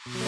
Hi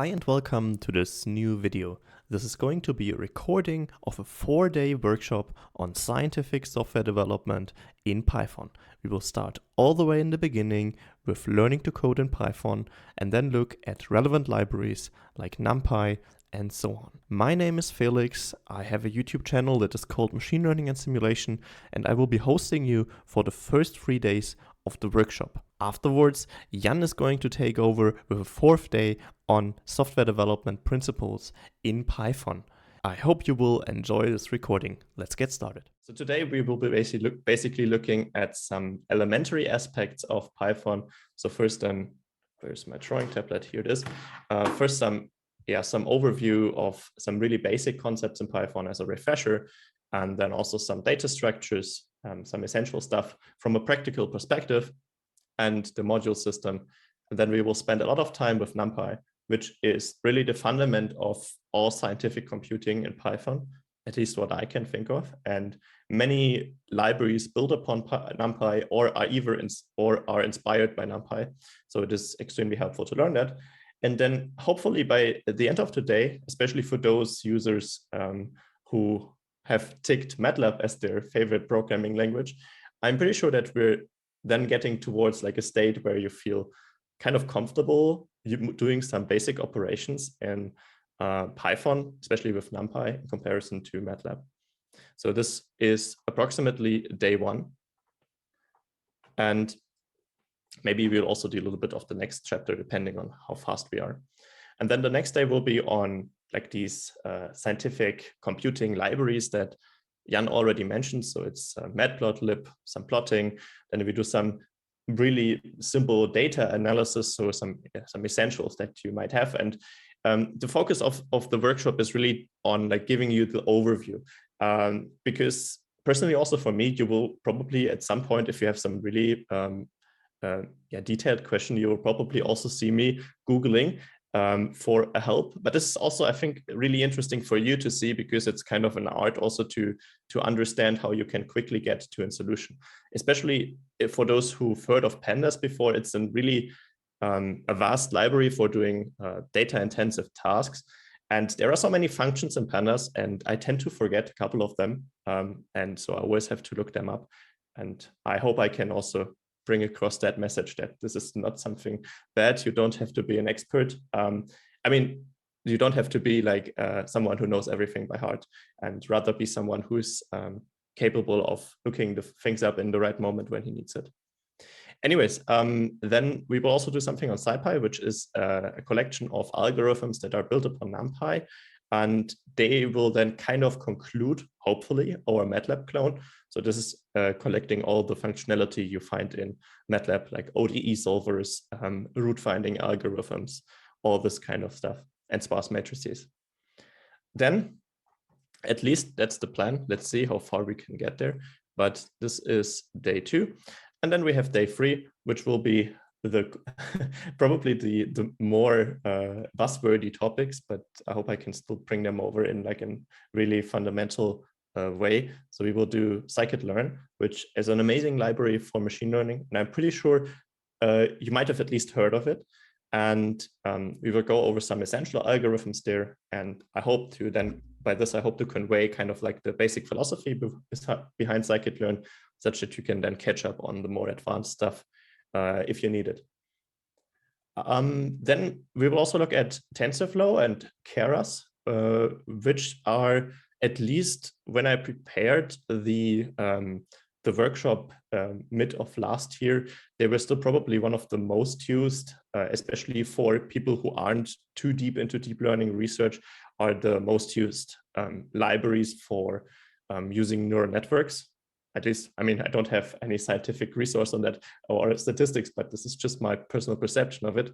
and welcome to this new video. This is going to be a recording of a 4-day workshop on scientific software development in Python. We will start all the way in the beginning with learning to code in Python and then look at relevant libraries like NumPy and so on. My name is Felix. I have a YouTube channel that is called Machine Learning and Simulation, and I will be hosting you for the first 3 days of the workshop. Afterwards, Jan is going to take over with a 4th day on software development principles in Python. I hope you will enjoy this recording. Let's get started. So today we will be basically looking at some elementary aspects of Python. So first, where's my drawing tablet? Here it is. First, some overview of some really basic concepts in Python as a refresher, and then also some data structures, some essential stuff from a practical perspective, and the module system. And then we will spend a lot of time with NumPy, which is really the fundament of all scientific computing in Python, at least what I can think of. And many libraries build upon NumPy or are inspired by NumPy. So it is extremely helpful to learn that. And then hopefully by the end of the day, especially for those users who have ticked MATLAB as their favorite programming language, I'm pretty sure that we're then getting towards like a state where you feel kind of comfortable doing some basic operations in Python, especially with NumPy in comparison to MATLAB. So this is approximately day 1. And maybe we'll also do a little bit of the next chapter, depending on how fast we are. And then the next day will be on like these scientific computing libraries that Jan already mentioned. So it's matplotlib, some plotting, then we do some really simple data analysis, so some essentials that you might have. And the focus of the workshop is really on like giving you the overview, because personally also for me, you will probably at some point, if you have some really detailed question, you will probably also see me Googling for a help. But this is also, I think, really interesting for you to see, because it's kind of an art also to understand how you can quickly get to a solution. Especially for those who've heard of pandas before, it's a really a vast library for doing data-intensive tasks. And there are so many functions in pandas, and I tend to forget a couple of them. And so I always have to look them up. And I hope I can also bring across that message that this is not something bad. You don't have to be an expert. I mean, you don't have to be like someone who knows everything by heart, and rather be someone who's capable of looking the things up in the right moment when he needs it. Anyways, then we will also do something on SciPy, which is a collection of algorithms that are built upon NumPy. And they will then kind of conclude, hopefully, our MATLAB clone. So this is collecting all the functionality you find in MATLAB, like ODE solvers, root finding algorithms, all this kind of stuff, and sparse matrices. Then, at least that's the plan. Let's see how far we can get there. But this is day 2. And then we have day 3, which will be probably the more buzzwordy topics, but I hope I can still bring them over in like a really fundamental way. So we will do scikit-learn, which is an amazing library for machine learning, and I'm pretty sure you might have at least heard of it. And we will go over some essential algorithms there, and I hope to then, by this, I hope to convey kind of like the basic philosophy behind scikit-learn, such that you can then catch up on the more advanced stuff if you need it. Then we will also look at TensorFlow and Keras, which are, at least when I prepared the workshop mid of last year, they were still probably one of the most used, especially for people who aren't too deep into deep learning research, are the most used libraries for using neural networks. At least, I mean, I don't have any scientific resource on that or statistics, but this is just my personal perception of it.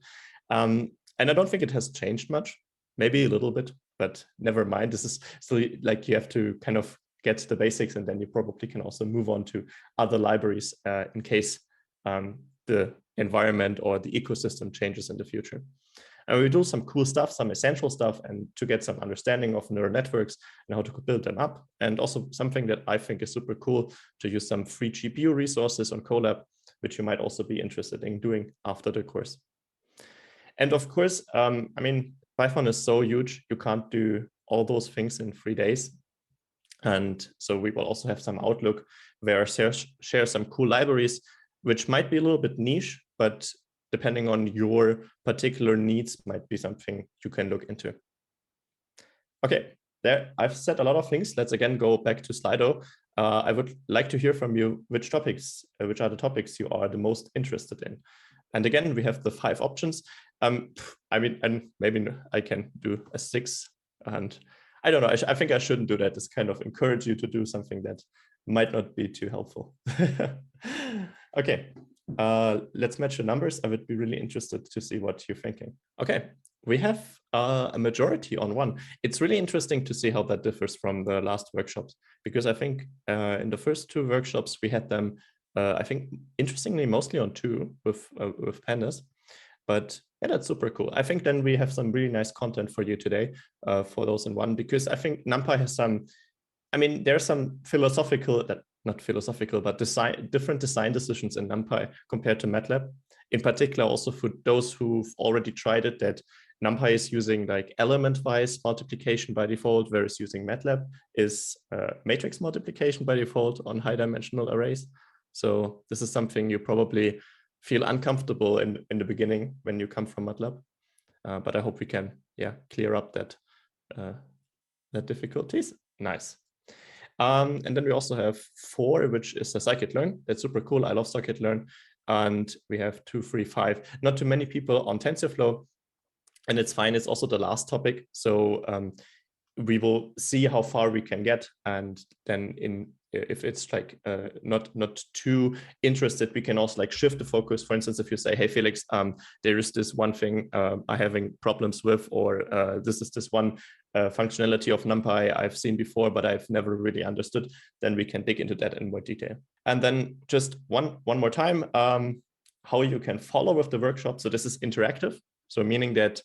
And I don't think it has changed much, maybe a little bit, but never mind. This is still like you have to kind of get the basics, and then you probably can also move on to other libraries in case the environment or the ecosystem changes in the future. And we do some cool stuff, some essential stuff, and to get some understanding of neural networks and how to build them up. And also something that I think is super cool, to use some free GPU resources on Colab, which you might also be interested in doing after the course. And of course, I mean, Python is so huge, you can't do all those things in 3 days. And so we will also have some Outlook where I share some cool libraries, which might be a little bit niche, but depending on your particular needs, might be something you can look into. Okay, there I've said a lot of things. Let's again go back to Slido. I would like to hear from you which are the topics you are the most interested in. And again, we have the 5 options. I mean, and maybe I can do a 6, and I don't know. I think I shouldn't do that. It's kind of encourage you to do something that might not be too helpful. Okay, let's match the numbers. I would be really interested to see what you're thinking. Okay, we have a majority on 1. It's really interesting to see how that differs from the last workshops, because I think in the first 2 workshops we had them, I think, interestingly, mostly on 2 with pandas. But yeah, that's super cool. I think then we have some really nice content for you today for those in 1, because I think NumPy has some, I mean, there's some not philosophical, but different design decisions in NumPy compared to MATLAB. In particular, also for those who've already tried it, that NumPy is using like element-wise multiplication by default, whereas using MATLAB is matrix multiplication by default on high-dimensional arrays. So this is something you probably feel uncomfortable in the beginning when you come from MATLAB, but I hope we can, yeah, clear up that difficulties. Nice. And then we also have 4, which is a scikit-learn. That's super cool. I love scikit-learn. And we have 2, 3, 5. Not too many people on TensorFlow, and it's fine. It's also the last topic, so we will see how far we can get, and then if it's like not too interested, we can also like shift the focus. For instance, if you say, hey Felix, there is this one thing I'm having problems with, or this is this one functionality of NumPy I've seen before but I've never really understood, then we can dig into that in more detail. And then just one more time, how you can follow with the workshop. So this is interactive, so meaning that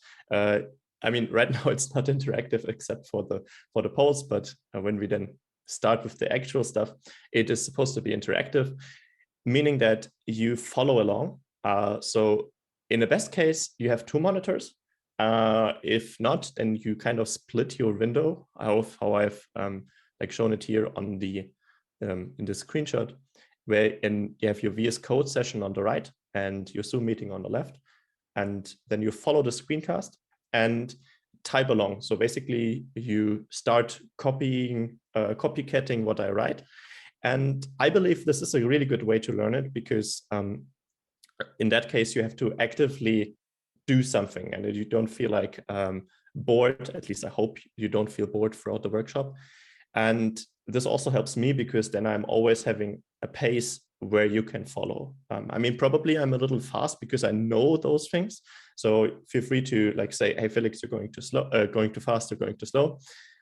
I mean, right now it's not interactive except for the polls, but when we then start with the actual stuff, it is supposed to be interactive, meaning that you follow along. So in the best case, you have 2 monitors. If not, then you kind of split your window, how I've like shown it here on the in the screenshot, where you have your VS Code session on the right and your Zoom meeting on the left, and then you follow the screencast and type along. So basically you start copycatting what I write. And I believe this is a really good way to learn it, because in that case, you have to actively do something, and you don't feel like bored. At least I hope you don't feel bored throughout the workshop. And this also helps me, because then I'm always having a pace where you can follow. I mean, probably I'm a little fast because I know those things. So feel free to like say, hey, Felix, you're going too slow, going too fast, or going too slow.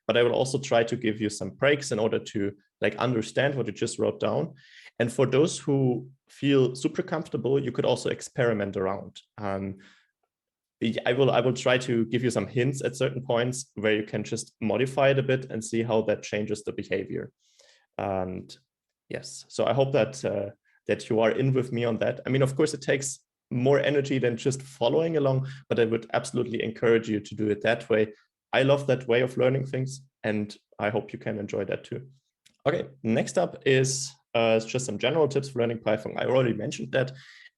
But I will also try to give you some breaks in order to like understand what you just wrote down. And for those who feel super comfortable, you could also experiment around. I will try to give you some hints at certain points where you can just modify it a bit and see how that changes the behavior. And yes, so I hope that that you are in with me on that. I mean, of course, it takes more energy than just following along, but I would absolutely encourage you to do it that way. I love that way of learning things, and I hope you can enjoy that too. Okay, next up is just some general tips for learning Python. I already mentioned that.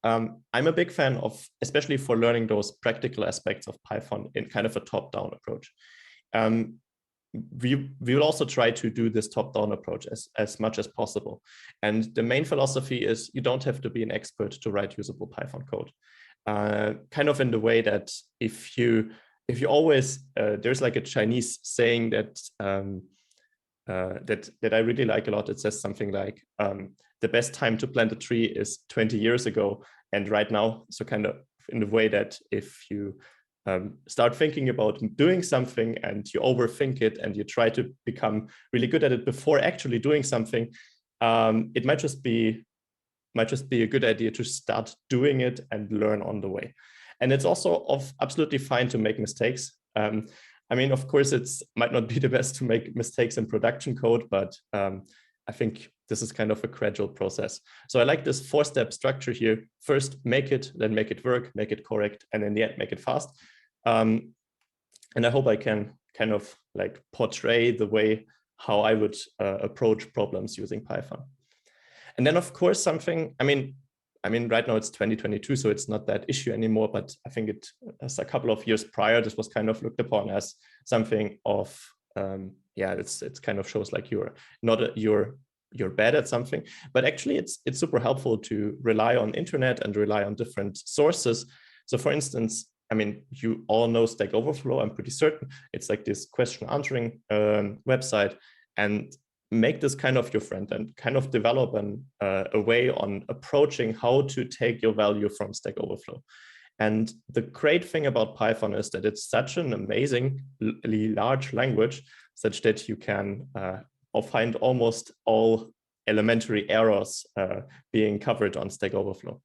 I'm a big fan of, especially for learning those practical aspects of Python in kind of a top-down approach. We will also try to do this top-down approach as much as possible. And the main philosophy is you don't have to be an expert to write usable Python code. Kind of in the way that if you always, there's like a Chinese saying that that I really like a lot. It says something like, the best time to plant a tree is 20 years ago. And right now, so kind of in the way that if you start thinking about doing something and you overthink it and you try to become really good at it before actually doing something, it might just be a good idea to start doing it and learn on the way. And it's also absolutely fine to make mistakes. I mean, of course, it's might not be the best to make mistakes in production code, but I think this is kind of a gradual process. So I like this 4-step structure here. First, make it, then make it work, make it correct, and in the end, make it fast. And I hope I can kind of like portray the way how I would approach problems using Python. And then, of course, something, I mean, right now it's 2022, so it's not that issue anymore, but I think as a couple of years prior, this was kind of looked upon as something of, yeah, it's kind of shows like you're bad at something, but actually it's super helpful to rely on internet and rely on different sources. So for instance, I mean, you all know Stack Overflow, I'm pretty certain. It's like this question answering website, and make this kind of your friend and kind of develop a way on approaching how to take your value from Stack Overflow. And the great thing about Python is that it's such an amazingly large language, such that you can find almost all elementary errors being covered on Stack Overflow.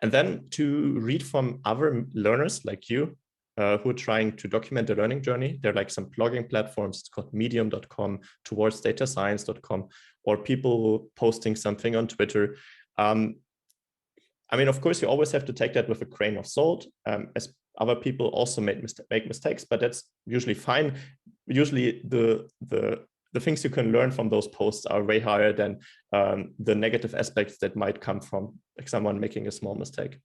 And then to read from other learners like you, who are trying to document their learning journey. There are like some blogging platforms, it's called medium.com, towardsdatascience.com, or people posting something on Twitter. I mean, of course, you always have to take that with a grain of salt, as other people also make mistakes, but that's usually fine. Usually the things you can learn from those posts are way higher than the negative aspects that might come from like someone making a small mistake.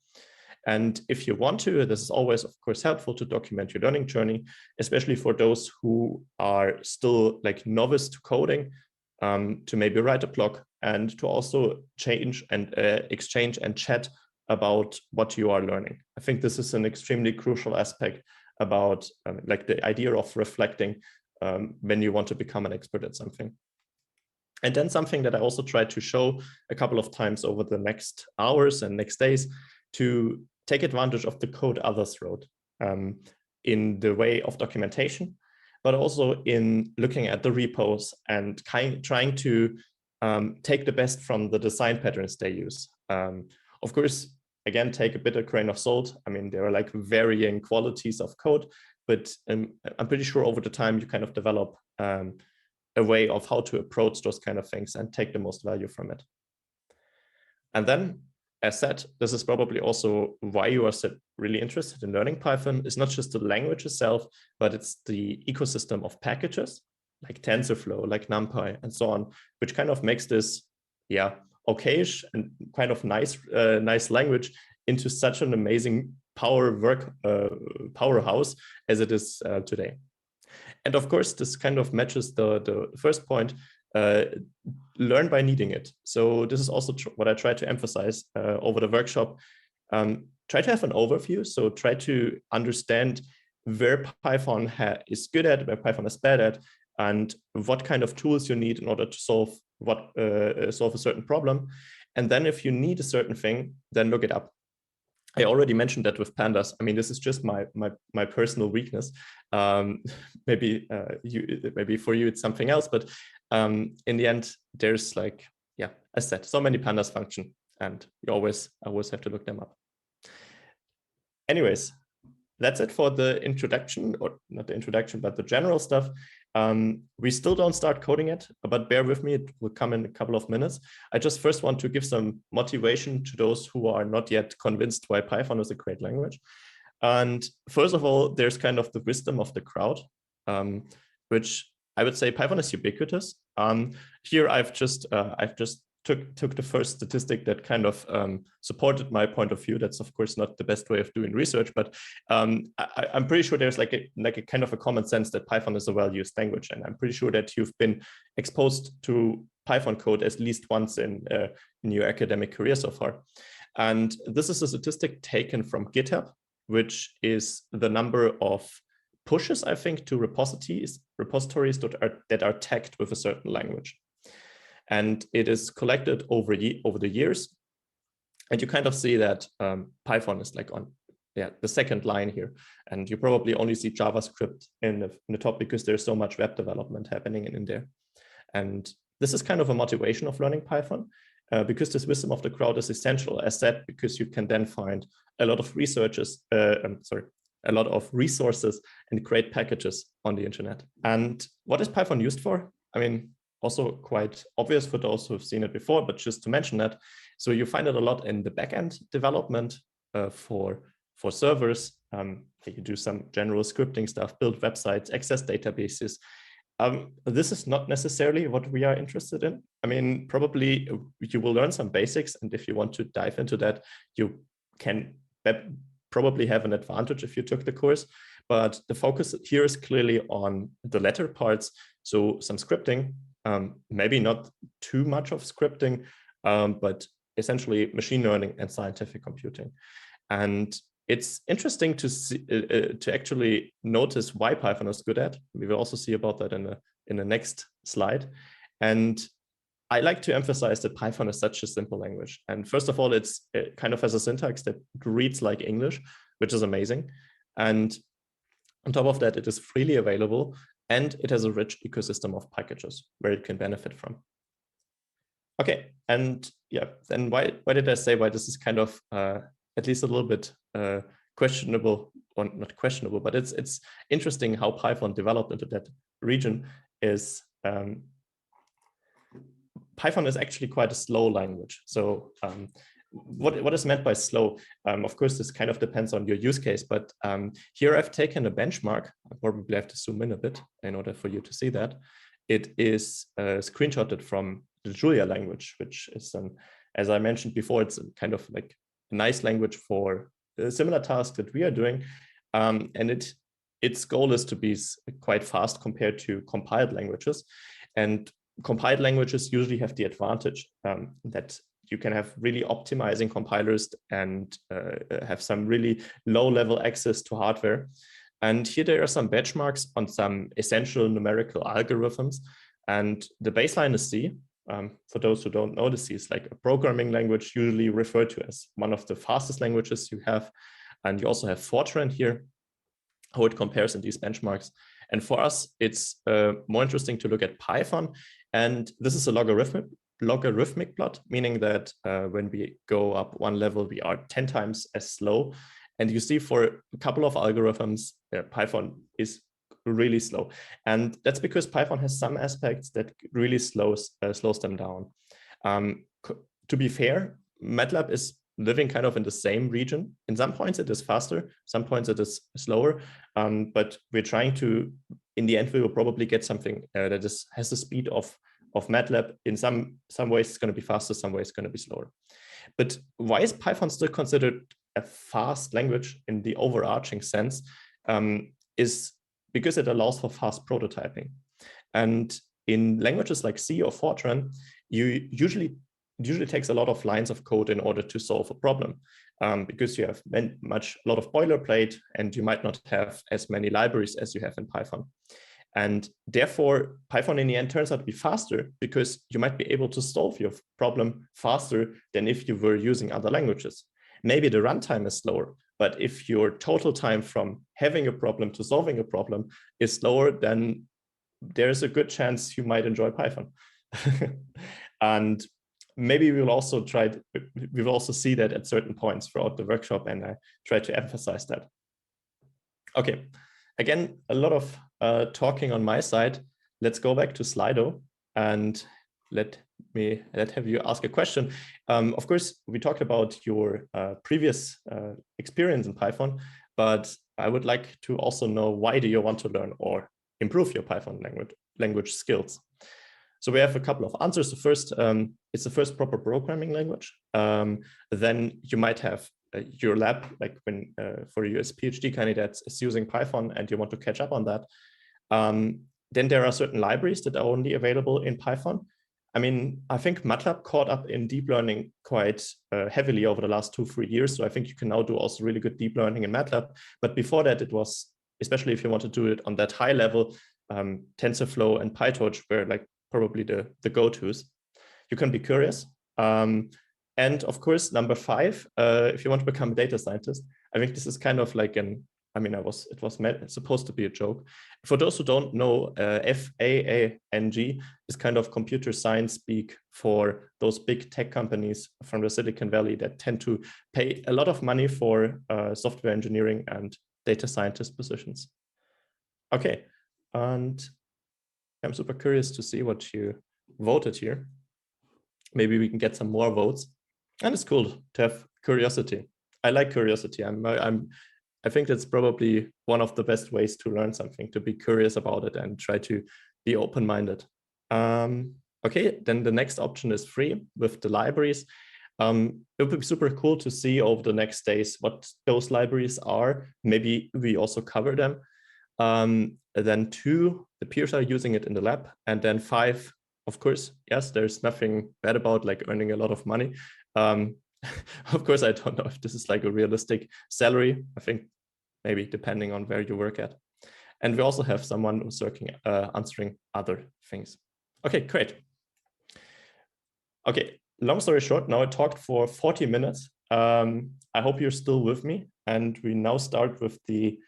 And if you want to, this is always, of course, helpful to document your learning journey, especially for those who are still like novice to coding, to maybe write a blog and to also change and exchange and chat about what you are learning. I think this is an extremely crucial aspect about like the idea of reflecting when you want to become an expert at something. And then something that I also tried to show a couple of times over the next hours and next days, to take advantage of the code others wrote in the way of documentation, but also in looking at the repos and trying to take the best from the design patterns they use. Of course, again, take a bit of grain of salt. I mean, there are like varying qualities of code, but I'm pretty sure over the time you kind of develop a way of how to approach those kind of things and take the most value from it. And then, as said, this is probably also why you are really interested in learning Python. It's not just the language itself, but it's the ecosystem of packages like TensorFlow, like NumPy, and so on, which kind of makes this, yeah, okayish and kind of nice language into such an amazing powerhouse as it is today. And of course, this kind of matches the first point, learn by needing it. So this is also what I try to emphasize over the workshop. Try to have an overview. So try to understand where Python is good at, where Python is bad at, and what kind of tools you need in order to solve a certain problem. And then if you need a certain thing, then look it up. I already mentioned that with pandas. I mean, this is just my personal weakness. Maybe for you it's something else, but in the end, there's like, yeah, as said, so many pandas function, and you always have to look them up. Anyways, that's it for the introduction, or not the introduction, but the general stuff. We still don't start coding yet, but bear with me, it will come in a couple of minutes. I just first want to give some motivation to those who are not yet convinced why Python is a great language. And first of all, there's kind of the wisdom of the crowd, which I would say Python is ubiquitous. Here I've just took the first statistic that kind of supported my point of view. That's of course not the best way of doing research, but I'm pretty sure there's like a kind of a common sense that Python is a well-used language, and I'm pretty sure that you've been exposed to Python code at least once in your academic career so far. And this is a statistic taken from GitHub, which is the number of pushes, I think, to repositories that are tagged with a certain language. And it is collected over the years. And you kind of see that Python is like on the second line here. And you probably only see JavaScript in the top because there's so much web development happening in there. And this is kind of a motivation of learning Python. because this wisdom of the crowd is essential, as said, because you can then find a lot of a lot of resources and great packages on the internet. And what is Python used for? I mean, also quite obvious for those who have seen it before, but just to mention that. So you find it a lot in the backend development for servers. You do some general scripting stuff, build websites, access databases. This is not necessarily what we are interested in. I mean, probably you will learn some basics, and if you want to dive into that, you can probably have an advantage if you took the course. But the focus here is clearly on the latter parts. So some scripting, maybe not too much of scripting, but essentially machine learning and scientific computing. And it's interesting to see, to actually notice why Python is good at. We will also see about that in the next slide. And I like to emphasize that Python is such a simple language. And first of all, it kind of has a syntax that reads like English, which is amazing. And on top of that, it is freely available, and it has a rich ecosystem of packages where it can benefit from. Okay, and yeah, then why did I say why this is kind of at least a little bit questionable, or not questionable, but it's interesting how Python developed into that region is Python is actually quite a slow language. So what is meant by slow? Of course, this kind of depends on your use case, but here I've taken a benchmark. I probably have to zoom in a bit in order for you to see that. It is screenshotted from the Julia language, which is, as I mentioned before, it's kind of like a nice language for similar tasks that we are doing. And its goal is to be quite fast compared to compiled languages. And compiled languages usually have the advantage that you can have really optimizing compilers and have some really low-level access to hardware. And here there are some benchmarks on some essential numerical algorithms. And the baseline is C. For those who don't know, C is like a programming language, usually referred to as one of the fastest languages you have. And you also have Fortran here, how it compares in these benchmarks. And for us, it's more interesting to look at Python. And this is a logarithmic plot, meaning that when we go up one level, we are 10 times as slow. And you see for a couple of algorithms, Python is really slow. And that's because Python has some aspects that really slows them down. To be fair, MATLAB is living kind of in the same region. In some points it is faster, some points it is slower, but we're trying to, in the end, we will probably get something that has the speed of MATLAB. In some ways it's going to be faster, some ways it's going to be slower. But why is Python still considered a fast language in the overarching sense? Is because it allows for fast prototyping. And in languages like C or Fortran, you usually takes a lot of lines of code in order to solve a problem, because you have a lot of boilerplate, and you might not have as many libraries as you have in Python. And therefore, Python in the end turns out to be faster because you might be able to solve your problem faster than if you were using other languages. Maybe the runtime is slower, but if your total time from having a problem to solving a problem is slower, then there's a good chance you might enjoy Python. And maybe we will also see that at certain points throughout the workshop, and I try to emphasize that. Okay, again, a lot of talking on my side. Let's go back to Slido and let have you ask a question. Of course, we talked about your previous experience in Python, but I would like to also know, why do you want to learn or improve your Python language skills? So we have a couple of answers. The first, it's the first proper programming language. Then you might have your lab, like when for you as PhD candidates, is using Python and you want to catch up on that. Then there are certain libraries that are only available in Python. I mean, I think MATLAB caught up in deep learning quite heavily over the last 2-3 years. So I think you can now do also really good deep learning in MATLAB. But before that, it was, especially if you want to do it on that high level, TensorFlow and PyTorch were like probably the go-tos. You can be curious. And of course, number 5, if you want to become a data scientist, I think this is kind of like an I mean, it was supposed to be a joke. For those who don't know, FAANG is kind of computer science speak for those big tech companies from the Silicon Valley that tend to pay a lot of money for software engineering and data scientist positions. Okay, and I'm super curious to see what you voted here. Maybe we can get some more votes. And it's cool to have curiosity. I like curiosity. I think that's probably one of the best ways to learn something, to be curious about it and try to be open-minded. Okay, then the next option is free with the libraries. It would be super cool to see over the next days what those libraries are. Maybe we also cover them. Then 2, the peers are using it in the lab. And then 5, of course, yes, there's nothing bad about like earning a lot of money. Of course, I don't know if this is like a realistic salary. I think maybe depending on where you work at. And we also have someone who's answering other things. Okay, great. Okay, long story short, now I talked for 40 minutes. I hope you're still with me. And we now start with the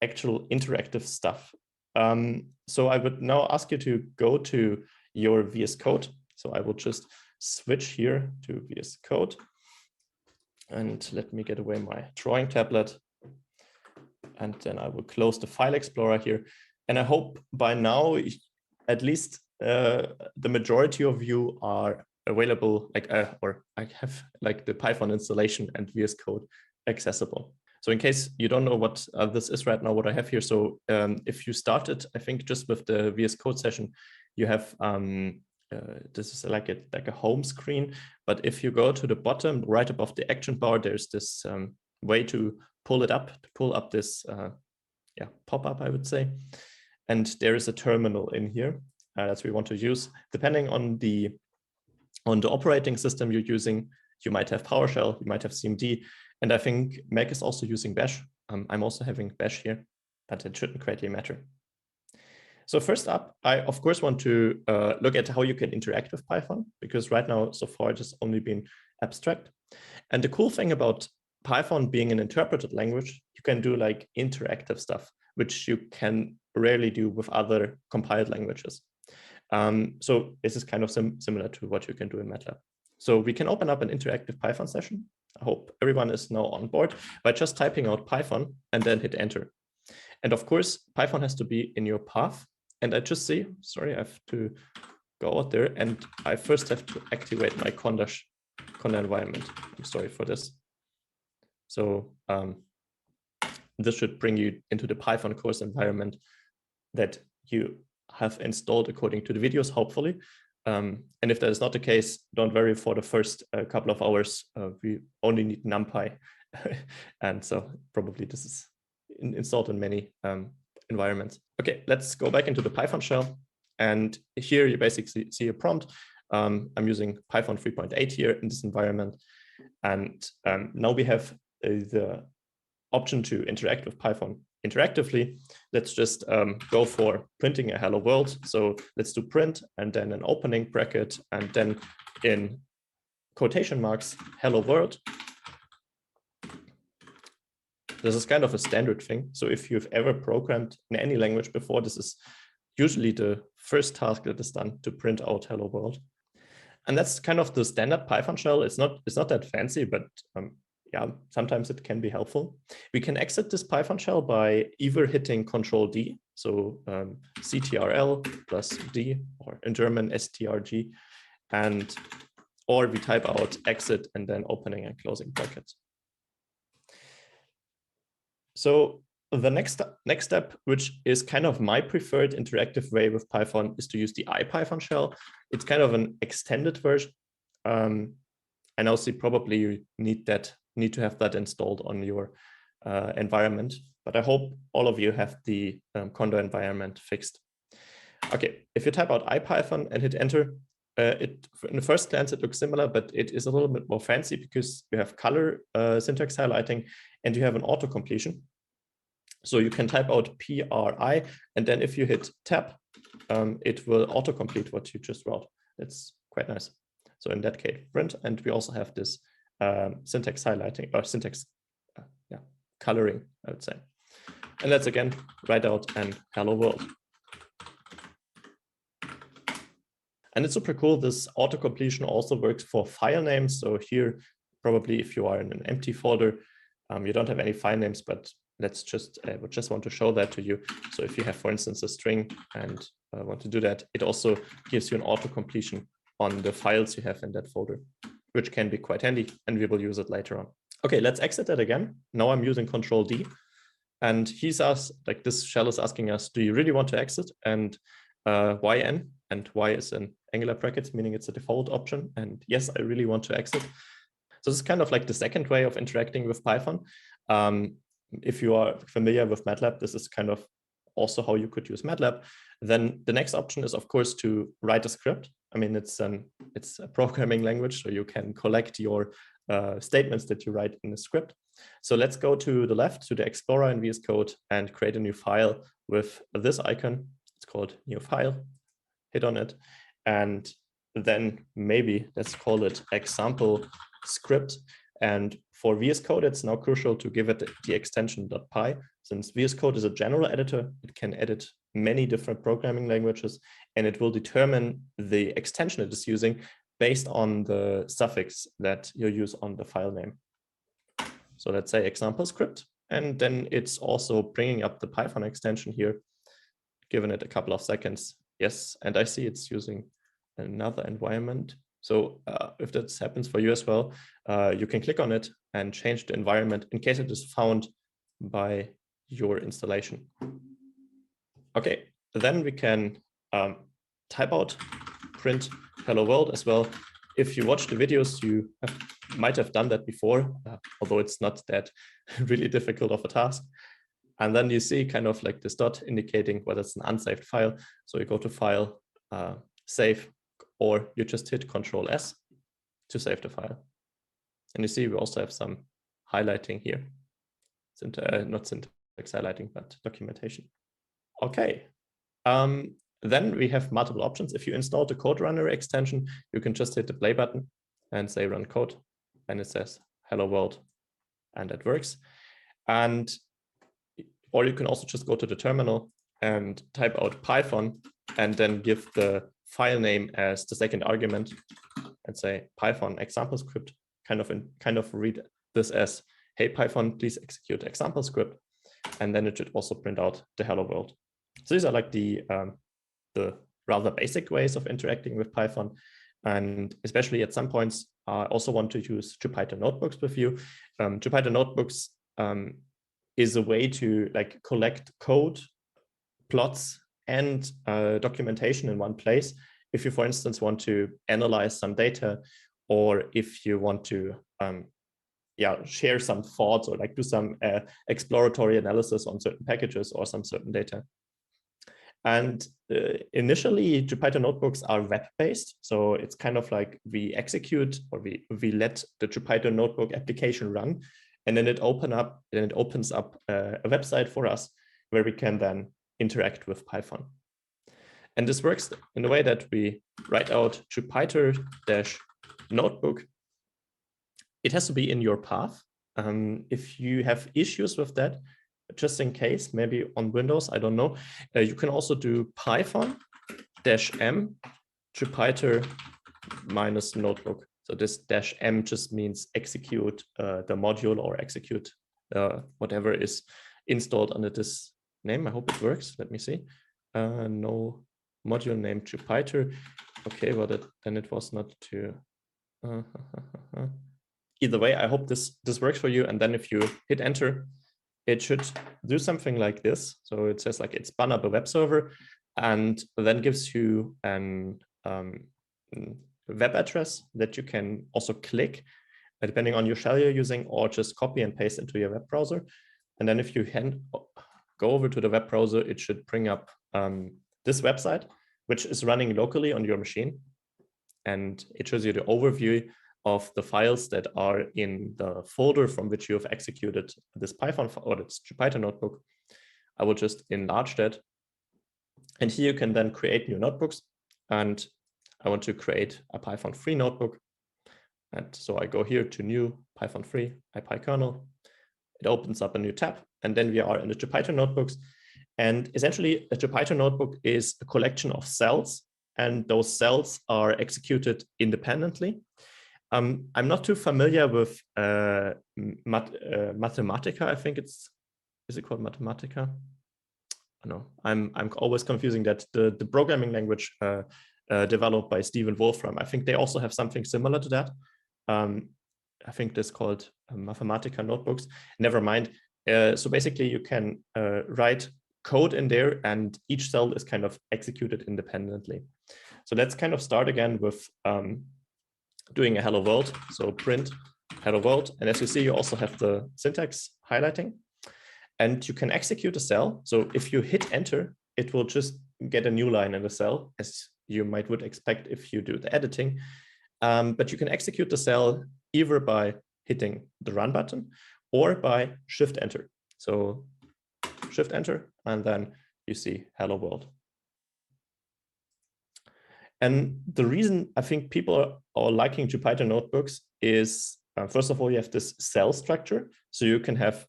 actual interactive stuff. So I would now ask you to go to your VS Code. So I will just switch here to VS Code. And let me get away my drawing tablet. And then I will close the file explorer here. And I hope by now, at least the majority of you are available, like, or I have like the Python installation and VS Code accessible. So in case you don't know what this is right now, what I have here. So if you started, I think just with the VS Code session, you have this is like a home screen. But if you go to the bottom, right above the action bar, there's this way to pull it up, to pull up this pop-up, I would say. And there is a terminal in here that we want to use. Depending on the operating system you're using, you might have PowerShell, you might have CMD, and I think Mac is also using Bash. I'm also having Bash here, but it shouldn't greatly matter. So first up, I of course want to look at how you can interact with Python, because right now, so far, it has only been abstract. And the cool thing about Python being an interpreted language, you can do like interactive stuff, which you can rarely do with other compiled languages. So this is kind of similar to what you can do in MATLAB. So we can open up an interactive Python session. I hope everyone is now on board by just typing out Python and then hit enter. And of course, Python has to be in your path. And I just see, sorry, I have to go out there and I first have to activate my Conda environment. I'm sorry for this. So this should bring you into the Python course environment that you have installed according to the videos, hopefully. And if that is not the case, don't worry, for the first couple of hours, we only need NumPy. And so probably this is installed in many environments. Okay, let's go back into the Python shell. And here you basically see a prompt. I'm using Python 3.8 here in this environment. And now we have the option to interact with Python interactively. Let's just go for printing a hello world. So let's do print and then an opening bracket and then in quotation marks, hello world. This is kind of a standard thing. So if you've ever programmed in any language before, this is usually the first task that is done, to print out hello world. And that's kind of the standard Python shell. It's not that fancy, but yeah, sometimes it can be helpful. We can exit this Python shell by either hitting Control D, so CTRL plus D, or in German STRG, or we type out exit and then opening and closing brackets. So the next step, which is kind of my preferred interactive way with Python, is to use the IPython shell. It's kind of an extended version. I now see probably you need to have that installed on your environment, but I hope all of you have the Conda environment fixed. Okay, if you type out IPython and hit enter, in the first glance it looks similar, but it is a little bit more fancy because you have color syntax highlighting and you have an auto completion. So you can type out PRI, and then if you hit tab, it will autocomplete what you just wrote. It's quite nice. So in that case, print, and we also have this syntax highlighting, or syntax coloring, I would say. And let's again write out an hello world. And it's super cool. This auto completion also works for file names. So here, probably if you are in an empty folder, you don't have any file names, but let's just, I would just want to show that to you. So if you have, for instance, a string and want to do that, it also gives you an auto completion on the files you have in that folder, which can be quite handy, and we will use it later on. Okay, let's exit that again. Now I'm using Control D, and he's asked, like this shell is asking us, do you really want to exit? And yn, and y is in angular brackets, meaning it's a default option. And yes, I really want to exit. So this is kind of like the second way of interacting with Python. If you are familiar with MATLAB, this is kind of also how you could use MATLAB. Then the next option is, of course, to write a script. I mean, it's a programming language, so you can collect your statements that you write in the script. So let's go to the left, to the Explorer in VS Code, and create a new file with this icon. It's called new file. Hit on it. And then maybe let's call it example script. And for VS Code, it's now crucial to give it the extension .py. Since VS Code is a general editor, it can edit many different programming languages, and it will determine the extension it is using based on the suffix that you use on the file name. So let's say example script, and then it's also bringing up the Python extension here, given it a couple of seconds. Yes, and I see it's using another environment. So if that happens for you as well, you can click on it and change the environment in case it is found by your installation. Okay, then we can type out print hello world as well. If you watch the videos, you might have done that before, although it's not that really difficult of a task. And then you see kind of like this dot indicating whether it's an unsaved file. So you go to File, Save, or you just hit Control S to save the file. And you see we also have some highlighting here. Not syntax highlighting, but documentation. Okay. Then we have multiple options. If you install the Code Runner extension, you can just hit the play button and say run code, and it says hello world, and that works. Or you can also just go to the terminal and type out Python and then give the file name as the second argument and say Python example script, kind of read this as, hey, Python, please execute example script. And then it should also print out the hello world. So these are like the rather basic ways of interacting with Python. And especially at some points, I also want to use Jupyter notebooks with you. Jupyter notebooks is a way to like collect code, plots, and documentation in one place. If you, for instance, want to analyze some data, or if you want to share some thoughts or like do some exploratory analysis on certain packages or some certain data. And initially, Jupyter notebooks are web-based. So it's kind of like we execute, or we let the Jupyter notebook application run, and then it opens up a website for us where we can then interact with Python. And this works in the way that we write out Jupyter-notebook. It has to be in your path. If you have issues with that, just in case, maybe on Windows, I don't know, you can also do Python-m Jupyter-notebook. So this -m just means execute the module or execute whatever is installed under this name. I hope it works. Let me see. No module name Jupyter. Okay, well, then it was not to. Either way, I hope this works for you. And then if you hit enter, it should do something like this. So it says like it spun up a web server, and then gives you an web address that you can also click, depending on your shell you're using, or just copy and paste into your web browser. And then if you go over to the web browser, it should bring up this website, which is running locally on your machine. And it shows you the overview of the files that are in the folder from which you have executed this Python or this Jupyter notebook. I will just enlarge that. And here you can then create new notebooks. And I want to create a Python 3 notebook. And so I go here to new Python 3, IPyKernel. It opens up a new tab, and then we are in the Jupyter notebooks. And essentially, a Jupyter notebook is a collection of cells, and those cells are executed independently. I'm not too familiar with Mathematica. I think is it called Mathematica? No, I'm always confusing that. The programming language developed by Stephen Wolfram. I think they also have something similar to that. I think that's called Mathematica notebooks. Never mind. So basically, you can write code in there, and each cell is kind of executed independently. So let's kind of start again with doing a hello world. So print hello world. And as you see, you also have the syntax highlighting. And you can execute a cell. So if you hit enter, it will just get a new line in the cell, as you would expect if you do the editing. But you can execute the cell either by hitting the run button or by shift enter. So shift enter, and then you see hello world. And the reason I think people are liking Jupyter notebooks is, first of all, you have this cell structure. So you can have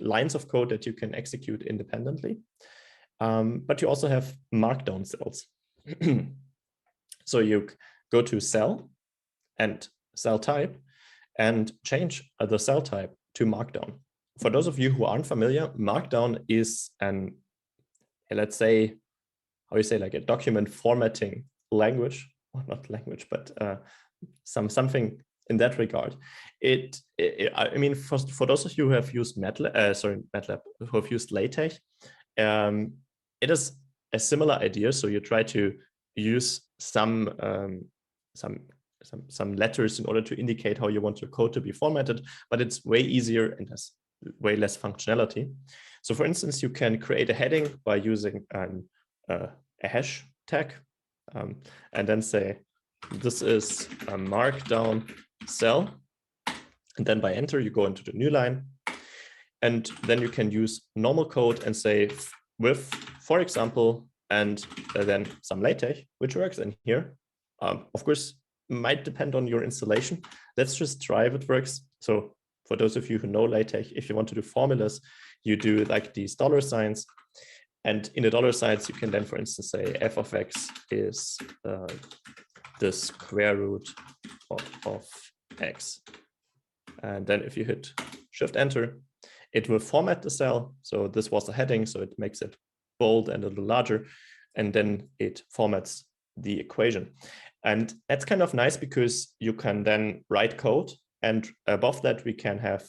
lines of code that you can execute independently. But you also have markdown cells. So you go to cell and cell type and change the cell type to markdown. For those of you who aren't familiar, markdown is an, let's say, how you say, like a document formatting language, or not language, but something in that regard. I mean, for those of you who have used MATLAB, who have used LaTeX, it is a similar idea. So you try to use some letters in order to indicate how you want your code to be formatted, but it's way easier and has way less functionality. So for instance, you can create a heading by using a hash tag, and then say, this is a markdown cell. And then by enter, you go into the new line. And then you can use normal code and say with, for example, and then some LaTeX, which works in here. Of course, might depend on your installation. Let's just try if it works. So for those of you who know LaTeX, if you want to do formulas, you do like these dollar signs. And in the dollar signs, you can then, for instance, say f of x is the square root of x. And then if you hit shift enter, it will format the cell. So this was the heading, so it makes it bold and a little larger. And then it formats the equation. And that's kind of nice because you can then write code. And above that, we can have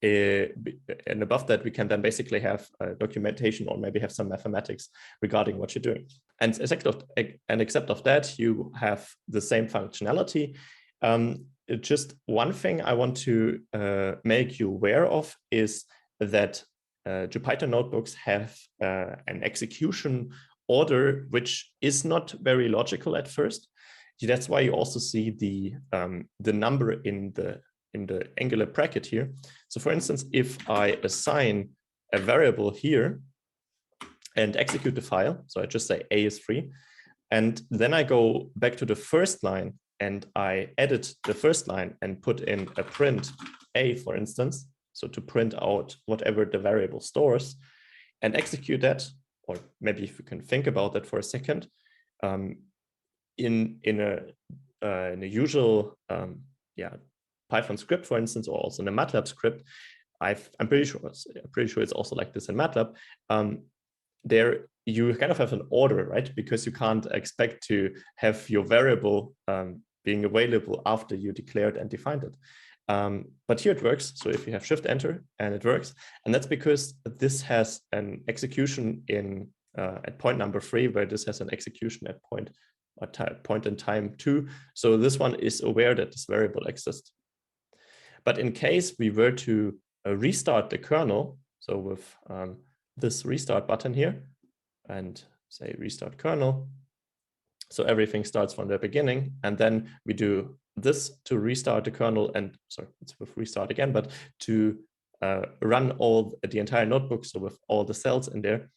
and above that, we can then basically have documentation or maybe have some mathematics regarding what you're doing. And except of that, you have the same functionality. Just one thing I want to make you aware of is that Jupyter notebooks have an execution order, which is not very logical at first. That's why you also see the number in the angular bracket here. So for instance, if I assign a variable here and execute the file, so I just say a is free, and then I go back to the first line and I edit the first line and put in a print a, for instance, so to print out whatever the variable stores, and execute that, or maybe if you can think about that for a second, in a usual Python script, for instance, or also in a MATLAB script, I'm pretty sure it's also like this in MATLAB. There you kind of have an order, right? Because you can't expect to have your variable being available after you declared and defined it. But here it works. So if you have shift enter and it works, and that's because this has an execution at point number 3, where this has an execution at point in time 2. So this one is aware that this variable exists. But in case we were to restart the kernel, so with this restart button here, and say restart kernel, so everything starts from the beginning, and then we do this to restart the kernel, and sorry, it's with restart again, but to run the entire notebook, so with all the cells in there,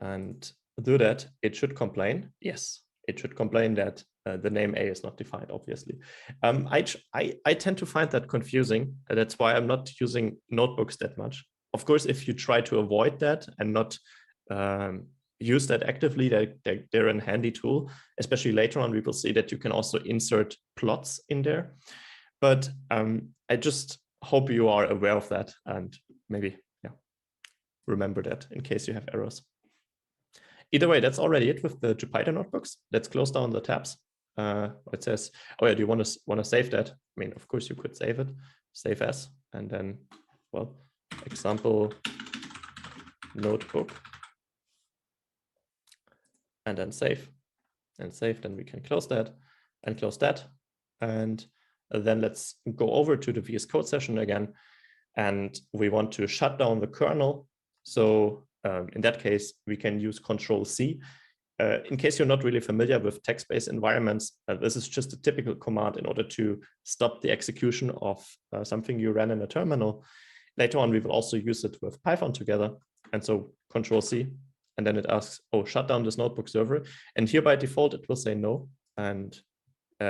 and do that, it should complain. Yes, it should complain that the name A is not defined, obviously. I tend to find that confusing. That's why I'm not using notebooks that much. Of course, if you try to avoid that and not use that actively, they're a handy tool. Especially later on, we will see that you can also insert plots in there. But I just hope you are aware of that and maybe remember that in case you have errors. Either way, that's already it with the Jupyter notebooks. Let's close down the tabs. It says, oh yeah, do you want to save that? I mean, of course you could save it, save as, and then, well, example notebook, and then save, and save. Then we can close that and close that. And then let's go over to the VS Code session again. And we want to shut down the kernel. So in that case, we can use Control-C. In case you're not really familiar with text-based environments, this is just a typical command in order to stop the execution of something you ran in a terminal. Later on, we will also use it with Python together. And so Control-C, and then it asks, oh, shut down this notebook server. And here by default, it will say no. And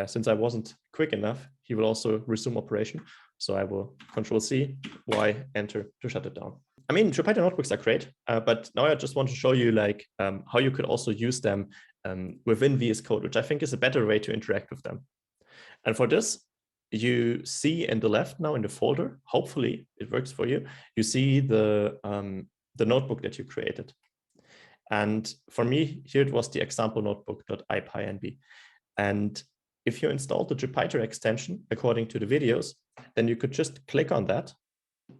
since I wasn't quick enough, he will also resume operation. So I will Control-C, Y, enter to shut it down. I mean, Jupyter notebooks are great, but now I just want to show you like how you could also use them within VS Code, which I think is a better way to interact with them. And for this, you see in the left now in the folder, hopefully it works for you, you see the notebook that you created. And for me, here it was the example notebook.ipynb. And if you install the Jupyter extension according to the videos, then you could just click on that,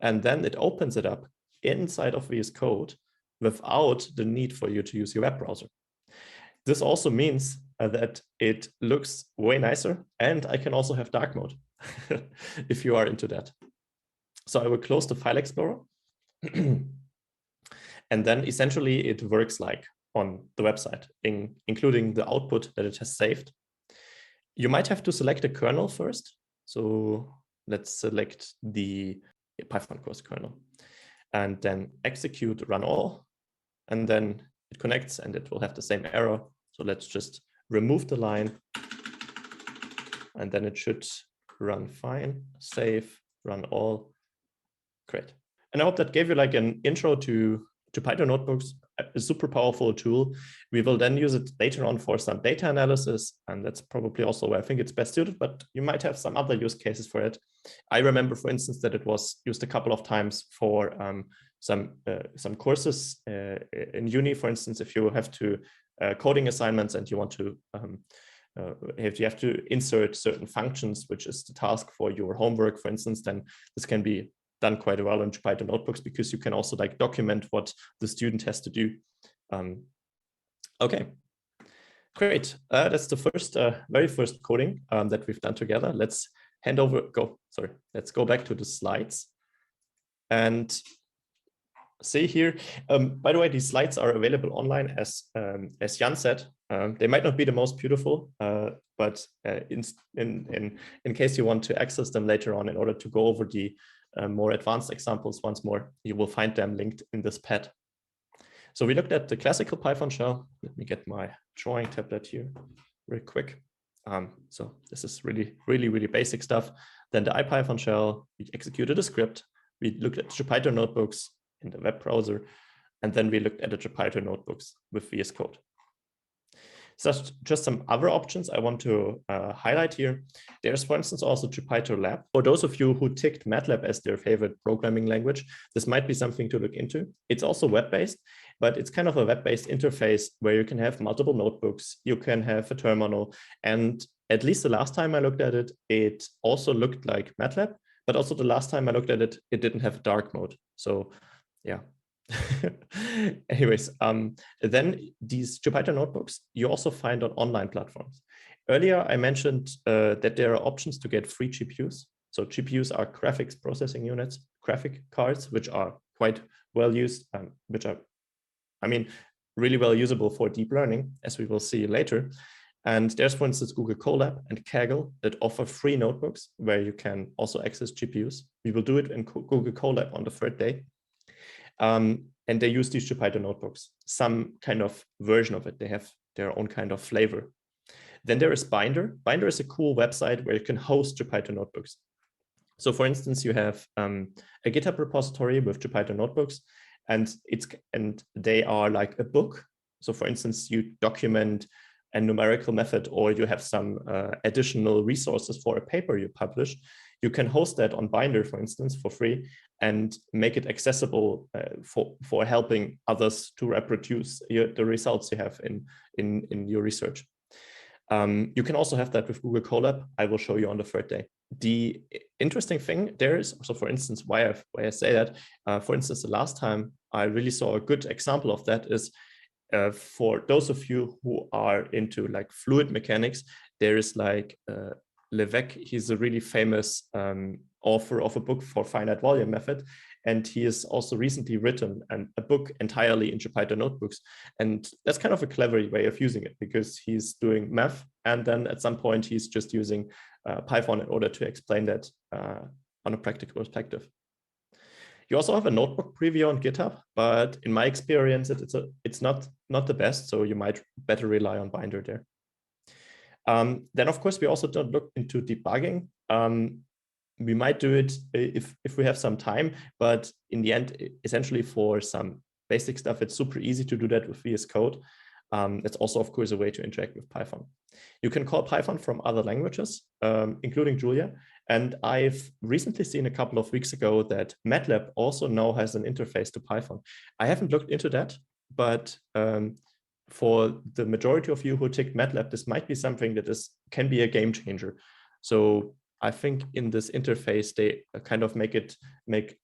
and then it opens it up inside of VS Code without the need for you to use your web browser. This also means that it looks way nicer, and I can also have dark mode if you are into that. So I will close the file explorer. And then essentially it works like on the website, including the output that it has saved. You might have to select a kernel first. So let's select the Python course kernel and then execute run all. And then it connects and it will have the same error. So let's just remove the line and then it should run fine, save, run all. Great. And I hope that gave you like an intro to Jupyter notebooks, a super powerful tool. We will then use it later on for some data analysis, and that's probably also where I think it's best suited, but you might have some other use cases for it. I remember, for instance, that it was used a couple of times for some courses in uni, for instance, if you have to coding assignments and you want to if you have to insert certain functions, which is the task for your homework, for instance, then this can be done quite well in Jupyter notebooks because you can also like document what the student has to do. Okay, great. That's the first, very first coding that we've done together. Let's let's go back to the slides and see here. By the way, these slides are available online as Jan said. They might not be the most beautiful, but in case you want to access them later on in order to go over the more advanced examples once more, you will find them linked in this pad. So we looked at the classical Python shell. Let me get my drawing tablet here real quick. So this is really basic stuff. Then the IPython shell, we executed a script. We looked at Jupyter notebooks in the web browser, and then we looked at the Jupyter notebooks with VS Code. So just some other options I want to highlight here. There's, for instance, also Jupyter Lab. For those of you who ticked MATLAB as their favorite programming language, this might be something to look into. It's also web-based, but it's kind of a web-based interface where you can have multiple notebooks, you can have a terminal, and at least the last time I looked at it, it also looked like MATLAB, but also the last time I looked at it, it didn't have dark mode. So yeah. Anyways, then these Jupyter notebooks you also find on online platforms. Earlier, I mentioned that there are options to get free GPUs. So GPUs are graphics processing units, graphic cards, which are quite well used, which are, I mean, really well usable for deep learning, as we will see later. And there's, for instance, Google Colab and Kaggle that offer free notebooks where you can also access GPUs. We will do it in Google Colab on the third day. And they use these Jupyter notebooks, some kind of version of it. They have their own kind of flavor. Then there is Binder. Binder is a cool website where you can host Jupyter notebooks. So for instance, you have a GitHub repository with Jupyter notebooks, and they are like a book. So for instance, you document a numerical method, or you have some additional resources for a paper you publish. You can host that on Binder, for instance, for free, and make it accessible for helping others to reproduce the results you have in your research. You can also have that with Google Colab. I will show you on the third day. The interesting thing there is, so for instance, why I say that, for instance, the last time I really saw a good example of that is for those of you who are into like fluid mechanics, there is like Levesque. He's a really famous author of a book for finite volume method. And he has also recently written a book entirely in Jupyter notebooks. And that's kind of a clever way of using it, because he's doing math. And then at some point, he's just using Python in order to explain that on a practical perspective. You also have a notebook preview on GitHub, but in my experience, it's not the best. So you might better rely on Binder there. Then, of course, we also don't look into debugging. We might do it if we have some time, but in the end, essentially for some basic stuff, it's super easy to do that with VS Code. It's also, of course, a way to interact with Python. You can call Python from other languages, including Julia. And I've recently seen a couple of weeks ago that MATLAB also now has an interface to Python. I haven't looked into that, but for the majority of you who take MATLAB, this might be something that can be a game changer. So I think in this interface, they kind of make a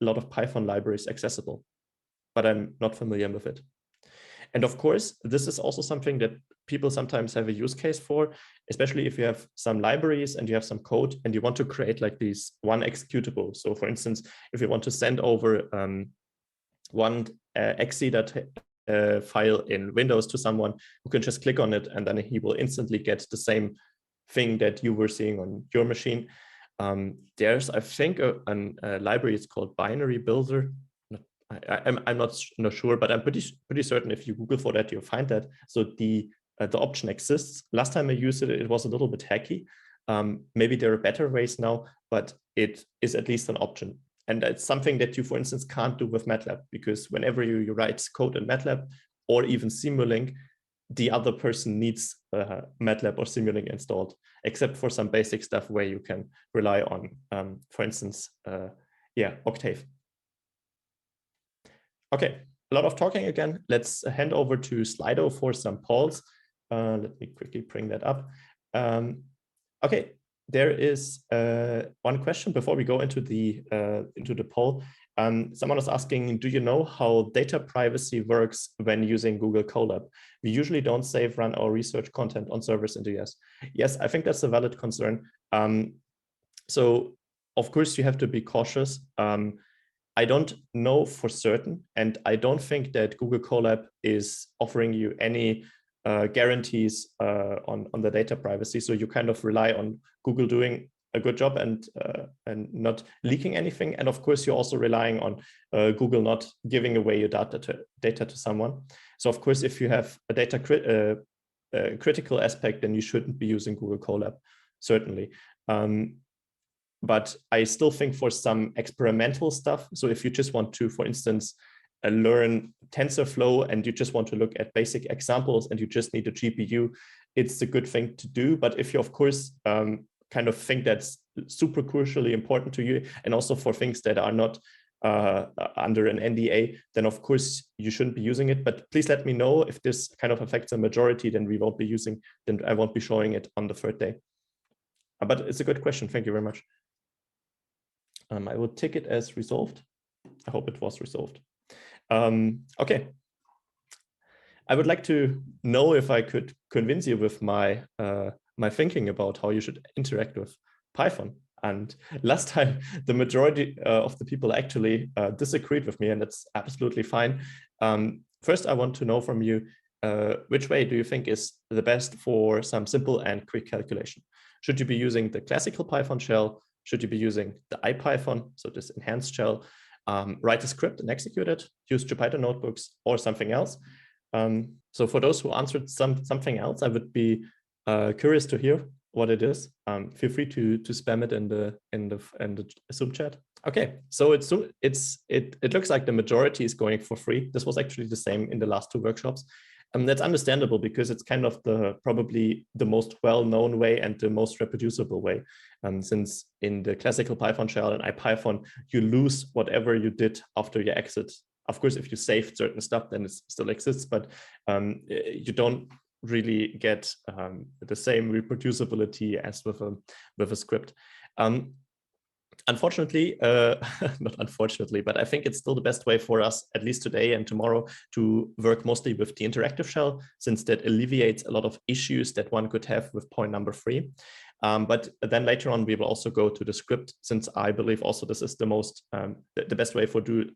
lot of Python libraries accessible, but I'm not familiar with it. And of course, this is also something that people sometimes have a use case for, especially if you have some libraries and you have some code and you want to create like these one executable. So for instance, if you want to send over one .exe file in Windows to someone, who can just click on it and then he will instantly get the same thing that you were seeing on your machine. There's, I think, a library. It's called Binary Builder. I'm not sure, but I'm pretty certain if you Google for that, you'll find that. So the option exists. Last time I used it, it was a little bit hacky. Maybe there are better ways now, but it is at least an option. And it's something that you, for instance, can't do with MATLAB, because whenever you write code in MATLAB or even Simulink, the other person needs MATLAB or Simulink installed, except for some basic stuff where you can rely on, for instance, Octave. Okay, a lot of talking again. Let's hand over to Slido for some polls. Let me quickly bring that up. Okay, there is one question before we go into the poll. Someone was asking, do you know how data privacy works when using Google Colab? We usually don't run our research content on servers in the US. Yes, I think that's a valid concern. So of course you have to be cautious. I don't know for certain, and I don't think that Google Colab is offering you any guarantees on the data privacy. So you kind of rely on Google doing a good job and not leaking anything. And of course, you're also relying on Google not giving away your data to someone. So of course, if you have a data critical aspect, then you shouldn't be using Google Colab, certainly. But I still think for some experimental stuff, so if you just want to, for instance, learn TensorFlow and you just want to look at basic examples and you just need a GPU, it's a good thing to do. But if you, of course, kind of think that's super crucially important to you, and also for things that are not under an NDA, then of course you shouldn't be using it. But please let me know if this kind of affects a majority, then I won't be showing it on the third day. But it's a good question. Thank you very much. I will take it as resolved. I hope it was resolved. Okay. I would like to know if I could convince you with my thinking about how you should interact with Python. And last time, the majority of the people actually disagreed with me, and that's absolutely fine. First, I want to know from you, which way do you think is the best for some simple and quick calculation? Should you be using the classical Python shell? Should you be using the IPython, so this enhanced shell, write a script and execute it, use Jupyter notebooks or something else? So for those who answered something else, I would be curious to hear what it is. Feel free to spam it in the Zoom chat. Okay, so it looks like the majority is going for free. This was actually the same in the last two workshops. That's understandable because it's kind of probably the most well-known way and the most reproducible way. Since in the classical Python shell and IPython, you lose whatever you did after your exit. Of course, if you saved certain stuff, then it still exists, but you don't really get the same reproducibility as with a script. Unfortunately, not unfortunately, but I think it's still the best way for us, at least today and tomorrow, to work mostly with the interactive shell, since that alleviates a lot of issues that one could have with point number 3. But then later on, we will also go to the script, since I believe also this is the best way for do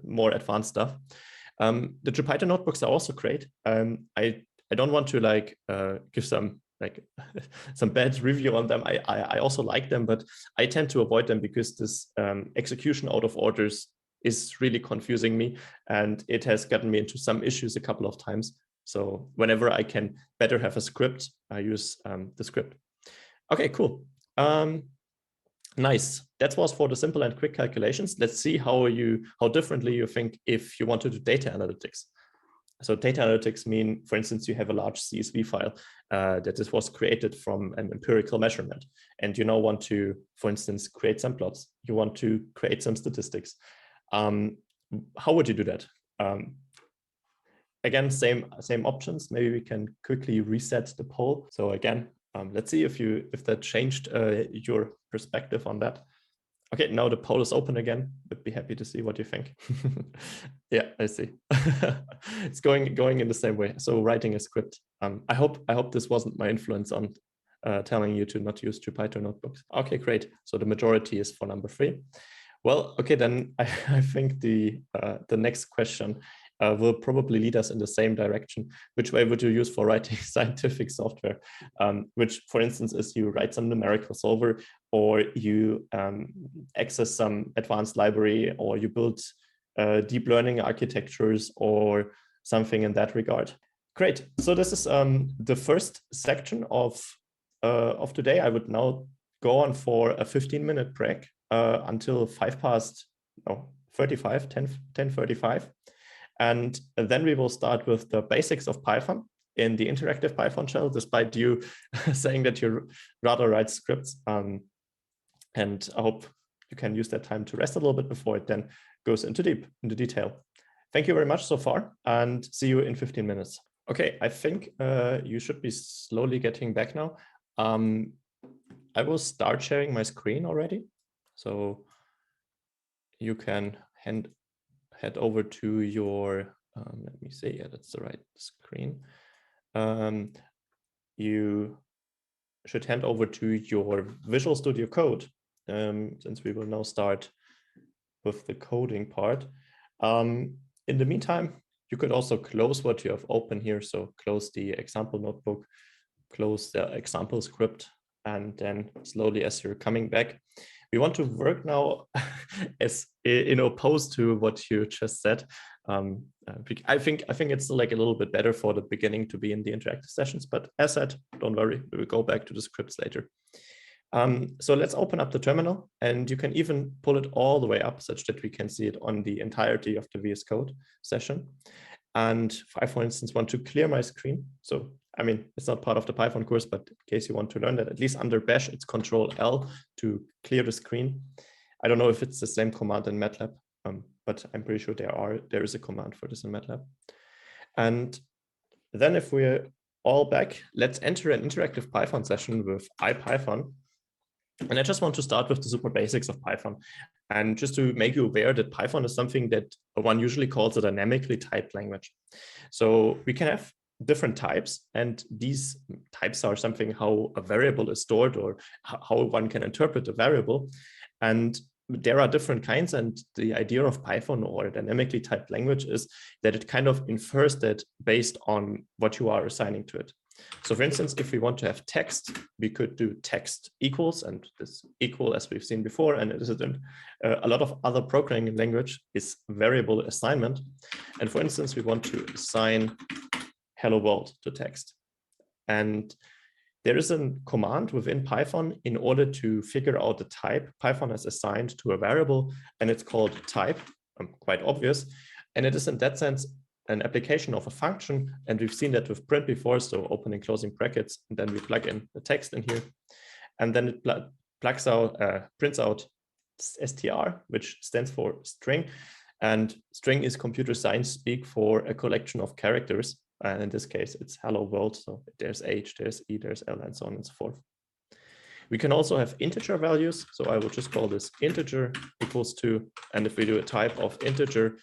more advanced stuff. The Jupyter notebooks are also great. I don't want to give some bad review on them. I also like them, but I tend to avoid them because this execution out of orders is really confusing me, and it has gotten me into some issues a couple of times. So whenever I can better have a script, I use the script. Okay, cool. Nice. That was for the simple and quick calculations. Let's see how differently you think if you want to do data analytics. So data analytics mean, for instance, you have a large CSV file that this was created from an empirical measurement, and you now want to, for instance, create some plots. You want to create some statistics. How would you do that? Again, same options. Maybe we can quickly reset the poll. So again, let's see if that changed your perspective on that. Okay, now the poll is open again. Would be happy to see what you think. Yeah, I see. It's going in the same way. So writing a script. I hope this wasn't my influence on telling you to not use Jupyter notebooks. Okay, great. So the majority is for number 3. Well, okay, then I think the next question will probably lead us in the same direction. Which way would you use for writing scientific software? Which, for instance, is you write some numerical solver, or you access some advanced library, or you build deep learning architectures, or something in that regard. Great. So this is the first section of today. I would now go on for a 15-minute break until 10:35. And then we will start with the basics of Python in the interactive Python shell, despite you saying that you rather write scripts. And I hope you can use that time to rest a little bit before it then goes into detail. Thank you very much so far, and see you in 15 minutes. Okay, I think you should be slowly getting back now. I will start sharing my screen already. So you can head over to your, let me see, yeah, that's the right screen. You should hand over to your Visual Studio Code, since we will now start with the coding part. In the meantime, you could also close what you have open here. So close the example notebook, close the example script, and then slowly as you're coming back, we want to work now as opposed to what you just said. I think it's like a little bit better for the beginning to be in the interactive sessions, but as said, don't worry, we will go back to the scripts later. So let's open up the terminal, and you can even pull it all the way up such that we can see it on the entirety of the VS Code session. And I, for instance, want to clear my screen. So, I mean, it's not part of the Python course, but in case you want to learn that, at least under Bash, it's Control-L to clear the screen. I don't know if it's the same command in MATLAB, but I'm pretty sure there is a command for this in MATLAB. And then if we're all back, let's enter an interactive Python session with IPython. And I just want to start with the super basics of Python. And just to make you aware that Python is something that one usually calls a dynamically typed language. So we can have different types, and these types are something how a variable is stored or how one can interpret a variable. And there are different kinds, and the idea of Python or a dynamically typed language is that it kind of infers that based on what you are assigning to it. So for instance, if we want to have text, we could do text equals, and this equal, as we've seen before, and it is in a lot of other programming language, is variable assignment. And for instance, we want to assign hello world to text. And there is a command within Python in order to figure out the type Python has assigned to a variable, and it's called type, quite obvious. And it is in that sense an application of a function, and we've seen that with print before, so open and closing brackets, and then we plug in the text in here, and then it prints out str, which stands for string, and string is computer science speak for a collection of characters, and in this case it's hello world, so there's H, there's E, there's L, and so on and so forth. We can also have integer values, so I will just call this integer equals 2, and if we do a type of integer,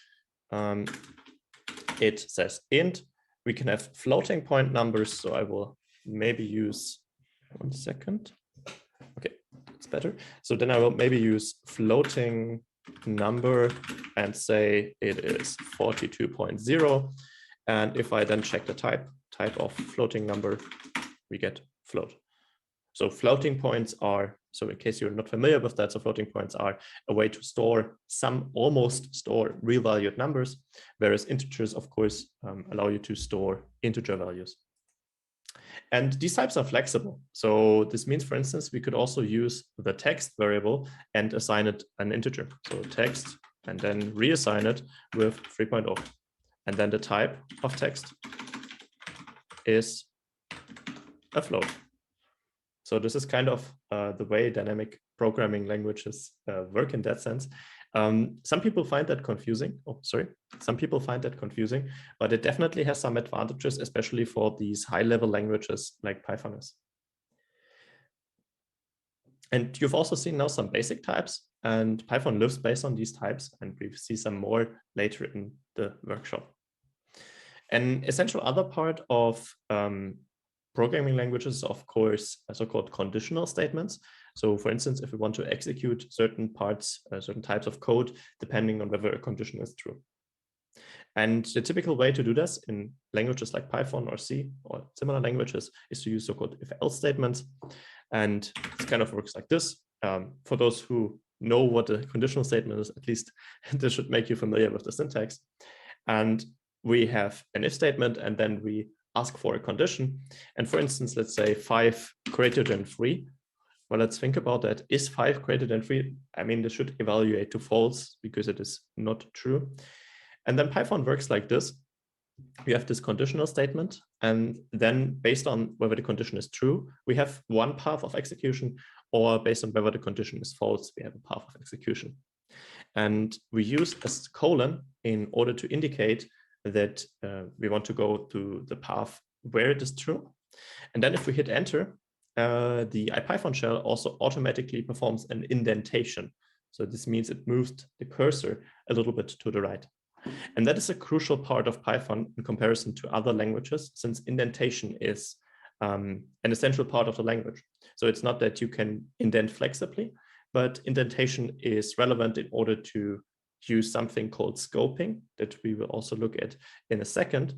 it says int. We can have floating point numbers, so I will maybe use, 1 second, okay, it's better. So then I will maybe use floating number and say it is 42.0. And if I then check the type of floating number, we get float. So floating points are, so in case you're not familiar with that, so floating points are a way to store almost store real valued numbers, whereas integers, of course, allow you to store integer values. And these types are flexible. So this means, for instance, we could also use the text variable and assign it an integer. So text, and then reassign it with 3.0. And then the type of text is a float. So this is kind of the way dynamic programming languages work in that sense. Some people find that confusing. Oh, sorry. Some people find that confusing, but it definitely has some advantages, especially for these high-level languages like Python is. And you've also seen now some basic types, and Python lives based on these types, and we see some more later in the workshop. An essential other part of programming languages, of course, so-called conditional statements. So for instance, if we want to execute certain parts, certain types of code, depending on whether a condition is true. And the typical way to do this in languages like Python or C or similar languages is to use so-called if-else statements. And it kind of works like this. For those who know what a conditional statement is, at least this should make you familiar with the syntax. And we have an if statement, and then we ask for a condition. And for instance, let's say 5 greater than 3. Well, let's think about that. Is 5 greater than 3? I mean, this should evaluate to false because it is not true. And then Python works like this. We have this conditional statement, and then based on whether the condition is true, we have one path of execution, or based on whether the condition is false, we have a path of execution. And we use a colon in order to indicate that we want to go to the path where it is true. And then if we hit enter, the IPython shell also automatically performs an indentation. So this means it moves the cursor a little bit to the right. And that is a crucial part of Python in comparison to other languages, since indentation is an essential part of the language. So it's not that you can indent flexibly, but indentation is relevant in order to use something called scoping that we will also look at in a second.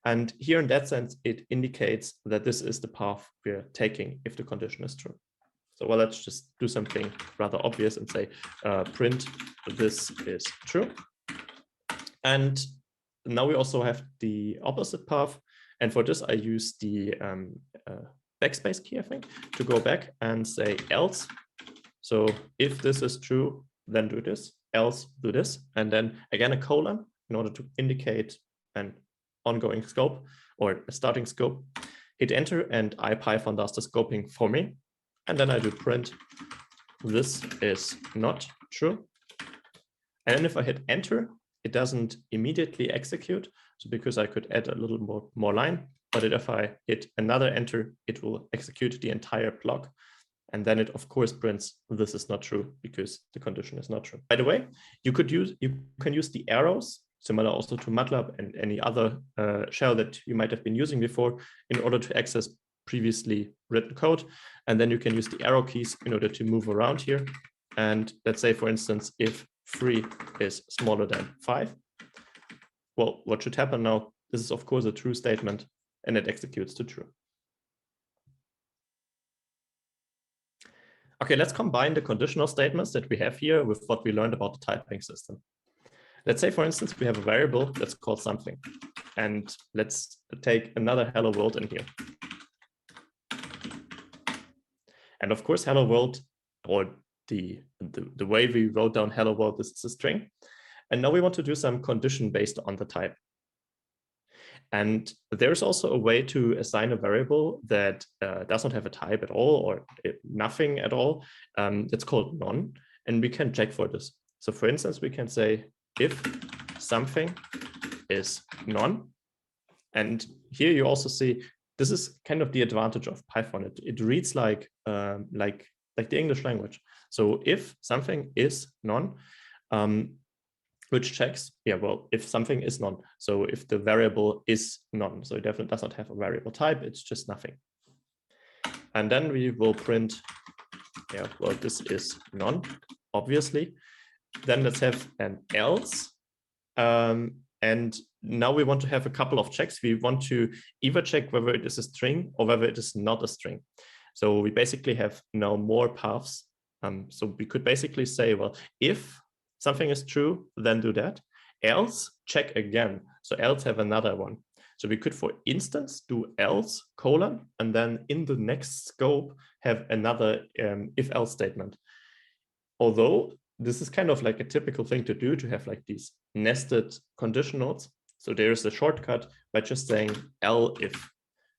And here in that sense, it indicates that this is the path we're taking if the condition is true. So well, let's just do something rather obvious and say print this is true. And now we also have the opposite path. And for this, I use the backspace key, I think, to go back and say else. So if this is true, then do this, else do this. And then again, a colon in order to indicate an ongoing scope or a starting scope. Hit enter, and IPython does the scoping for me. And then I do print, this is not true. And then if I hit enter, it doesn't immediately execute. So because I could add a little more line, but if I hit another enter, it will execute the entire block. And then it, of course, prints this is not true because the condition is not true. By the way, you can use the arrows, similar also to MATLAB and any other shell that you might have been using before, in order to access previously written code. And then you can use the arrow keys in order to move around here. And let's say, for instance, if 3 is smaller than 5, well, what should happen now? This is, of course, a true statement, and it executes to true. Okay, let's combine the conditional statements that we have here with what we learned about the typing system. Let's say, for instance, we have a variable that's called something. And let's take another hello world in here. And of course, hello world, or the way we wrote down hello world, this is a string. And now we want to do some condition based on the type. And there's also a way to assign a variable that does not have a type at all, or nothing at all. It's called none, and we can check for this. So for instance, we can say if something is none, and here you also see this is kind of the advantage of Python. It reads like the English language. So if something is none, which checks, yeah, well, if something is none. So if the variable is none, so it definitely does not have a variable type, it's just nothing. And then we will print, yeah, well, this is none, obviously. Then let's have an else. And now we want to have a couple of checks. We want to either check whether it is a string or whether it is not a string. So we basically have now more paths. So we could basically say, well, if something is true, then do that. Else, check again. So else have another one. So we could, for instance, do else colon, and then in the next scope have another if-else statement. Although this is kind of like a typical thing to do, to have like these nested conditionals. So there's a shortcut by just saying elif,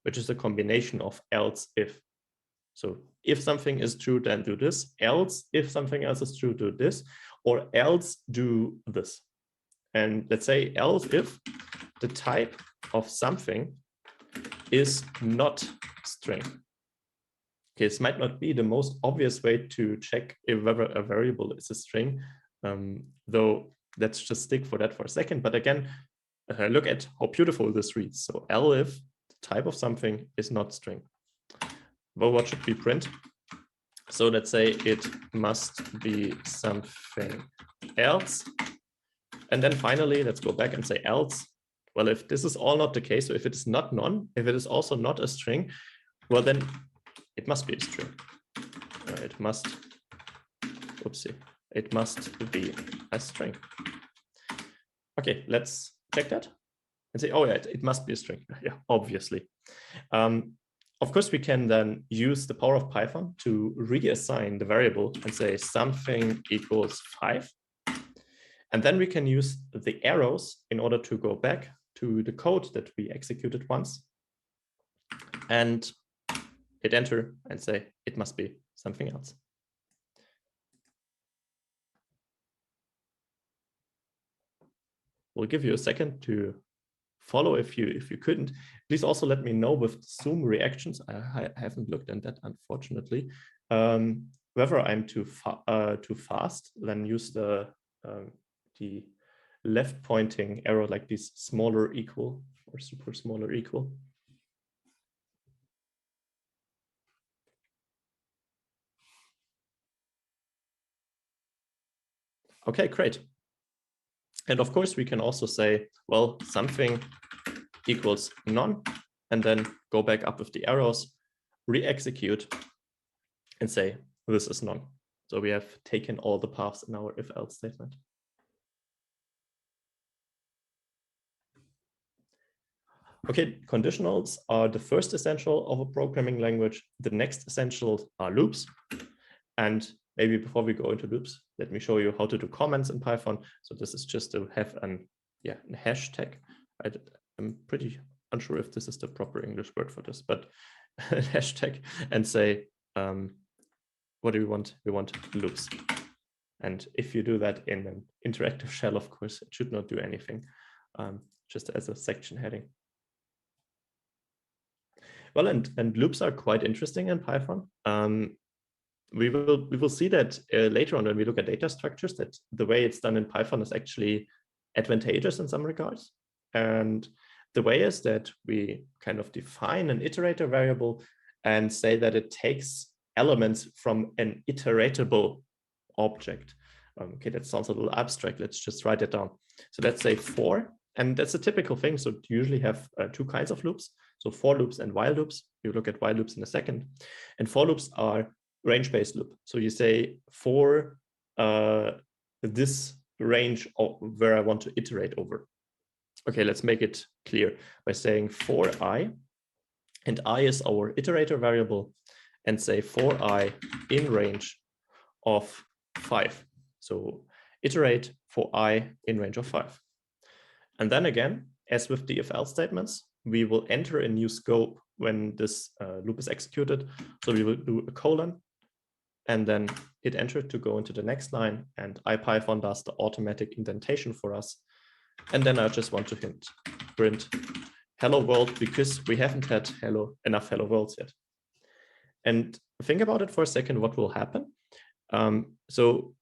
which is a combination of else if. So if something is true, then do this. Else, if something else is true, do this. Or else do this. And let's say else if the type of something is not string. Okay, this might not be the most obvious way to check if whether a variable is a string, though let's just stick for that for a second. But again, look at how beautiful this reads. So elif, the type of something is not string. Well, what should we print? So let's say it must be something else. And then finally, let's go back and say else. Well, if this is all not the case, so if it is not none, if it is also not a string, well, then it must be a string. It must be a string. Okay, let's check that and say, oh yeah, it must be a string. Yeah, obviously. Of course, we can then use the power of Python to reassign the variable and say something equals 5. And then we can use the arrows in order to go back to the code that we executed once and hit enter and say it must be something else. We'll give you a second to follow if you couldn't. Please also let me know with Zoom reactions. I haven't looked at that, unfortunately. Whether I'm too fast, then use the left pointing arrow, like this smaller equal or super smaller equal. Okay, great. And of course, we can also say, well, something equals none, and then go back up with the arrows, re-execute, and say, this is none. So we have taken all the paths in our if-else statement. Okay, conditionals are the first essential of a programming language. The next essentials are loops. And maybe before we go into loops, let me show you how to do comments in Python. So this is just to have a hashtag. I'm pretty unsure if this is the proper English word for this, but hashtag, and say, what do we want? We want loops. And if you do that in an interactive shell, of course, it should not do anything, just as a section heading. Well, and loops are quite interesting in Python. We will see that later on when we look at data structures, that the way it's done in Python is actually advantageous in some regards. And the way is that we kind of define an iterator variable and say that it takes elements from an iteratable object. Okay, that sounds a little abstract. Let's just write it down. So let's say for, and that's a typical thing. So you usually have two kinds of loops. So for loops and while loops. You look at while loops in a second. And for loops are range-based loop. So you say for this range where I want to iterate over. Okay, let's make it clear by saying for I, and I is our iterator variable, and say for I in range of 5. So iterate for I in range of 5. And then again, as with the if else statements, we will enter a new scope when this loop is executed. So we will do a colon and then hit enter to go into the next line, and IPython does the automatic indentation for us. And then I just want to print hello world, because we haven't had enough hello worlds yet. And think about it for a second, what will happen. So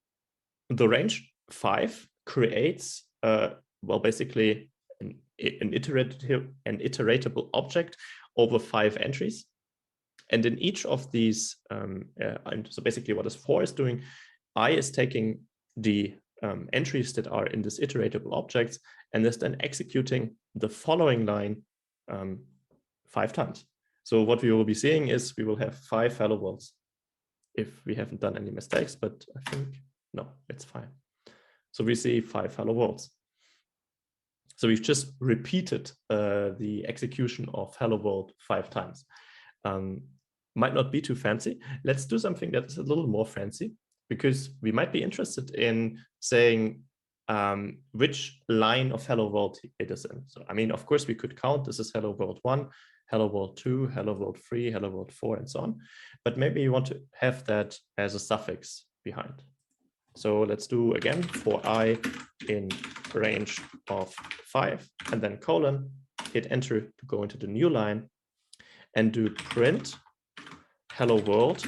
the range 5 creates, well, basically an iteratable object over 5 entries. And in each of these, and so basically what this 4 is doing, I is taking the entries that are in this iteratable objects and is then executing the following line 5 times. So what we will be seeing is we will have 5 hello worlds if we haven't done any mistakes, but I think, no, it's fine. So we see 5 hello worlds. So we've just repeated the execution of hello world 5 times. Might not be too fancy. Let's do something that is a little more fancy, because we might be interested in saying which line of hello world it is in. So, I mean, of course, we could count this is hello world 1, hello world 2, hello world 3, hello world 4, and so on. But maybe you want to have that as a suffix behind. So let's do again for I in range of 5, and then colon, hit enter to go into the new line, and do print hello world.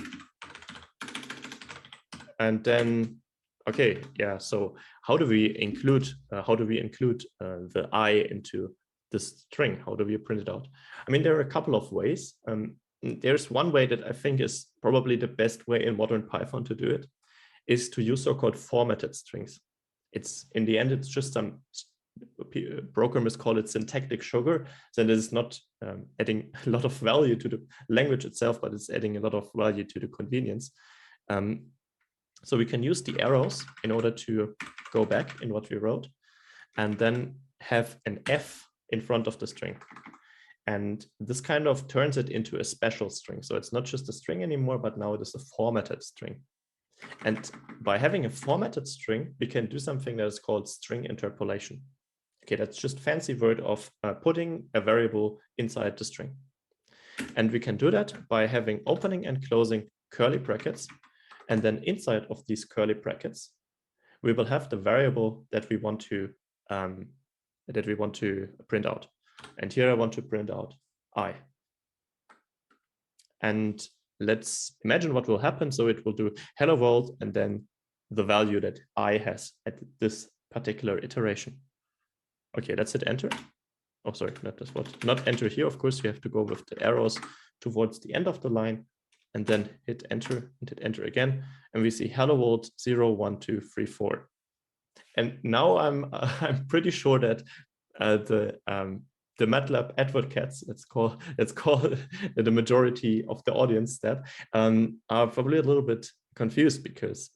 And then, okay, yeah, so how do we include the I into this string? How do we print it out? I mean, there are a couple of ways. There's one way that I think is probably the best way in modern Python to do it, is to use so-called formatted strings. It's, in the end, it's just some, programmers call it syntactic sugar. So it is not adding a lot of value to the language itself, but it's adding a lot of value to the convenience. So we can use the arrows in order to go back in what we wrote, and then have an F in front of the string. And this kind of turns it into a special string. So it's not just a string anymore, but now it is a formatted string. And by having a formatted string, we can do something that is called string interpolation. Okay, that's just fancy word of putting a variable inside the string. And we can do that by having opening and closing curly brackets. And then inside of these curly brackets, we will have the variable that we want to print out. And here I want to print out I. And let's imagine what will happen. So it will do hello world and then the value that I has at this particular iteration. Okay, let's hit enter. Oh, sorry, not this one. Not enter here. Of course, you have to go with the arrows towards the end of the line, and then hit enter and hit enter again. And we see hello world 0, 1, 2, 3, 4. And now I'm pretty sure that the MATLAB advocates, let's call the majority of the audience, that are probably a little bit confused, because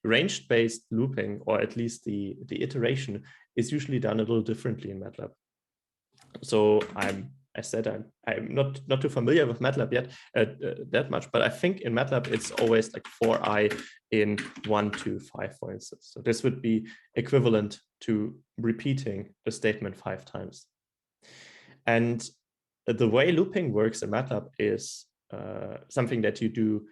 range-based looping, or at least the iteration, is usually done a little differently in MATLAB. So I'm not too familiar with MATLAB yet that much, but I think in MATLAB it's always like for I in 1, 2, 5, for instance. So this would be equivalent to repeating the statement 5 times. And the way looping works in MATLAB is something that you do.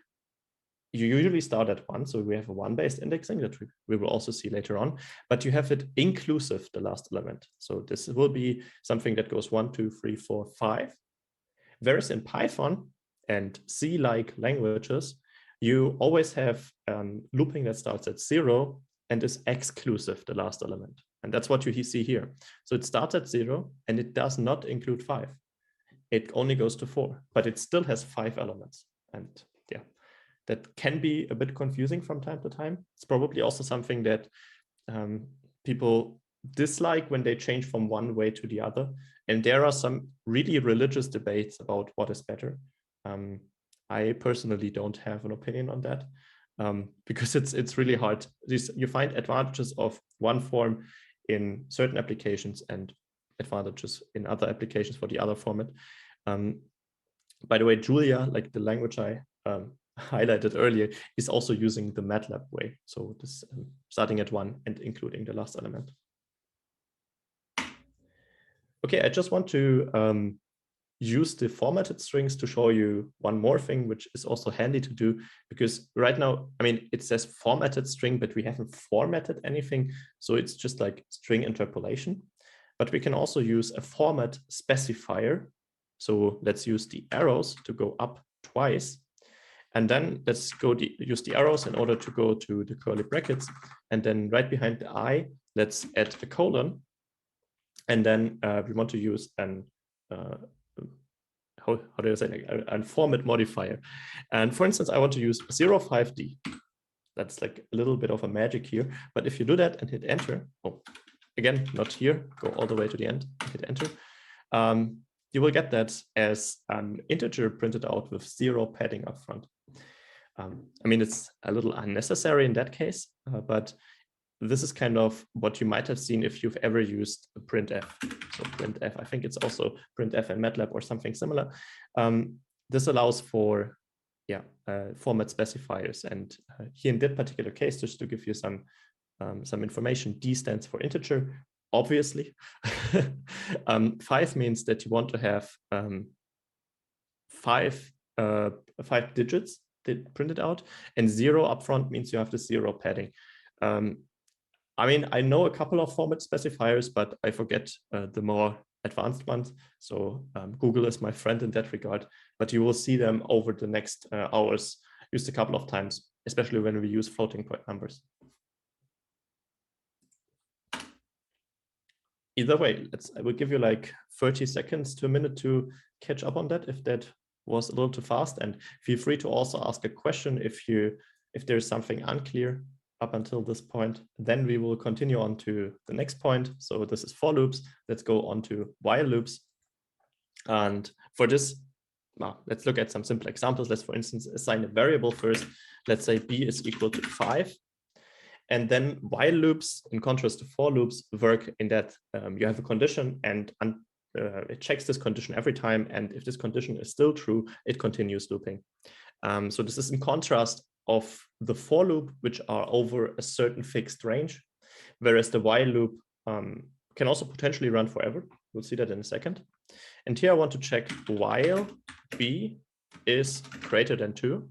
You usually start at 1, so we have a 1-based indexing that we will also see later on, but you have it inclusive, the last element. So this will be something that goes 1, 2, 3, 4, 5. Whereas in Python and C-like languages, you always have looping that starts at 0 and is exclusive, the last element. And that's what you see here. So it starts at 0 and it does not include 5. It only goes to 4, but it still has 5 elements. And yeah, that can be a bit confusing from time to time. It's probably also something that people dislike when they change from one way to the other. And there are some really religious debates about what is better. I personally don't have an opinion on that, because it's really hard. You find advantages of one form in certain applications and advantages in other applications for the other format. By the way, Julia, like the language I highlighted earlier, is also using the MATLAB way. So this starting at 1 and including the last element. Okay, I just want to use the formatted strings to show you one more thing, which is also handy to do, because right now, I mean, it says formatted string, but we haven't formatted anything. So it's just like string interpolation. But we can also use a format specifier. So let's use the arrows to go up twice. And then let's use the arrows in order to go to the curly brackets. And then right behind the I, let's add a colon. And then we want to use an how do I say, like a format modifier. And for instance, I want to use 05D. That's like a little bit of a magic here. But if you do that and hit enter, oh, again, not here, go all the way to the end, hit enter, you will get that as an integer printed out with 0 padding up front. I mean, it's a little unnecessary in that case, but this is kind of what you might have seen if you've ever used printf. So printf, I think it's also printf in MATLAB or something similar. This allows for format specifiers. And here in that particular case, just to give you some information, D stands for integer, obviously. 5 means that you want to have 5 digits printed out, and 0 up front means you have the 0 padding. I mean, I know a couple of format specifiers, but I forget the more advanced ones. So Google is my friend in that regard, but you will see them over the next hours used a couple of times, especially when we use floating point numbers. Either way, I will give you like 30 seconds to a minute to catch up on that if that was a little too fast, and feel free to also ask a question if there's something unclear up until this point. Then we will continue on to the next point. So this is for loops. Let's go on to while loops. And for this, let's look at some simple examples. Let's, for instance, assign a variable first. Let's say b is equal to 5. And then while loops, in contrast to for loops, work in that you have a condition and it checks this condition every time. And if this condition is still true, it continues looping. So this is in contrast of the for loop, which are over a certain fixed range, whereas the while loop can also potentially run forever. We'll see that in a second. And here I want to check while b is greater than 2.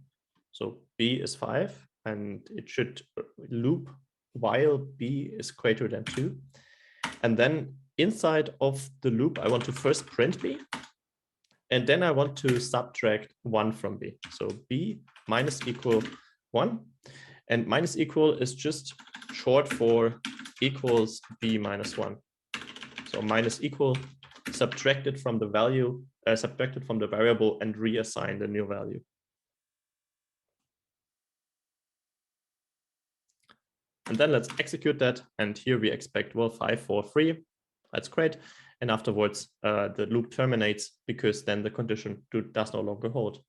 So b is 5, and it should loop while b is greater than 2. And then inside of the loop, I want to first print b, and then I want to subtract 1 from b. So b minus equal 1, and minus equal is just short for equals b minus 1. So minus equal, subtracted from the value, subtracted from the variable, and reassign the new value. And then let's execute that. And here we expect, well, 5, 4, 3. That's great. And afterwards, the loop terminates because then the condition does no longer hold.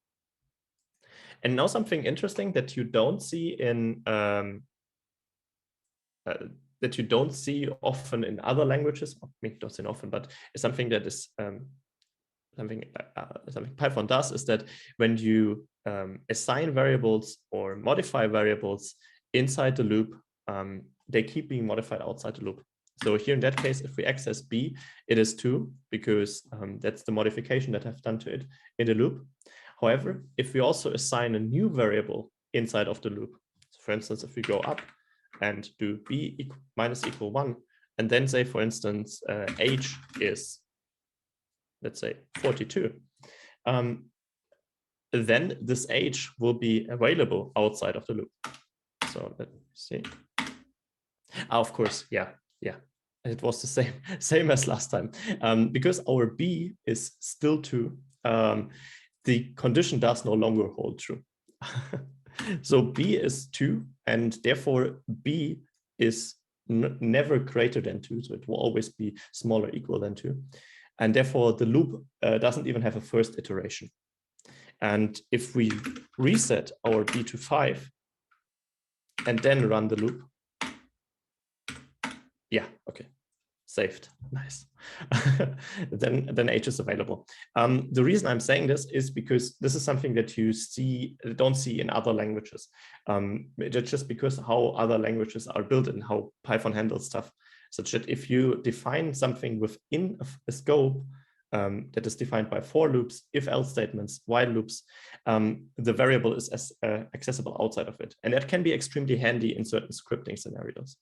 And now something interesting that you don't see in often in other languages. I mean, don't say often, but it's something that is something Python does, is that when you assign variables or modify variables inside the loop, they keep being modified outside the loop. So here in that case, if we access b, it is 2 because that's the modification that I've done to it in the loop. However, if we also assign a new variable inside of the loop, so for instance, if we go up and do b minus equal 1, and then say, for instance, age is, let's say, 42, then this age will be available outside of the loop. So let me see. Of course, yeah. It was the same as last time. Because our b is still 2, the condition does no longer hold true. So b is 2, and therefore b is never greater than 2. So it will always be smaller or equal than 2. And therefore the loop doesn't even have a first iteration. And if we reset our b to 5 and then run the loop, yeah, okay. saved. Nice. then H is available. The reason I'm saying this is because this is something that you don't see in other languages. That's just because how other languages are built and how Python handles stuff, such that if you define something within a scope that is defined by for loops, if-else statements, while loops, the variable is accessible outside of it. And that can be extremely handy in certain scripting scenarios.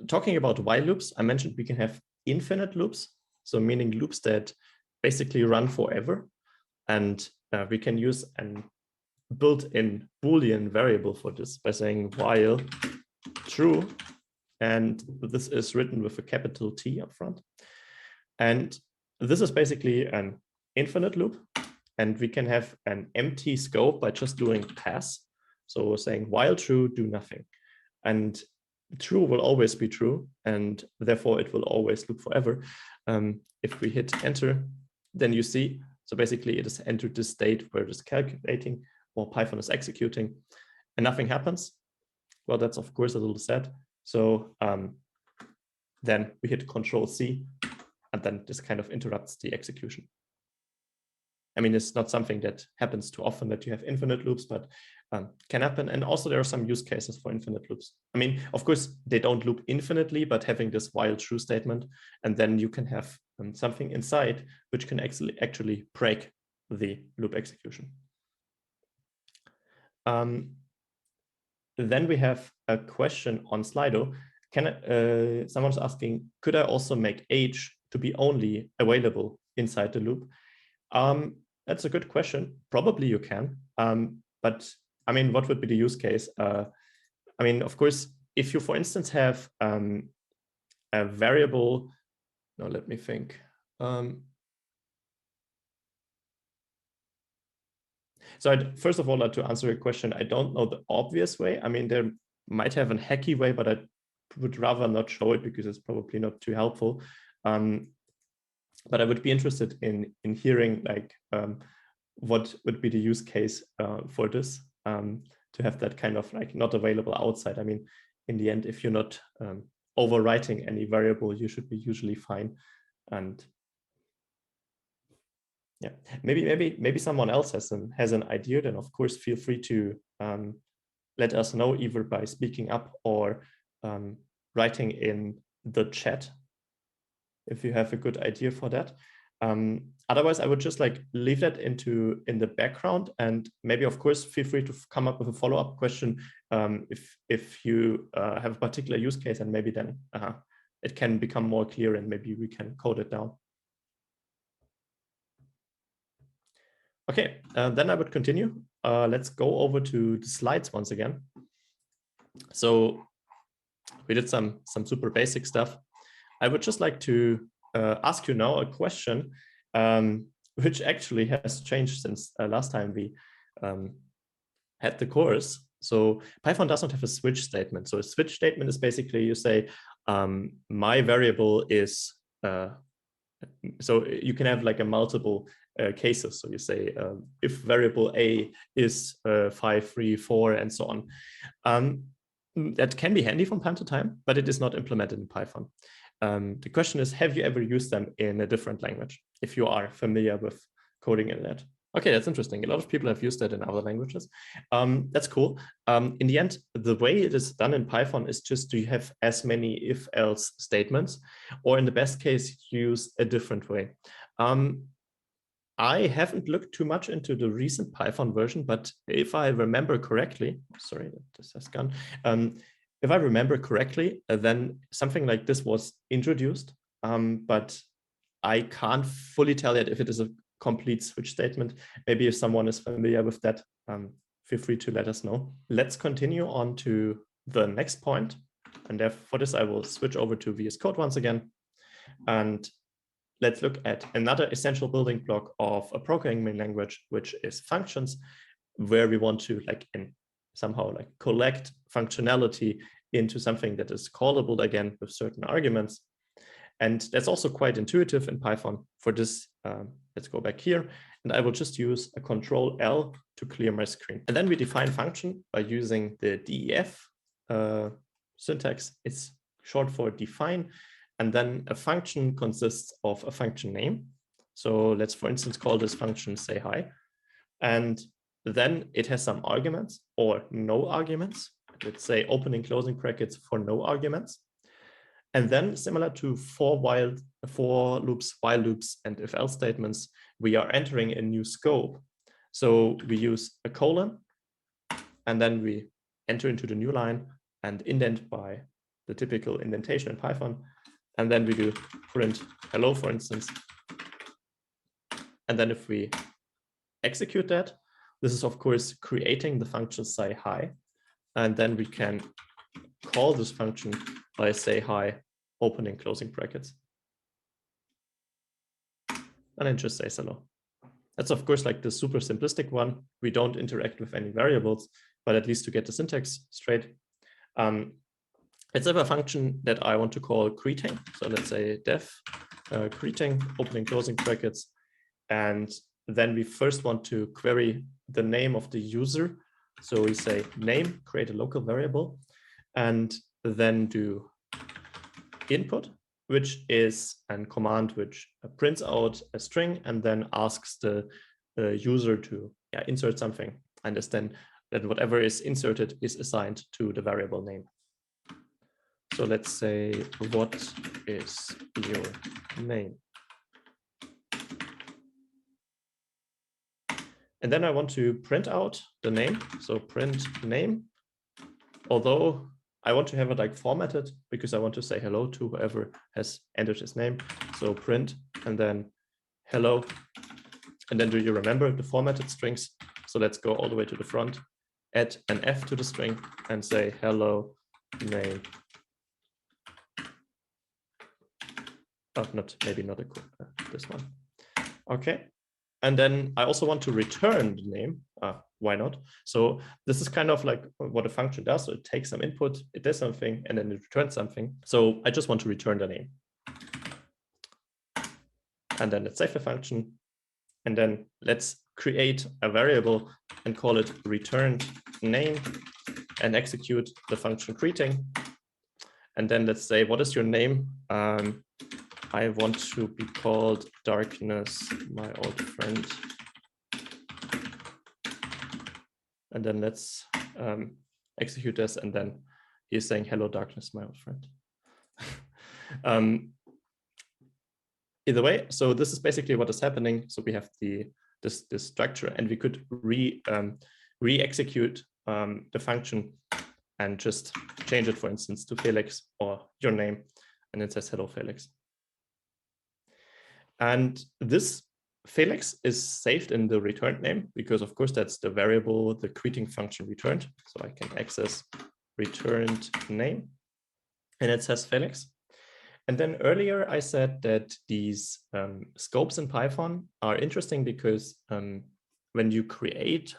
Talking about while loops, I mentioned we can have infinite loops, so meaning loops that basically run forever. And we can use an built-in Boolean variable for this by saying while true, and this is written with a capital T up front. And this is basically an infinite loop, and we can have an empty scope by just doing pass. So saying while true, do nothing. And true will always be true, and therefore it will always loop forever. If we hit enter, then you see, so basically it has entered this state where it is calculating or Python is executing and nothing happens. Well, that's of course a little sad. So then we hit Control C, and then this kind of interrupts the execution. I mean, it's not something that happens too often that you have infinite loops, but can happen. And also there are some use cases for infinite loops. I mean, of course, they don't loop infinitely, but having this while true statement, and then you can have something inside which can actually break the loop execution. Then we have a question on Slido. Someone's asking, could I also make H to be only available inside the loop? That's a good question. Probably you can, but I mean, what would be the use case? I mean, of course, if you, for instance, have a variable, now let me think. So first of all, to answer your question, I don't know the obvious way. I mean, there might have a hacky way, but I would rather not show it because it's probably not too helpful. But I would be interested in hearing like what would be the use case for this, to have that kind of like not available outside. I mean, in the end, if you're not overwriting any variable, you should be usually fine. And yeah, maybe someone else has an idea. Then of course feel free to let us know either by speaking up or writing in the chat if you have a good idea for that. Otherwise, I would just like leave that in the background, and maybe of course feel free to come up with a follow-up question if you have a particular use case, and maybe then it can become more clear and maybe we can code it down. Okay, then I would continue. Let's go over to the slides once again. So we did some super basic stuff. I would just like to ask you now a question which actually has changed since last time we had the course. So Python does not have a switch statement. So a switch statement is basically you say my variable is, so you can have like a multiple cases. So you say if variable A is 5, 3, 4, and so on. That can be handy from time to time, but it is not implemented in Python. The question is, have you ever used them in a different language? If you are familiar with coding in that. Okay, that's interesting. A lot of people have used that in other languages. That's cool. In the end, the way it is done in Python is just to have as many if-else statements, or in the best case, use a different way. I haven't looked too much into the recent Python version, but if I remember correctly, sorry, this has gone. If I remember correctly, then something like this was introduced, but I can't fully tell yet if it is a complete switch statement. Maybe if someone is familiar with that, feel free to let us know. Let's continue on to the next point. And for this, I will switch over to VS Code once again. And let's look at another essential building block of a programming language, which is functions, where we want to somehow collect functionality into something that is callable again with certain arguments. And that's also quite intuitive in Python. For this, let's go back here, and I will just use a Control-L to clear my screen. And then we define function by using the def syntax. It's short for define. And then a function consists of a function name. So let's, for instance, call this function say hi. And then it has some arguments or no arguments. Let's say opening closing brackets for no arguments. And then similar to for loops, while loops, and if else statements, we are entering a new scope. So we use a colon, and then we enter into the new line and indent by the typical indentation in Python. And then we do print hello, for instance. And then if we execute that, this is of course creating the function say hi. And then we can call this function by say hi, opening closing brackets. And then just says hello. That's of course like the super simplistic one. We don't interact with any variables, but at least to get the syntax straight. Let's have a function that I want to call greeting. So let's say def greeting, opening closing brackets. And then we first want to query the name of the user. So we say name, create a local variable, and then do input, which is a command which prints out a string and then asks the user to insert something. And then whatever is inserted is assigned to the variable name. So let's say, what is your name? And then I want to print out the name. So print name, although I want to have it like formatted because I want to say hello to whoever has entered his name. So print and then hello. And then do you remember the formatted strings? So let's go all the way to the front, add an F to the string and say hello name. Oh, maybe not this one. Okay. And then I also want to return the name. Why not? So this is kind of like what a function does. So it takes some input, it does something, and then it returns something. So I just want to return the name. And then let's save the function. And then let's create a variable and call it returned name and execute the function greeting. And then let's say, what is your name? I want to be called Darkness, my old friend. And then let's execute this. And then he's saying, hello, Darkness, my old friend. Either way, so this is basically what is happening. So we have this structure, and we could re-execute the function and just change it, for instance, to Felix or your name. And it says, hello, Felix. And this Felix is saved in the returned name because, of course, that's the variable the greeting function returned. So I can access returned name, and it says Felix. And then earlier I said that these scopes in Python are interesting because when you create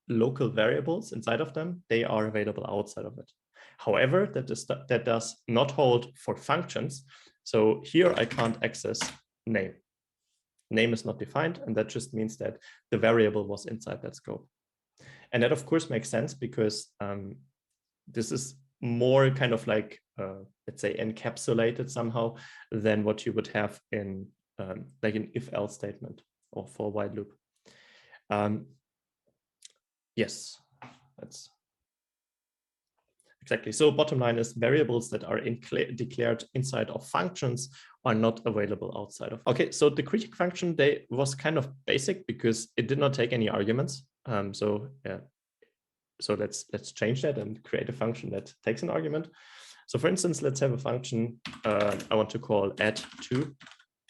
local variables inside of them, they are available outside of it. However, that does not hold for functions. So here I can't access name. Name is not defined, and that just means that the variable was inside that scope. And that, of course, makes sense because this is more kind of like, let's say, encapsulated somehow than what you would have in like an if-else statement or for while loop. Yes, that's exactly. So bottom line is variables that are declared inside of functions are not available outside of. Okay, so the greeting function was kind of basic because it did not take any arguments. So let's change that and create a function that takes an argument. So for instance, let's have a function I want to call add2.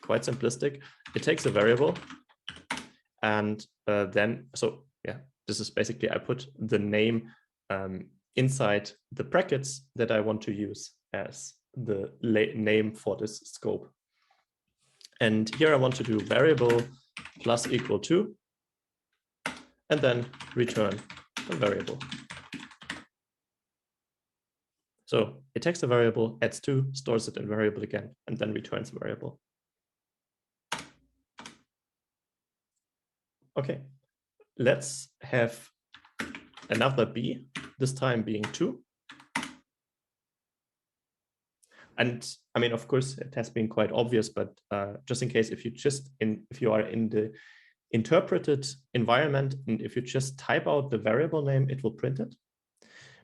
Quite simplistic. It takes a variable, and then this is basically I put the name inside the brackets that I want to use as the name for this scope. And here I want to do variable plus equal to, and then return a variable. So it takes a variable, adds 2, stores it in variable again, and then returns a variable. Okay, let's have another b, this time being 2. And I mean, of course, it has been quite obvious, but just in case, if you are in the interpreted environment, and if you just type out the variable name, it will print it.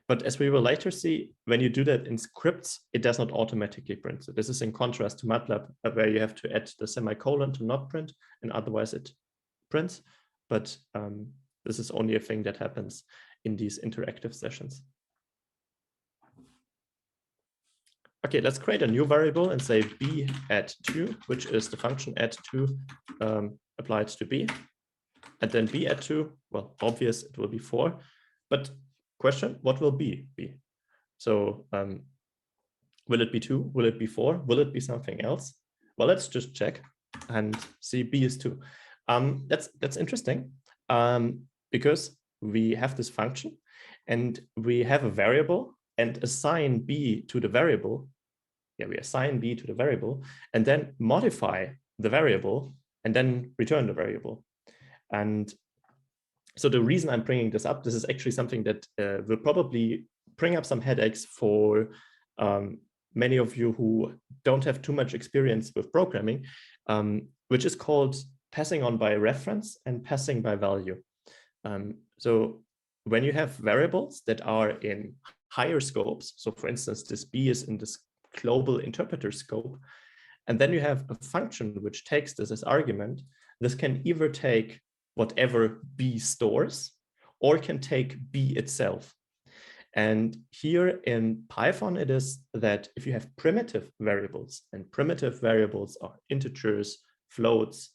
But as we will later see, when you do that in scripts, it does not automatically print. So this is in contrast to MATLAB, where you have to add the semicolon to not print, and otherwise it prints. But this is only a thing that happens in these interactive sessions. Okay, let's create a new variable and say b at 2, which is the function at 2 applied to b. And then b at 2, well, obvious, it will be 4. But question, what will b be? So will it be 2? Will it be 4? Will it be something else? Well, let's just check and see b is 2. That's interesting because we have this function and we have a variable and assign b to the variable. Yeah, we assign b to the variable and then modify the variable and then return the variable. And so the reason I'm bringing this up, this is actually something that will probably bring up some headaches for many of you who don't have too much experience with programming, which is called passing on by reference and passing by value. So when you have variables that are in higher scopes, so for instance, this b is in this global interpreter scope, and then you have a function which takes this as argument, this can either take whatever b stores or can take b itself. And here in Python, it is that if you have primitive variables, and primitive variables are integers, floats,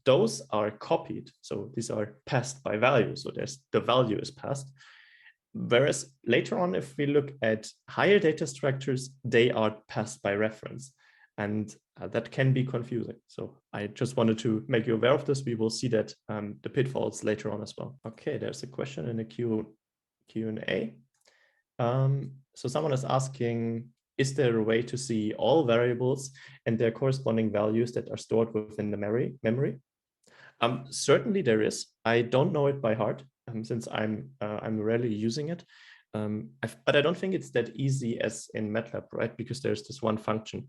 those are copied. So these are passed by value. So the value is passed. Whereas later on, if we look at higher data structures, they are passed by reference. And that can be confusing. So I just wanted to make you aware of this. We will see that the pitfalls later on as well. Okay, there's a question in the Q&A. So someone is asking, is there a way to see all variables and their corresponding values that are stored within the memory? Certainly there is. I don't know it by heart since I'm rarely using it. But I don't think it's that easy as in MATLAB, right? Because there's this one function.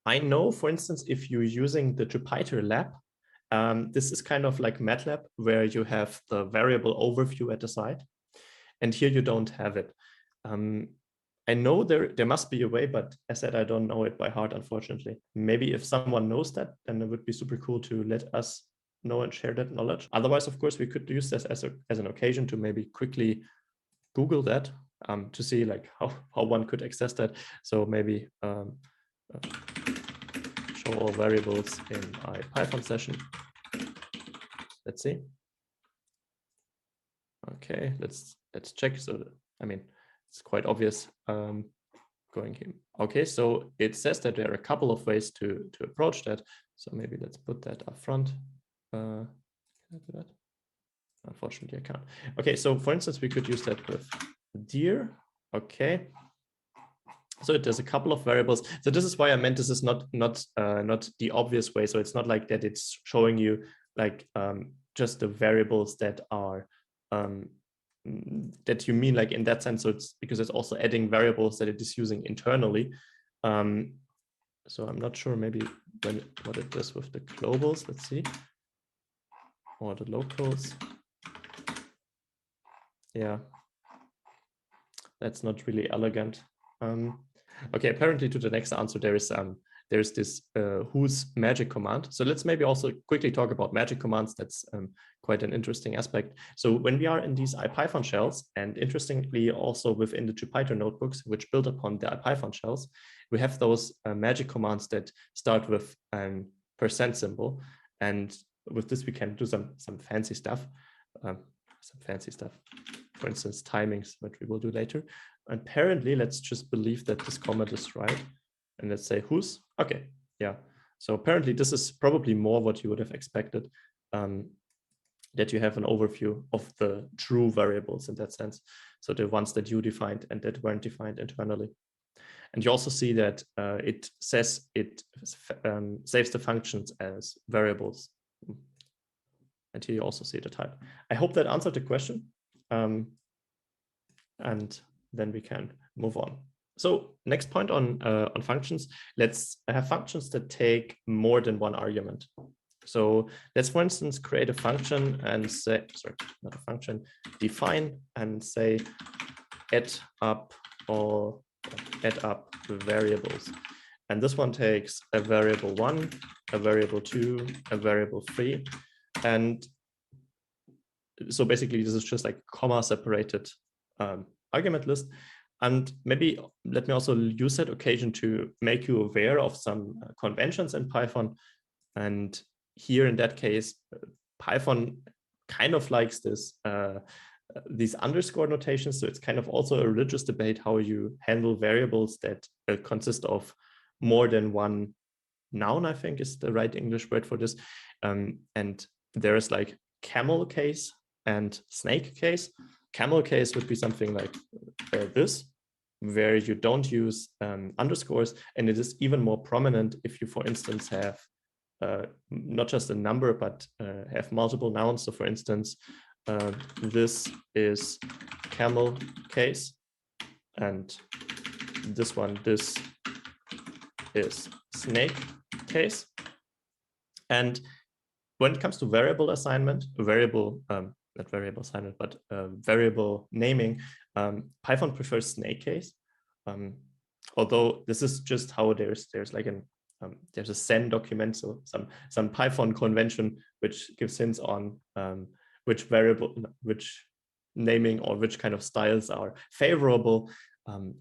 I know, for instance, if you're using the Jupyter lab, this is kind of like MATLAB, where you have the variable overview at the side. And here you don't have it. I know there must be a way, but as I said, I don't know it by heart, unfortunately. Maybe if someone knows that, then it would be super cool to let us know and share that knowledge. Otherwise, of course, we could use this as an occasion to maybe quickly Google that to see like how one could access that. So maybe show all variables in a Python session. Let's see. Okay, let's check. So I mean, it's quite obvious going here. Okay, so it says that there are a couple of ways to approach that. So maybe let's put that up front. Can I do that? Unfortunately, I can't. Okay, so for instance, we could use that with dir. Okay. So there's a couple of variables. So this is why I meant this is not the obvious way. So it's not like that it's showing you like just the variables that are that you mean like in that sense. So it's because it's also adding variables that it is using internally. So I'm not sure maybe what it does with the globals. Let's see. Or the locals. Yeah. That's not really elegant. Okay, apparently to the next answer, there's this whose magic command. So let's maybe also quickly talk about magic commands. That's quite an interesting aspect. So when we are in these IPython shells, and interestingly also within the Jupyter notebooks, which build upon the IPython shells, we have those magic commands that start with % symbol. And with this, we can do some fancy stuff. For instance, timings, which we will do later. Apparently, let's just believe that this comment is right. And let's say whose. Okay, yeah. So apparently this is probably more what you would have expected, that you have an overview of the true variables in that sense. So the ones that you defined and that weren't defined internally. And you also see that it says it saves the functions as variables. And here you also see the type. I hope that answered the question. And then we can move on. So next point on functions, let's have functions that take more than one argument. So let's, for instance, create a function and say, sorry, not a function, define and say add up variables. And this one takes a variable 1, a variable 2, a variable 3. And so basically this is just like comma separated argument list. And maybe let me also use that occasion to make you aware of some conventions in Python. And here in that case, Python kind of likes this these underscore notations. So it's kind of also a religious debate how you handle variables that consist of more than one noun, I think is the right English word for this. And there is like camel case and snake case. Camel case would be something like this, where you don't use underscores. And it is even more prominent if you, for instance, have not just a number, but have multiple nouns. So for instance, this is camel case, and this one, this is snake case. And when it comes to variable assignment, variable, not variable assignment, but variable naming, Python prefers snake case. Although this is just how there's like an there's a Zen document, so some Python convention which gives hints on which variable, which naming or which kind of styles are favorable.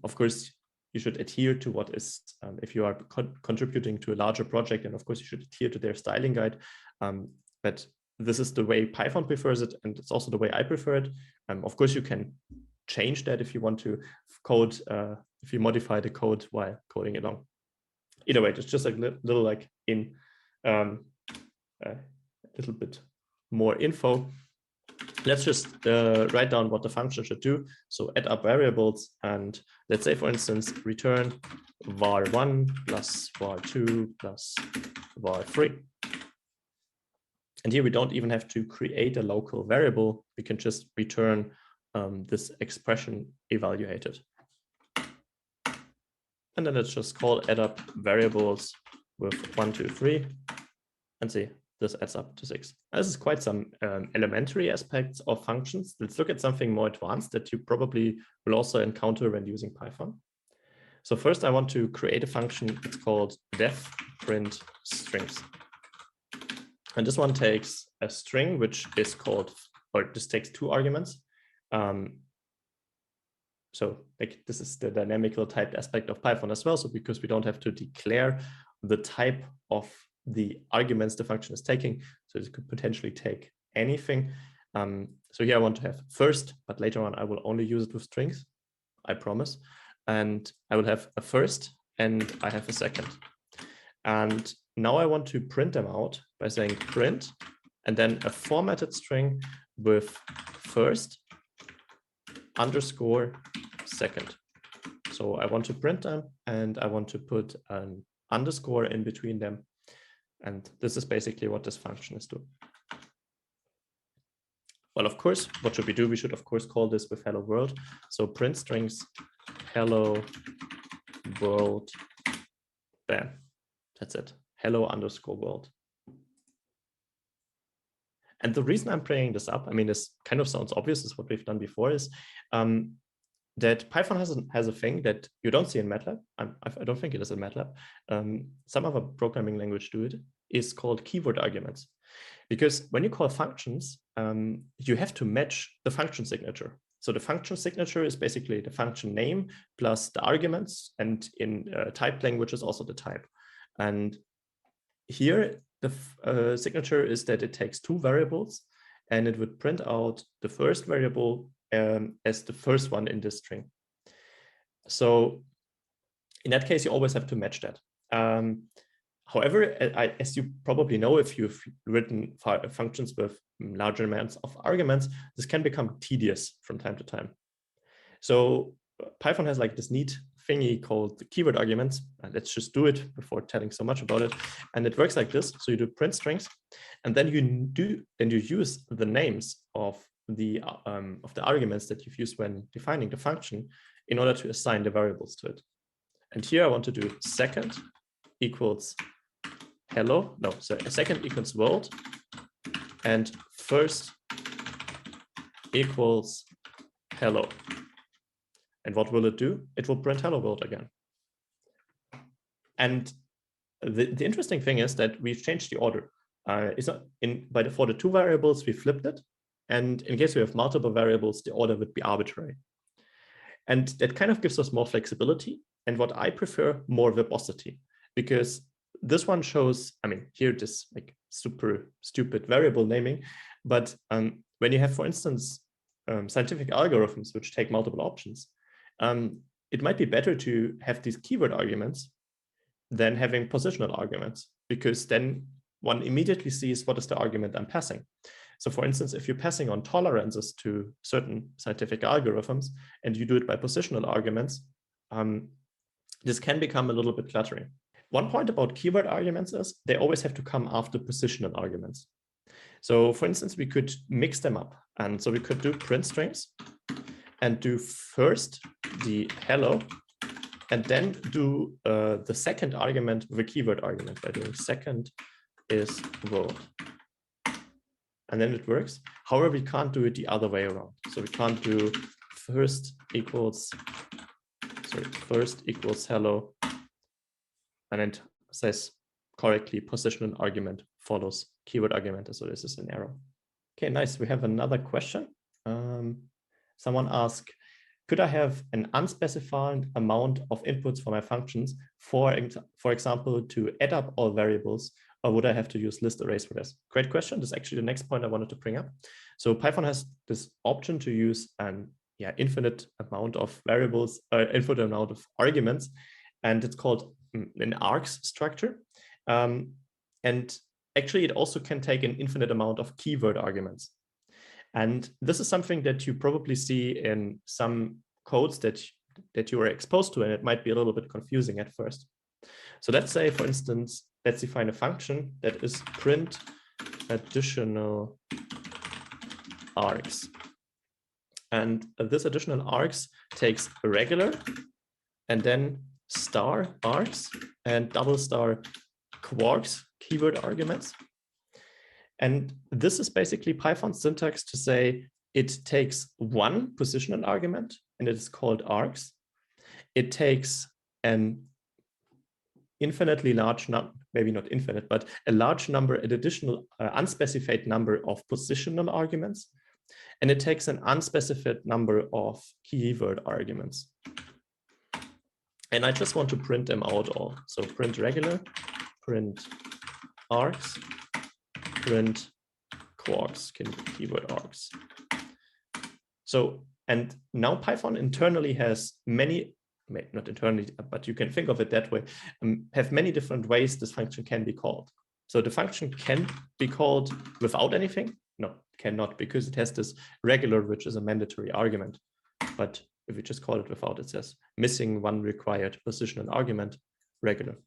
Of course, you should adhere to what is, if you are contributing to a larger project, and of course you should adhere to their styling guide. But this is the way Python prefers it, and it's also the way I prefer it. Of course, you can change that if you want to code, if you modify the code while coding along. Either way, it's just a little like in a little bit more info. Let's just write down what the function should do. So add up variables, and let's say, for instance, return var1 plus var2 plus var3. And here we don't even have to create a local variable. We can just return this expression evaluated. And then let's just call add up variables with 1, 2, 3, and see this adds up to 6. This is quite some elementary aspects of functions. Let's look at something more advanced that you probably will also encounter when using Python. So first I want to create a function. It's called def print strings. And this one takes a string, which is called, or this takes 2 arguments. So like this is the dynamical typed aspect of Python as well. So because we don't have to declare the type of the arguments the function is taking, so it could potentially take anything. So here I want to have first, but later on I will only use it with strings, I promise. And I will have a first and I have a second. And now I want to print them out by saying print and then a formatted string with first underscore second. So I want to print them and I want to put an underscore in between them. And this is basically what this function is doing. Well, of course, what should we do? We should, of course, call this with hello world. So print strings hello world, bam, that's it. Hello underscore world. And the reason I'm bringing this up, I mean, this kind of sounds obvious, is what we've done before, is that Python has a thing that you don't see in MATLAB. I don't think it is in MATLAB. Some other programming language do it, is called keyword arguments. Because when you call functions, you have to match the function signature. So the function signature is basically the function name plus the arguments, and in typed languages also the type. And here the signature is that it takes 2 variables, and it would print out the first variable as the first one in this string. So in that case, you always have to match that. However, as you probably know, if you've written functions with larger amounts of arguments, this can become tedious from time to time. So Python has like this neat thingy called the keyword arguments. Let's just do it before telling so much about it. And it works like this. So you do print strings, and then you use the names of the arguments that you've used when defining the function in order to assign the variables to it. And here I want to do second equals hello, no, so second equals world, and first equals hello. And what will it do? It will print hello world again. And the interesting thing is that we've changed the order. For the two variables, we flipped it. And in case we have multiple variables, the order would be arbitrary. And that kind of gives us more flexibility. And what I prefer, more verbosity, because this one shows, I mean, here it is like super stupid variable naming. But when you have, for instance, scientific algorithms which take multiple options, it might be better to have these keyword arguments than having positional arguments, because then one immediately sees what is the argument I'm passing. So for instance, if you're passing on tolerances to certain scientific algorithms and you do it by positional arguments, this can become a little bit cluttering. One point about keyword arguments is they always have to come after positional arguments. So for instance, we could mix them up. And so we could do print strings and do first the hello, and then do the second argument with a keyword argument by doing second is world. And then it works. However, we can't do it the other way around. So we can't do first equals hello, and then it says correctly positional argument follows keyword argument. So this is an error. Okay, nice. We have another question. Someone asked, could I have an unspecified amount of inputs for my functions, for example, to add up all variables, or would I have to use list arrays for this? Great question. This is actually the next point I wanted to bring up. So Python has this option to use an infinite amount of variables, infinite amount of arguments, and it's called an args structure. And actually, it also can take an infinite amount of keyword arguments. And this is something that you probably see in some codes that you are exposed to, and it might be a little bit confusing at first. So let's say, for instance, let's define a function that is print additional args. And this additional args takes a regular and then star args and double star quarks keyword arguments. And this is basically Python's syntax to say it takes one positional argument, and it is called args. It takes an infinitely large number, maybe not infinite, but a large number, an additional unspecified number of positional arguments. And it takes an unspecified number of keyword arguments. And I just want to print them out all. So print regular, print args, print quarks, keyword args. So, and now Python internally has many, not internally, but you can think of it that way, have many different ways this function can be called. So the function can be called without anything. No, cannot, because it has this regular, which is a mandatory argument. But if we just call it without, it says missing one required positional argument, regular.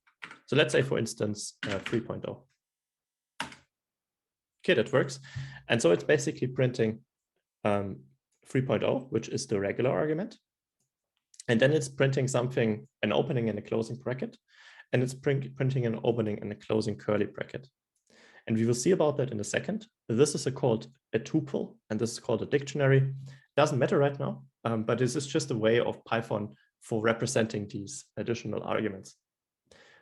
So let's say, for instance, 3.0. Okay, that works. And so it's basically printing 3.0, which is the regular argument. And then it's printing something, an opening and a closing bracket. And it's printing an opening and a closing curly bracket. And we will see about that in a second. This is called a tuple, and this is called a dictionary. Doesn't matter right now, but this is just a way of Python for representing these additional arguments.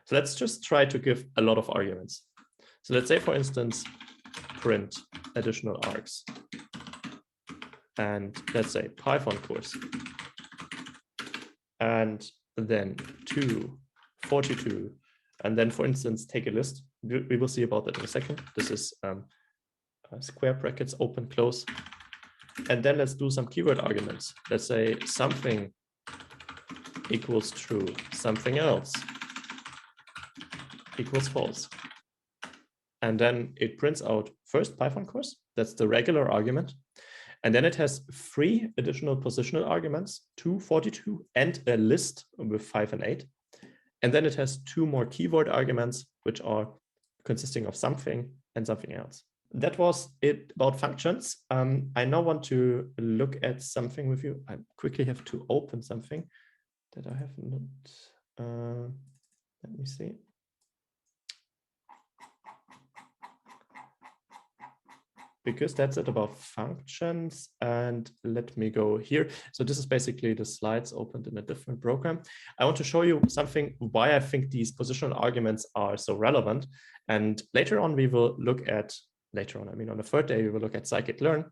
So let's just try to give a lot of arguments. So let's say, for instance, print additional args. And let's say Python course. And then 242. And then, for instance, take a list. We will see about that in a second. This is square brackets, open, close. And then let's do some keyword arguments. Let's say something equals true, something else equals false. And then it prints out first Python course. That's the regular argument. And then it has 3 additional positional arguments, 242, and a list with 5 and 8. And then it has 2 more keyword arguments, which are consisting of something and something else. that was it about functions. I now want to look at something with you. I quickly have to open something that I have not. Let me see. Because that's it about functions. And let me go here. So this is basically the slides opened in a different program. I want to show you something why I think these positional arguments are so relevant. And later on, we will look at, I mean, on the third day, we will look at scikit-learn,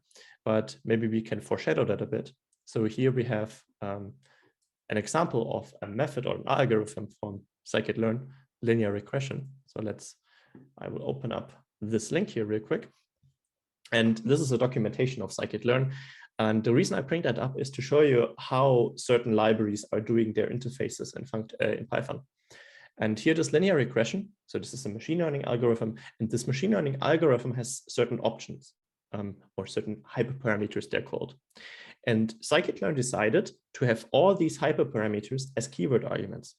but maybe we can foreshadow that a bit. So here we have an example of a method or an algorithm from scikit-learn, linear regression. So I will open up this link here real quick. And this is a documentation of scikit-learn. And the reason I bring that up is to show you how certain libraries are doing their interfaces in Python. And here this linear regression. So this is a machine learning algorithm. And this machine learning algorithm has certain options or certain hyperparameters, they're called. And scikit-learn decided to have all these hyperparameters as keyword arguments.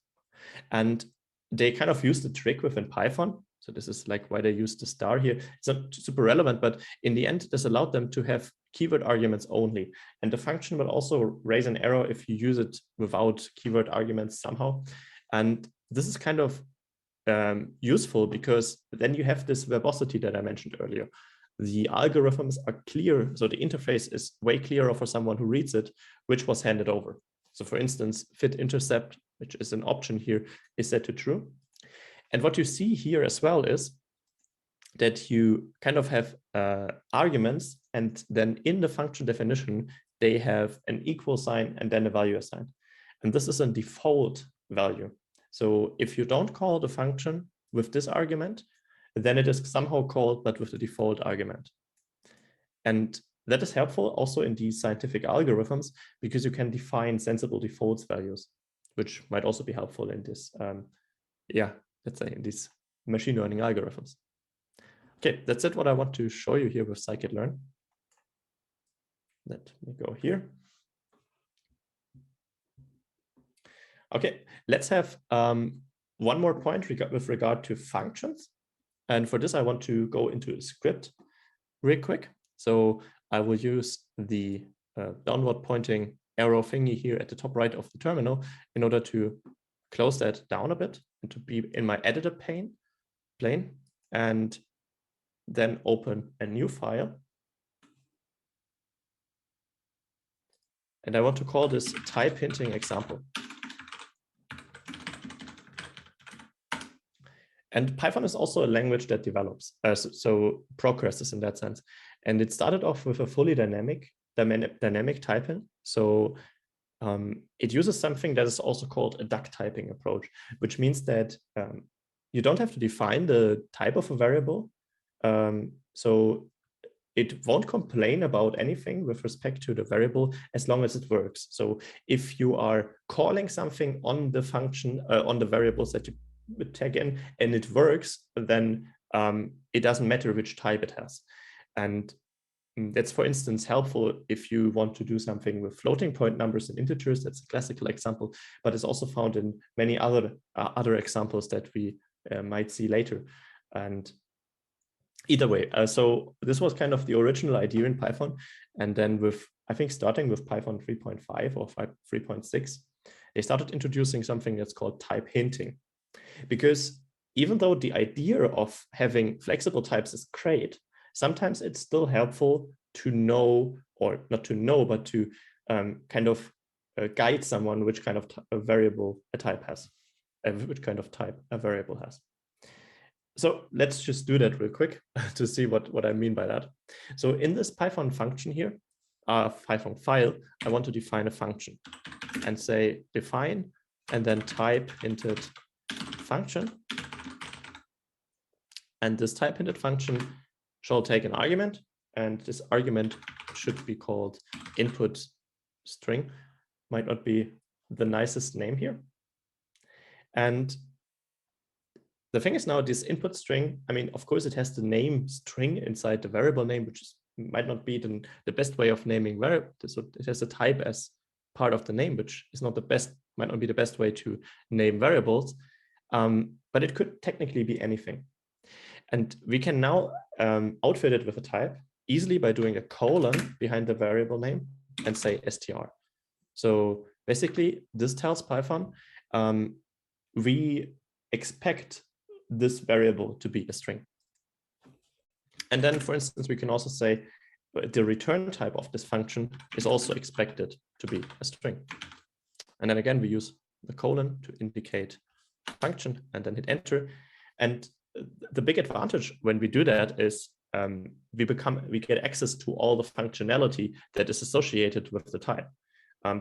And they kind of used the trick within Python. So this is like why they use the star here. It's not super relevant, but in the end, this allowed them to have keyword arguments only. And the function will also raise an error if you use it without keyword arguments somehow. And this is kind of useful because then you have this verbosity that I mentioned earlier. The algorithms are clear. So the interface is way clearer for someone who reads it, which was handed over. So for instance, fit intercept, which is an option here, is set to true. And what you see here as well is that you kind of have arguments, and then in the function definition, they have an equal sign and then a value assigned. And this is a default value. So if you don't call the function with this argument, then it is somehow called, but with the default argument. And that is helpful also in these scientific algorithms because you can define sensible defaults values, which might also be helpful in this, let's say in these machine learning algorithms. Okay, that's it what I want to show you here with scikit-learn. Let me go here. Okay, let's have one more point with regard to functions. And for this, I want to go into a script real quick. So I will use the downward pointing arrow thingy here at the top right of the terminal in order to close that down a bit and to be in my editor plane and then open a new file. And I want to call this type hinting example. And Python is also a language that develops, so progresses in that sense. And it started off with a fully dynamic typing. So it uses something that is also called a duck typing approach, which means that you don't have to define the type of a variable. So it won't complain about anything with respect to the variable as long as it works. So if you are calling something on the function, on the variables that you tag in and it works, then it doesn't matter which type it has. And that's, for instance, helpful if you want to do something with floating point numbers and integers. That's a classical example, but it's also found in many other examples that we might see later. And either way, so this was kind of the original idea in Python. And then with, I think, starting with Python 3.5 or 3.6, they started introducing something that's called type hinting. Because even though the idea of having flexible types is great, sometimes it's still helpful to know, or not to know, but to kind of guide someone which kind of variable a type has, which kind of type a variable has. So let's just do that real quick to see what I mean by that. So in this Python function here, Python file, I want to define a function and say define and then type hinted function. And this type hinted function shall take an argument, and this argument should be called input string. Might not be the nicest name here. And the thing is now this input string, I mean, of course, it has the name string inside the variable name, which might not be the best way of naming variable. So it has a type as part of the name, which is not the best, might not be the best way to name variables. But it could technically be anything. And we can now outfit it with a type easily by doing a colon behind the variable name and say str. So basically, this tells Python, we expect this variable to be a string. And then, for instance, we can also say the return type of this function is also expected to be a string. And then again, we use the colon to indicate function and then hit enter. And the big advantage when we do that is we get access to all the functionality that is associated with the type.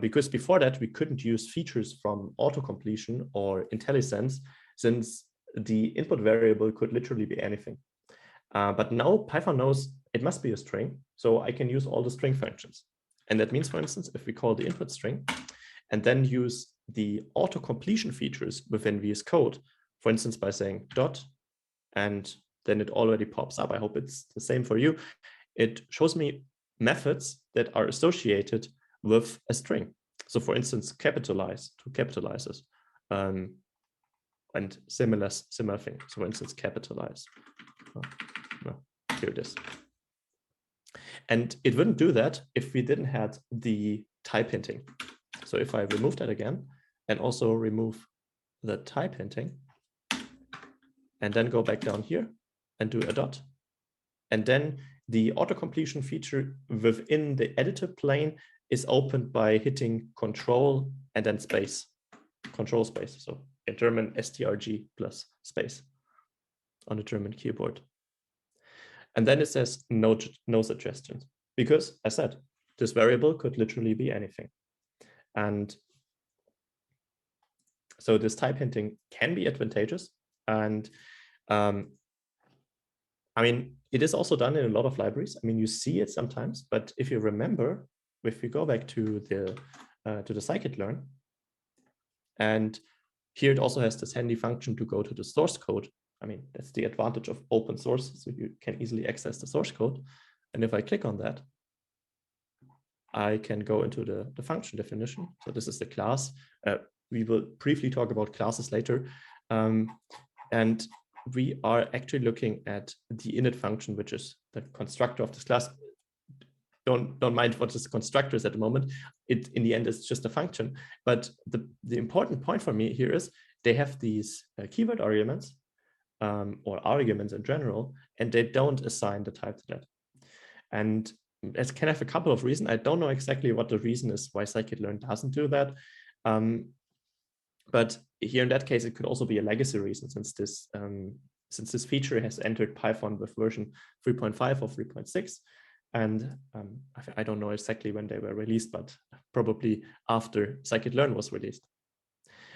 Because before that, we couldn't use features from autocompletion or IntelliSense, since the input variable could literally be anything. But now Python knows it must be a string, so I can use all the string functions. And that means, for instance, if we call the input string and then use the autocompletion features within VS Code, for instance, by saying dot, and then it already pops up. I hope it's the same for you. It shows me methods that are associated with a string. So for instance, capitalize, to capitalizes, and similar thing. So for instance, capitalize. Here it is. And it wouldn't do that if we didn't have the type hinting. So if I remove that again and also remove the type hinting and then go back down here and do a dot, and then the autocompletion feature within the editor plane is opened by hitting control and then space, control space. So in German, strg plus space on the German keyboard. And then it says no suggestions, because as I said, this variable could literally be anything. And so this type hinting can be advantageous. And I mean, it is also done in a lot of libraries. I mean, you see it sometimes, but if you remember, if we go back to the scikit-learn, and here it also has this handy function to go to the source code. I mean, that's the advantage of open source, so you can easily access the source code. And if I click on that, I can go into the function definition. So this is the class. We will briefly talk about classes later. And we are actually looking at the init function, which is the constructor of this class. Don't mind what this constructor is at the moment. It in the end is just a function. But the important point for me here is they have these keyword arguments or arguments in general, and they don't assign the type to that. And it can have a couple of reasons. I don't know exactly what the reason is why scikit-learn doesn't do that. But here in that case, it could also be a legacy reason, since this feature has entered Python with version 3.5 or 3.6. And I don't know exactly when they were released, but probably after scikit-learn was released.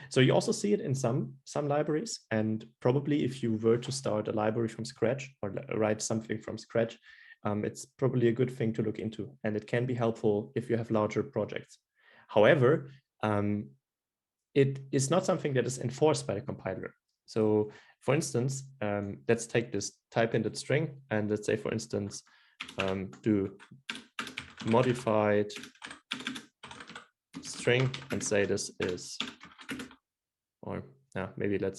So you also see it in some libraries, and probably if you were to start a library from scratch or write something from scratch, it's probably a good thing to look into, and it can be helpful if you have larger projects. However, it is not something that is enforced by the compiler. So for instance, let's take this type hinted string, and let's say, for instance, do modified string and say this is, or yeah, maybe what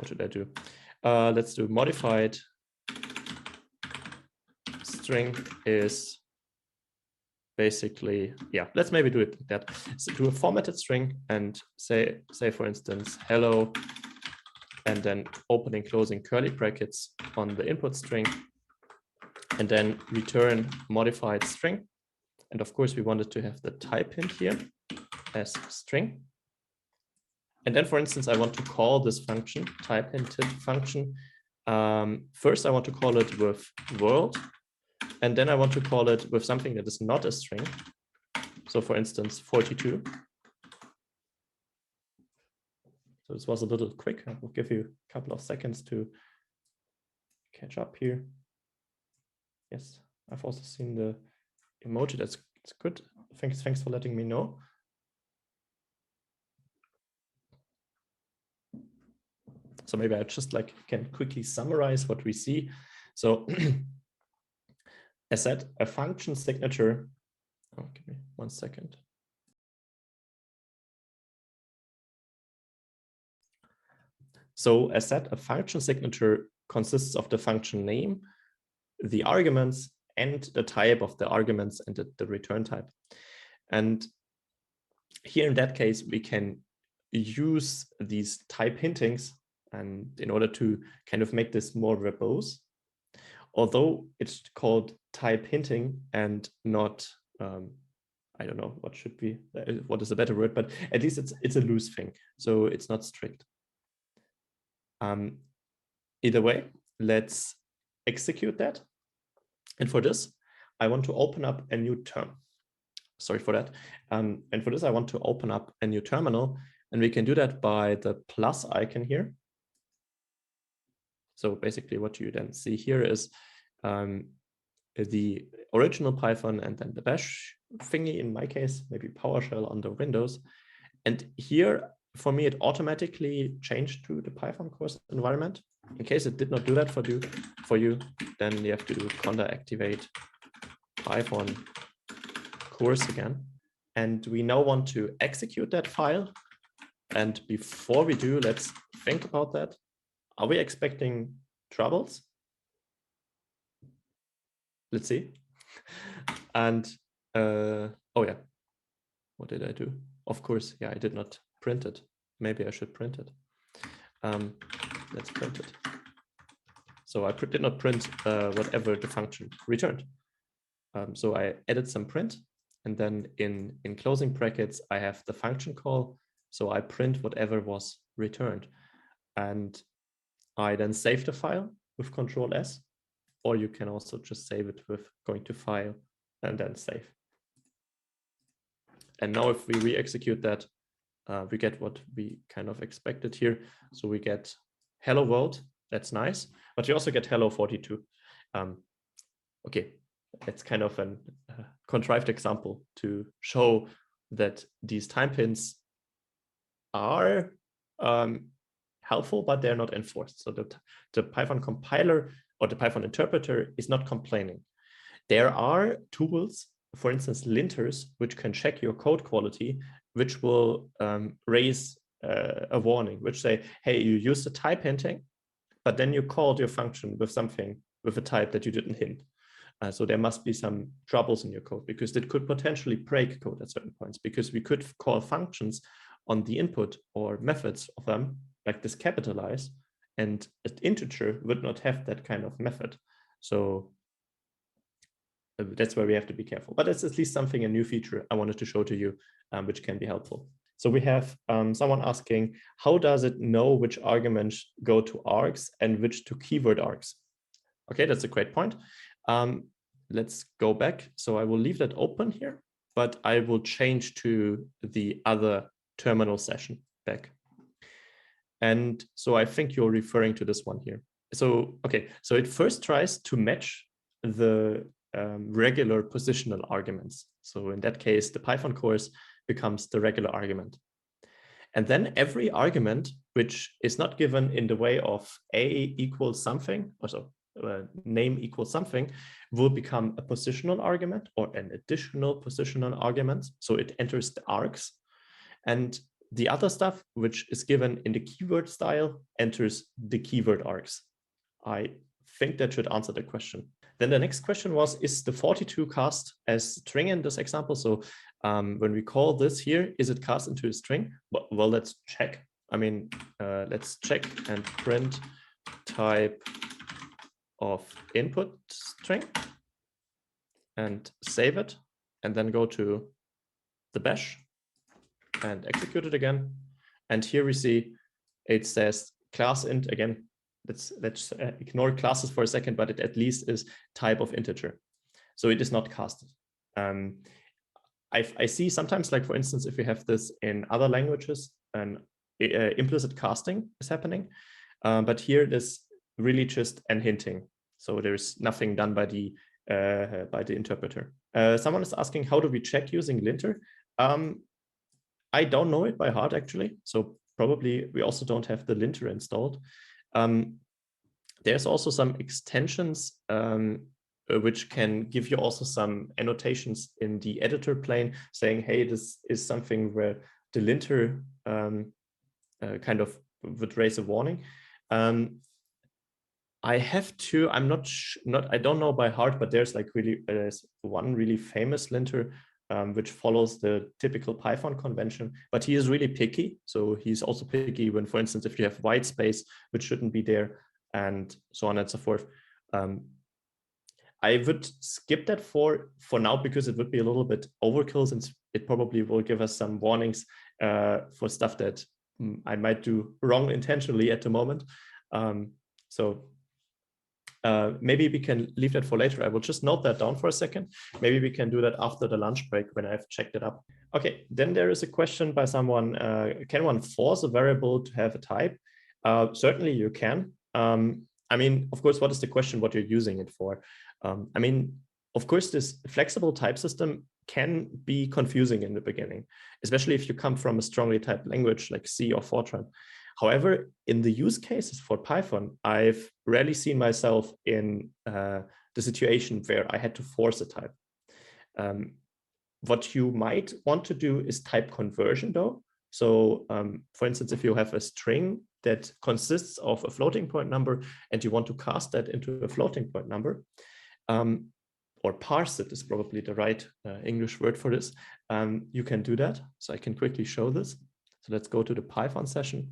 should I do? Let's do modified string is basically, yeah, let's maybe do it like that. So do a formatted string and say for instance, hello, and then opening, closing curly brackets on the input string, and then return modified string. And of course, we wanted to have the type hint here as string. And then, for instance, I want to call this function, type hinted function. First, I want to call it with world. And then I want to call it with something that is not a string. So for instance, 42. So this was a little quick. I will give you a couple of seconds to catch up here. Yes, I've also seen the emoji. That's good. Thanks for letting me know. So maybe I just can quickly summarize what we see. So as said, a function signature. Oh, give me 1 second. So as said, a function signature consists of the function name, the arguments, and the type of the arguments and the return type. And here in that case, we can use these type hintings and in order to kind of make this more verbose, although it's called type hinting and not, I don't know what is a better word, but at least it's a loose thing. So it's not strict. Either way, let's execute that. And for this, I want to open up a new term. Sorry for that. And for this, I want to open up a new terminal, and we can do that by the plus icon here. So basically what you then see here is the original Python and then the bash thingy in my case, maybe PowerShell under Windows. And here, for me, it automatically changed to the Python course environment. In case it did not do that for you, then you have to do conda activate Python course again. And we now want to execute that file. And before we do, let's think about that. Are we expecting troubles? Let's see. And oh yeah, what did I do? Of course, yeah, I did not print it. Maybe I should print it. Let's print it. So I did not print whatever the function returned. So I added some print, and then in closing brackets, I have the function call. So I print whatever was returned. And I then save the file with Control S, or you can also just save it with going to File and then Save. And now if we re-execute that, we get what we kind of expected here. So we get hello world, that's nice, but you also get hello 42. Okay, it's kind of a contrived example to show that these time pins are helpful, but they're not enforced. So the Python compiler or the Python interpreter is not complaining. There are tools, for instance, linters, which can check your code quality, which will raise a warning, which say, hey, you used the type hinting, but then you called your function with something with a type that you didn't hint. So there must be some troubles in your code, because it could potentially break code at certain points, because we could call functions on the input or methods of them, like this capitalize, and an integer would not have that kind of method. So that's where we have to be careful. But it's at least something, a new feature I wanted to show to you, which can be helpful. So we have someone asking, how does it know which arguments go to args and which to keyword args? Okay, that's a great point. Let's go back. So I will leave that open here, but I will change to the other terminal session back. And so I think you're referring to this one here. So, okay, so it first tries to match the regular positional arguments. So in that case, the Python course becomes the regular argument. And then every argument, which is not given in the way of A equals something, or so name equals something, will become a positional argument or an additional positional argument. So it enters the args. And the other stuff, which is given in the keyword style, enters the keyword args. I think that should answer the question. Then the next question was, is the 42 cast as string in this example? So when we call this here, is it cast into a string? Well, let's check. I mean, let's check and print type of input string and save it, and then go to the bash and execute it again. And here we see it says class int again. Let's ignore classes for a second, but it at least is type of integer. So it is not casted. I see sometimes, like for instance, if you have this in other languages, an implicit casting is happening. But here it is really just an hinting. So there's nothing done by the interpreter. Someone is asking, how do we check using linter? I don't know it by heart, actually. So probably we also don't have the linter installed. There's also some extensions which can give you also some annotations in the editor plane saying, hey, this is something where the linter kind of would raise a warning. I have to. I'm not. I don't know by heart, but there's like there's one really famous linter which follows the typical Python convention, but he is really picky. So he's also picky when, for instance, if you have white space, which shouldn't be there, and so on and so forth. I would skip that for now because it would be a little bit overkill, since it probably will give us some warnings for stuff that I might do wrong intentionally at the moment. Maybe we can leave that for later. I will just note that down for a second. Maybe we can do that after the lunch break when I've checked it up. Okay, then there is a question by someone, can one force a variable to have a type? Certainly you can. I mean, of course, what is the question, what you're using it for? I mean, of course, this flexible type system can be confusing in the beginning, especially if you come from a strongly typed language like C or Fortran. However, in the use cases for Python, I've rarely seen myself in the situation where I had to force a type. What you might want to do is type conversion though. So for instance, if you have a string that consists of a floating point number and you want to cast that into a floating point number, or parse it is probably the right English word for this, you can do that. So I can quickly show this. So let's go to the Python session.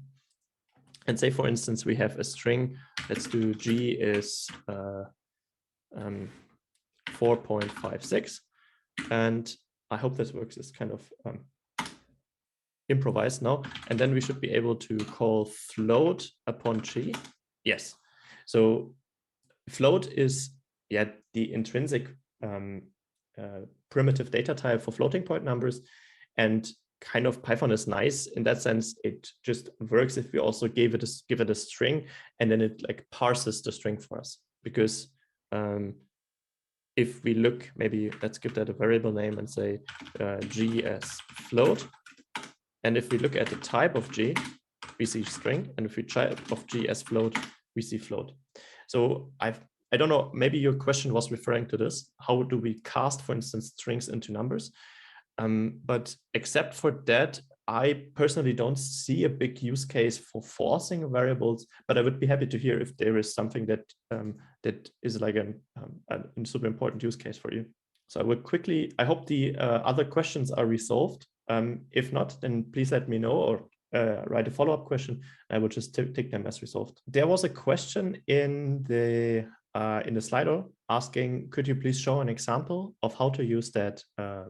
And say, for instance, we have a string. Let's do G is 4.56. And I hope this works. It's kind of improvised now. And then we should be able to call float upon G. Yes. So float is the intrinsic primitive data type for floating point numbers. And kind of Python is nice in that sense. It just works if we also give it a string, and then it like parses the string for us. Because if we look, maybe let's give that a variable name and say G as float. And if we look at the type of G, we see string. And if we type of G as float, we see float. So I don't know, maybe your question was referring to this. How do we cast, for instance, strings into numbers? But except for that, I personally don't see a big use case for forcing variables, but I would be happy to hear if there is something that that is like a super important use case for you. So I would quickly, I hope the other questions are resolved. If not, then please let me know or write a follow-up question. I will just take them as resolved. There was a question in the Slido asking, could you please show an example of how to use that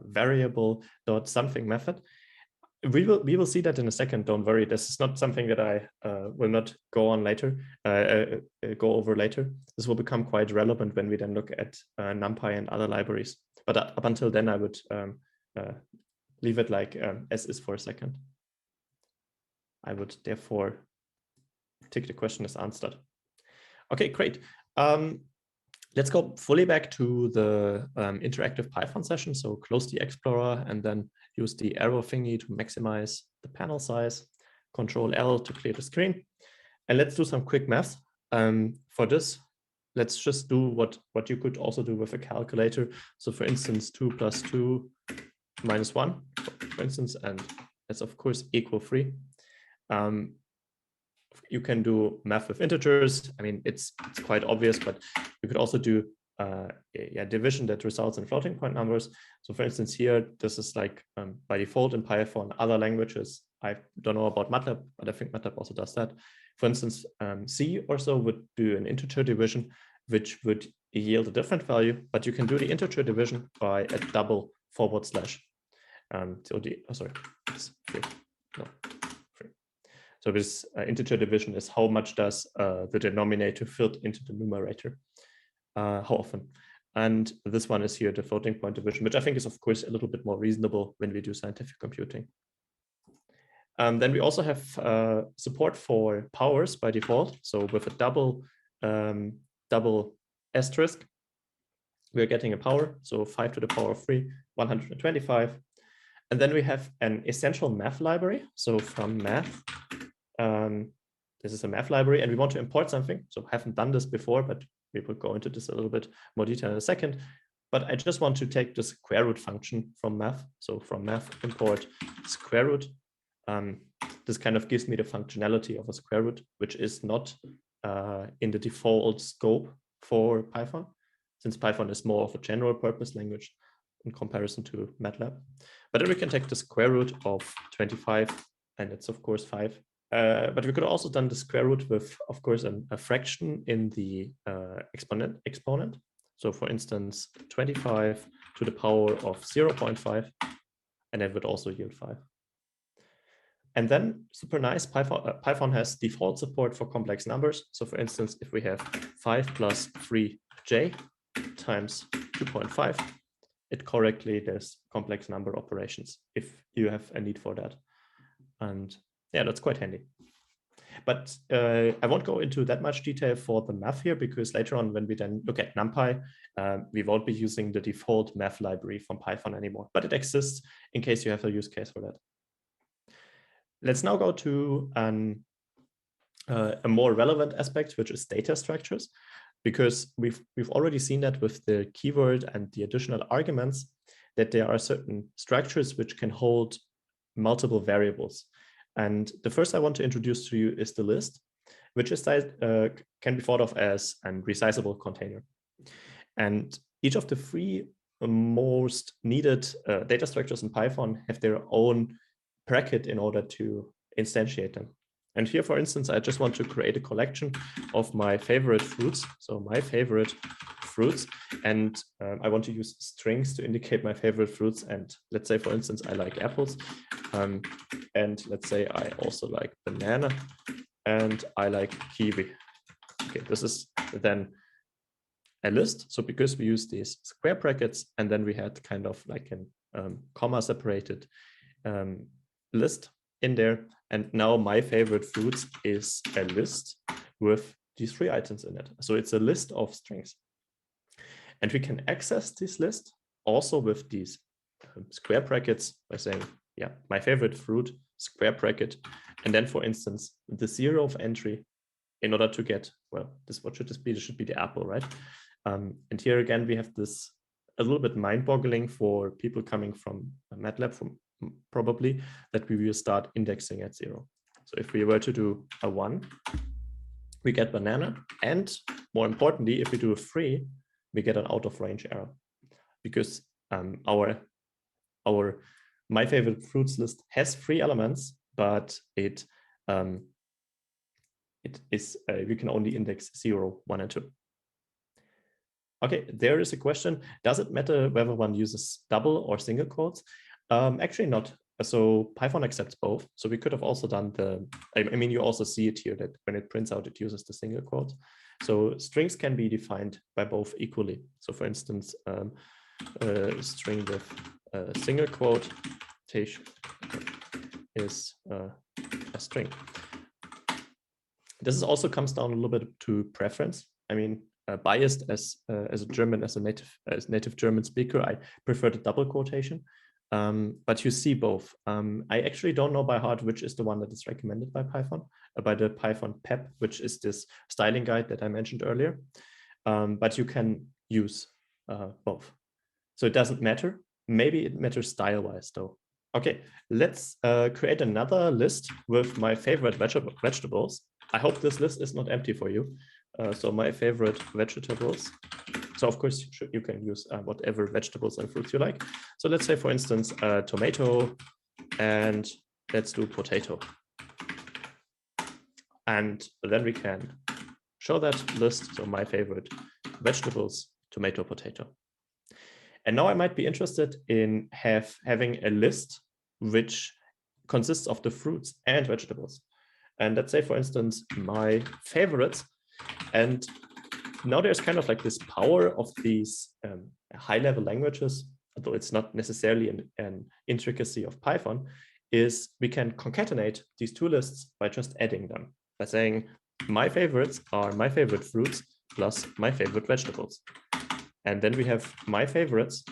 variable.something method? We will see that in a second. Don't worry. This is not something that I will not go over later. This will become quite relevant when we then look at NumPy and other libraries. But up until then, I would leave it like as is for a second. I would therefore take the question as answered. Okay, great. Let's go fully back to the interactive Python session. So close the Explorer and then use the arrow thingy to maximize the panel size. Control L to clear the screen. And let's do some quick math. For this, let's just do what you could also do with a calculator. So for instance, 2 + 2 - 1, for instance, and that's of course equal 3. You can do math with integers. I mean, it's quite obvious, but you could also do division that results in floating point numbers. So for instance, here, this is like by default in Python. Other languages, I don't know about MATLAB, but I think MATLAB also does that. For instance, C or so would do an integer division, which would yield a different value, but you can do the integer division by a double /. So this integer division is how much does the denominator fit into the numerator, how often. And this one is here, the floating point division, which I think is, of course, a little bit more reasonable when we do scientific computing. Then we also have support for powers by default. So with a double asterisk, we're getting a power. So 5 to the power of 3, 125. And then we have an essential math library. So from math, this is a math library, and we want to import something. So I haven't done this before, but we will go into this a little bit more detail in a second. But I just want to take the square root function from math. So from math, import square root. This kind of gives me the functionality of a square root, which is not in the default scope for Python, since Python is more of a general purpose language in comparison to MATLAB. But then we can take the square root of 25, and it's of course 5. But we could also done the square root with, of course, a fraction in the exponent. So for instance, 25 to the power of 0.5, and that would also yield 5. And then, super nice, Python has default support for complex numbers. So for instance, if we have 5 plus 3j times 2.5, it correctly does complex number operations if you have a need for that. And yeah, that's quite handy. But I won't go into that much detail for the math here, because later on when we then look at NumPy, we won't be using the default math library from Python anymore, but it exists in case you have a use case for that. Let's now go to a more relevant aspect, which is data structures, because we've already seen that with the keyword and the additional arguments, that there are certain structures which can hold multiple variables. And the first I want to introduce to you is the list, which is can be thought of as a resizable container. And each of the three most needed data structures in Python have their own bracket in order to instantiate them. And here, for instance, I just want to create a collection of my favorite fruits. So my favorite fruits, and I want to use strings to indicate my favorite fruits. And let's say, for instance, I like apples. And let's say I also like banana and I like kiwi. Okay, this is then a list. So because we use these square brackets, and then we had kind of like a comma separated list in there. And now my favorite fruits is a list with these 3 items in it. So it's a list of strings. And we can access this list also with these square brackets by saying, yeah, my favorite fruit, square bracket. And then, for instance, the 0th entry in order to get, well, what should this be? This should be the apple, right? And here again, we have this a little bit mind-boggling for people coming from MATLAB, from probably, that we will start indexing at 0. So if we were to do a 1, we get banana. And more importantly, if we do a 3, we get an out of range error, because our my favorite fruits list has 3 elements, but it is we can only index 0, 1, and 2. Okay, there is a question. Does it matter whether one uses double or single quotes? Actually not. So Python accepts both. So we could have also done I mean, you also see it here that when it prints out, it uses the single quote. So strings can be defined by both equally. So for instance, a string with a single quotation is a string. This also comes down a little bit to preference. I mean, biased as a German, as native German speaker, I prefer the double quotation. But you see both. I actually don't know by heart which is the one that is recommended by Python, by the Python PEP, which is this styling guide that I mentioned earlier. But you can use both. So it doesn't matter. Maybe it matters style-wise though. Okay, let's create another list with my favorite vegetables. I hope this list is not empty for you. So my favorite vegetables. So of course you can use whatever vegetables and fruits you like. So let's say, for instance, tomato, and let's do potato. And then we can show that list. So my favorite vegetables, tomato, potato. And now I might be interested in having a list which consists of the fruits and vegetables. And let's say, for instance, my favorites. And now there's kind of like this power of these high-level languages, although it's not necessarily an intricacy of Python, is we can concatenate these 2 lists by just adding them, by saying my favorites are my favorite fruits plus my favorite vegetables. And then we have my favorites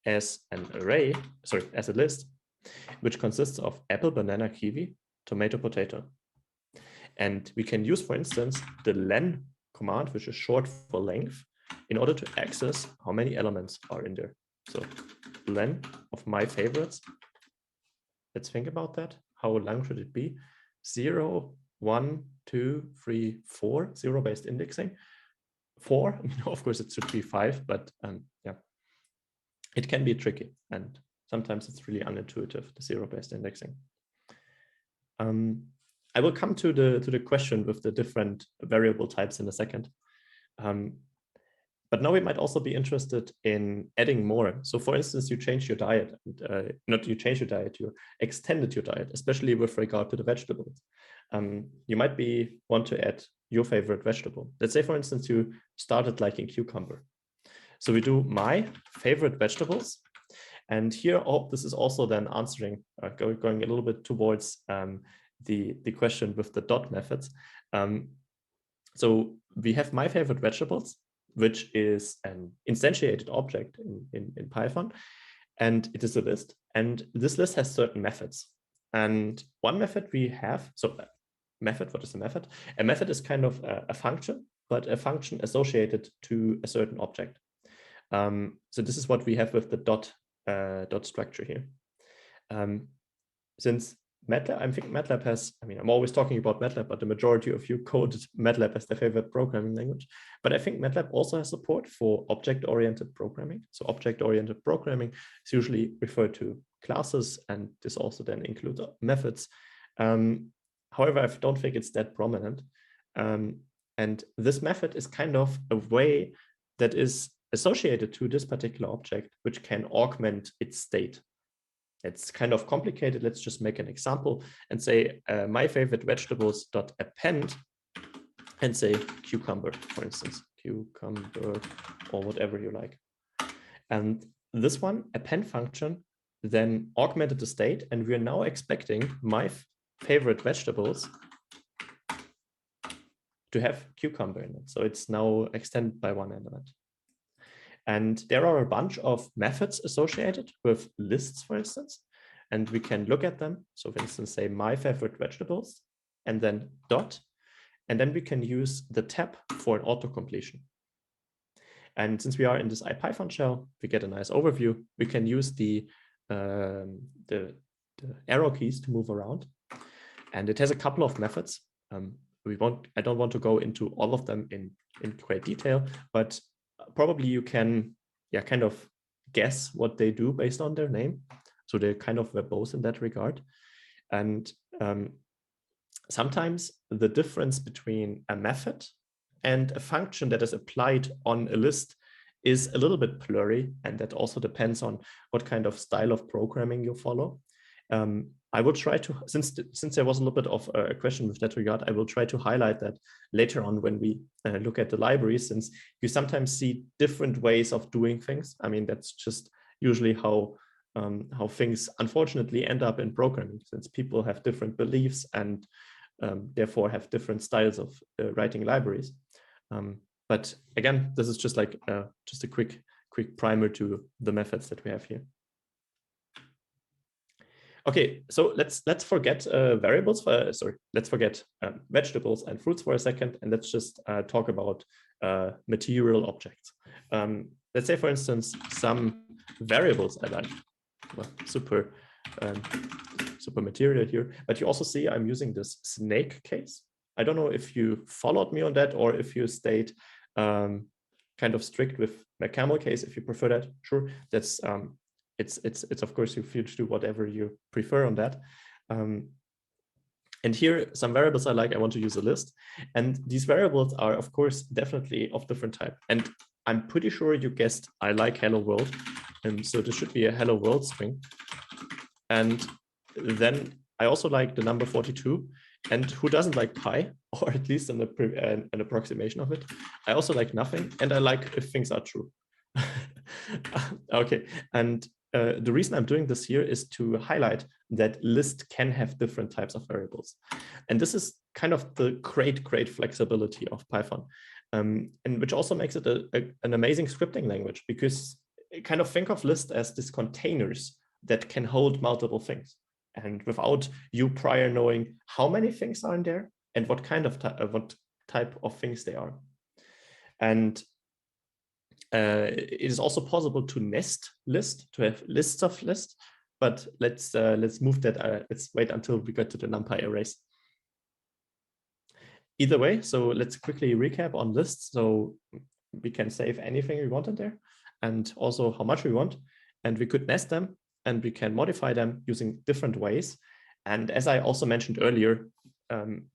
as an array, sorry, as a list, which consists of apple, banana, kiwi, tomato, potato. And we can use, for instance, the len command, which is short for length, in order to access how many elements are in there. So len of my favorites. Let's think about that. How long should it be? 0, 1, 2, 3, 4 zero-based indexing. 4, of course, it should be 5, but yeah, it can be tricky, and sometimes it's really unintuitive, the zero-based indexing. I will come to the question with the different variable types in a second. But now we might also be interested in adding more. So for instance, you change your diet, not you change your diet, you extended your diet, especially with regard to the vegetables. You might want to add your favorite vegetable. Let's say, for instance, you started liking cucumber. So we do my favorite vegetables. And here, this is also then answering, going a little bit towards the question with the dot methods. So we have my favorite vegetables, which is an instantiated object in Python, and it is a list. And this list has certain methods. And one method we have, so method, what is a method? A method is kind of a function, but a function associated to a certain object. So this is what we have with the dot structure here. Since MATLAB, I think MATLAB has, I mean, I'm always talking about MATLAB, but the majority of you coded MATLAB as their favorite programming language. But I think MATLAB also has support for object-oriented programming. So object-oriented programming is usually referred to classes, and this also then includes methods. However, I don't think it's that prominent. And this method is kind of a way that is associated to this particular object, which can augment its state. It's kind of complicated. Let's just make an example and say my favorite vegetables dot append and say cucumber, for instance, cucumber or whatever you like. And this one, append function, then augmented the state, and we're now expecting my favorite vegetables to have cucumber in it. So it's now extended by one element. And there are a bunch of methods associated with lists, for instance, and we can look at them. So for instance, say my favorite vegetables, and then dot, and then we can use the tab for an auto-completion. And since we are in this IPython shell, we get a nice overview. We can use the arrow keys to move around. And it has a couple of methods. I don't want to go into all of them in great detail, but probably you can, yeah, kind of guess what they do based on their name. So they're kind of verbose in that regard. And sometimes the difference between a method and a function that is applied on a list is a little bit blurry, and that also depends on what kind of style of programming you follow. I will try to, since there was a little bit of a question with that regard, I will try to highlight that later on when we look at the library, since you sometimes see different ways of doing things. I mean, that's just usually how things unfortunately end up in programming, since people have different beliefs and therefore have different styles of writing libraries. But again, this is just like just a quick primer to the methods that we have here. Okay, so let's forget variables. Let's forget vegetables and fruits for a second, and let's just talk about material objects. Let's say, for instance, some variables I like. Well, super material here, but you also see I'm using this snake case. I don't know if you followed me on that or if you stayed kind of strict with the camel case. If you prefer that, sure. That's it's of course you feel to do whatever you prefer on that. And here some variables I like. I want to use a list, and these variables are of course definitely of different type. And I'm pretty sure you guessed I like hello world, and so this should be a hello world string. And then I also like the number 42. And who doesn't like pi, or at least an approximation of it? I also like nothing, and I like if things are true. Okay, and the reason I'm doing this here is to highlight that list can have different types of variables. And this is kind of the great flexibility of Python, and which also makes it an amazing scripting language, because kind of think of list as these containers that can hold multiple things. And without you prior knowing how many things are in there and what kind of what type of things they are. And it is also possible to nest list, to have lists of lists, but let's move that. Let's wait until we get to the NumPy arrays. either way, so let's quickly recap on lists. So we can save anything we want in there and also how much we want. And we could nest them and we can modify them using different ways. And as I also mentioned earlier,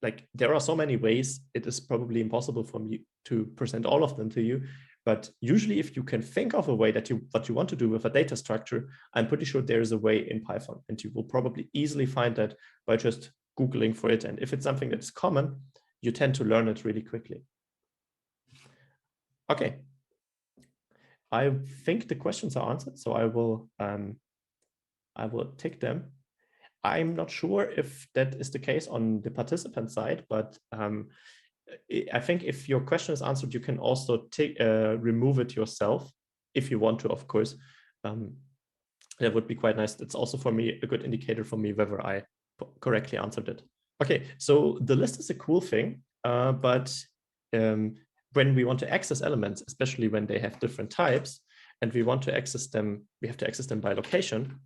like there are so many ways, it is probably impossible for me to present all of them to you. But usually if you can think of a way that what you want to do with a data structure, I'm pretty sure there is a way in Python, and you will probably easily find that by just Googling for it. And if it's something that's common, you tend to learn it really quickly. Okay. I think the questions are answered, so I will take them. I'm not sure if that is the case on the participant side, but I think if your question is answered, you can also remove it yourself if you want to, of course. That would be quite nice. It's also for me a good indicator for me whether I correctly answered it. Okay, so the list is a cool thing, but when we want to access elements, especially when they have different types, and we want to access them, we have to access them by location.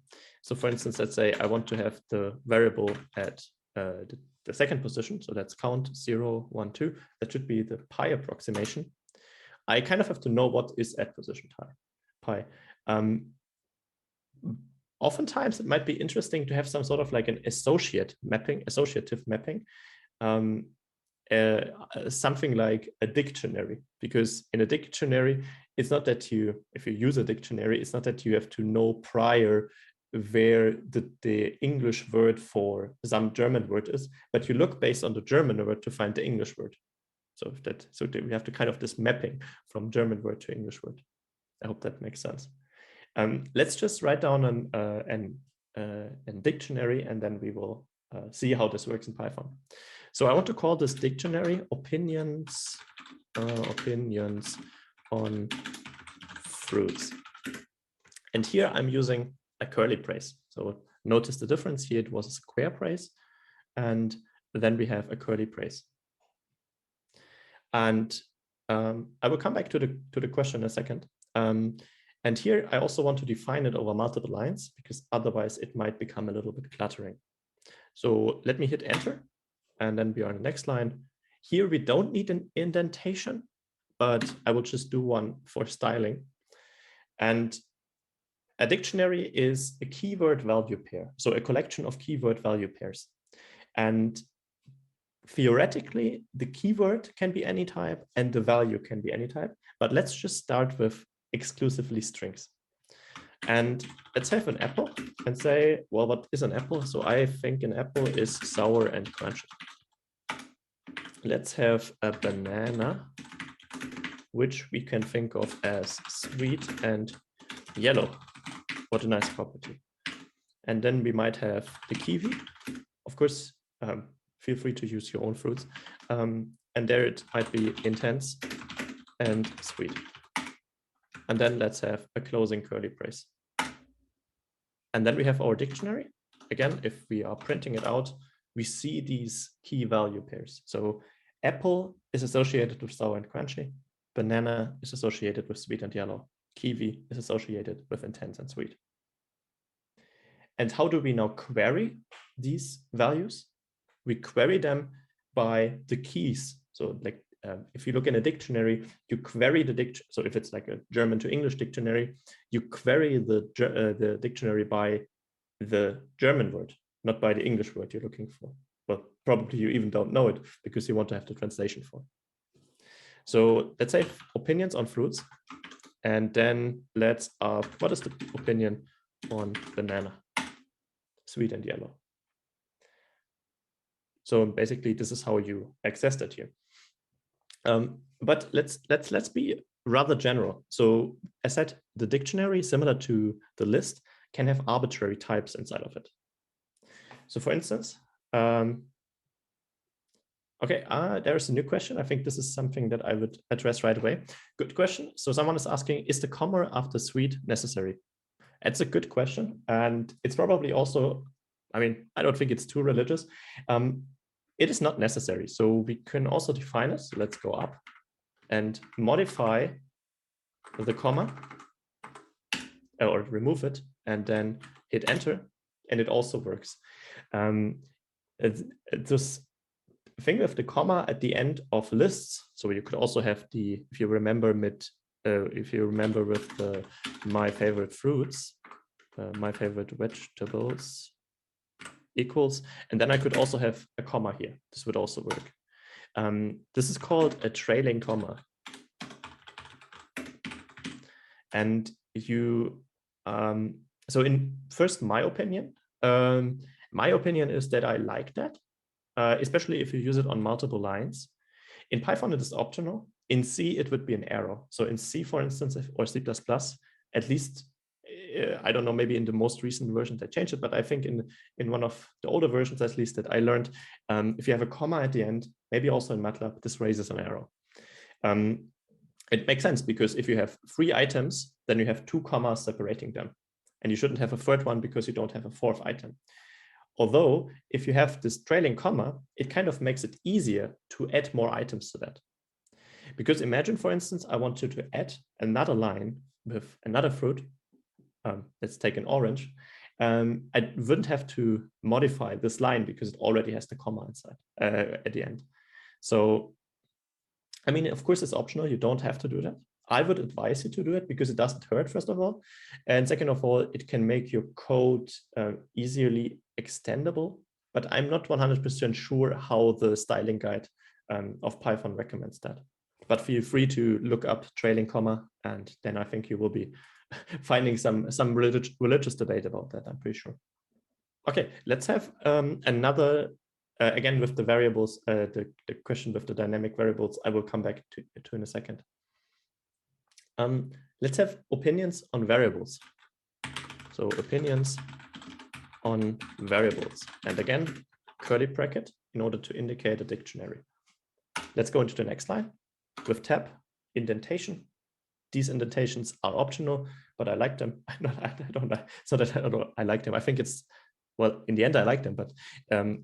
So for instance, let's say I want to have the variable at the second position. So that's count 0, 1, 2. That should be the pi approximation. I kind of have to know what is at position pi. Oftentimes it might be interesting to have some sort of like an associative mapping. Something like a dictionary, because in a dictionary, it's not that if you use a dictionary, it's not that you have to know prior where the English word for some German word is, but you look based on the German word to find the English word. So we have to kind of this mapping from German word to English word. I hope that makes sense. Let's just write down a dictionary, and then we will see how this works in Python. So I want to call this dictionary opinions on fruits. And here I'm using a curly brace. So notice the difference here. It was a square brace, and then we have a curly brace. And I will come back to the question in a second. And here I also want to define it over multiple lines, because otherwise it might become a little bit cluttering. So let me hit enter, and then we are on the next line. Here we don't need an indentation, but I will just do one for styling. And a dictionary is a keyword value pair, so a collection of keyword value pairs. And theoretically, the keyword can be any type and the value can be any type, but let's just start with exclusively strings. And let's have an apple and say, well, what is an apple? So I think an apple is sour and crunchy. Let's have a banana, which we can think of as sweet and yellow. What a nice property. And then we might have the kiwi. Of course, feel free to use your own fruits. And there it might be intense and sweet. And then let's have a closing curly brace. And then we have our dictionary. Again, if we are printing it out, we see these key value pairs. So apple is associated with sour and crunchy. Banana is associated with sweet and yellow. Kiwi is associated with intense and sweet. And how do we now query these values? We query them by the keys. So like if you look in a dictionary, you query the dictionary. So if it's like a German to English dictionary, you query the dictionary by the German word, not by the English word you're looking for. But probably you even don't know it because you want to have the translation for it. So let's say opinions on fruits. And then let's ask, what is the opinion on banana? Sweet and yellow. So basically, this is how you access that here. But let's be rather general. So as said, the dictionary, similar to the list, can have arbitrary types inside of it. So for instance, okay, there's a new question. I think this is something that I would address right away. Good question. So someone is asking, is the comma after sweet necessary? It's a good question. And it's probably also, I mean, I don't think it's too religious. It is not necessary. So we can also define it. So let's go up and modify the comma or remove it and then hit enter. And it also works. thing with the comma at the end of lists, so you could also have the, if you remember with the my favorite fruits, my favorite vegetables equals, and then I could also have a comma here. This would also work. This is called a trailing comma. And you, so in first, my opinion is that I like that, especially if you use it on multiple lines. In Python, it is optional. In C, it would be an arrow. So in C, for instance, or C++, at least, I don't know, maybe in the most recent versions I changed it, but I think in one of the older versions, at least, that I learned, if you have a comma at the end, maybe also in MATLAB, this raises an arrow. It makes sense because if you have 3 items, then you have 2 commas separating them. And you shouldn't have a third one because you don't have a 4th item. Although, if you have this trailing comma, it kind of makes it easier to add more items to that. Because imagine, for instance, I wanted to add another line with another fruit. Let's take an orange. I wouldn't have to modify this line because it already has the comma inside at the end. So, I mean, of course, it's optional. You don't have to do that. I would advise you to do it because it doesn't hurt, first of all. And second of all, it can make your code easily extendable. But I'm not 100% sure how the styling guide of Python recommends that. But feel free to look up trailing comma, and then I think you will be finding some religious debate about that, I'm pretty sure. Okay, let's have another, again, with the variables, the question with the dynamic variables, I will come back to in a second. Let's have opinions on variables. So opinions on variables. And again, curly bracket in order to indicate a dictionary. Let's go into the next line with tab, indentation. These indentations are optional, but I like them. I don't like, so that I like them. I think it's, well, in the end, I like them, but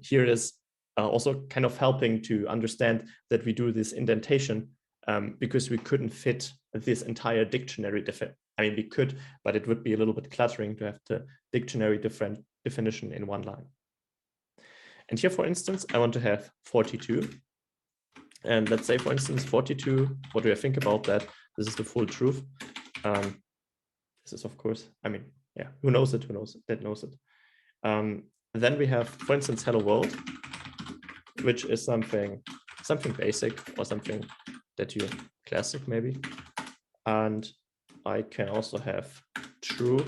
here it is also kind of helping to understand that we do this indentation because we couldn't fit this entire dictionary. I mean, we could, but it would be a little bit cluttering to have the dictionary definition in one line. And here, for instance, I want to have 42. And let's say, for instance, 42, what do I think about that? This is the full truth. This is, of course, I mean, yeah, who knows it, that knows it. Then we have, for instance, hello world, which is something basic or something that you classic maybe. And I can also have true,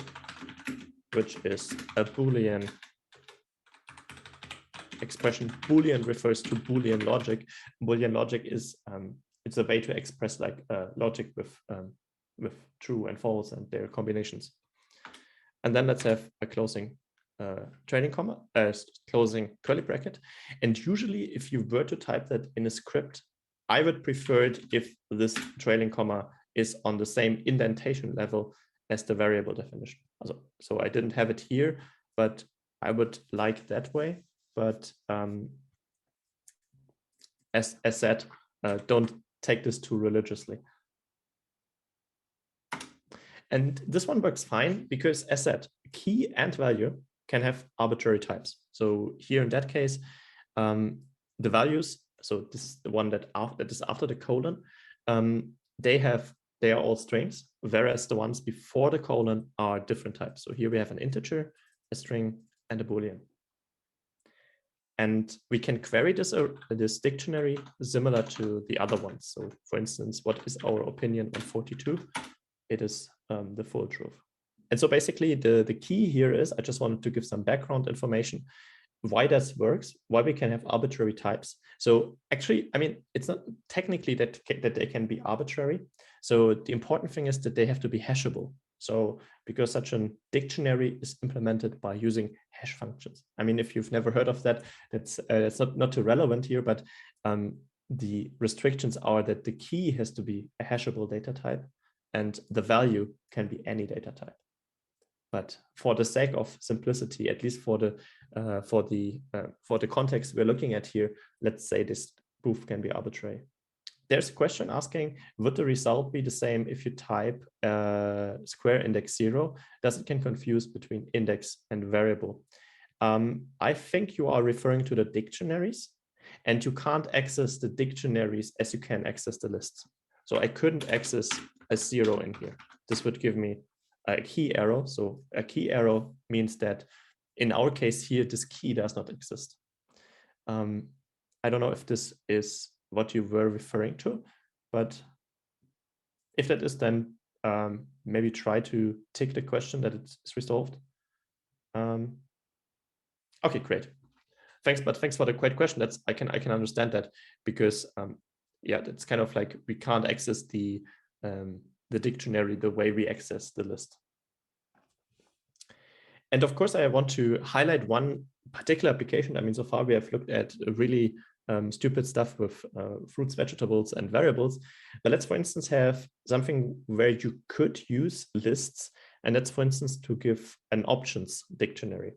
which is a Boolean expression. Boolean refers to Boolean logic. Boolean logic is it's a way to express like logic with true and false and their combinations. And then let's have a closing trailing comma, closing curly bracket. And usually, if you were to type that in a script, I would prefer it if this trailing comma is on the same indentation level as the variable definition. So I didn't have it here, but I would like that way. But as said, don't take this too religiously. And this one works fine because, as said, key and value can have arbitrary types. So here in that case, the values, so this is the one that is after the colon, they are all strings, whereas the ones before the colon are different types. So here we have an integer, a string, and a Boolean. And we can query this dictionary similar to the other ones. So for instance, what is our opinion on 42? It is the full truth. And so basically the key here is, I just wanted to give some background information, why this works, why we can have arbitrary types. So actually, I mean, it's not technically that they can be arbitrary. So the important thing is that they have to be hashable. So because such a dictionary is implemented by using hash functions. I mean, if you've never heard of that, that's not too relevant here, but the restrictions are that the key has to be a hashable data type and the value can be any data type. But for the sake of simplicity, at least for the context we're looking at here, let's say this proof can be arbitrary. There's a question asking, would the result be the same if you type square index 0? Does it can confuse between index and variable? I think you are referring to the dictionaries. and you can't access the dictionaries as you can access the lists. So I couldn't access a 0 in here. This would give me a key arrow. So a key arrow means that in our case here, this key does not exist. I don't know if this is what you were referring to, but if that is, then maybe try to tick the question that it's resolved. Okay, great. Thanks, but thanks for the great question. That's I can understand that, because yeah, it's kind of like we can't access the dictionary the way we access the list. And of course, I want to highlight one particular application. I mean, so far we have looked at really stupid stuff with fruits, vegetables, and variables. But let's, for instance, have something where you could use lists, and that's, for instance, to give an options dictionary.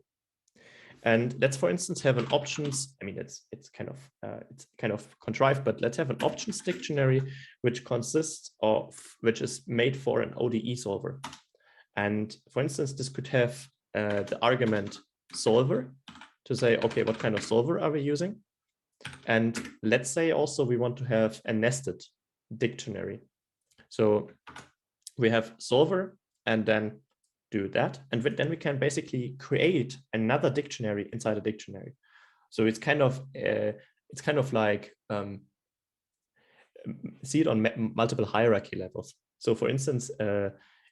And let's, for instance, have an options. I mean, it's kind of contrived, but let's have an options dictionary which consists of, which is made for an ODE solver. And for instance, this could have the argument solver to say, okay, what kind of solver are we using? And let's say also we want to have a nested dictionary. So we have solver and then do that, and then we can basically create another dictionary inside a dictionary. So it's kind of like see it on multiple hierarchy levels. So for instance,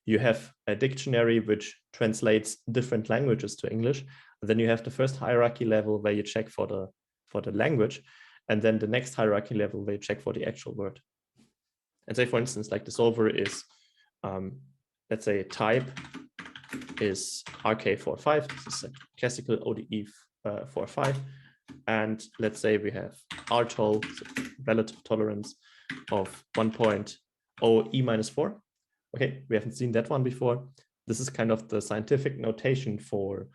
you have a dictionary which translates different languages to English. Then you have the first hierarchy level where you check for the language, and then the next hierarchy level where you check for the actual word. And say, for instance, like the solver is, let's say type is RK45. This is a classical ODE 4.5. And let's say we have RTOL, so relative tolerance of 1.0 E-4. Okay, we haven't seen that one before. This is kind of the scientific notation for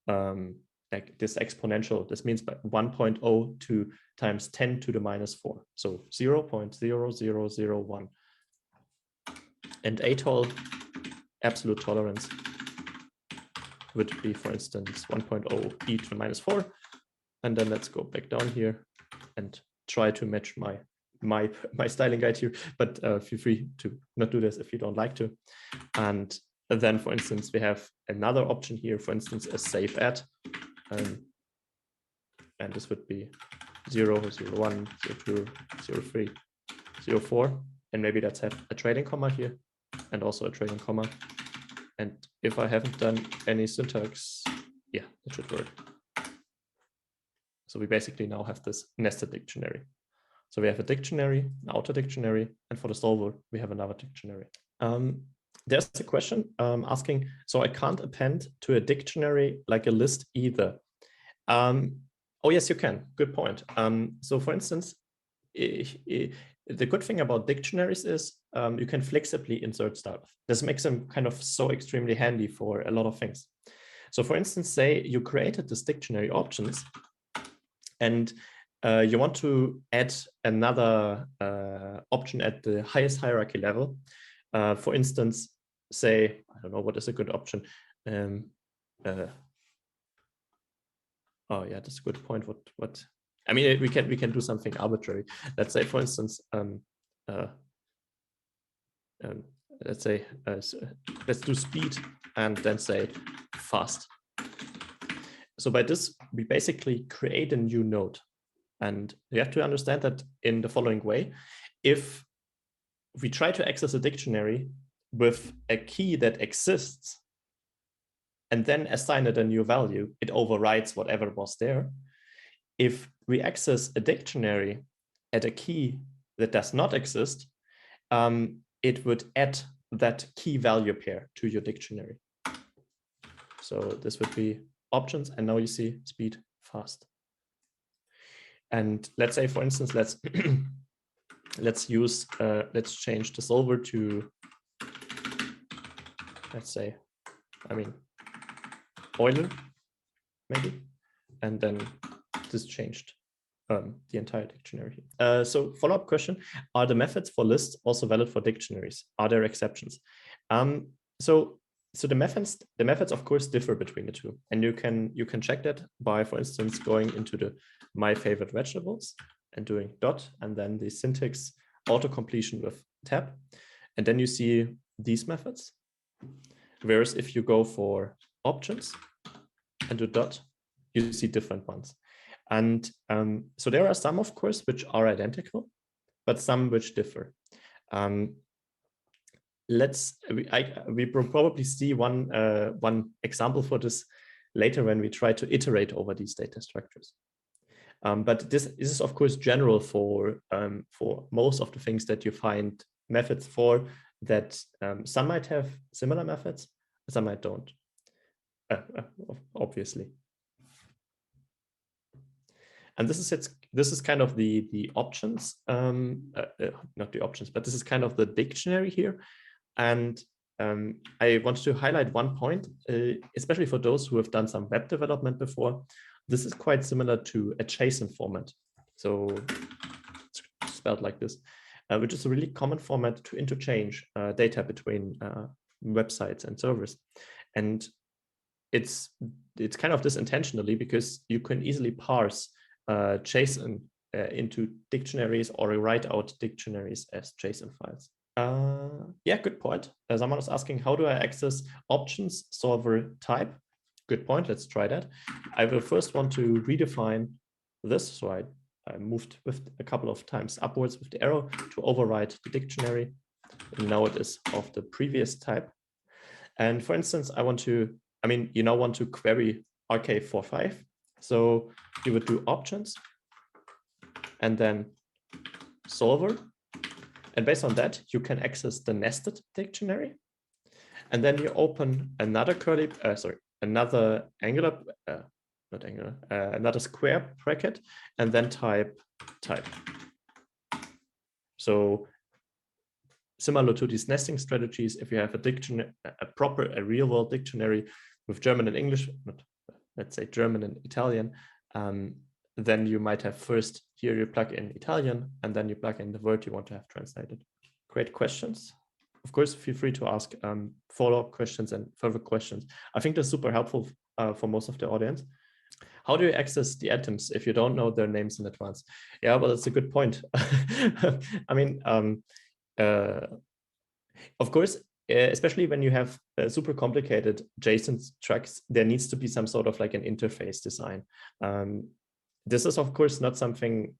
like this exponential. This means by 1.0 to times 10 to the -4. So 0.0001. And ATOL, absolute tolerance, would be, for instance, 1.0 e to the -4. And then let's go back down here and try to match my styling guide here, but feel free to not do this if you don't like to. And then, for instance, we have another option here, for instance, a save at, and this would be 0, 0, 1, 0, 2, 0, 3, 0, 4, and maybe let's have a trailing comma here, and also a trailing comma. And if I haven't done any syntax, yeah, it should work. So we basically now have this nested dictionary. So we have a dictionary, an outer dictionary, and for the solver, we have another dictionary. There's a question asking, so I can't append to a dictionary like a list either. Oh, yes, you can. Good point. So for instance, the good thing about dictionaries is you can flexibly insert stuff. This makes them kind of so extremely handy for a lot of things. So for instance, say you created this dictionary options, and you want to add another option at the highest hierarchy level. For instance, say, I don't know, what is a good option? Oh yeah, that's a good point. What? I mean, we can do something arbitrary. Let's say, for instance, let's say let's do speed and then say fast. So by this, we basically create a new node, and you have to understand that in the following way: if we try to access a dictionary with a key that exists, and then assign it a new value, it overrides whatever was there. If we access a dictionary at a key that does not exist, it would add that key value pair to your dictionary. So this would be options, and now you see speed, fast. And let's say, for instance, let's change the solver to, let's say, I mean, Euler, maybe, and then this changed the entire dictionary. So follow-up question: are the methods for lists also valid for dictionaries? Are there exceptions? So the methods of course differ between the two, and you can check that by, for instance, going into the my favorite vegetables and doing dot, and then the syntax auto-completion with tab. And then you see these methods. Whereas if you go for options and do dot, you see different ones. And so there are some, of course, which are identical, but some which differ. We will probably see one example for this later when we try to iterate over these data structures. But this is, of course, general for most of the things that you find methods for, that some might have similar methods, some might don't, obviously. And this is kind of the options, not the options, but this is kind of the dictionary here. And I wanted to highlight one point, especially for those who have done some web development before. This is quite similar to a JSON format. So it's spelled like this, which is a really common format to interchange data between websites and servers. And it's kind of this intentionally, because you can easily parse JSON into dictionaries or write out dictionaries as JSON files. Yeah, good point. Someone is asking, how do I access options solver type? Good point. Let's try that. I will first want to redefine this. So I moved with a couple of times upwards with the arrow to override the dictionary. And now it is of the previous type. And for instance, you now want to query RK45. So you would do options and then solver. And based on that, you can access the nested dictionary. And then you open another another square bracket, and then type. So similar to these nesting strategies, if you have a dictionary, a real world dictionary with German and English, let's say German and Italian, then you might have first here you plug in Italian, and then you plug in the word you want to have translated. Great questions. Of course, feel free to ask follow-up questions and further questions. I think that's super helpful for most of the audience. How do you access the items if you don't know their names in advance? Yeah, well, that's a good point. I mean, of course, especially when you have super complicated JSON structs, there needs to be some sort of like an interface design. This is, of course, not something,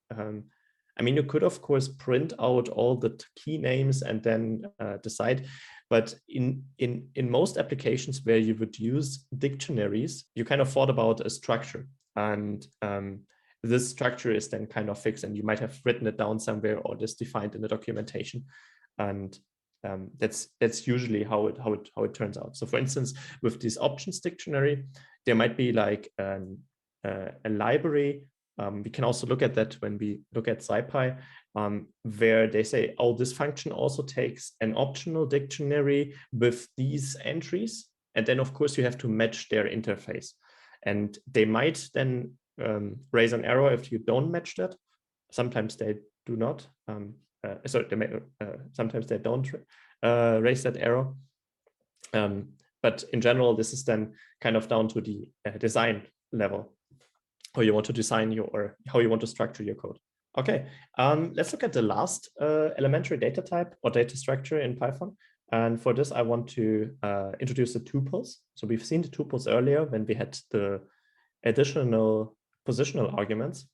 you could, of course, print out all the key names and then decide. But in most applications where you would use dictionaries, you kind of thought about a structure. And this structure is then kind of fixed, and you might have written it down somewhere or just defined in the documentation. And that's usually how it turns out. So for instance, with this options dictionary, there might be like a library. We can also look at that when we look at SciPy, where they say, oh, this function also takes an optional dictionary with these entries. And then, of course, you have to match their interface. And they might then raise an error if you don't match that. Sometimes they do not. Sometimes they don't raise that error. But in general, this is then kind of down to the design level. How you want to design how you want to structure your code. Okay, let's look at the last elementary data type or data structure in Python. And for this, I want to introduce the tuples. So we've seen the tuples earlier when we had the additional positional arguments.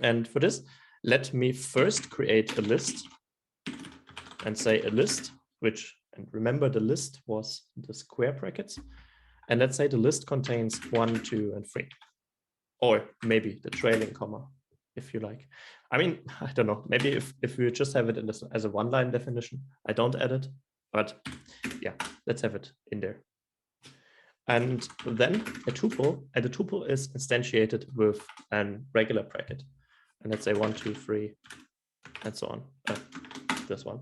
And for this, let me first create a list and say a list, and remember the list was the square brackets. And let's say the list contains 1, 2, and 3. Or maybe the trailing comma, if you like. I don't know, maybe if we just have it as a one-line definition, I don't add it, but yeah, let's have it in there. And then a tuple, and the tuple is instantiated with a regular bracket. And let's say 1, 2, 3, and so on, this one.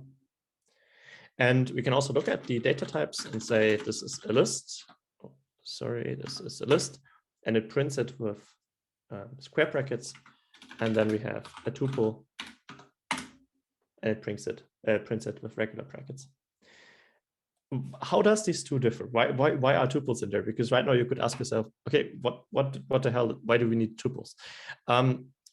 And we can also look at the data types and say, this is a list. Oh, sorry, this is a list. And it prints it with square brackets, and then we have a tuple, and it prints it with regular brackets. How does these two differ? Why are tuples in there? Because right now you could ask yourself, okay, what the hell? Why do we need tuples?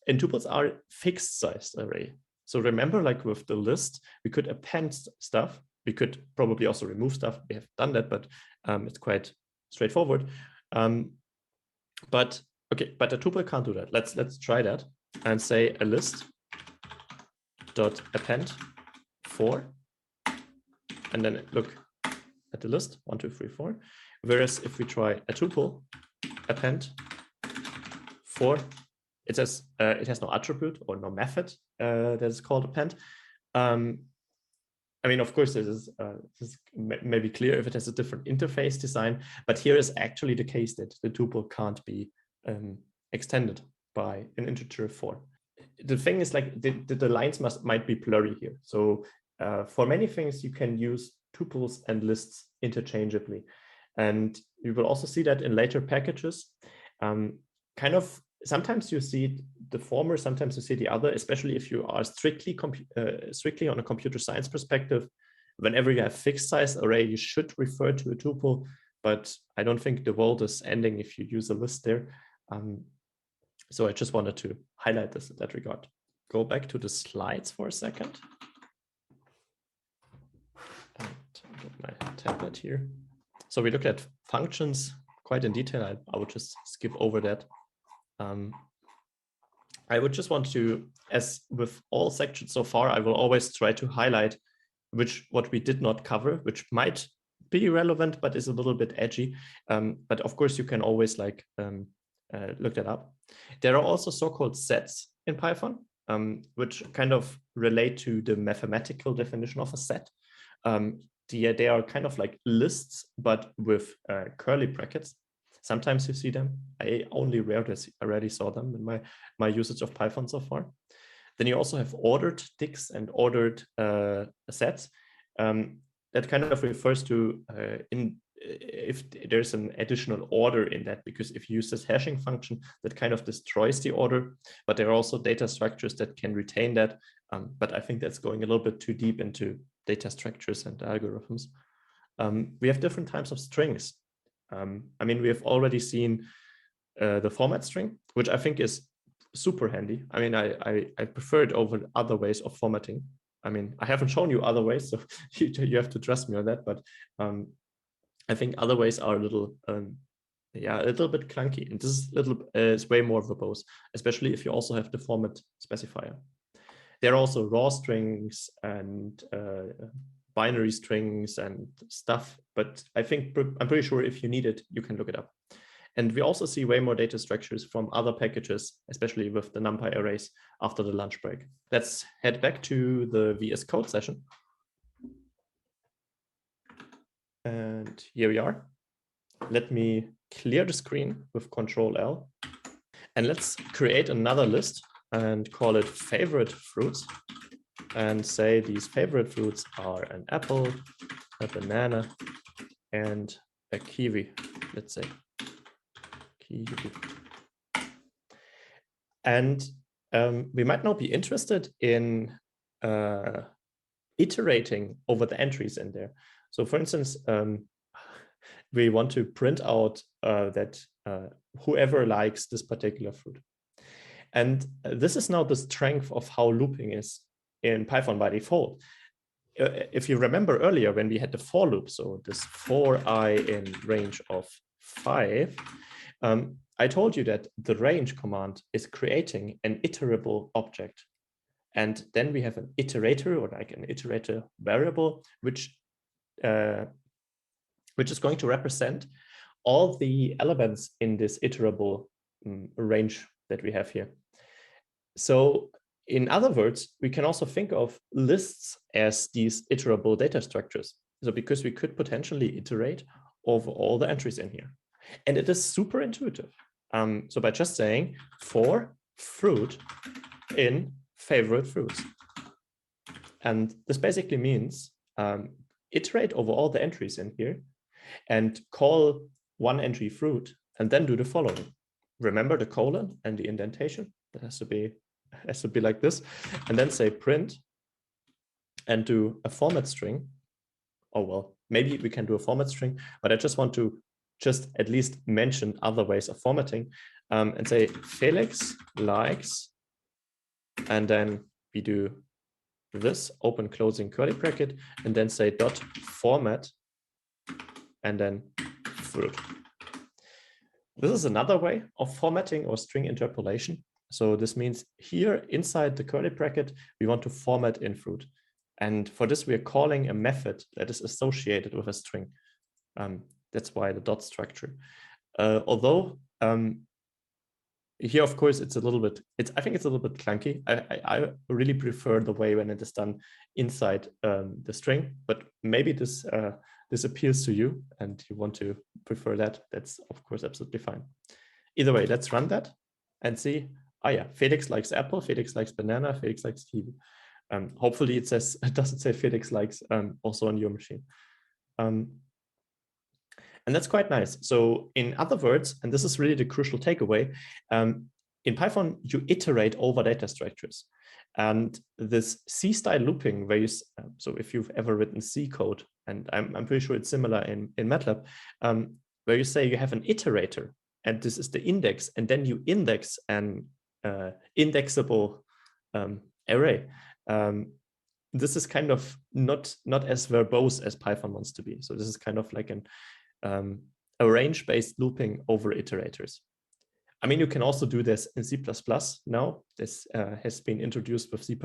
and tuples are fixed sized array. So remember, like with the list, we could append stuff. We could probably also remove stuff. We have done that, but it's quite straightforward. But okay, but a tuple can't do that. Let's try that and say a list dot append 4, and then look at the list 1, 2, 3, 4. Whereas if we try a tuple append 4, it says it has no attribute or no method that is called append. I mean, of course, this is maybe clear if it has a different interface design, but here is actually the case that the tuple can't be extended by an integer 4. The thing is, like, the lines might be blurry here. So for many things, you can use tuples and lists interchangeably. And you will also see that in later packages. Kind of sometimes you see the former, sometimes you see the other, especially if you are strictly on a computer science perspective. Whenever you have fixed size array, you should refer to a tuple, but I don't think the world is ending if you use a list there. So I just wanted to highlight this in that regard. Go back to the slides for a second. And get my tablet here. So we looked at functions quite in detail. I would just skip over that. I would just want to, as with all sections so far, I will always try to highlight what we did not cover, which might be relevant, but is a little bit edgy. But of course, you can always like look that up. There are also so-called sets in Python, which kind of relate to the mathematical definition of a set. They are kind of like lists, but with curly brackets. Sometimes you see them. I only rarely saw them in my usage of Python so far. Then you also have ordered ticks and ordered sets. That kind of refers to if there's an additional order in that, because if you use this hashing function, that kind of destroys the order. But there are also data structures that can retain that. But I think that's going a little bit too deep into data structures and algorithms. We have different types of strings. I mean, we have already seen the format string, which I think is super handy. I mean, I prefer it over other ways of formatting. I mean, I haven't shown you other ways, so you have to trust me on that. But I think other ways are a little bit clunky, and this is way more verbose, especially if you also have the format specifier. There are also raw strings and binary strings and stuff, but I'm pretty sure if you need it, you can look it up. And we also see way more data structures from other packages, especially with the NumPy arrays after the lunch break. Let's head back to the VS Code session. And here we are. Let me clear the screen with Control L. And let's create another list and call it favorite fruits. And say these favorite fruits are an apple, a banana, and a kiwi, let's say. Kiwi. And we might now be interested in iterating over the entries in there. So for instance, we want to print out that whoever likes this particular fruit. And this is now the strength of how looping is in Python by default. If you remember earlier when we had the for loop, so this for I in range of 5, I told you that the range command is creating an iterable object. And then we have an iterator, or like an iterator variable, which is going to represent all the elements in this iterable range that we have here. So in other words, we can also think of lists as these iterable data structures. So because we could potentially iterate over all the entries in here. And it is super intuitive. So by just saying for fruit in favorite fruits. And this basically means iterate over all the entries in here and call one entry fruit and then do the following. Remember the colon and the indentation? That has to be like this. And then say print and do a format string. Oh, well, maybe we can do a format string, but I just want to at least mention other ways of formatting and say Felix likes and then we do this, open closing curly bracket, and then say dot format, and then fruit. This is another way of formatting or string interpolation. So this means here inside the curly bracket, we want to format in fruit. And for this, we are calling a method that is associated with a string. That's why the dot structure. Although here, of course, it's a little bit, I think it's a little bit clunky. I really prefer the way when it is done inside the string, but maybe this appeals to you and you want to prefer that. That's, of course, absolutely fine. Either way, let's run that and see. Oh yeah, Felix likes apple, Felix likes banana, Felix likes kiwi. Hopefully it doesn't say Felix likes also on your machine. And that's quite nice. So in other words, and this is really the crucial takeaway, in Python, you iterate over data structures. And this C-style looping, where you, so if you've ever written C code, and I'm pretty sure it's similar in MATLAB, where you say you have an iterator, and this is the index, and then you index an indexable array. This is kind of not as verbose as Python wants to be. So this is kind of like a range-based looping over iterators. I mean, you can also do this in C++ now. This has been introduced with C++,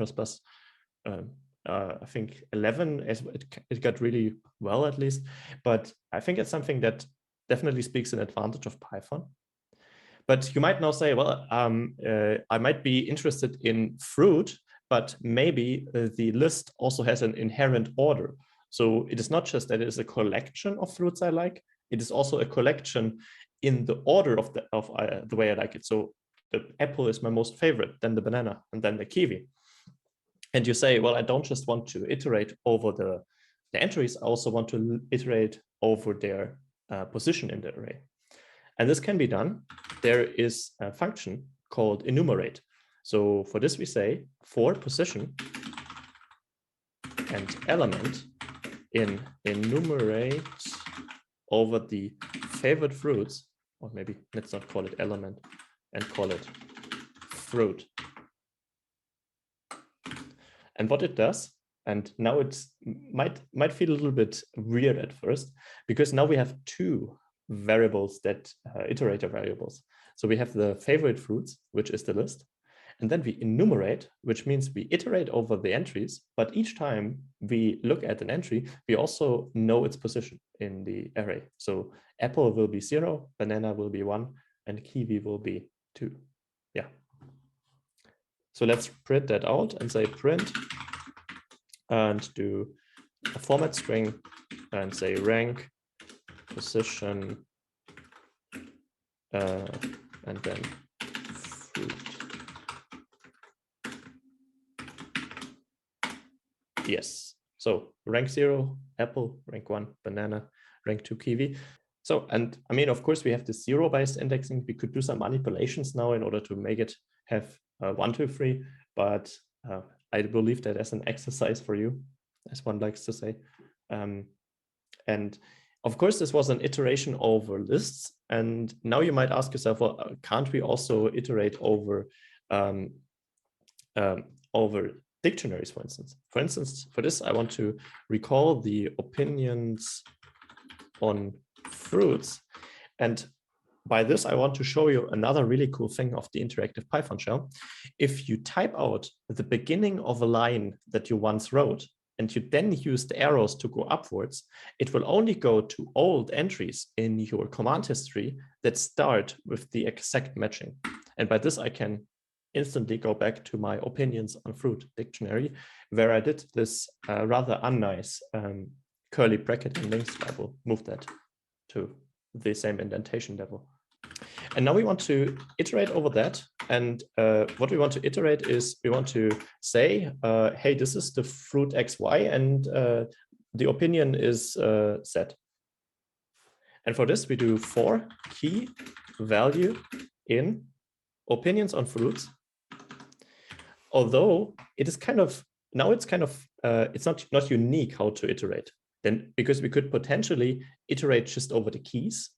I think 11, as it got really well at least. But I think it's something that definitely speaks in advantage of Python. But you might now say, well, I might be interested in fruit, but maybe the list also has an inherent order. So it is not just that it is a collection of fruits I like, it is also a collection in the order of the way I like it. So the apple is my most favorite, then the banana, and then the kiwi. And you say, well, I don't just want to iterate over the entries, I also want to iterate over their position in the array. And this can be done. There is a function called enumerate. So for this, we say for position and element in enumerate over the favorite fruits, or maybe let's not call it element and call it fruit. And what it does, and now it might feel a little bit weird at first, because now we have two variables that iterator variables. So we have the favorite fruits, which is the list, and then we enumerate, which means we iterate over the entries, but each time we look at an entry, we also know its position in the array. So apple will be 0, banana will be 1, and kiwi will be 2. Yeah. So let's print that out and say print and do a format string and say rank position and then fruit. Yes. So rank 0, apple, rank 1, banana, rank 2, kiwi. So, and I mean, of course, we have the 0-based indexing. We could do some manipulations now in order to make it have 1, 2, 3, but I believe that as an exercise for you, as one likes to say. And of course, this was an iteration over lists. And now you might ask yourself, well, can't we also iterate over over dictionaries, for instance? For instance, for this, I want to recall the opinions on fruits. And by this, I want to show you another really cool thing of the interactive Python shell. If you type out the beginning of a line that you once wrote, and you then use the arrows to go upwards, it will only go to old entries in your command history that start with the exact matching. And by this, I can instantly go back to my opinions on fruit dictionary, where I did this rather unnice curly bracket and links. I will move that to the same indentation level. And now we want to iterate over that. And what we want to iterate is we want to say, hey, this is the fruit XY, and the opinion is Z. And for this, we do for key value in opinions on fruits. Although it is kind of, now it's kind of, it's not unique how to iterate. Then, because we could potentially iterate just over the keys.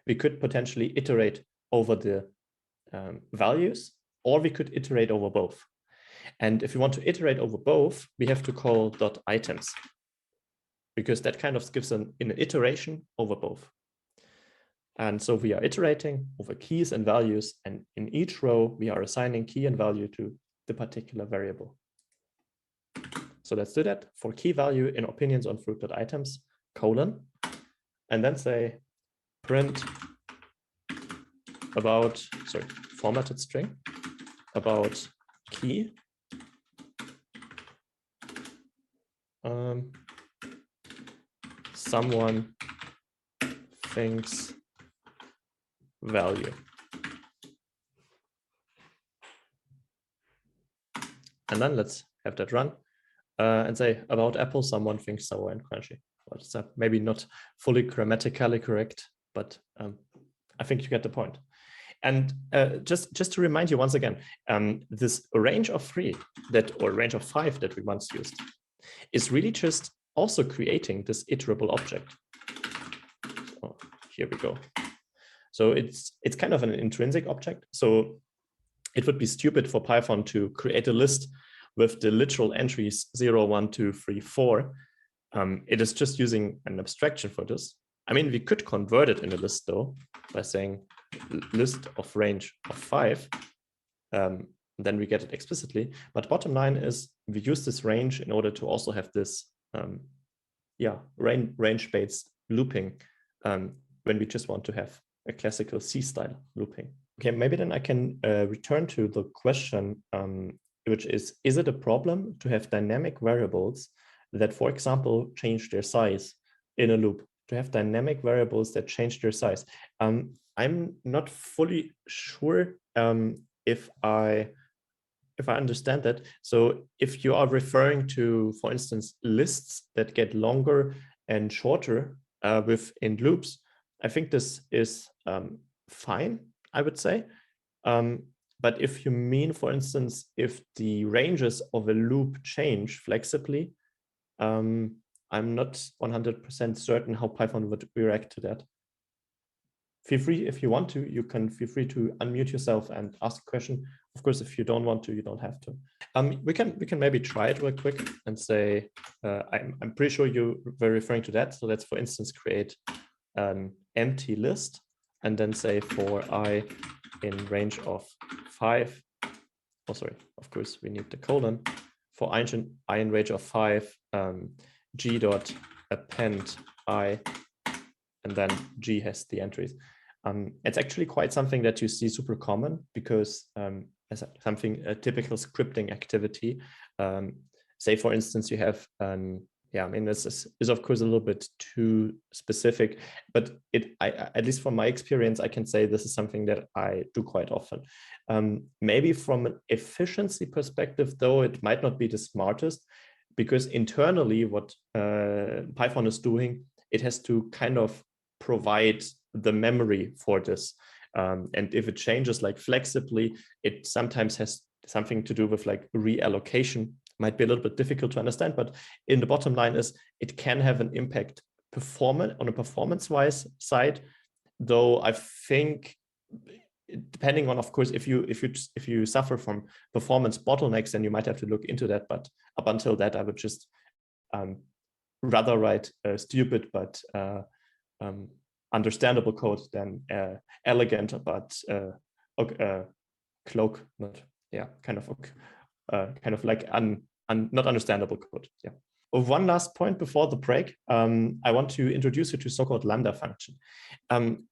We could potentially iterate over the values, or we could iterate over both. And if you want to iterate over both, we have to call .items, because that kind of gives an iteration over both. And so we are iterating over keys and values, and in each row, we are assigning key and value to the particular variable. So let's do that. For key value in opinions on fruit.items, colon, and then say print about, sorry, formatted string about key. Someone thinks value. And then let's have that run and say about apple, someone thinks sour and crunchy. Well, it's maybe not fully grammatically correct, but I think you get the point. And just to remind you once again, this range of 3 or range of 5 that we once used is really just also creating this iterable object. So here we go. So it's kind of an intrinsic object. So it would be stupid for Python to create a list with the literal entries 0, 1, 2, 3, 4. It is just using an abstraction for this. I mean, we could convert it in a list though, by saying list of range of 5. Then we get it explicitly. But bottom line is we use this range in order to also have this range-based looping when we just want to have a classical C-style looping. Okay, maybe then I can return to the question, which is it a problem to have dynamic variables that, for example, change their size in a loop? To have dynamic variables that change their size. I'm not fully sure if I understand that. So if you are referring to, for instance, lists that get longer and shorter within loops, I think this is fine, I would say. But if you mean, for instance, if the ranges of a loop change flexibly, I'm not 100% certain how Python would react to that. Feel free, if you want to, you can feel free to unmute yourself and ask a question. Of course, if you don't want to, you don't have to. We can maybe try it real quick and say, I'm pretty sure you were referring to that. So let's, for instance, create an empty list and then say for I in range of 5. Oh, sorry, of course, we need the colon. For I in range of 5, g dot append I, and then G has the entries. It's actually quite something that you see super common because as a typical scripting activity, say for instance, you have, I mean, this is of course a little bit too specific, but at least from my experience, I can say this is something that I do quite often. Maybe from an efficiency perspective, though, it might not be the smartest, because internally what Python is doing, it has to kind of provide the memory for this. And if it changes like flexibly, it sometimes has something to do with like reallocation. Might be a little bit difficult to understand, but in the bottom line is it can have an impact on a performance-wise side, though I think depending on, of course, if you suffer from performance bottlenecks, then you might have to look into that. But up until that, I would just rather write stupid but understandable code than elegant but cloak, kind of like not understandable code. Yeah. One last point before the break, I want to introduce you to so-called lambda function.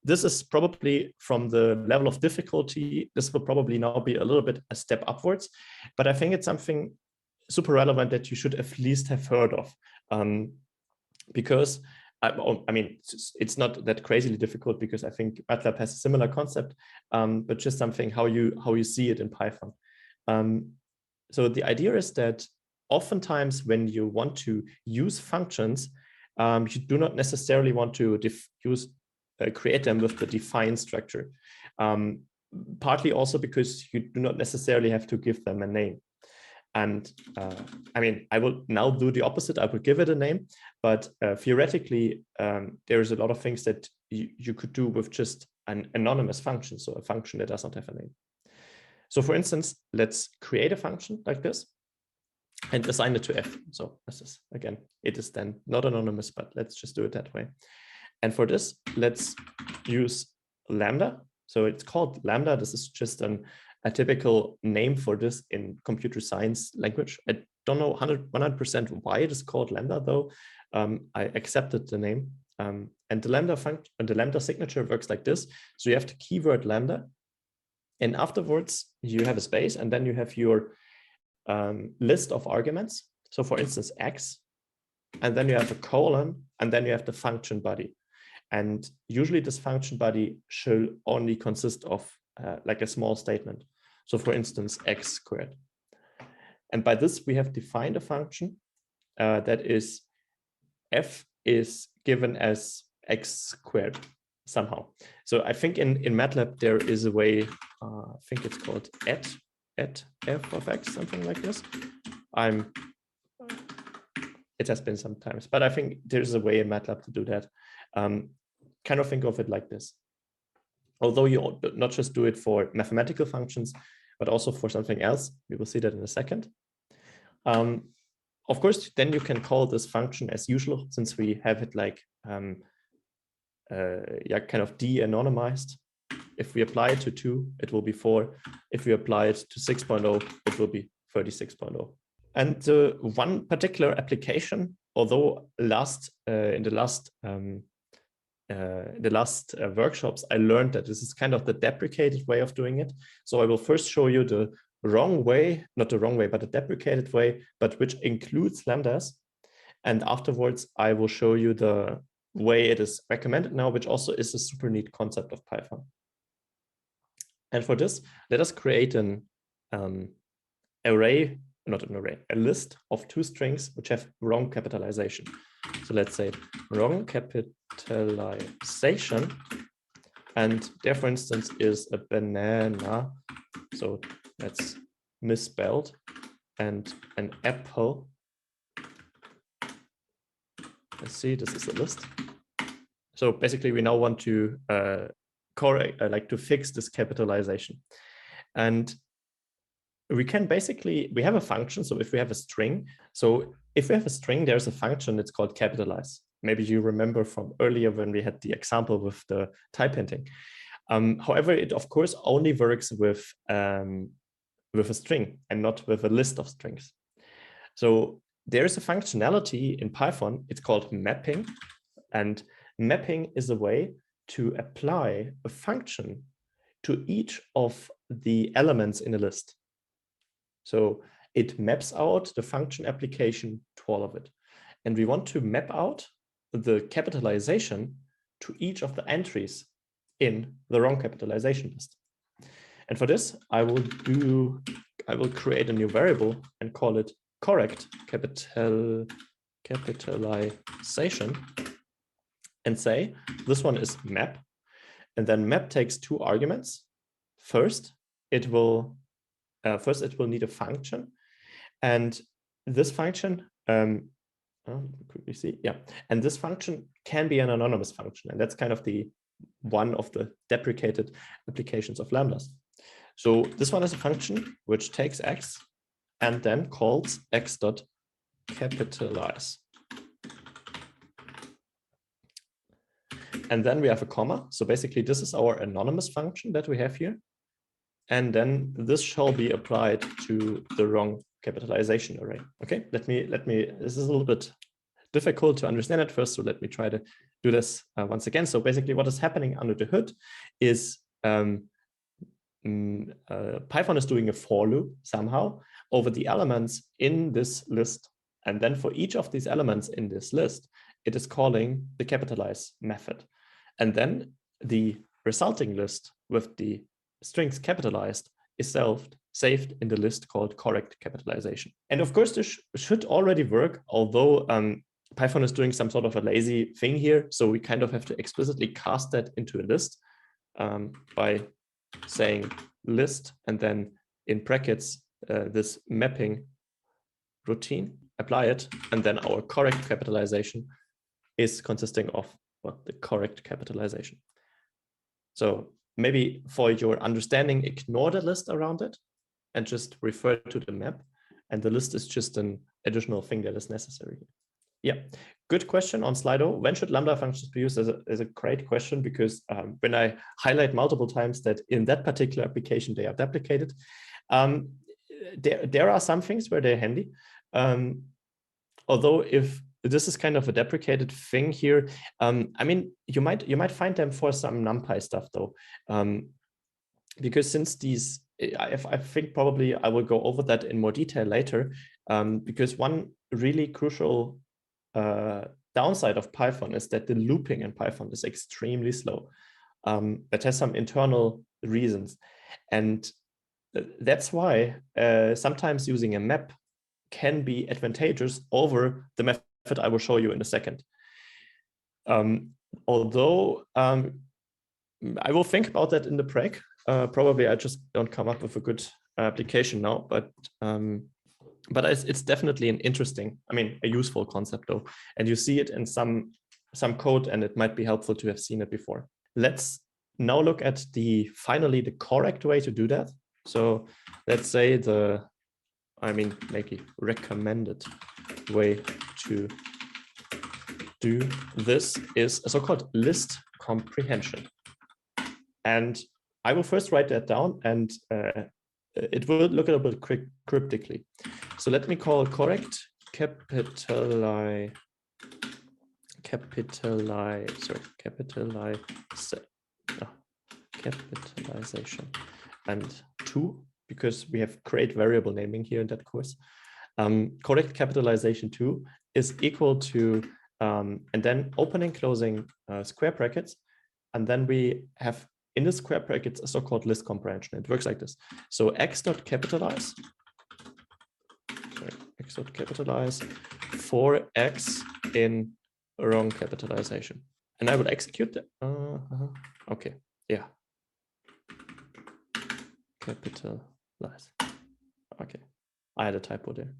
This is probably from the level of difficulty, this will probably now be a little bit a step upwards, but I think it's something super relevant that you should at least have heard of. Because, I mean, it's not that crazily difficult because I think MATLAB has a similar concept, but just something how you see it in Python. So the idea is that oftentimes when you want to use functions, you do not necessarily want to create them with the define structure. Partly also because you do not necessarily have to give them a name. And I mean, I will now do the opposite. I will give it a name, but theoretically, there's a lot of things that you could do with just an anonymous function, so a function that does not have a name. So for instance, let's create a function like this and assign it to f. So this is, again, it is then not anonymous, but let's just do it that way. And for this, let's use lambda. So it's called lambda. This is just a typical name for this in computer science language. I don't know 100% why it is called lambda, though. I accepted the name. And the lambda function and the lambda signature works like this. So you have the keyword lambda, and afterwards you have a space, and then you have your list of arguments. So for instance, x, and then you have a colon, and then you have the function body. And usually this function body should only consist of like a small statement. So for instance, x squared. And by this, we have defined a function that is f is given as x squared somehow. So I think in MATLAB, there is a way, I think it's called at f of x, something like this. It has been some times, but I think there's a way in MATLAB to do that. Kind of think of it like this. Although you not just do it for mathematical functions, but also for something else. We will see that in a second. Of course, then you can call this function as usual, since we have it like yeah, kind of de-anonymized. If we apply it to 2, it will be 4. If we apply it to 6.0, it will be 36.0. And one particular application, although in the last workshops, I learned that this is kind of the deprecated way of doing it. So I will first show you the wrong way, not the wrong way, but the deprecated way, but which includes lambdas. And afterwards, I will show you the way it is recommended now, which also is a super neat concept of Python. And for this, let us create an array, not an array, a list of 2 strings which have wrong capitalization. So let's say wrong capitalization, and there, for instance, is a banana. So that's misspelled, and an apple. Let's see, this is a list. So basically, we now want to to fix this capitalization. And we can basically, we have a function. So if we have a string, there's a function, it's called capitalize. Maybe you remember from earlier when we had the example with the type hinting. However, it of course only works with a string and not with a list of strings. So there is a functionality in Python, it's called mapping. And mapping is a way to apply a function to each of the elements in a list. So it maps out the function application to all of it. And we want to map out the capitalization to each of the entries in the wrong capitalization list. And for this, I will create a new variable and call it correct capitalization, and say this one is map. And then map takes 2 arguments. First, it will need a function, and this function, quickly see, yeah, and this function can be an anonymous function, and that's kind of one of the deprecated applications of lambdas. So this one is a function which takes x and then calls x.capitalize. And then we have a comma. So basically, this is our anonymous function that we have here. And then this shall be applied to the wrong capitalization array. Okay, let me, this is a little bit difficult to understand at first, so let me try to do this once again. So basically what is happening under the hood is Python is doing a for loop somehow over the elements in this list. And then for each of these elements in this list, it is calling the capitalize method. And then the resulting list with the strings capitalized is saved in the list called correct capitalization. And of course, this should already work, although Python is doing some sort of a lazy thing here. So we kind of have to explicitly cast that into a list by saying list and then in brackets this mapping routine, apply it, and then our correct capitalization is consisting of what the correct capitalization. So maybe for your understanding, ignore the list around it and just refer to the map. And the list is just an additional thing that is necessary. Yeah, good question on Slido. When should Lambda functions be used? Is a great question, because when I highlight multiple times that in that particular application they are deprecated, there are some things where they're handy. Although if this is kind of a deprecated thing here, I mean, you might find them for some NumPy stuff though, because since these, I think probably I will go over that in more detail later, because one really crucial downside of Python is that the looping in Python is extremely slow. That has some internal reasons, and that's why sometimes using a map can be advantageous over the method I will show you in a second. Although I will think about that in the break. Probably I just don't come up with a good application now, but it's definitely an interesting, I mean, a useful concept though. And you see it in some code, and it might be helpful to have seen it before. Let's now look at finally the correct way to do that. So let's say maybe recommended way to do this is a so-called list comprehension. And I will first write that down, and it will look a little bit cryptically. So let me call capitalization and 2, because we have great variable naming here in that course. Correct capitalization 2 is equal to, and then opening, closing square brackets. And then we have in the square brackets a so-called list comprehension. It works like this. So x.capitalize for x in wrong capitalization. And I will execute that. Okay, yeah. Capitalize. Okay, I had a typo there.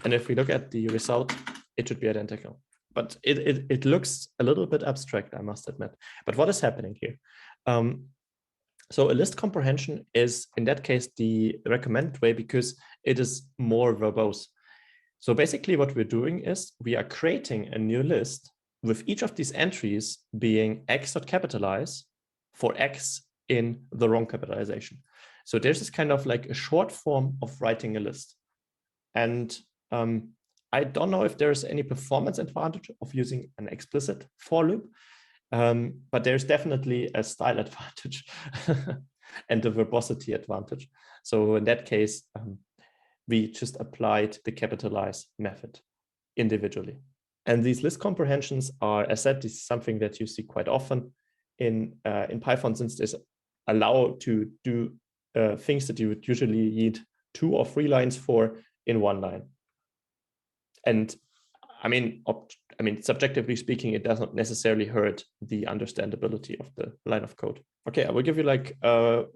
And if we look at the result, it should be identical. But it looks a little bit abstract, I must admit. But what is happening here? So a list comprehension is, in that case, the recommended way, because it is more verbose. So basically what we're doing is we are creating a new list with each of these entries being x.capitalize for x in the wrong capitalization. So there's this kind of like a short form of writing a list. And I don't know if there's any performance advantage of using an explicit for loop, but there's definitely a style advantage and a verbosity advantage. So in that case, we just applied the capitalize method individually. And these list comprehensions are, as said, this is something that you see quite often in Python, since there's allow to do things that you would usually need 2 or 3 lines for in 1 line. And I mean, subjectively speaking, it doesn't necessarily hurt the understandability of the line of code. Okay, I will give you like 1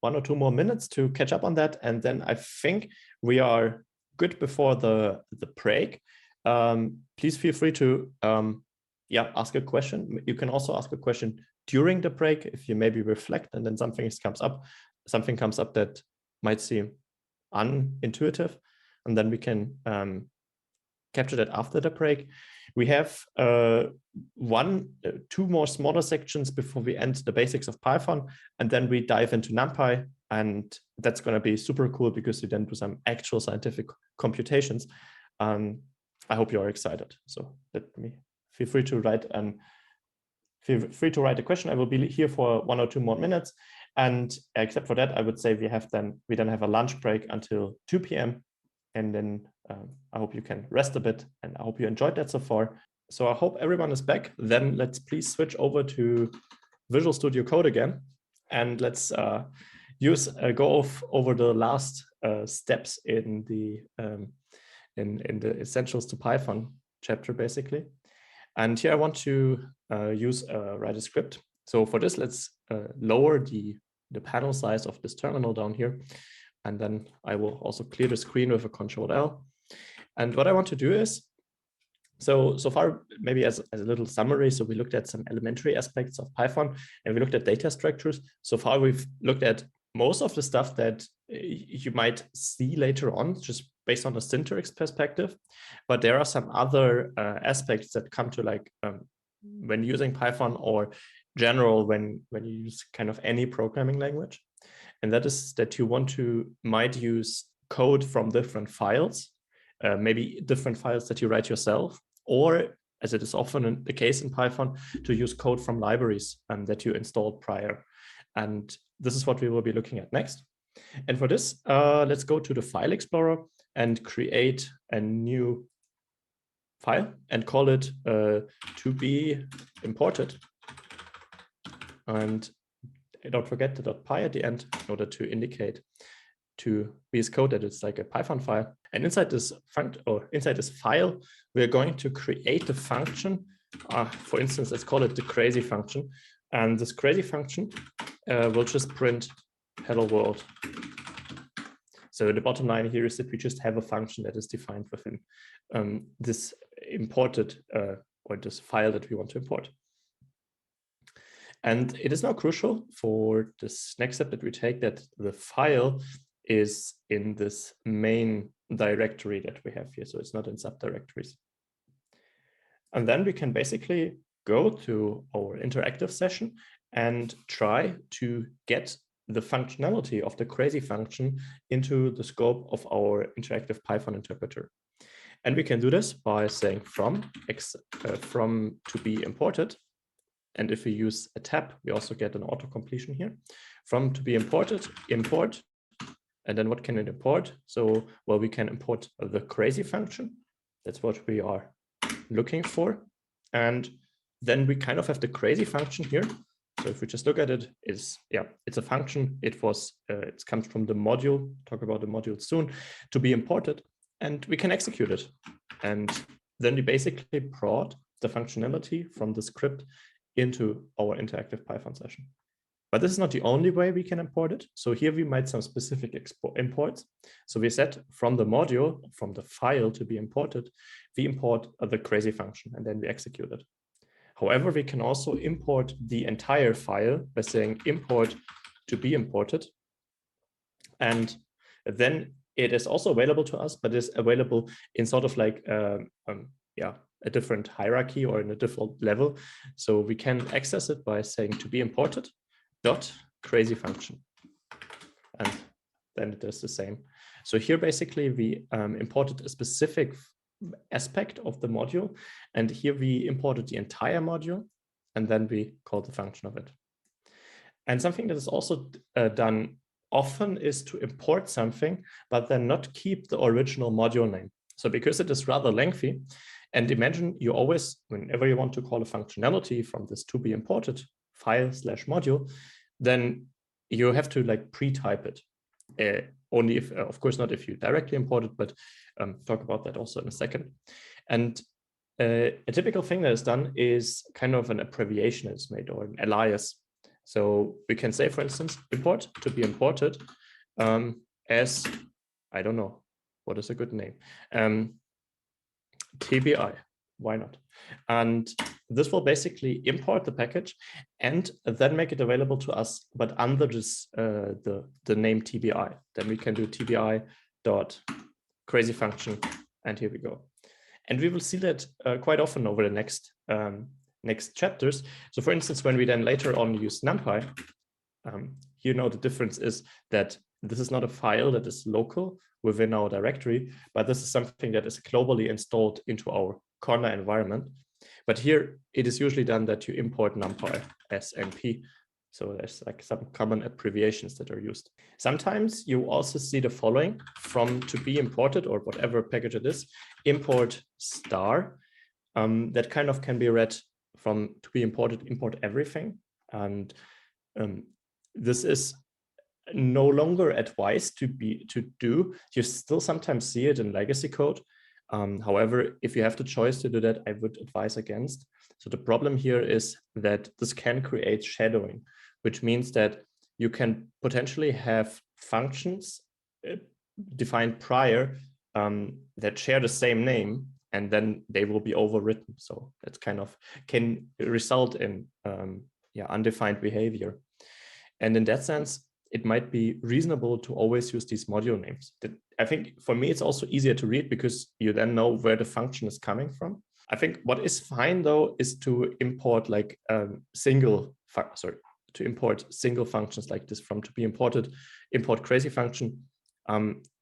or 2 more minutes to catch up on that, and then I think we are good before the break. Please feel free to ask a question. You can also ask a question during the break if you maybe reflect, and then something comes up that might seem unintuitive, and then we can capture that after the break. We have 2 more smaller sections before we end the basics of Python, and then we dive into NumPy, and that's going to be super cool because we then do some actual scientific computations. I hope you are excited. So let me feel free to write a question. I will be here for 1 or 2 more minutes, and except for that, I would say we then have a lunch break until 2 p.m. And then I hope you can rest a bit, and I hope you enjoyed that so far. So I hope everyone is back. Then let's please switch over to Visual Studio Code again, and let's go over the last steps in the Essentials to Python chapter, basically. And here I want to write a script. So for this, let's lower the panel size of this terminal down here. And then I will also clear the screen with a Control L. And what I want to do is So far, maybe as a little summary, so we looked at some elementary aspects of Python, and we looked at data structures. So far, we've looked at most of the stuff that you might see later on, just based on a syntax perspective. But there are some other aspects that come to, like when using Python, or general when you use kind of any programming language. And that is that you might use code from different files, maybe different files that you write yourself, or, as it is often the case in Python, to use code from libraries that you installed prior. And this is what we will be looking at next. And for this, let's go to the File Explorer and create a new file and call it to be imported. And don't forget the .py at the end in order to indicate to VS Code that it's like a Python file. And inside this file, we're going to create a function. For instance, let's call it the crazy function. And this crazy function will just print hello world. So the bottom line here is that we just have a function that is defined within this imported or this file that we want to import. And it is now crucial for this next step that we take that the file is in this main directory that we have here. So it's not in subdirectories. And then we can basically go to our interactive session and try to get the functionality of the crazy function into the scope of our interactive Python interpreter. And we can do this by saying from to be imported. And if we use a tab, we also get an auto completion here. From to be imported, import. And then what can it import? So, well, we can import the crazy function. That's what we are looking for. And then we kind of have the crazy function here. So if we just look at it, it's a function. It comes from the module, talk about the module soon, to be imported, and we can execute it. And then we basically brought the functionality from the script into our interactive Python session. But this is not the only way we can import it. So here we made some specific imports. So we said from the module, from the file to be imported, we import the crazy function and then we execute it. However, we can also import the entire file by saying import to be imported. And then it is also available to us, but is available in sort of like a different hierarchy or in a different level. So we can access it by saying to be imported dot crazy function. And then it does the same. So here basically we imported a specific aspect of the module. And here we imported the entire module, and then we called the function of it. And something that is also done often is to import something, but then not keep the original module name. So because it is rather lengthy, and imagine you always, whenever you want to call a functionality from this to be imported file / module, then you have to like pre-type it. Only if, of course, not if you directly import it, but talk about that also in a second. And a typical thing that is done is kind of an abbreviation is made or an alias. So we can say, for instance, import to be imported as, I don't know, what is a good name? TBI, why not? And this will basically import the package and then make it available to us, but under this the name TBI. Then we can do TBI dot crazy function, and here we go. And we will see that quite often over the next chapters. So for instance, when we then later on use NumPy, the difference is that this is not a file that is local within our directory, but this is something that is globally installed into our corner environment. But here it is usually done that you import NumPy as NP. So there's like some common abbreviations that are used. Sometimes you also see the following: from to be imported, or whatever package it is, import star. That kind of can be read from to be imported, import everything. And this is no longer advised to do. You still sometimes see it in legacy code. However, if you have the choice to do that, I would advise against. So the problem here is that this can create shadowing, which means that you can potentially have functions defined prior that share the same name, and then they will be overwritten. So that's kind of can result in undefined behavior. And in that sense, it might be reasonable to always use these module names. I think for me, it's also easier to read because you then know where the function is coming from. I think what is fine though is to import like to import single functions like this from to be imported, import crazy function.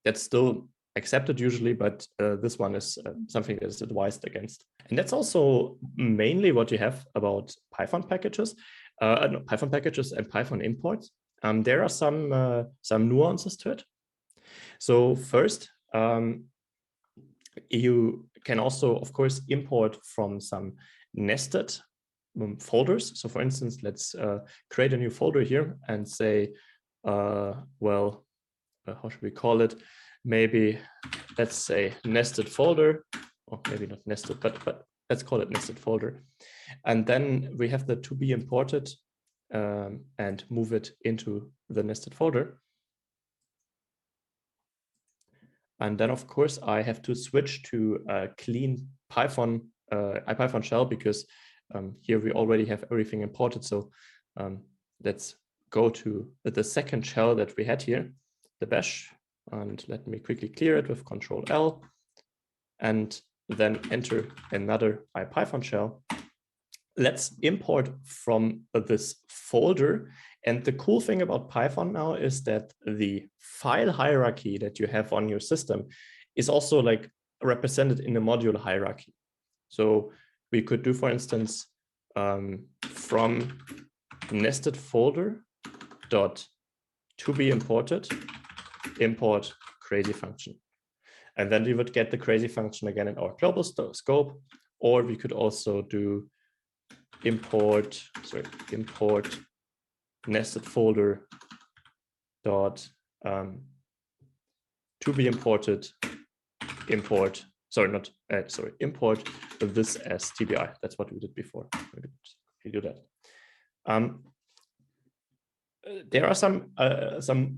That's still accepted usually, but this one is something that is advised against. And that's also mainly what you have about Python packages. Python packages and Python imports. There are some nuances to it. So first, you can also, of course, import from some nested folders. So for instance, let's create a new folder here and say, how should we call it? Maybe let's say nested folder, or maybe not nested, but let's call it nested folder. And then we have the to be imported and move it into the nested folder. And then, of course, I have to switch to a clean Python IPython shell because here we already have everything imported. So let's go to the second shell that we had here, the bash. And let me quickly clear it with Control L and then enter another IPython shell. Let's import from this folder. And the cool thing about Python now is that the file hierarchy that you have on your system is also like represented in the module hierarchy. So we could do, for instance, from nested folder dot to be imported, import crazy function. And then we would get the crazy function again in our global scope, or we could also do import nested folder dot to be imported, import this as TBI. That's what we did before. We do that. There are some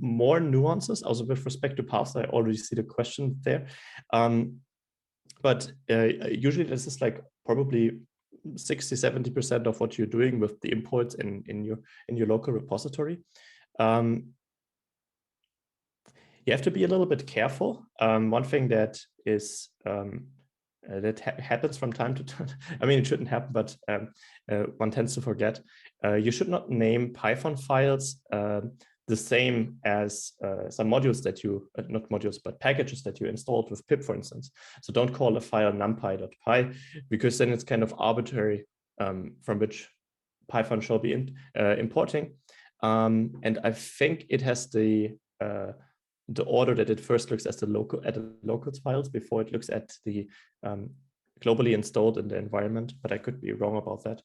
more nuances also with respect to paths. I already see the question there. But usually this is like probably 60–70% of what you're doing with the imports in your local repository. You have to be a little bit careful. One thing that is that happens from time to time. I mean, it shouldn't happen, but one tends to forget. You should not name Python files the same as some modules that you, not modules, but packages that you installed with pip, for instance. So don't call a file numpy.py, because then it's kind of arbitrary from which Python shall be importing. And I think it has the order that it first looks at the locals files before it looks at the globally installed in the environment, but I could be wrong about that.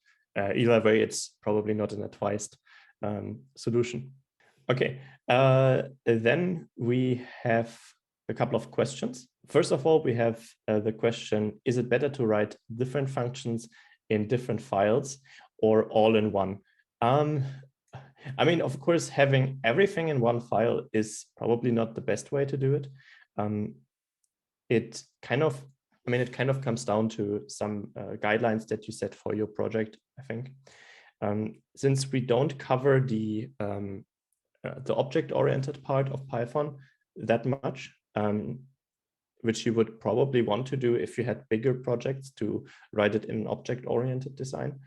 Either way, it's probably not an advised solution. Okay, then we have a couple of questions. First of all, we have the question, is it better to write different functions in different files or all in one? I mean, of course, having everything in one file is probably not the best way to do it. It kind of comes down to some guidelines that you set for your project, I think. Since we don't cover the object-oriented part of Python that much, which you would probably want to do if you had bigger projects to write it in an object-oriented design.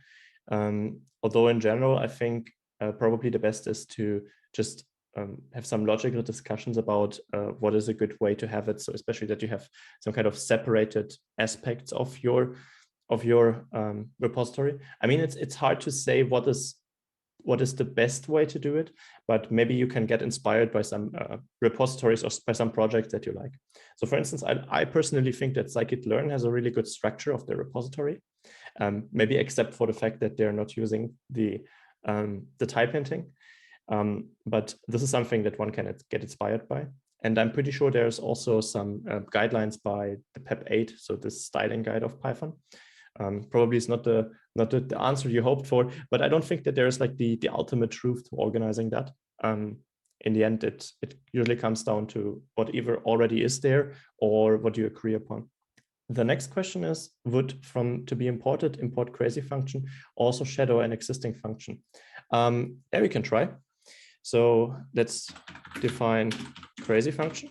Although in general, I think probably the best is to just have some logical discussions about what is a good way to have it. So especially that you have some kind of separated aspects of your repository. I mean, it's hard to say what is the best way to do it, but maybe you can get inspired by some repositories or by some projects that you like. So for instance, I personally think that scikit-learn has a really good structure of the repository, maybe except for the fact that they're not using the type hinting. But this is something that one can get inspired by. And I'm pretty sure there's also some guidelines by the PEP 8, so this styling guide of Python. Probably is not the answer you hoped for, but I don't think that there's like the ultimate truth to organizing that. In the end, it usually comes down to what either already is there or what you agree upon. The next question is, would from to be imported import crazy function also shadow an existing function? Yeah, we can try. So let's define crazy function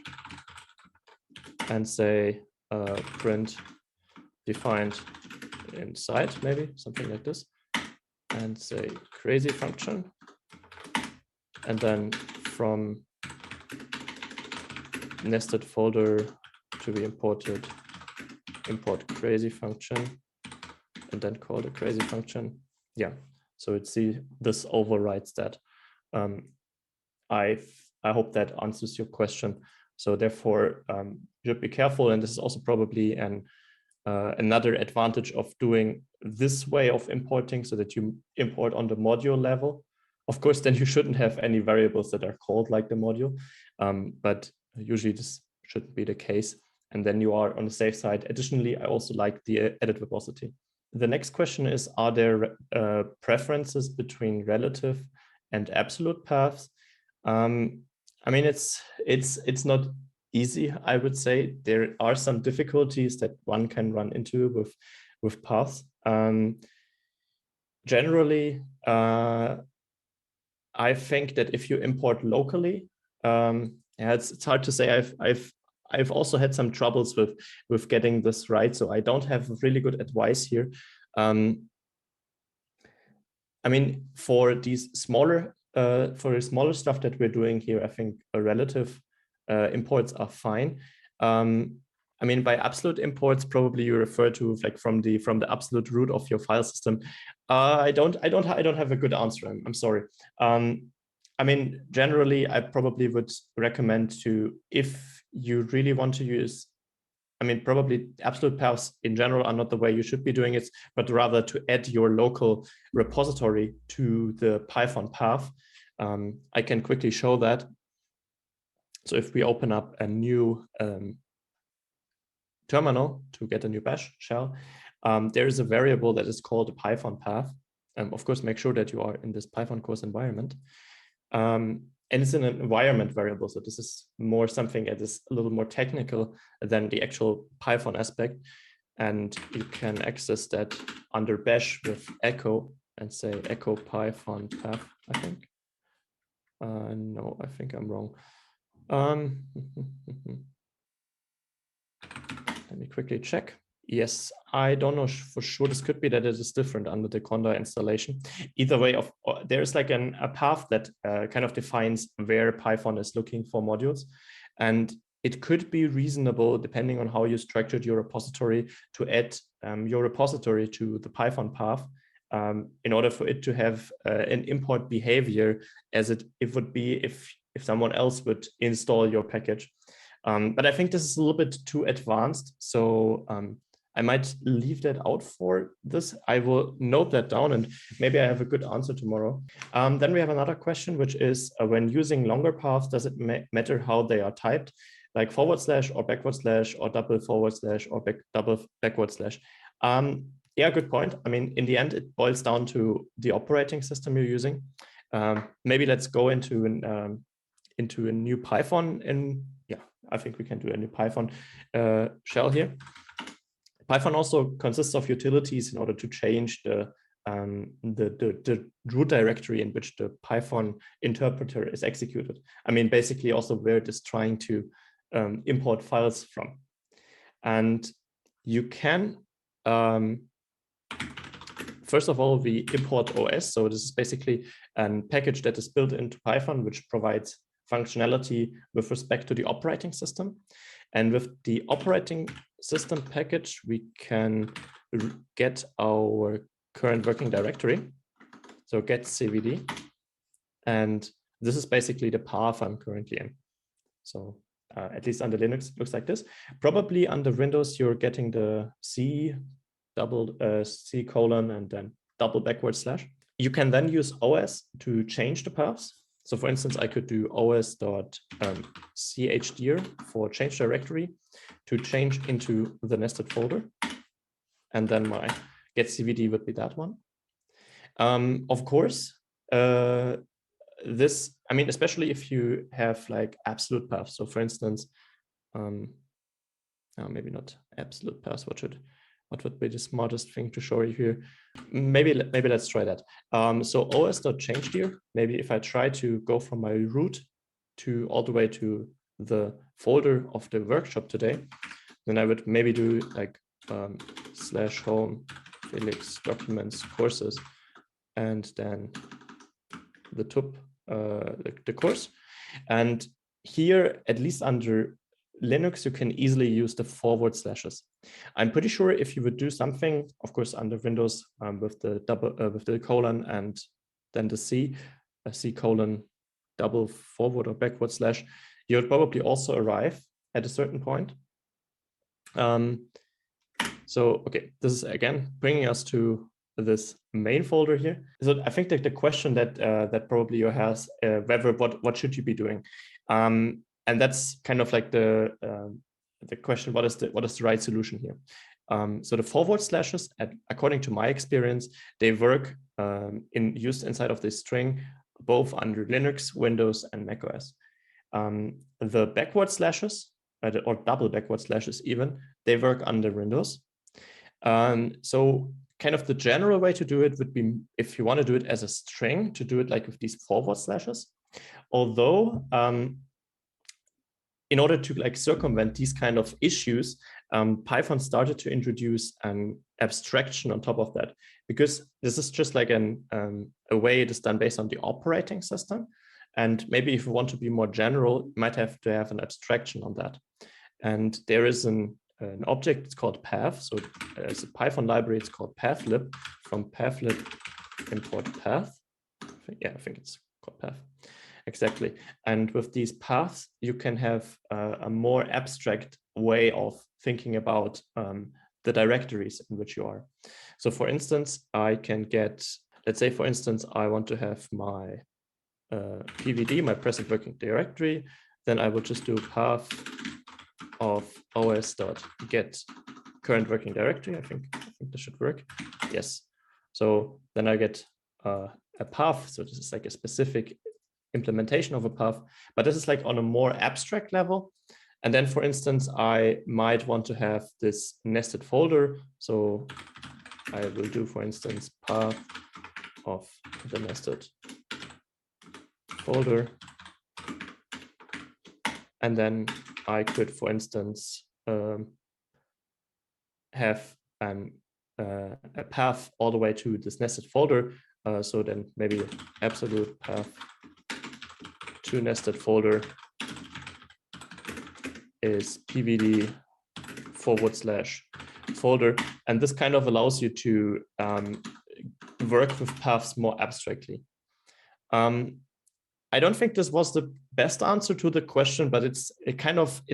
and say print defined inside, maybe something like this, and say crazy function, and then from nested folder to be imported, import crazy function, and then call the crazy function. Yeah, so it's this overrides that. I hope that answers your question. So therefore, you should be careful, and this is also probably another advantage of doing this way of importing, so that you import on the module level. Of course, then you shouldn't have any variables that are called like the module, but usually this shouldn't be the case. And then you are on the safe side. Additionally, I also like the edit verbosity. The next question is, are there preferences between relative and absolute paths? I mean, it's not easy, I would say. There are some difficulties that one can run into with paths. Generally, I think that if you import locally, yeah, it's hard to say. I've also had some troubles with getting this right, so I don't have really good advice here. I mean, for these smaller stuff that we're doing here, I think relative imports are fine. I mean, by absolute imports, probably you refer to like from the absolute root of your file system. I don't have a good answer. I'm sorry. I mean, generally, I probably would recommend to, if you really want to use, I mean, probably absolute paths in general are not the way you should be doing it, but rather to add your local repository to the Python path. I can quickly show that. So if we open up a new terminal to get a new bash shell, there is a variable that is called a Python path. Of course, make sure that you are in this Python course environment. And it's an environment variable. So this is more something that is a little more technical than the actual Python aspect. And you can access that under bash with echo and say echo Python path, I think. No, I think I'm wrong. Let me quickly check. Yes, I don't know for sure. This could be that it is different under the Conda installation. Either way, there's like a path that kind of defines where Python is looking for modules. And it could be reasonable, depending on how you structured your repository, to add your repository to the Python path in order for it to have an import behavior as it would be if someone else would install your package. But I think this is a little bit too advanced, so I might leave that out for this. I will note that down, and maybe I have a good answer tomorrow. Then we have another question, which is when using longer paths, does it matter how they are typed, like / or / or double / or double /? Yeah, good point. I mean, in the end, it boils down to the operating system you're using. Maybe let's go into a new Python, and yeah, I think we can do a new Python shell here. Python also consists of utilities in order to change the root directory in which the Python interpreter is executed. I mean, basically also where it is trying to import files from. And you can, first of all, we import OS. So this is basically a package that is built into Python, which provides functionality with respect to the operating system. And with the operating system package, we can get our current working directory. So get cvd. And this is basically the path I'm currently in. So at least under Linux, it looks like this. Probably under Windows, you're getting the C colon and then double /. You can then use OS to change the paths. So for instance, I could do os.chdir for change directory to change into the nested folder. And then my get cvd would be that one. Of course, this, I mean, especially if you have like absolute paths. So for instance, maybe not absolute paths. What would be the smartest thing to show you here? Maybe let's try that. So os.change here. Maybe if I try to go from my root to all the way to the folder of the workshop today, then I would maybe do like /home Felix documents courses, and then the tub, the course. And here, at least under Linux, you can easily use the forward slashes. I'm pretty sure if you would do something, of course, under Windows with the colon and then the C colon double forward or backward slash, you would probably also arrive at a certain point. So, okay, this is again bringing us to this main folder here. So I think that the question that that probably you has whether what should you be doing, and that's kind of like the question: what is the right solution here? So the forward slashes, according to my experience, they work used inside of this string, both under Linux, Windows, and macOS. The backward slashes, or double backward slashes even, they work under Windows. So kind of the general way to do it would be, if you want to do it as a string, to do it like with these forward slashes. Although, in order to like circumvent these kind of issues, Python started to introduce an abstraction on top of that, because this is just like a way it is done based on the operating system. And maybe if you want to be more general, you might have to have an abstraction on that. And there is an object, it's called path. So it's a Python library, it's called pathlib. From pathlib, import path. I think it's called path. Exactly. And with these paths, you can have a more abstract way of thinking about the directories in which you are. So for instance, I can get, let's say, for instance, I want to have my PVD, my present working directory. Then I will just do path of os.get current working directory. I think this should work. Yes. So then I get a path. So this is like a specific implementation of a path, but this is like on a more abstract level. And then, for instance, I might want to have this nested folder. So I will do, for instance, path of the nested folder. And then I could, for instance, have a path all the way to this nested folder. So then maybe absolute path to nested folder is pvd / folder. And this kind of allows you to work with paths more abstractly. I don't think this was the best answer to the question, but it's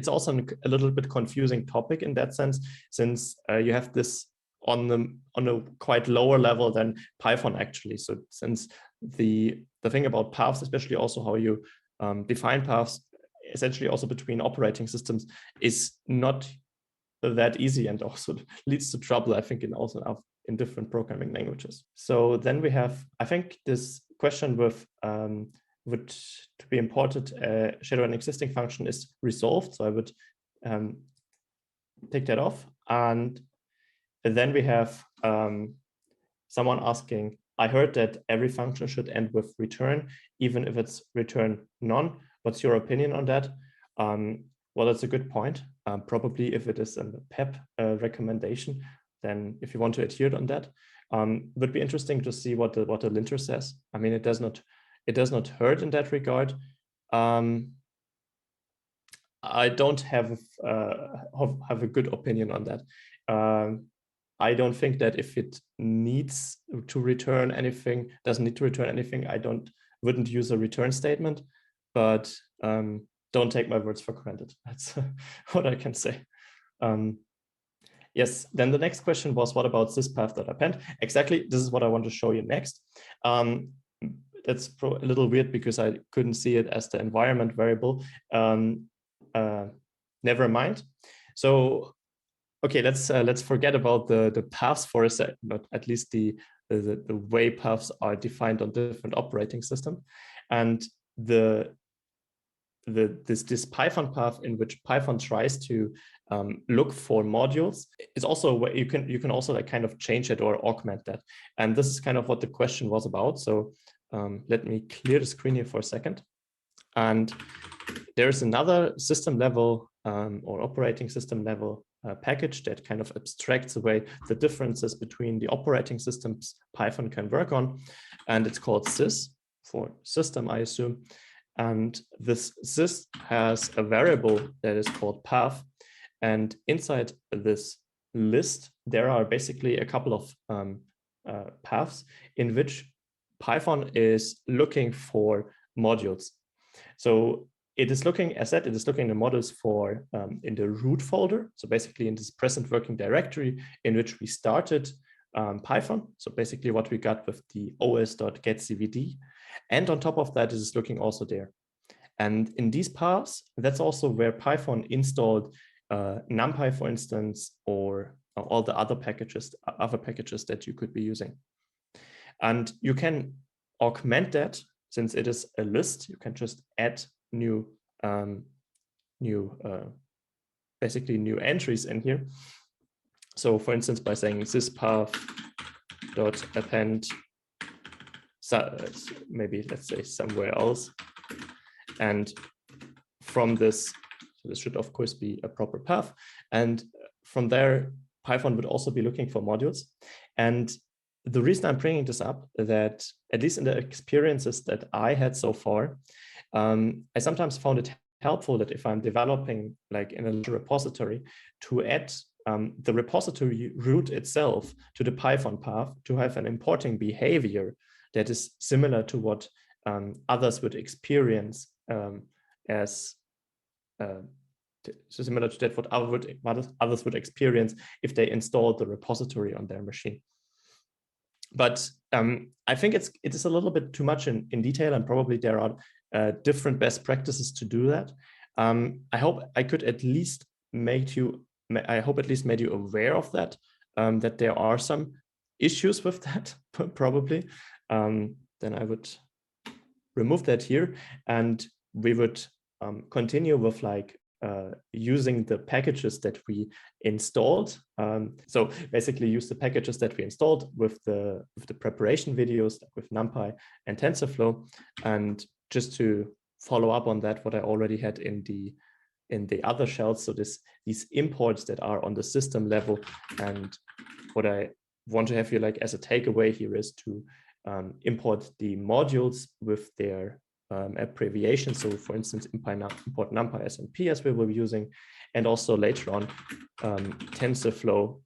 also a little bit confusing topic in that sense, since you have this on a quite lower level than Python actually. So since the thing about paths, especially also how you define paths, essentially also between operating systems, is not that easy, and also leads to trouble, I think, in different programming languages. So then we have, I think, this question with would to be imported shadow an existing function is resolved. So I would take that off. And then we have someone asking, I heard that every function should end with return, even if it's return none. What's your opinion on that? Well, that's a good point. Probably if it is a PEP recommendation, then if you want to adhere on that, it would be interesting to see what the linter says. I mean, it does not hurt in that regard. I don't have a good opinion on that. I don't think that if it needs to return anything, doesn't need to return anything, wouldn't use a return statement, but don't take my words for granted. That's what I can say. Yes, then the next question was, what about this path.append? Exactly, this is what I want to show you next. That's a little weird because I couldn't see it as the environment variable. Never mind. So, okay, let's forget about the paths for a second, but at least the way paths are defined on different operating systems. And the this Python path in which Python tries to look for modules is also where you can also like kind of change it or augment that. And this is kind of what the question was about. So let me clear the screen here for a second. And there's another system level or operating system level package that kind of abstracts away the differences between the operating systems Python can work on. And it's called sys for system, I assume. And this sys has a variable that is called path. And inside this list, there are basically a couple of paths in which Python is looking for modules. So it is looking, as said, it is looking at the modules for in the root folder. So basically in this present working directory in which we started Python. So basically what we got with the os.getcvd. And on top of that, it is looking also there. And in these paths, that's also where Python installed NumPy, for instance, or all the other packages that you could be using. And you can augment that. Since it is a list, you can just add basically new entries in here. So for instance, by saying this path dot append, maybe let's say somewhere else. And from this, so this should of course be a proper path. And from there, Python would also be looking for modules. And the reason I'm bringing this up is that, at least in the experiences that I had so far, I sometimes found it helpful that if I'm developing like in a repository to add the repository root itself to the Python path to have an importing behavior that is similar to what others would experience so similar to that what others would experience if they installed the repository on their machine. But I think it is a little bit too much in detail, and probably there are different best practices to do that. I hope I could at least made you aware of that, that there are some issues with that, probably. Then I would remove that here, and we would continue with like using the packages that we installed. So basically use the packages that we installed with the preparation videos, like with NumPy and TensorFlow. And just to follow up on that, what I already had in the other shells. So these imports that are on the system level. And what I want to have you like as a takeaway here is to import the modules with their abbreviation. So for instance, import NumPy SMP as we will be using, and also later on TensorFlow,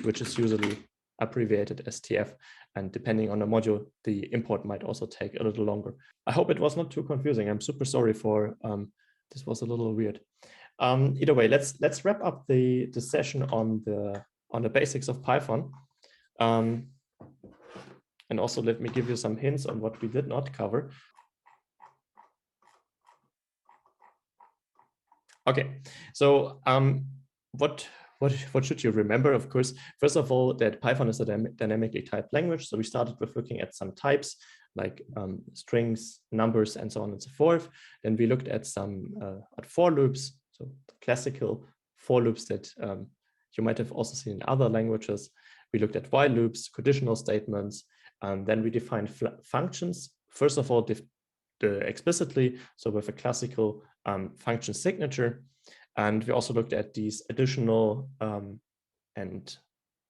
which is usually abbreviated STF. And depending on the module, the import might also take a little longer. I hope it was not too confusing. I'm super sorry for this was a little weird. Either way, let's wrap up the session on the basics of Python. And also let me give you some hints on what we did not cover. Okay, so what should you remember? Of course, first of all, that Python is a dynamically typed language. So we started with looking at some types like strings, numbers, and so on and so forth. Then we looked at some at for loops, so classical for loops that you might have also seen in other languages. We looked at while loops, conditional statements, and then we defined functions. First of all, explicitly, so with a classical function signature. And we also looked at these additional and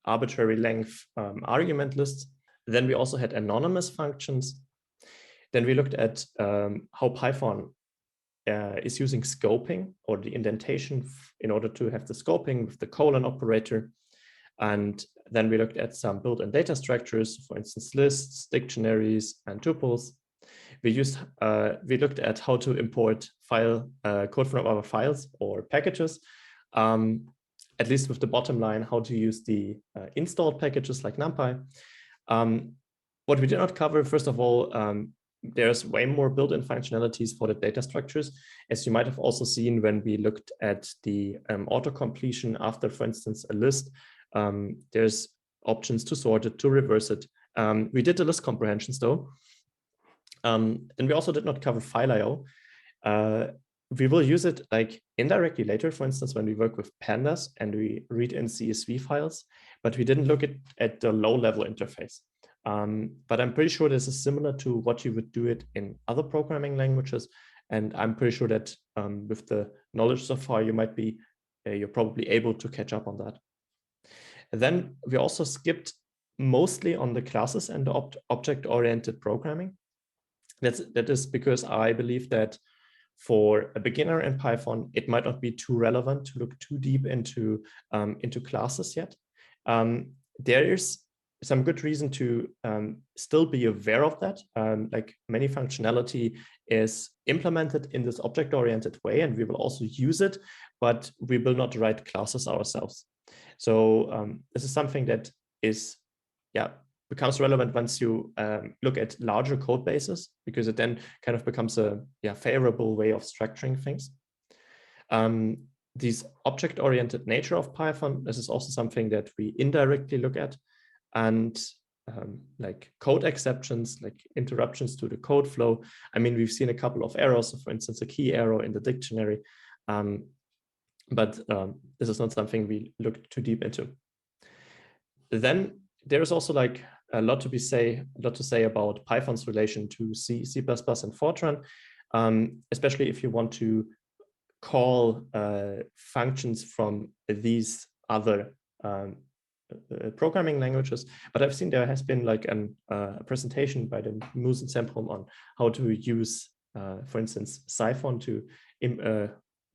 arbitrary length argument lists. Then we also had anonymous functions. Then we looked at how Python is using scoping or the indentation in order to have the scoping with the colon operator. And then we looked at some built-in data structures, for instance, lists, dictionaries, and tuples. We looked at how to import code from our files or packages, at least with the bottom line, how to use the installed packages like NumPy. What we did not cover, first of all, there's way more built-in functionalities for the data structures, as you might have also seen when we looked at the auto-completion after, for instance, a list. There's options to sort it, to reverse it. We did the list comprehensions though. And we also did not cover file IO. we will use it like indirectly later, for instance, when we work with pandas and we read in CSV files, but we didn't look at the low-level interface. But I'm pretty sure this is similar to what you would do it in other programming languages. And I'm pretty sure that with the knowledge so far, you're probably able to catch up on that. And then we also skipped mostly on the classes and the object-oriented programming. That is because I believe that for a beginner in Python, it might not be too relevant to look too deep into classes yet. There is some good reason to still be aware of that. Like many functionality is implemented in this object-oriented way, and we will also use it, but we will not write classes ourselves. So this is something that is, becomes relevant once you look at larger code bases, because it then kind of becomes a favorable way of structuring things. This object-oriented nature of Python, this is also something that we indirectly look at, and like code exceptions, like interruptions to the code flow. I mean, we've seen a couple of errors, so for instance, a key error in the dictionary, but this is not something we looked too deep into. Then there's also like a lot to say about Python's relation to C, C++, and Fortran, especially if you want to call functions from these other programming languages. But I've seen there has been like a presentation by the Moose and Semprom on how to use, for instance, Cython to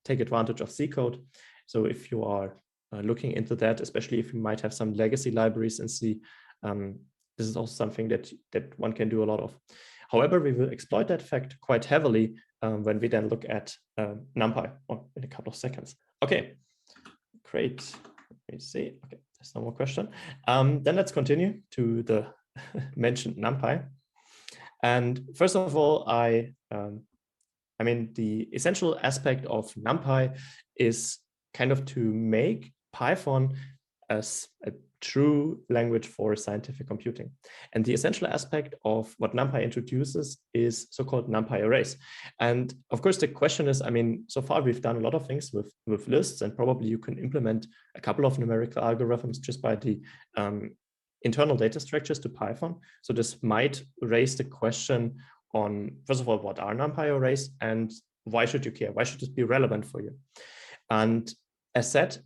take advantage of C code. So if you are looking into that, especially if you might have some legacy libraries in C, this is also something that one can do a lot of. However, we will exploit that fact quite heavily when we then look at NumPy in a couple of seconds. Okay, great. Let me see. Okay, there's no more question. Then let's continue to the mentioned NumPy. And first of all, I mean, the essential aspect of NumPy is kind of to make Python as a true language for scientific computing. And the essential aspect of what NumPy introduces is so-called NumPy arrays. And of course, the question is, I mean, so far we've done a lot of things with lists, and probably you can implement a couple of numerical algorithms just by the internal data structures to Python. So this might raise the question on, first of all, what are NumPy arrays and why should you care? Why should this be relevant for you? And as said,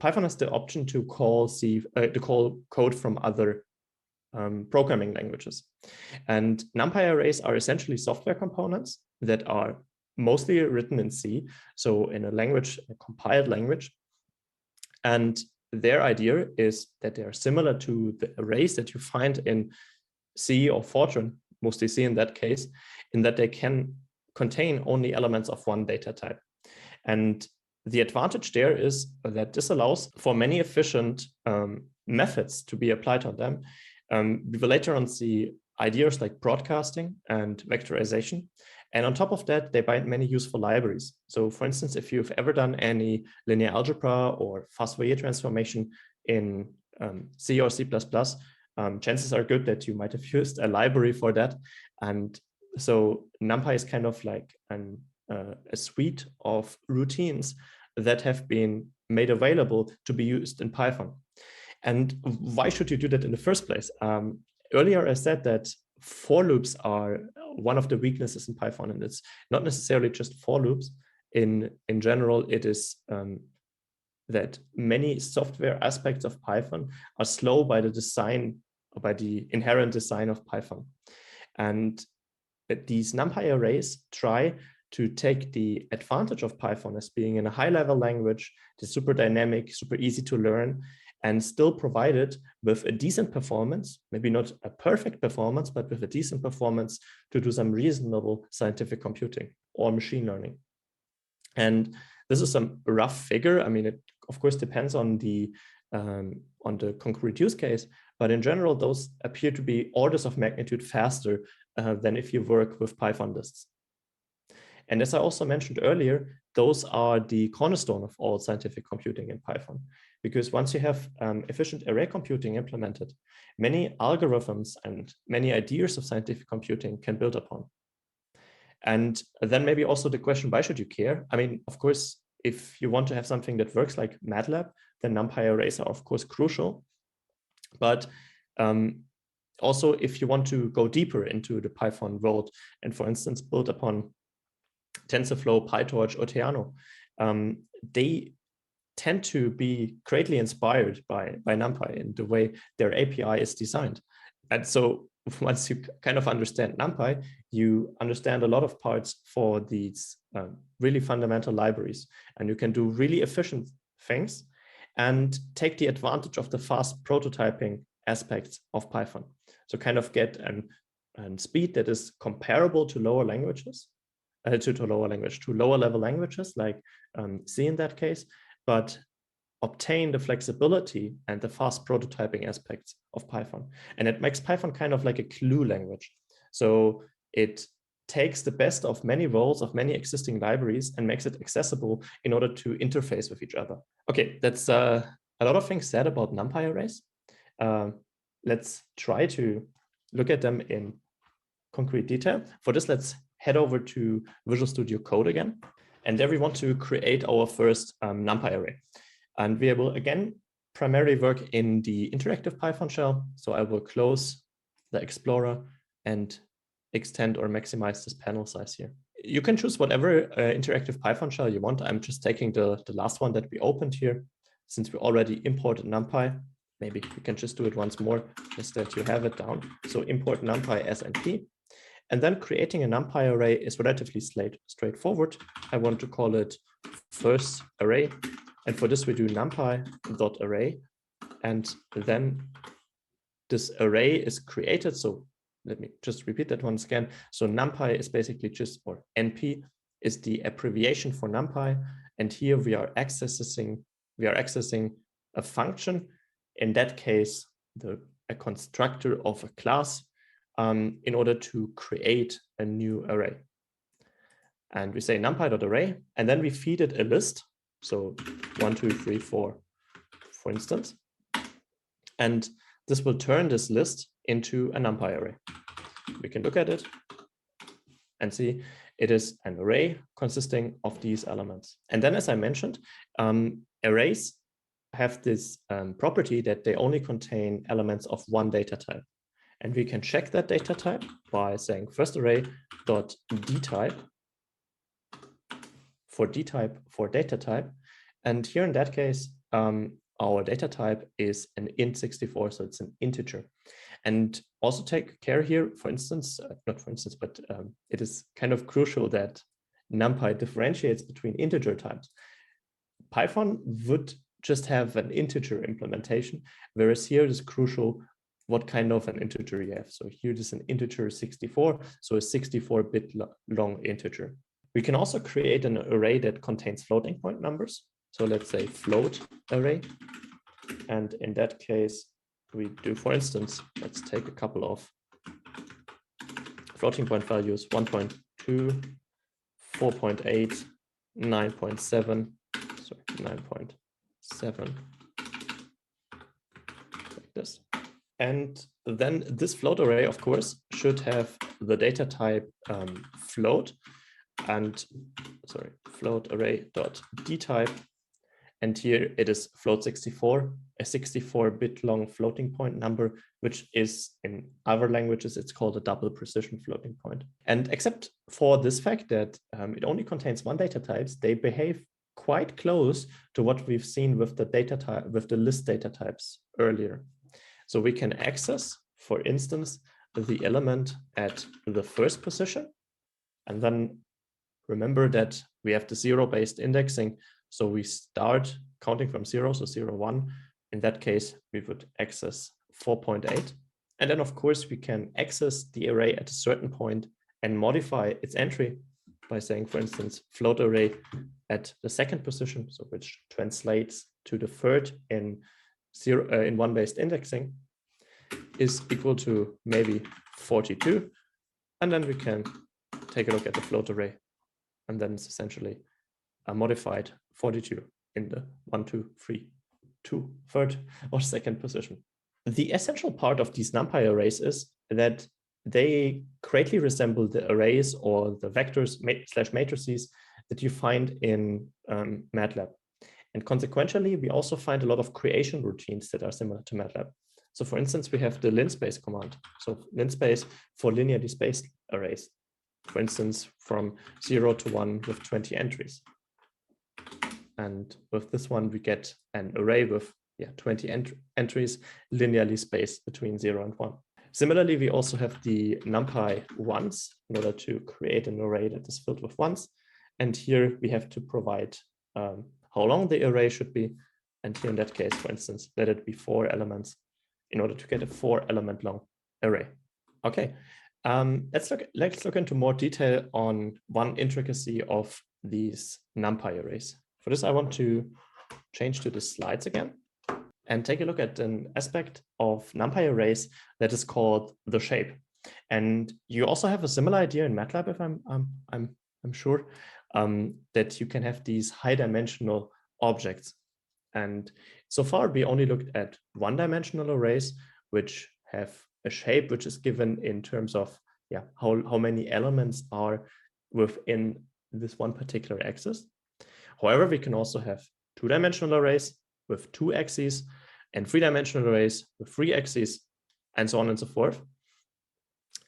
Python has the option to call code from other programming languages. And NumPy arrays are essentially software components that are mostly written in C, so in a compiled language. And their idea is that they are similar to the arrays that you find in C or Fortran, mostly C in that case, in that they can contain only elements of one data type. And the advantage there is that this allows for many efficient methods to be applied on them. We will later on see ideas like broadcasting and vectorization. And on top of that, they bind many useful libraries. So for instance, if you've ever done any linear algebra or fast Fourier transformation in C or C++, chances are good that you might have used a library for that. And so NumPy is kind of like a suite of routines that have been made available to be used in Python. And why should you do that in the first place? Earlier, I said that for loops are one of the weaknesses in Python, and it's not necessarily just for loops. In general, it is that many software aspects of Python are slow by the design, or by the inherent design of Python. And these NumPy arrays try to take the advantage of Python as being in a high-level language, that's super dynamic, super easy to learn, and still provide it with a decent performance, maybe not a perfect performance, but with a decent performance to do some reasonable scientific computing or machine learning. And this is some rough figure. I mean, it of course depends on the concrete use case, but in general, those appear to be orders of magnitude faster than if you work with Python lists. And as I also mentioned earlier, those are the cornerstone of all scientific computing in Python, because once you have efficient array computing implemented, many algorithms and many ideas of scientific computing can build upon. And then maybe also the question, why should you care? I mean, of course, if you want to have something that works like MATLAB, then NumPy arrays are of course crucial. But also, if you want to go deeper into the Python world and, for instance, build upon TensorFlow, PyTorch, or Theano, they tend to be greatly inspired by NumPy in the way their API is designed. And so once you kind of understand NumPy, you understand a lot of parts for these really fundamental libraries, and you can do really efficient things and take the advantage of the fast prototyping aspects of Python. So kind of get a speed that is comparable to lower languages, to lower level languages like C in that case, but obtain the flexibility and the fast prototyping aspects of Python. And it makes Python kind of like a clue language. So it takes the best of many roles of many existing libraries and makes it accessible in order to interface with each other. Okay, that's a lot of things said about NumPy arrays. Let's try to look at them in concrete detail. For this, let's head over to Visual Studio Code again. And there we want to create our first NumPy array. And we will again primarily work in the interactive Python shell. So I will close the Explorer and extend or maximize this panel size here. You can choose whatever interactive Python shell you want. I'm just taking the last one that we opened here, since we already imported NumPy. Maybe we can just do it once more, just that you have it down. So import NumPy as NP. And then creating a NumPy array is relatively straightforward. I want to call it first array. And for this, we do numpy.array. And then this array is created. So let me just repeat that once again. So NumPy is basically just, or NP is the abbreviation for NumPy. And here we are accessing a function, in that case, a constructor of a class, in order to create a new array. And we say numpy.array, and then we feed it a list. So 1, 2, 3, 4, for instance. And this will turn this list into a NumPy array. We can look at it and see it is an array consisting of these elements. And then, as I mentioned, arrays have this property that they only contain elements of one data type. And we can check that data type by saying first array dot dtype for dtype for data type. And here in that case, our data type is an int64, so it's an integer. And also take care here, for instance, not for instance, but it is kind of crucial that NumPy differentiates between integer types. Python would just have an integer implementation, whereas here it is crucial what kind of an integer you have. So here it is an integer 64, so a 64-bit long integer. We can also create an array that contains floating point numbers. So let's say float array. And in that case, we do, for instance, let's take a couple of floating point values, 1.2, 4.8, 9.7, sorry, 9.7, like this. And then this float array, of course, should have the data type float, and sorry, float array dot dtype. And here it is float 64, a 64-bit long floating point number, which is in other languages, it's called a double precision floating point. And except for this fact that it only contains one data types, they behave quite close to what we've seen with the data type, with the list data types earlier. So we can access, for instance, the element at the first position. And then remember that we have the zero-based indexing. So we start counting from 0, so 0, 1. In that case, we would access 4.8. And then, of course, we can access the array at a certain point and modify its entry by saying, for instance, float array at the second position, so which translates to the third in one-based indexing, is equal to maybe 42. And then we can take a look at the float array. And then it's essentially a modified 42 in the 1, 2, 3, 2, third or second position. The essential part of these NumPy arrays is that they greatly resemble the arrays or the vectors slash matrices that you find in MATLAB. And consequentially, we also find a lot of creation routines that are similar to MATLAB. So for instance, we have the linspace command. So linspace for linearly spaced arrays, for instance, from 0 to 1 with 20 entries. And with this one, we get an array with 20 entries linearly spaced between 0 and 1. Similarly, we also have the NumPy ones in order to create an array that is filled with ones. And here we have to provide how long the array should be. And here in that case, for instance, let it be 4 elements in order to get a 4-element long array. Okay, let's look into more detail on one intricacy of these NumPy arrays. For this, I want to change to the slides again and take a look at an aspect of NumPy arrays that is called the shape. And you also have a similar idea in MATLAB, if I'm sure, that you can have these high-dimensional objects. And so far, we only looked at one-dimensional arrays, which have a shape which is given in terms of how many elements are within this one particular axis. However, we can also have two-dimensional arrays with 2 axes and 3-dimensional arrays with 3 axes, and so on and so forth.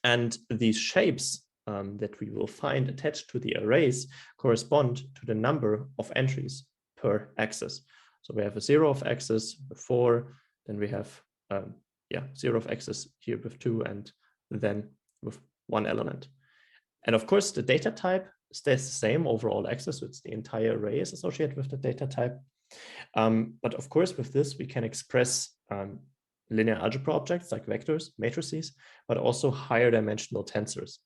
And these shapes that we will find attached to the arrays correspond to the number of entries per axis. So we have a 0 of axis with 4, then we have 0 of axis here with 2, and then with 1 element. And of course, the data type stays the same over all axes, so it's the entire array is associated with the data type. But of course, with this, we can express linear algebra objects like vectors, matrices, but also higher dimensional tensors.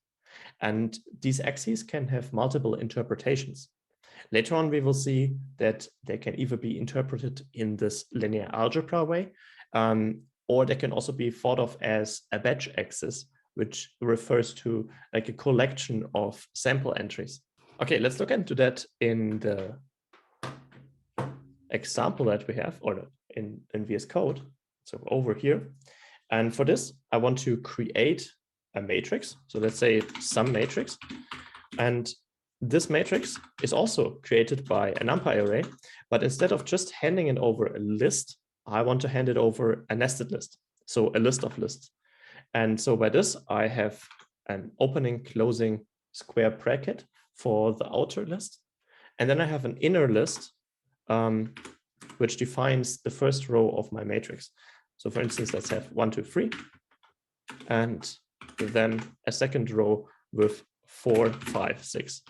And these axes can have multiple interpretations. Later on, we will see that they can either be interpreted in this linear algebra way, or they can also be thought of as a batch axis, which refers to like a collection of sample entries. Okay, let's look into that in the example that we have, or in VS Code. So over here. And for this, I want to create a matrix. So let's say some matrix. And this matrix is also created by a NumPy array, but instead of just handing it over a list, I want to hand it over a nested list. So a list of lists. And so by this, I have an opening, closing square bracket for the outer list. And then I have an inner list, which defines the first row of my matrix. So for instance, let's have 1, 2, 3, and then a second row with 4, 5, 6.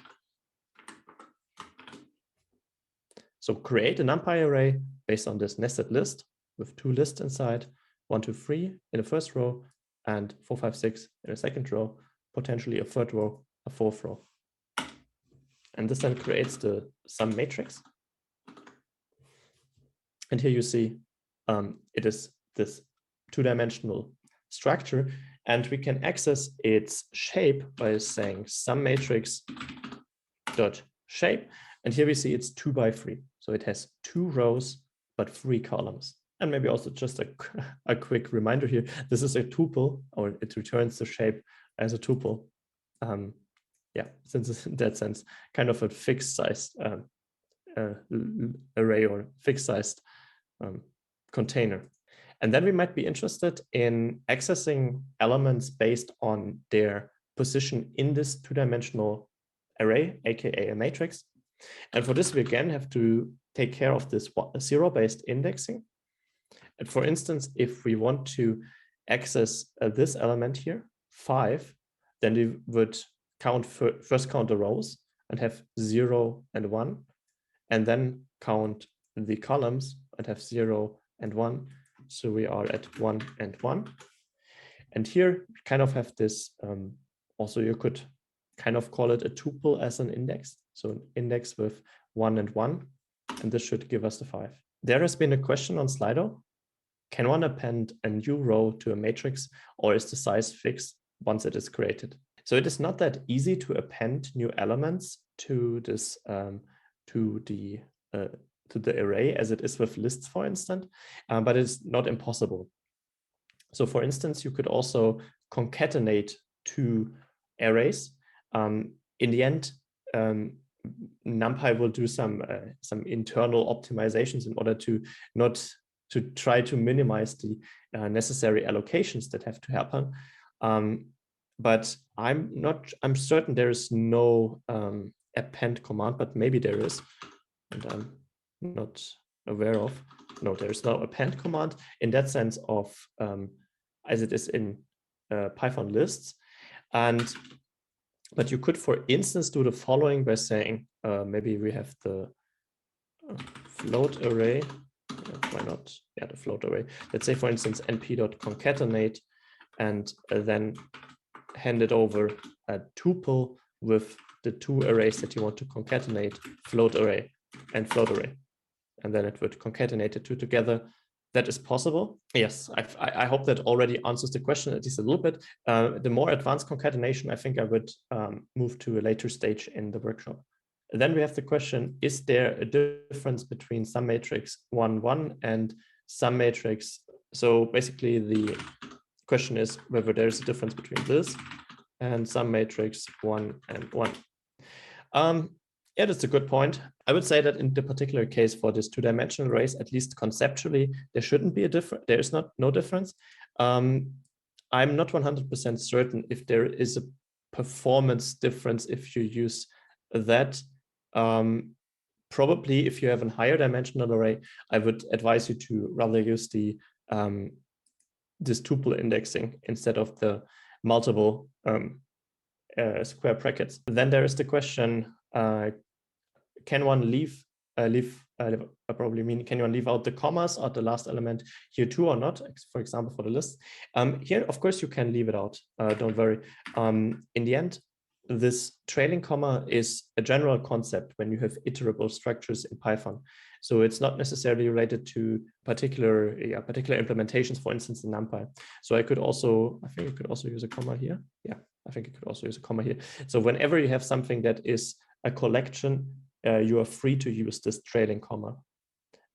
So create a NumPy array based on this nested list with 2 lists inside, 1, 2, 3 in the first row, and 4, 5, 6 in the second row, potentially a third row, a fourth row. And this then creates the sum matrix. And here you see it is this 2-dimensional structure, and we can access its shape by saying sum matrix dot shape. And here we see it's 2 by 3. So it has 2 rows, but 3 columns. And maybe also just a quick reminder here, this is a tuple, or it returns the shape as a tuple. Since it's in that sense, kind of a fixed sized array or fixed sized container. And then we might be interested in accessing elements based on their position in this 2-dimensional array, aka a matrix. And for this, we again have to take care of this zero-based indexing. And for instance, if we want to access this element here, 5, then we would first count the rows and have 0 and 1, and then count the columns and have 0 and 1. So we are at 1 and 1. And here we kind of have this, also you could kind of call it a tuple as an index. So an index with 1 and 1, and this should give us the 5. There has been a question on Slido. Can one append a new row to a matrix, or is the size fixed once it is created? So it is not that easy to append new elements to this, to the array as it is with lists, for instance, but it's not impossible. So for instance, you could also concatenate two arrays. In the end, NumPy will do some internal optimizations in order to try to minimize the necessary allocations that have to happen. But I'm certain there is no append command, but maybe there is, and I'm not aware of. No, there is no append command in that sense of as it is in Python lists. But you could, for instance, do the following by saying, maybe we have the float array. Why not? Yeah, the float array. Let's say, for instance, np.concatenate, and then hand it over a tuple with the two arrays that you want to concatenate, float array and float array. And then it would concatenate the two together. That is possible. Yes, I hope that already answers the question at least a little bit. The more advanced concatenation, I think I would move to a later stage in the workshop. Then we have the question, is there a difference between sum matrix 1, 1 and sum matrix? So basically the question is whether there's a difference between this and sum matrix 1 and 1. Yeah, that's a good point. I would say that in the particular case for this two-dimensional arrays, at least conceptually, there shouldn't be a difference. There is no difference. I'm not 100% certain if there is a performance difference if you use that. Probably if you have a higher dimensional array, I would advise you to rather use the this tuple indexing instead of the multiple square brackets. Then there is the question, can one leave out the commas or the last element here too or not, for example, for the list? Here, of course, you can leave it out, don't worry. In the end, this trailing comma is a general concept when you have iterable structures in Python. So it's not necessarily related to particular implementations, for instance, in NumPy. So I think you could also use a comma here. Yeah, I think you could also use a comma here. So whenever you have something that is a collection, you are free to use this trailing comma.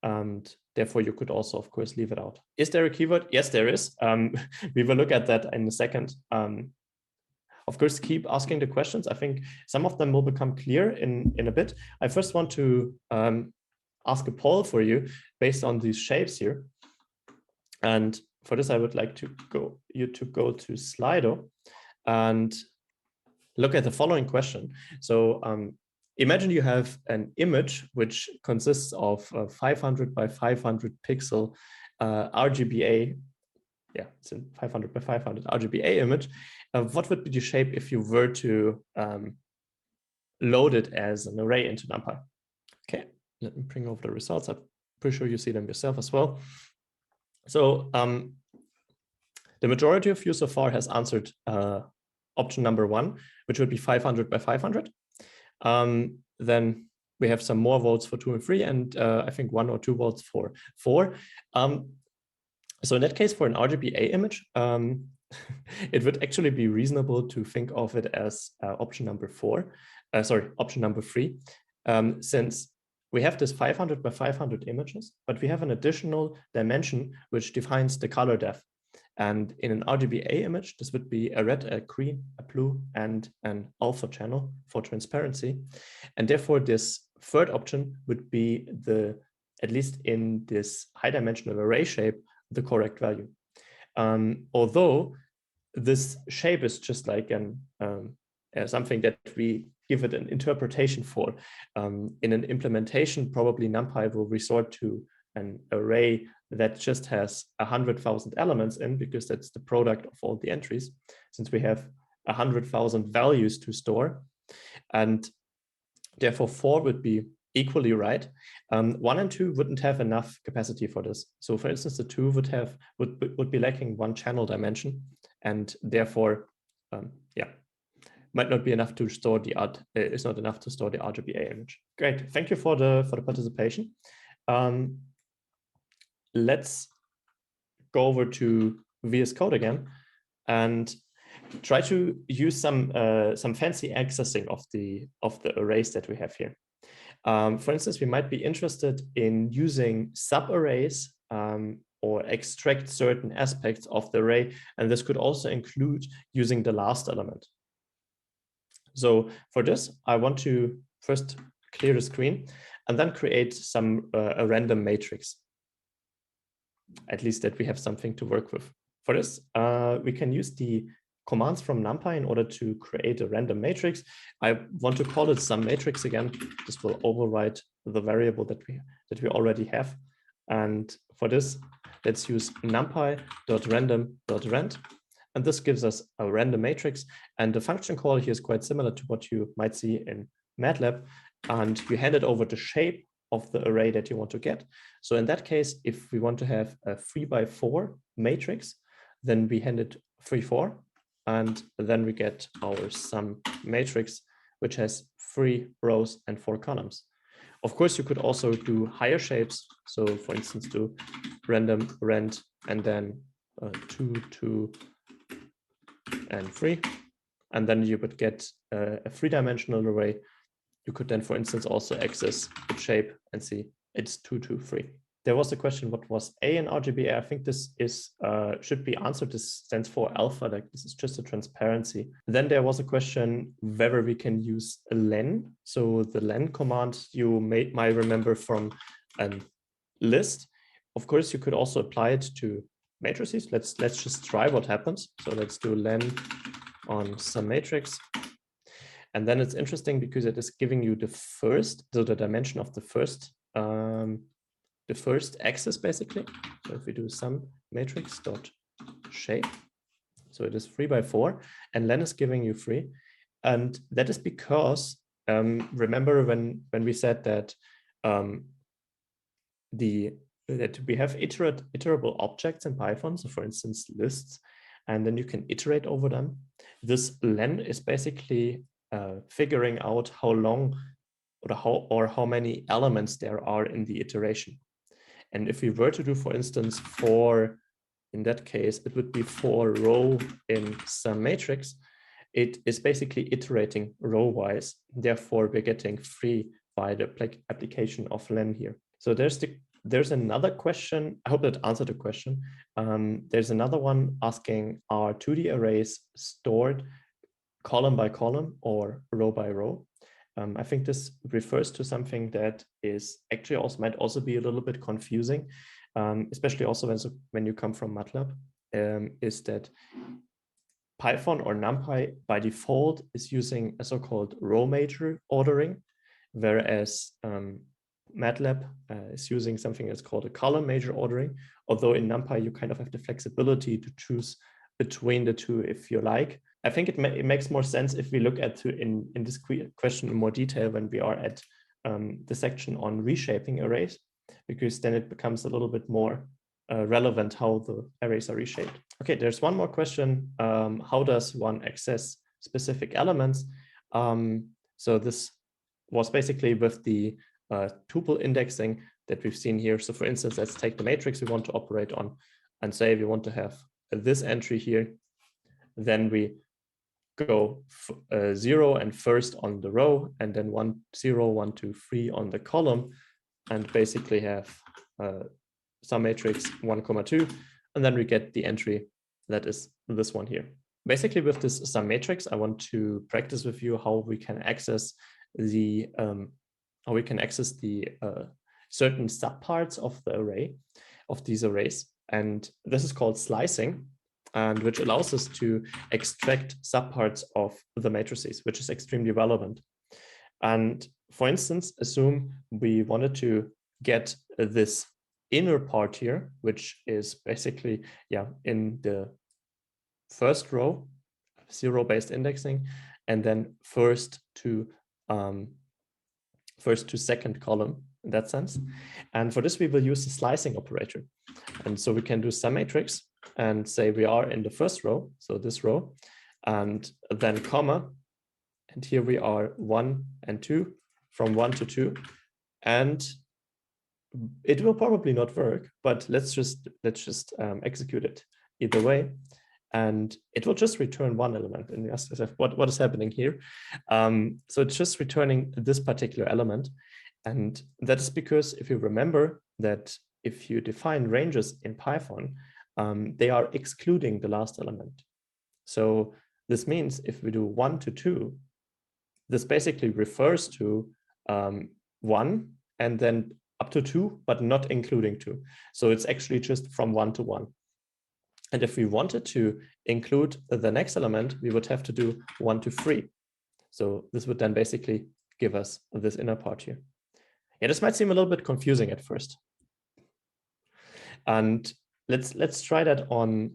And therefore, you could also, of course, leave it out. Is there a keyword? Yes, there is. We will look at that in a second. Of course, keep asking the questions. I think some of them will become clear in a bit. I first want to ask a poll for you based on these shapes here. And for this, I would like to go to Slido and look at the following question. So imagine you have an image which consists of a 500 by 500 pixel RGBA. Yeah, it's a 500 by 500 RGBA image. What would be the shape if you were to load it as an array into NumPy? Okay, let me bring over the results. I'm pretty sure you see them yourself as well. So the majority of you so far has answered option number 1, which would be 500 by 500. Then we have some more votes for 2 and 3, and I think 1 or 2 votes for 4. So in that case, for an RGBA image, it would actually be reasonable to think of it as option number 3, since we have this 500 by 500 images, but we have an additional dimension which defines the color depth. And in an RGBA image, this would be a red, a green, a blue, and an alpha channel for transparency. And therefore, this third option would be at least in this high dimensional array shape, the correct value. Although this shape is just like something that we give it an interpretation for. In an implementation, probably NumPy will resort to an array that just has 100,000 elements in, because that's the product of all the entries, since we have 100,000 values to store. And therefore 4 would be equally right. 1 and 2 wouldn't have enough capacity for this. So for instance, the 2 would be lacking 1 channel dimension, and therefore, might not be enough to store it's not enough to store the RGBA image. Great, thank you for the participation. Let's go over to VS Code again and try to use some fancy accessing of the arrays that we have here. For instance, we might be interested in using subarrays or extract certain aspects of the array. And this could also include using the last element. So for this, I want to first clear the screen and then create some a random matrix, at least that we have something to work with. For this, we can use the commands from NumPy in order to create a random matrix. I want to call it some matrix again. This will override the variable that we already have. And for this, let's use numpy.random.rand. And this gives us a random matrix. And the function call here is quite similar to what you might see in MATLAB. And you hand it over the shape of the array that you want to get. So in that case, if we want to have a 3x4 matrix, then we hand it 3, 4. And then we get our sum matrix, which has 3 rows and 4 columns. Of course, you could also do higher shapes. So for instance, do random, rand, and then 2, 2, and 3. And then you would get a 3-dimensional array. You could then, for instance, also access the shape and see it's 2, 2, 3. There was a question, what was A in RGB? I think this is should be answered. This stands for alpha, like this is just a transparency. Then there was a question whether we can use a len. So the len command you might remember from a list. Of course, you could also apply it to matrices. Let's just try what happens. So let's do len on some matrix. And then it's interesting because it is giving you the dimension of the first axis, basically. So if we do some matrix dot shape, so it is 3x4, and len is giving you 3. And that is because, remember when we said that that we have iterable objects in Python, so for instance, lists, and then you can iterate over them. This len is basically figuring out how long or how many elements there are in the iteration. And if we were to do, for instance, in that case, it would be 4 row in some matrix. It is basically iterating row-wise. Therefore, we're getting 3 by the application of len here. So there's another question. I hope that answered the question. There's another one asking, are 2D arrays stored column by column or row by row? I think this refers to something that is actually might also be a little bit confusing, especially also when you come from MATLAB, is that Python or NumPy by default is using a so-called row major ordering, whereas MATLAB is using something that's called a column major ordering, although in NumPy you kind of have the flexibility to choose between the two if you like. I think it makes more sense if we look at in this question in more detail when we are at the section on reshaping arrays, because then it becomes a little bit more relevant how the arrays are reshaped. Okay, there's one more question. How does one access specific elements? So this was basically with the tuple indexing that we've seen here. So for instance, let's take the matrix we want to operate on and say we want to have this entry here. Then we go 0 and first on the row, and then 1, 0, 1, 2, 3 on the column, and basically have some matrix 1, 2, and then we get the entry that is this one here. Basically, with this sum matrix, I want to practice with you how we can access the certain subparts of the array, of these arrays, and this is called slicing, and which allows us to extract subparts of the matrices, which is extremely relevant. And for instance, assume we wanted to get this inner part here, which is basically, in the first row, 0-based indexing, and then first to second column in that sense. And for this, we will use the slicing operator. And so we can do some matrix and say we are in the first row, so this row, and then comma, and here we are 1 and 2, from 1 to 2, and it will probably not work, but let's just execute it either way, and it will just return one element. And you ask yourself, what is happening here? So it's just returning this particular element, and that is because if you remember that if you define ranges in Python, they are excluding the last element. So this means if we do 1 to 2, this basically refers to 1 and then up to 2, but not including 2. So it's actually just from 1 to 1. And if we wanted to include the next element, we would have to do 1 to 3. So this would then basically give us this inner part here. Yeah, this might seem a little bit confusing at first. And let's try that on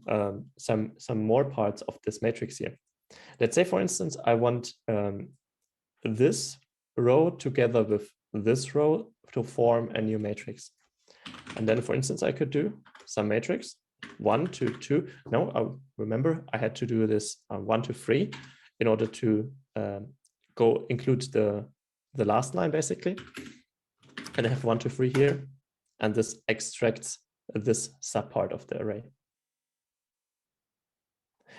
some more parts of this matrix here. Let's say, for instance, I want this row together with this row to form a new matrix. And then, for instance, I could do some matrix 1 to 2. No, I remember I had to do this 1 to 3 in order to go include the last line basically. And I have 1 to 3 here, and this extracts this subpart of the array.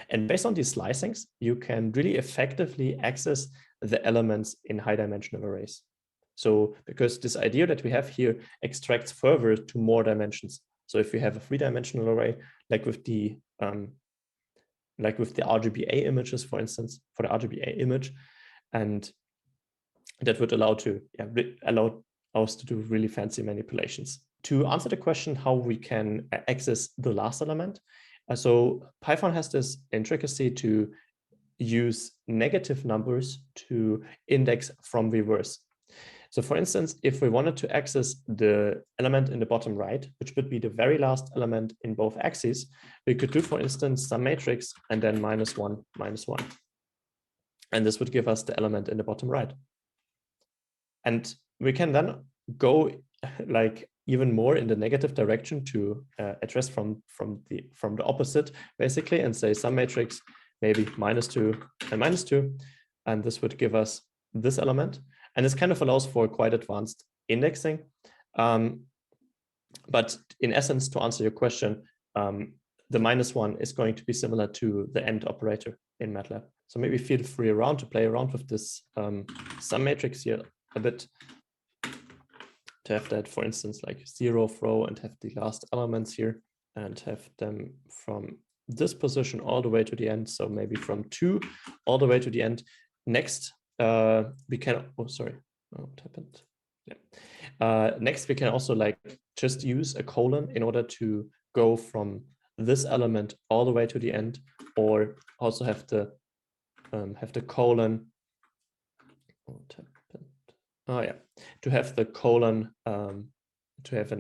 And based on these slicings, you can really effectively access the elements in high-dimensional arrays. So because this idea that we have here extracts further to more dimensions. So if we have a 3-dimensional array, like with the RGBA images, for instance, for the RGBA image, and that would allow us to do really fancy manipulations. To answer the question how we can access the last element, so Python has this intricacy to use negative numbers to index from reverse. So for instance, if we wanted to access the element in the bottom right, which would be the very last element in both axes, we could do, for instance, some matrix and then -1, -1. And this would give us the element in the bottom right. And we can then go like even more in the negative direction to address from the opposite, basically, and say some matrix, maybe -2 and -2. And this would give us this element. And this kind of allows for quite advanced indexing. But in essence, to answer your question, the -1 is going to be similar to the AND operator in MATLAB. So maybe feel free to play around with this sum matrix here a bit, to have that, for instance, like 0th row and have the last elements here and have them from this position all the way to the end. So maybe from 2 all the way to the end. Next, we can, oh, sorry, oh, what happened? Yeah. Next, we can also like just use a colon in order to go from this element all the way to the end, or also have the colon. What happened? Oh yeah, to have the colon, to have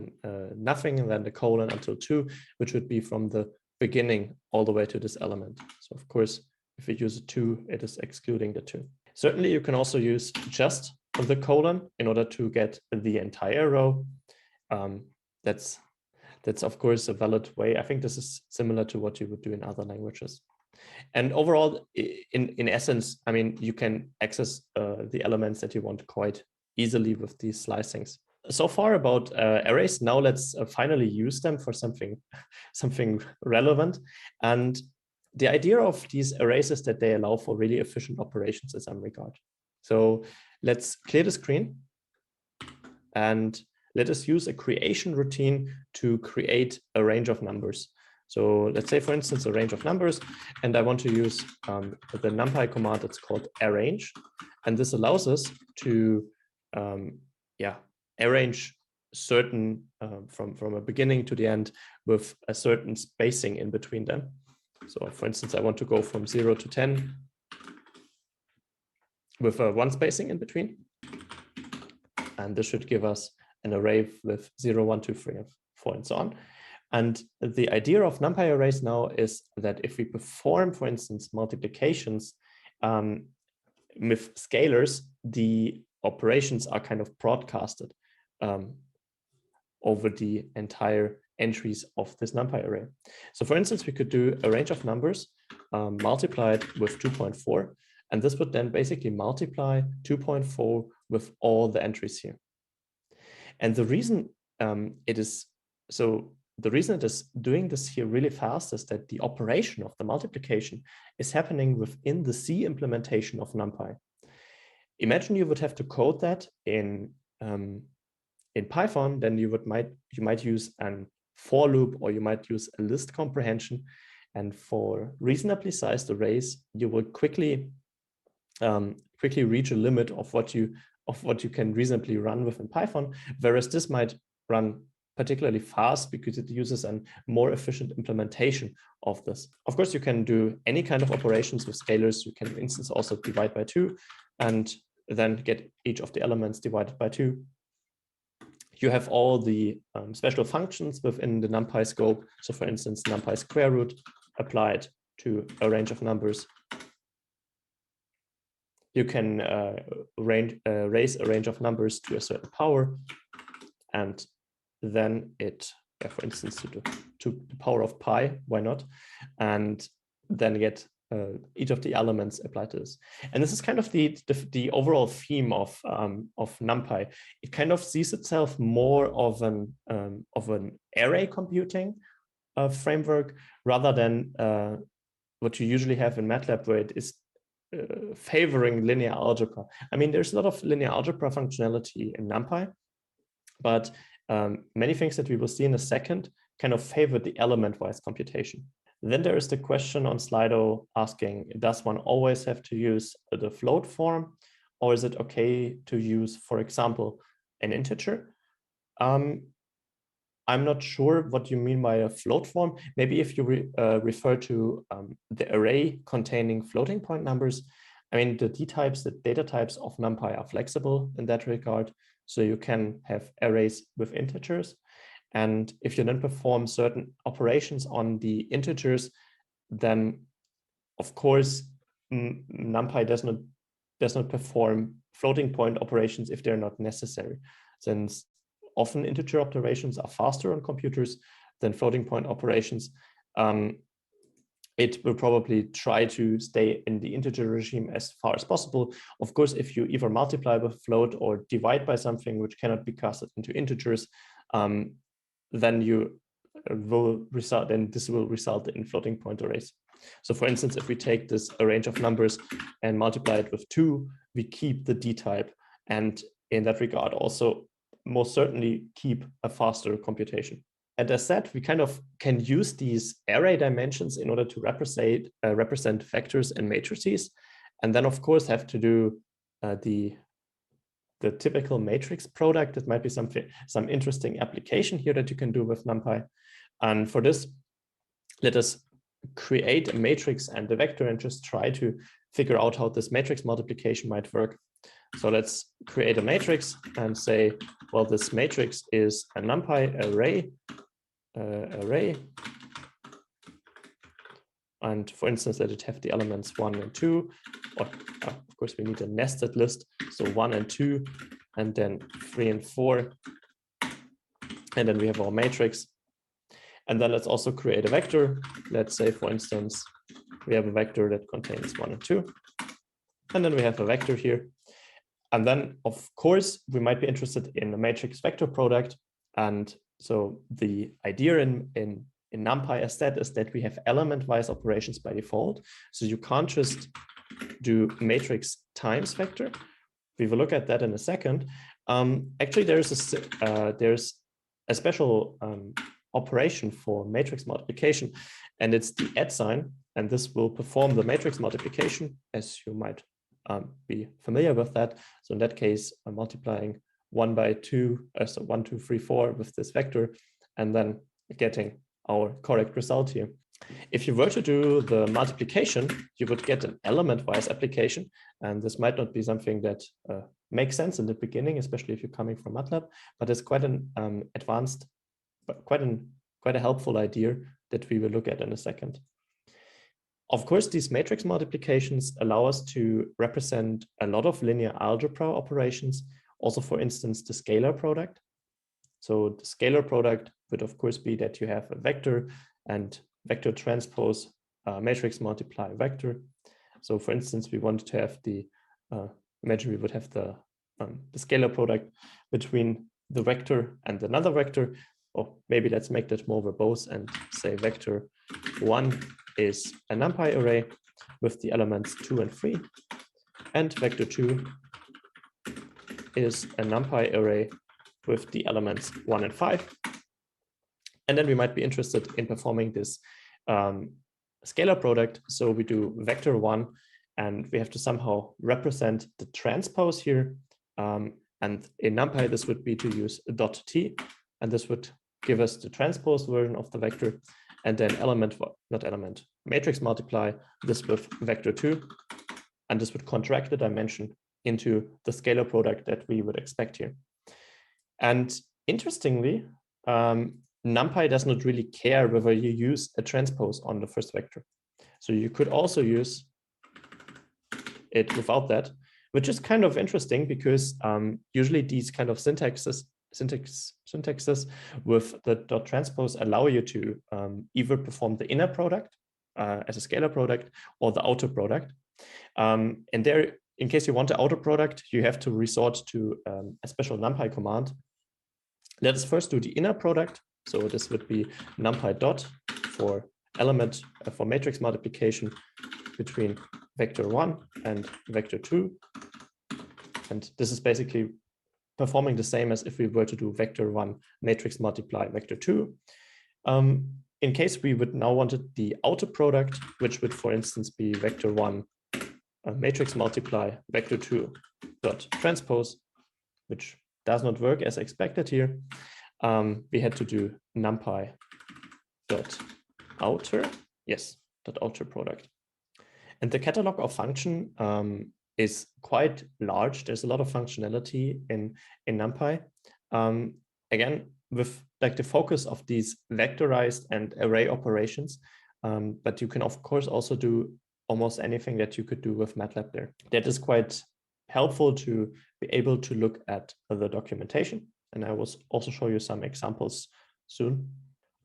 nothing and then the colon until 2, which would be from the beginning all the way to this element. So of course, if we use a 2, it is excluding the 2. Certainly, you can also use just the colon in order to get the entire row. That's of course a valid way. I think this is similar to what you would do in other languages. And overall, in essence, I mean, you can access the elements that you want quite easily with these slicings. So far about arrays. Now let's finally use them for something relevant. And the idea of these arrays is that they allow for really efficient operations in some regard. So let's clear the screen and let us use a creation routine to create a range of numbers. So let's say, for instance, a range of numbers, and I want to use the NumPy command that's called arrange. And this allows us to arrange certain from a beginning to the end with a certain spacing in between them. So for instance, I want to go from 0 to 10 with one spacing in between. And this should give us an array with 0, 1, 2, 3, 4, and so on. And the idea of NumPy arrays now is that if we perform, for instance, multiplications with scalars, the operations are kind of broadcasted over the entire entries of this NumPy array. So for instance, we could do a range of numbers multiplied with 2.4, and this would then basically multiply 2.4 with all the entries here. And the reason it is doing this here really fast is that the operation of the multiplication is happening within the C implementation of NumPy. Imagine you would have to code that in in Python, then you might use an for loop, or you might use a list comprehension. And for reasonably sized arrays, you will quickly reach a limit of what you can reasonably run within Python, whereas this might run particularly fast because it uses a more efficient implementation of this. Of course, you can do any kind of operations with scalars. You can, for instance, also divide by 2 and then get each of the elements divided by 2. You have all the special functions within the NumPy scope. So for instance, NumPy square root applied to a range of numbers. You can raise a range of numbers to a certain power, and then it, for instance, to the power of pi, why not? And then get each of the elements applied to this. And this is kind of the overall theme of NumPy. It kind of sees itself more of an array computing framework rather than what you usually have in MATLAB, where it is favoring linear algebra. I mean, there's a lot of linear algebra functionality in NumPy, but many things that we will see in a second kind of favor the element-wise computation. Then there is the question on Slido asking, does one always have to use the float form, or is it okay to use, for example, an integer? I'm not sure what you mean by a float form. Maybe if you refer to the array containing floating point numbers, I mean, the d-types, the data types of NumPy are flexible in that regard. So you can have arrays with integers. And if you then perform certain operations on the integers, then of course, NumPy does not perform floating point operations if they're not necessary, since often integer operations are faster on computers than floating point operations. It will probably try to stay in the integer regime as far as possible. Of course, if you either multiply with float or divide by something which cannot be casted into integers, then this will result in floating point arrays. So for instance, if we take this range of numbers and multiply it with 2, we keep the d-type, and in that regard also most certainly keep a faster computation. And as said, we kind of can use these array dimensions in order to represent vectors and matrices, and then of course have to do the typical matrix product. That might be some interesting application here that you can do with NumPy. And for this, let us create a matrix and the vector and just try to figure out how this matrix multiplication might work. So let's create a matrix and say, well, this matrix is a NumPy array. And for instance, let it have the elements 1 and 2. Or, of course, we need a nested list. So 1 and 2, and then 3 and 4. And then we have our matrix. And then let's also create a vector. Let's say, for instance, we have a vector that contains 1 and 2. And then we have a vector here. And then, of course, we might be interested in a matrix vector product. And so the idea in NumPy as that is that we have element-wise operations by default. So you can't just do matrix times vector. We will look at that in a second. Actually, there's a special operation for matrix multiplication, and it's the add sign. And this will perform the matrix multiplication, as you might be familiar with that. So in that case, I'm multiplying 1 by 2, so 1, 2, 3, 4 with this vector, and then getting our correct result here. If you were to do the multiplication, you would get an element-wise application, and this might not be something that makes sense in the beginning, especially if you're coming from MATLAB, but it's quite an advanced, but quite a helpful idea that we will look at in a second. Of course, these matrix multiplications allow us to represent a lot of linear algebra operations. Also, for instance, the scalar product. So the scalar product would, of course, be that you have a vector and vector transpose matrix multiply vector. So for instance, we wanted to have imagine we would have the scalar product between the vector and another vector. Or maybe let's make that more verbose and say vector 1 is a NumPy array with the elements 2 and 3. And vector 2 is a NumPy array with the elements 1 and 5. And then we might be interested in performing this scalar product. So we do vector 1, and we have to somehow represent the transpose here. And in NumPy, this would be to use a .t, and this would give us the transpose version of the vector, and then matrix multiply this with vector 2, and this would contract the dimension into the scalar product that we would expect here. And interestingly, NumPy does not really care whether you use a transpose on the first vector. So you could also use it without that, which is kind of interesting because usually these kind of syntaxes with the dot transpose allow you to either perform the inner product as a scalar product or the outer product. And there, in case you want the outer product, you have to resort to a special NumPy command. Let us first do the inner product. So this would be NumPy dot for element for matrix multiplication between vector 1 and vector 2. And this is basically performing the same as if we were to do vector 1 matrix multiply vector 2. In case we would now wanted the outer product, which would, for instance, be vector 1 matrix multiply vector 2 dot transpose, which does not work as expected here. We had to do NumPy dot outer, dot outer product. And the catalog of function is quite large. There's a lot of functionality in NumPy. Again, with like the focus of these vectorized and array operations, but you can of course also do almost anything that you could do with MATLAB there. That is quite helpful to be able to look at the documentation. And I will also show you some examples soon.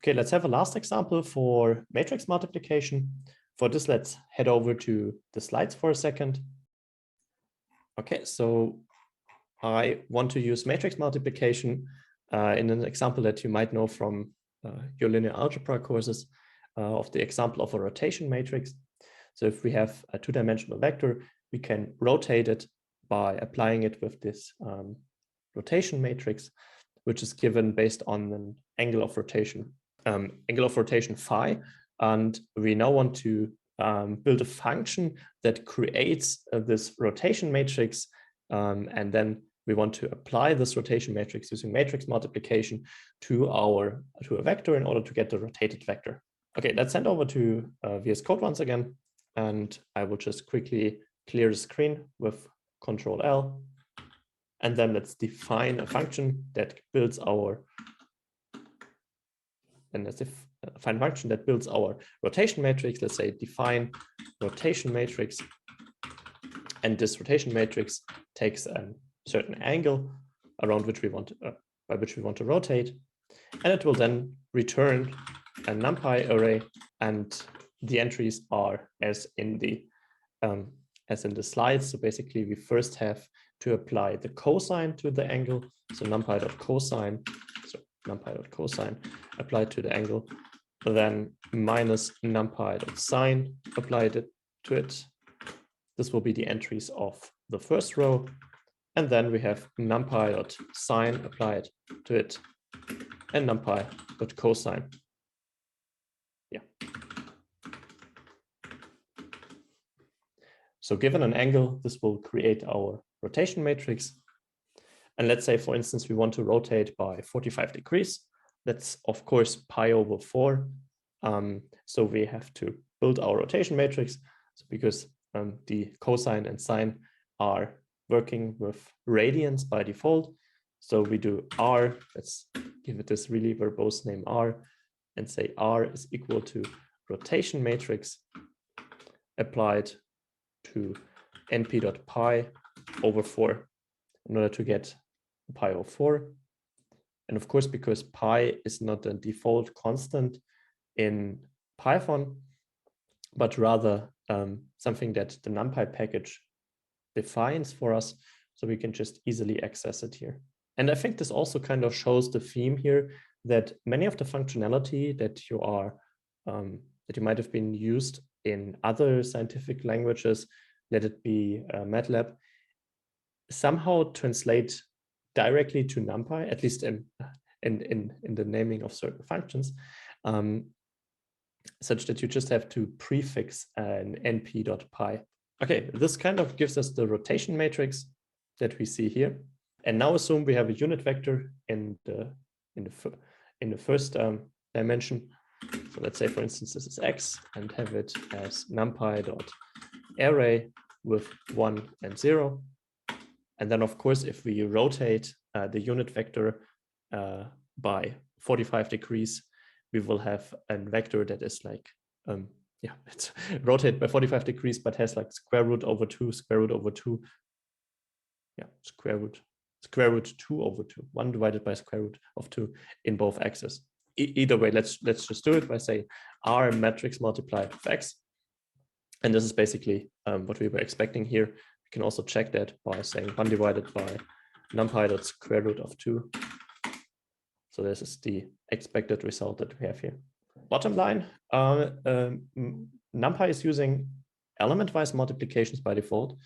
Okay, let's have a last example for matrix multiplication. For this, let's head over to the slides for a second. Okay, so I want to use matrix multiplication in an example that you might know from your linear algebra courses of the example of a rotation matrix. So if we have a two-dimensional vector, we can rotate it by applying it with this rotation matrix, which is given based on an angle of rotation phi. And we now want to build a function that creates this rotation matrix, and then we want to apply this rotation matrix using matrix multiplication to a vector in order to get the rotated vector. Okay, let's head over to VS Code once again, and I will just quickly clear the screen with Control L, and then let's define a function that builds our rotation matrix. Let's say define rotation matrix, and this rotation matrix takes a certain angle around which we want by which we want to rotate, and it will then return a NumPy array, and the entries are as in the slides. So basically, we first have to apply the cosine to the angle. So NumPy.cosine, applied to the angle, then minus NumPy.sine applied to it. This will be the entries of the first row. And then we have NumPy.sine applied to it and NumPy.cosine. Yeah. So given an angle, this will create our rotation matrix. And let's say, for instance, we want to rotate by 45 degrees. That's, of course, pi over 4. So we have to build our rotation matrix because the cosine and sine are working with radians by default. So we do R, let's give it this really verbose name R, and say R is equal to rotation matrix applied to np.pi over 4 in order to get pi over 4. And of course, because pi is not a default constant in Python, but rather something that the NumPy package defines for us, so we can just easily access it here. And I think this also kind of shows the theme here that many of the functionality that you might have been used in other scientific languages, let it be MATLAB, somehow translate directly to NumPy, at least in the naming of certain functions, such that you just have to prefix an np.py. Okay, this kind of gives us the rotation matrix that we see here. And now assume we have a unit vector in the first dimension. So let's say, for instance, this is x, and have it as numpy.array with 1 and 0. And then, of course, if we rotate the unit vector by 45 degrees, we will have a vector that is like, yeah, it's rotated by 45 degrees, but has like square root over 2, square root over 2. Yeah, square root 2 over 2, 1 divided by square root of 2 in both axes. Either way, let's just do it by saying R matrix multiplied with x. And this is basically what we were expecting here. We can also check that by saying 1 divided by numpy.square root of 2. So this is the expected result that we have here. Bottom line, NumPy is using element-wise multiplications by default,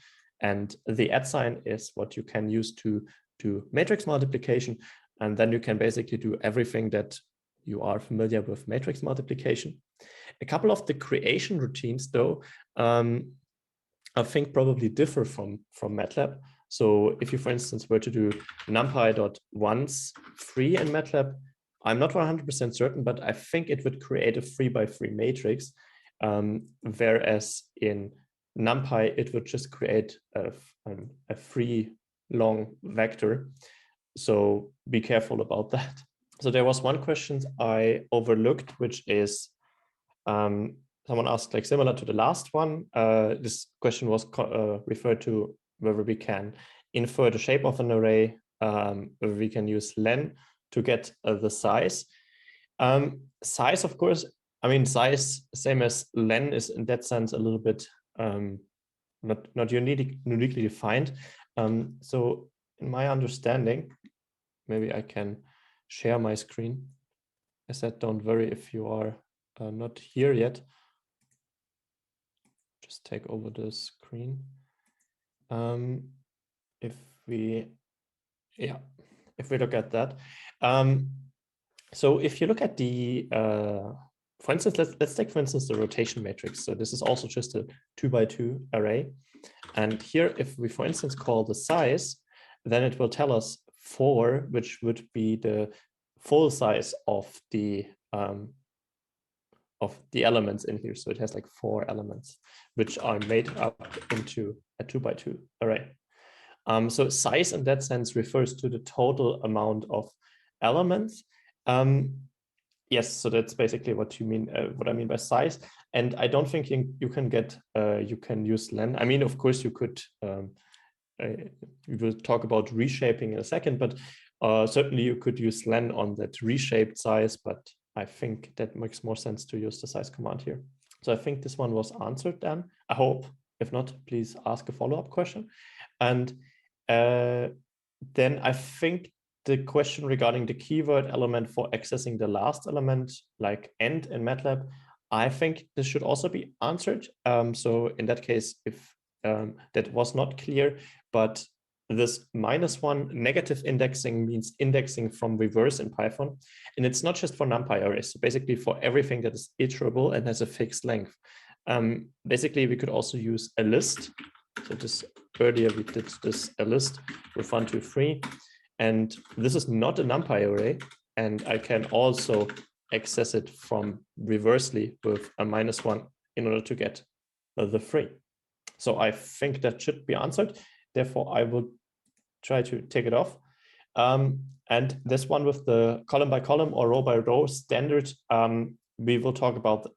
and the @ sign is what you can use to do matrix multiplication, and then you can basically do everything that you are familiar with matrix multiplication. A couple of the creation routines, though, I think probably differ from MATLAB. So if you, for instance, were to do numpy.once3 in MATLAB, I'm not 100% certain, but I think it would create a 3x3 matrix, whereas in NumPy, it would just create a free long vector. So be careful about that. So there was one question I overlooked, which is someone asked, like similar to the last one, this question was referred to whether we can infer the shape of an array, whether we can use len to get the size. Size, of course, I mean, size, same as len, is in that sense a little bit not uniquely defined. So in my understanding, maybe I can share my screen. I said, don't worry if you are not here yet. Just take over the screen. If we look at that. So if you look at the, for instance, let's take, for instance, the rotation matrix. So this is also just a 2x2 array. And here, if we, for instance, call the size, then it will tell us 4, which would be the full size of the elements in here. So it has like 4 elements, which are made up into a 2x2 array. So size in that sense refers to the total amount of elements. Yes, so that's basically what you mean. What I mean by size, and I don't think you can get you can use len. I mean, of course, you could. We will talk about reshaping in a second, but certainly you could use len on that reshaped size. But I think that makes more sense to use the size command here. So I think this one was answered then. I hope. If not, please ask a follow-up question. And then I think the question regarding the keyword element for accessing the last element, like end in MATLAB, I think this should also be answered. So in that case, if that was not clear, but this -1 negative indexing means indexing from reverse in Python. And it's not just for NumPy arrays, so basically for everything that is iterable and has a fixed length. Basically, we could also use a list. So this earlier we did this a list with 1, 2, 3. And this is not a NumPy array. And I can also access it from reversely with a -1 in order to get the 3. So I think that should be answered. Therefore, I will try to take it off. And this one with the column by column or row by row standard, we will talk about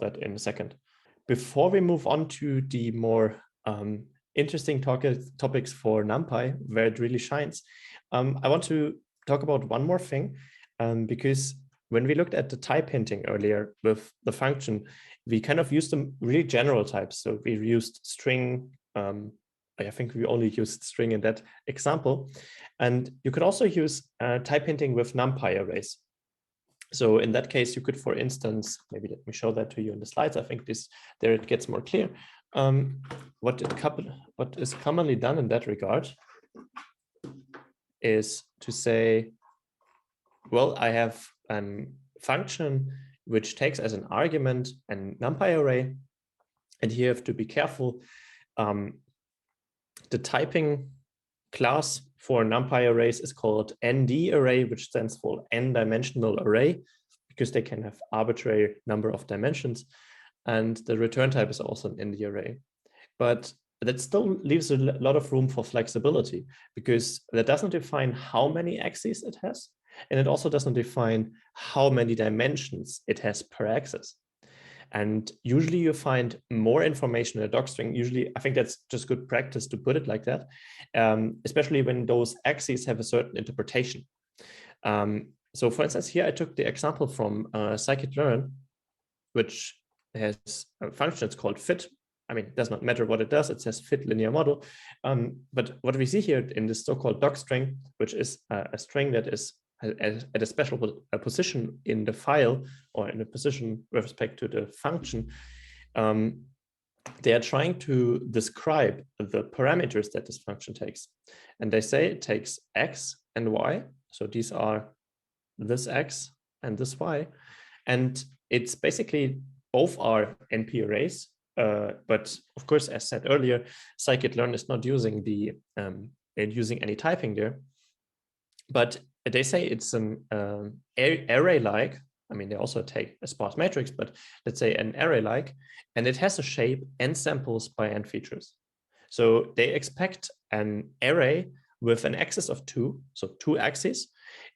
that in a second. Before we move on to the more interesting topics for NumPy, where it really shines, I want to talk about one more thing, because when we looked at the type hinting earlier with the function, we kind of used some really general types. So we used string. I think we only used string in that example. And you could also use type hinting with NumPy arrays. So in that case, you could, for instance, maybe let me show that to you in the slides. I think there it gets more clear. What is commonly done in that regard is to say, well, I have a function which takes as an argument a NumPy array. And here you have to be careful. The typing class for NumPy arrays is called ND array, which stands for n-dimensional array, because they can have arbitrary number of dimensions. And the return type is also an ND array. But that still leaves a lot of room for flexibility, because that doesn't define how many axes it has. And it also doesn't define how many dimensions it has per axis. And usually you find more information in a docstring. Usually, I think that's just good practice to put it like that, especially when those axes have a certain interpretation. So for instance, here I took the example from scikit-learn, which has a function that's called fit. I mean, it does not matter what it does. It says fit linear model. But what we see here in this so-called docstring, which is a string that is at a special position in the file, or in a position with respect to the function, they are trying to describe the parameters that this function takes. And they say it takes x and y. So these are this x and this y. And it's basically both are NP arrays. But of course, as said earlier, scikit-learn is not using using any typing there. But they say it's an array-like. I mean, they also take a sparse matrix, but let's say an array-like, and it has a shape n samples by n features. So they expect an array with an axis of 2, so 2 axes,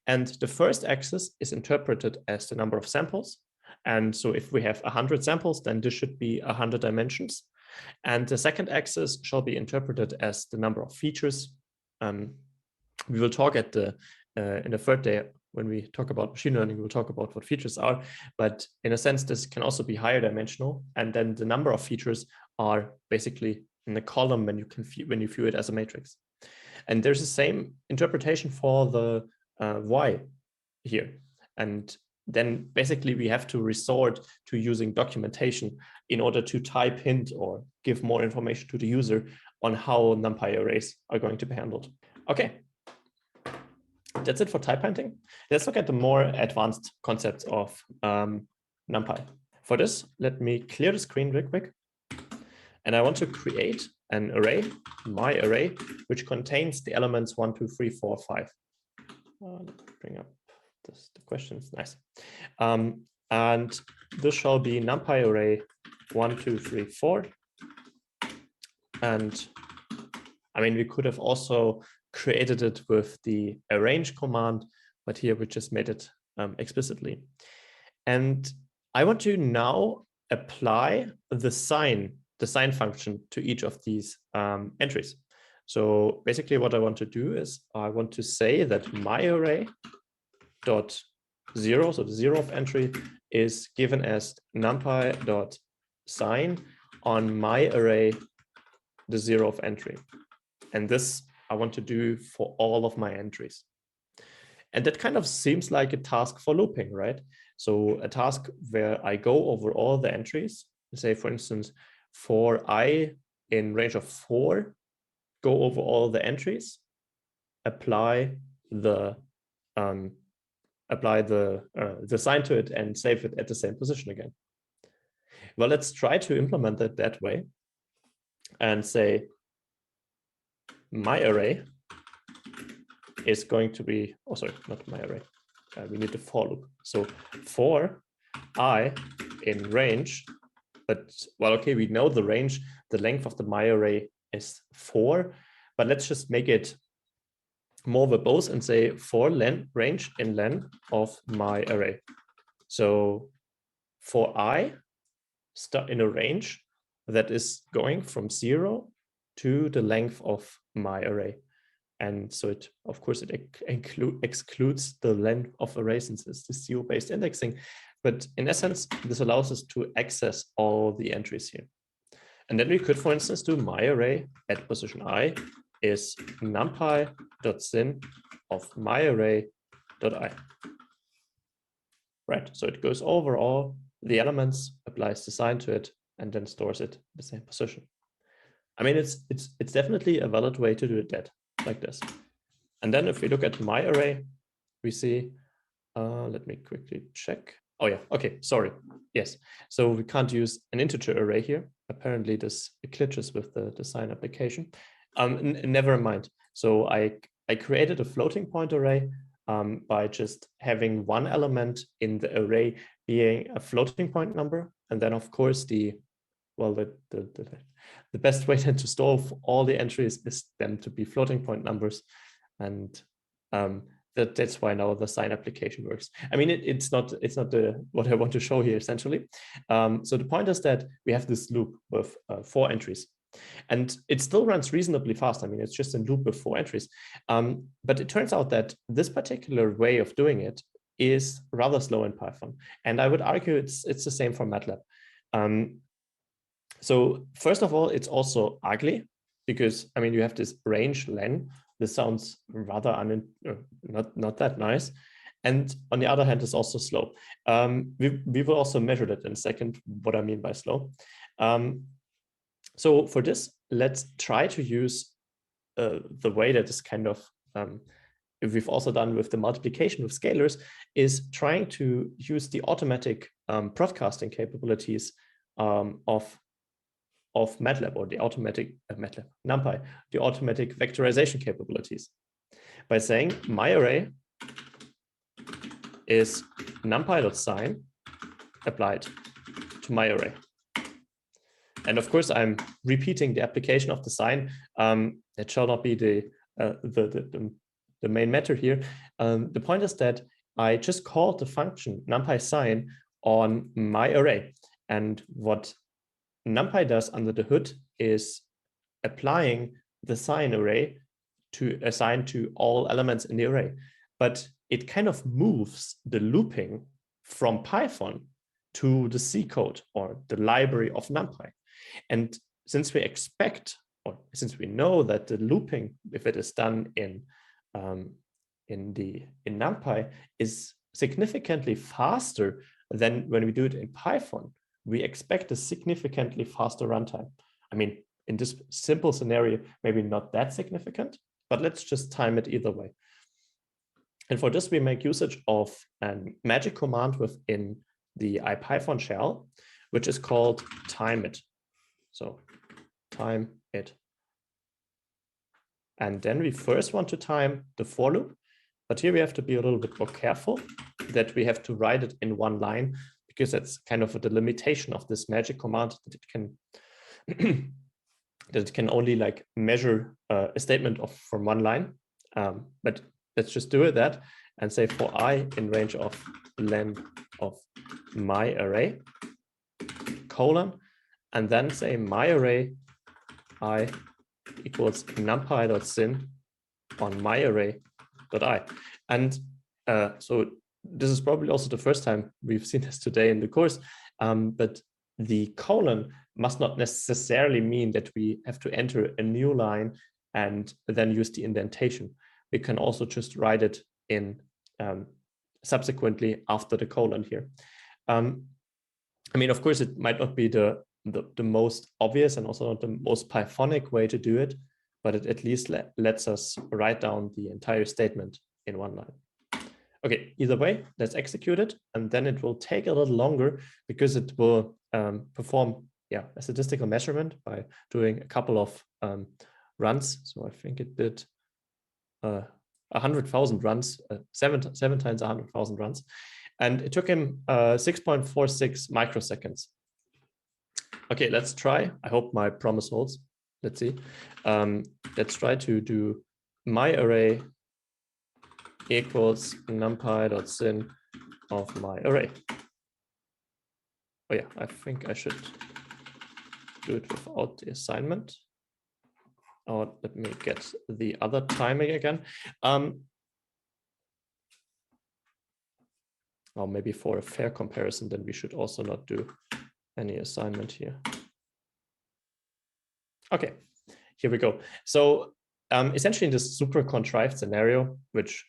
and the first axis is interpreted as the number of samples. And so if we have 100 samples, then this should be 100 dimensions. And the second axis shall be interpreted as the number of features. We will talk at in the third day, when we talk about machine learning, we'll talk about what features are. But in a sense, this can also be higher dimensional. And then the number of features are basically in the column when you view it as a matrix. And there's the same interpretation for the y here. And then basically we have to resort to using documentation in order to type hint or give more information to the user on how NumPy arrays are going to be handled. Okay, that's it for type hinting. Let's look at the more advanced concepts of NumPy. For this, let me clear the screen real quick. And I want to create an array, my array, which contains the elements 1, 2, 3, 4, 5. Bring up the questions, nice. And this shall be NumPy array 1, 2, 3, 4. And I mean, we could have also created it with the arrange command, but here we just made it explicitly. And I want to now apply the sign function to each of these entries. So basically what I want to do is I want to say that my array dot 0, so the 0th entry, is given as NumPy dot sign on my array, the 0th entry. And this I want to do for all of my entries. And that kind of seems like a task for looping, right? So a task where I go over all the entries, say, for instance, for I in range of 4, go over all the entries, apply the sign to it and save it at the same position again. Well, let's try to implement it that way and say my array is going to be, oh, sorry, not my array. We need the for loop. So for I in range, but well, okay, we know the range, the length of the my array is 4, but let's just make it more verbose and say for range in len of my array. So for I start in a range that is going from 0 to the length of my array. And so it, of course, it excludes the length of array since it's the zero-based indexing. But in essence, this allows us to access all the entries here. And then we could, for instance, do my array at position I is numpy.sin of my array.I. Right, so it goes over all the elements, applies the sign to it, and then stores it in the same position. I mean, it's definitely a valid way to do it like this. And then if we look at my array, we see, let me quickly check. Oh yeah, okay, sorry. Yes, so we can't use an integer array here. Apparently this glitches with the design application. Never mind. So I created a floating point array by just having one element in the array being a floating point number. And then of course the best way then to store all the entries is them to be floating point numbers. And that's why now the sign application works. I mean, it's not what I want to show here essentially. So the point is that we have this loop with 4 entries, and it still runs reasonably fast. I mean, it's just a loop with 4 entries. But it turns out that this particular way of doing it is rather slow in Python, and I would argue it's the same for MATLAB. So first of all, it's also ugly because I mean you have this range len. This sounds rather not that nice. And on the other hand, it's also slow. We will also measure that in a second, what I mean by slow. So for this, let's try to use the way that is kind of, we've also done with the multiplication with scalars, is trying to use the automatic broadcasting capabilities of MATLAB, or the automatic NumPy, the automatic vectorization capabilities, by saying my array is numpy.sign applied to my array. And of course, I'm repeating the application of the sign. It shall not be the main matter here. The point is that I just called the function numpy sign on my array, and what NumPy does under the hood is applying the sign array to assign to all elements in the array. But it kind of moves the looping from Python to the C code or the library of NumPy. And since we expect, or since we know that the looping, if it is done in NumPy, is significantly faster than when we do it in Python, we expect a significantly faster runtime. I mean, in this simple scenario, maybe not that significant, but let's just time it either way. And for this, we make usage of a magic command within the IPython shell, which is called time it. So time it. And then we first want to time the for loop, but here we have to be a little bit more careful that we have to write it in one line, because that's kind of the limitation of this magic command, that it can that it can only like measure a statement from one line. But let's just do it that and say for I in range of len of my array, colon, and then say my array I equals numpy.syn on my array dot I. And so this is probably also the first time we've seen this today in the course, but the colon must not necessarily mean that we have to enter a new line and then use the indentation. We can also just write it in subsequently after the colon here. I mean, of course, it might not be the most obvious and also not the most Pythonic way to do it, but it at least lets us write down the entire statement in one line. Okay, either way, let's execute it, and then it will take a little longer because it will perform a statistical measurement by doing a couple of runs. So I think it did 100,000 runs, seven times 100,000 runs, and it took him 6.46 microseconds. Okay, let's try. I hope my promise holds. Let's see. Let's try to do my array equals numpy.syn of my array. Oh yeah, I think I should do it without the assignment. Or let me get the other timing again. Or maybe for a fair comparison, then we should also not do any assignment here. Okay, here we go. So essentially in this super contrived scenario, which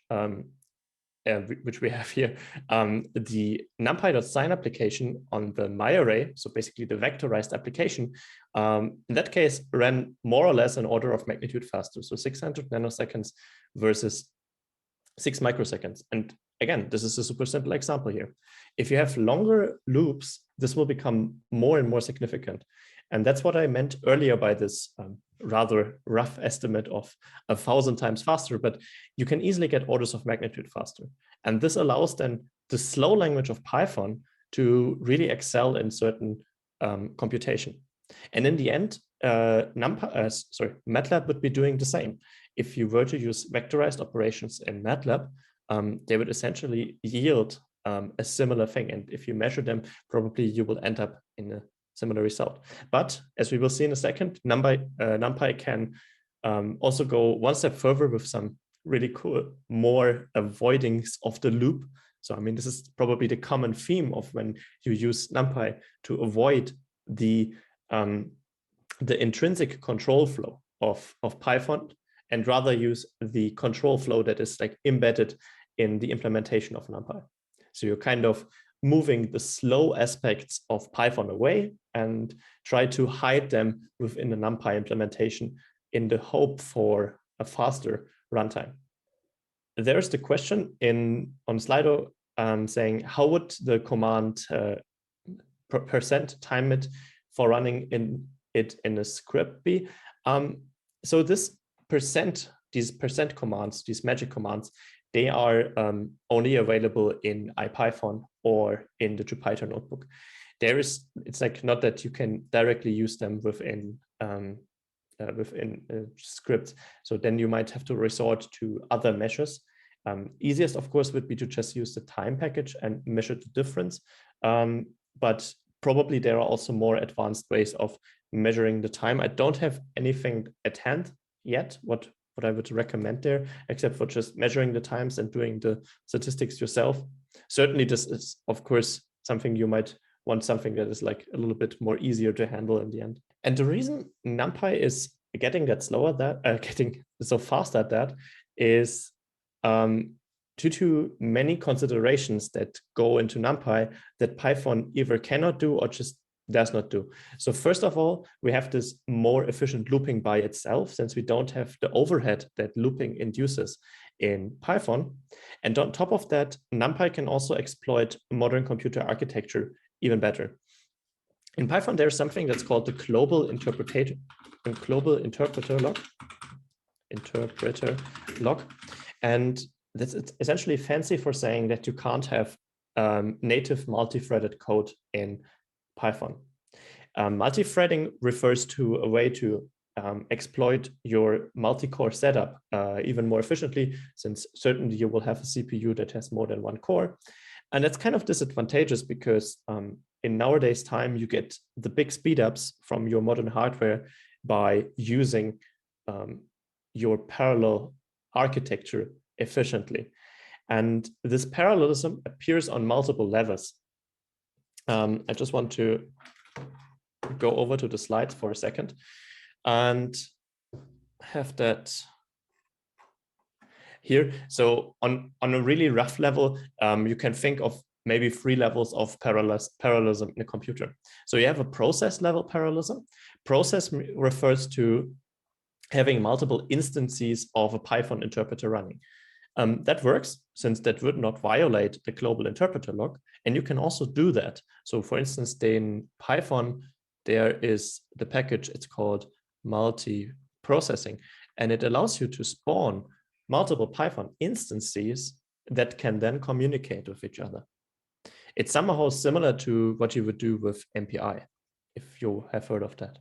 which we have here, the NumPy.sign application on the myArray, so basically the vectorized application, in that case ran more or less an order of magnitude faster, so 600 nanoseconds versus 6 microseconds. And again, this is a super simple example here. If you have longer loops, this will become more and more significant. And that's what I meant earlier by this rather rough estimate of 1,000 times faster, but you can easily get orders of magnitude faster. And this allows then the slow language of Python to really excel in certain computation. And in the end, MATLAB would be doing the same. If you were to use vectorized operations in MATLAB, they would essentially yield a similar thing. And if you measure them, probably you will end up in a similar result. But as we will see in a second, NumPy can also go one step further with some really cool, more avoidings of the loop. So, I mean, this is probably the common theme of when you use NumPy to avoid the intrinsic control flow of Python, and rather use the control flow that is like embedded in the implementation of NumPy. So you're kind of moving the slow aspects of Python away and try to hide them within the NumPy implementation in the hope for a faster runtime. There's the question on Slido saying, how would the command percent time it for running it in a script be? So these percent commands, these magic commands, they are only available in IPython or in the Jupyter notebook. It's like not that you can directly use them within scripts. So then you might have to resort to other measures. Easiest, of course, would be to just use the time package and measure the difference. But probably there are also more advanced ways of measuring the time. I don't have anything at hand yet, what I would recommend there, except for just measuring the times and doing the statistics yourself. Certainly, this is, of course, something you might want something that is like a little bit more easier to handle in the end. And the reason NumPy is getting getting so fast at that is due to many considerations that go into NumPy that Python either cannot do or just does not do. So first of all, we have this more efficient looping by itself, since we don't have the overhead that looping induces in Python. And on top of that, NumPy can also exploit modern computer architecture even better. In Python, there's something that's called the global interpreter lock. And that's essentially fancy for saying that you can't have native multi-threaded code in Python. Multi-threading refers to a way to exploit your multi-core setup even more efficiently, since certainly you will have a CPU that has more than one core. And that's kind of disadvantageous because in nowadays time, you get the big speedups from your modern hardware by using your parallel architecture efficiently. And this parallelism appears on multiple levels. I just want to go over to the slides for a second and have that here. So on a really rough level, you can think of maybe 3 levels of parallelism in a computer. So you have a process level parallelism. Process refers to having multiple instances of a Python interpreter running. That works, since that would not violate the global interpreter lock. And you can also do that. So for instance, in Python, there is the package, it's called multi-processing, and it allows you to spawn multiple Python instances that can then communicate with each other. It's somehow similar to what you would do with MPI, if you have heard of that.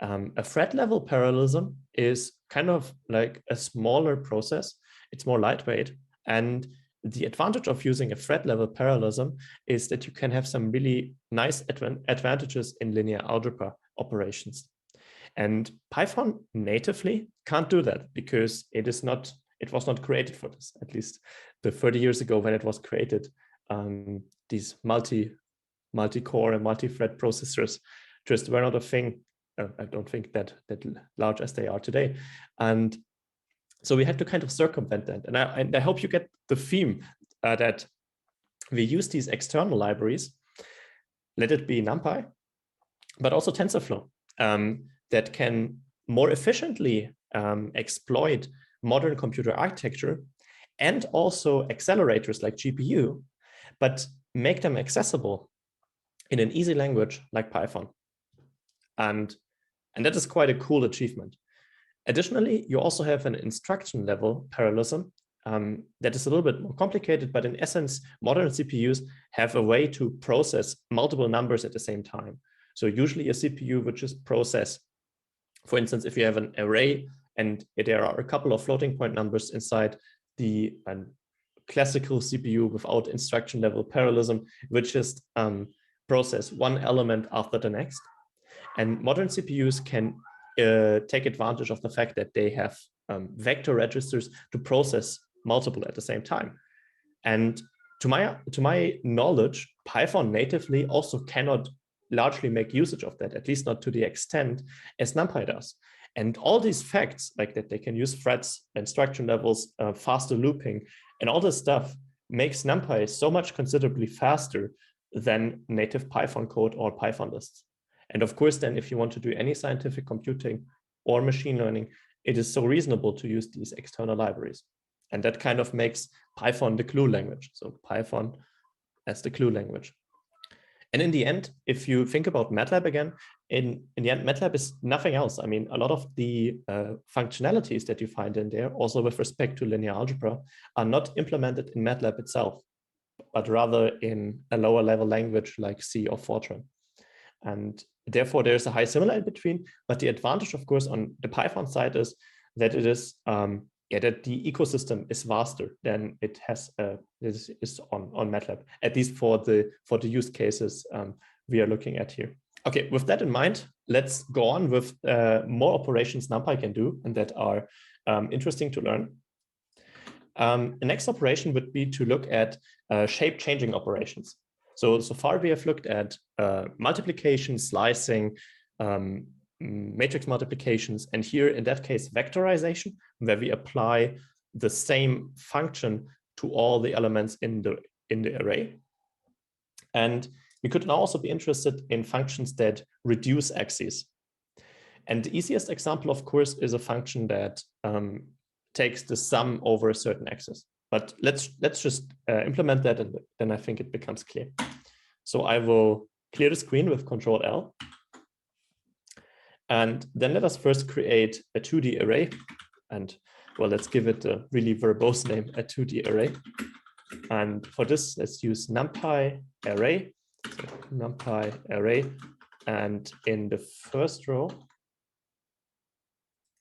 A thread level parallelism is kind of like a smaller process. It's more lightweight. And the advantage of using a thread level parallelism is that you can have some really nice advantages in linear algebra operations. And Python natively can't do that because it was not created for this. At least the 30 years ago when it was created, these multi-core and multi-thread processors just were not a thing. I don't think that large as they are today. And So we had to kind of circumvent that. And I hope you get the theme that we use these external libraries, let it be NumPy, but also TensorFlow, that can more efficiently exploit modern computer architecture and also accelerators like GPU, but make them accessible in an easy language like Python. And that is quite a cool achievement. Additionally, you also have an instruction level parallelism that is a little bit more complicated, but in essence, modern CPUs have a way to process multiple numbers at the same time. So usually a CPU would just process, for instance, if you have an array and there are a couple of floating point numbers inside the classical CPU without instruction level parallelism, which just process one element after the next. And modern CPUs can take advantage of the fact that they have vector registers to process multiple at the same time. And to my knowledge, Python natively also cannot largely make usage of that, at least not to the extent as NumPy does. And all these facts, like that they can use threads, instruction levels, faster looping, and all this stuff makes NumPy so much considerably faster than native Python code or Python lists. And of course, then if you want to do any scientific computing or machine learning, it is so reasonable to use these external libraries. And that kind of makes Python the clue language. So Python as the clue language. And in the end, if you think about MATLAB again, in the end, MATLAB is nothing else. I mean, a lot of the functionalities that you find in there, also with respect to linear algebra, are not implemented in MATLAB itself, but rather in a lower level language like C or Fortran. And therefore, there's a high similar in between. But the advantage, of course, on the Python side is that it is that the ecosystem is vaster than it has is on MATLAB, at least for the use cases we are looking at here. Okay, with that in mind, let's go on with more operations NumPy can do and that are interesting to learn. The next operation would be to look at shape-changing operations. So far we have looked at multiplication, slicing, matrix multiplications, and here in that case vectorization, where we apply the same function to all the elements in the array. And we could now also be interested in functions that reduce axes. And the easiest example, of course, is a function that takes the sum over a certain axis. But let's just implement that, and then I think it becomes clear. So I will clear the screen with Control L. And then let us first create a 2D array. And well, let's give it a really verbose name, a 2D array. And for this, let's use NumPy array. So NumPy array. And in the first row,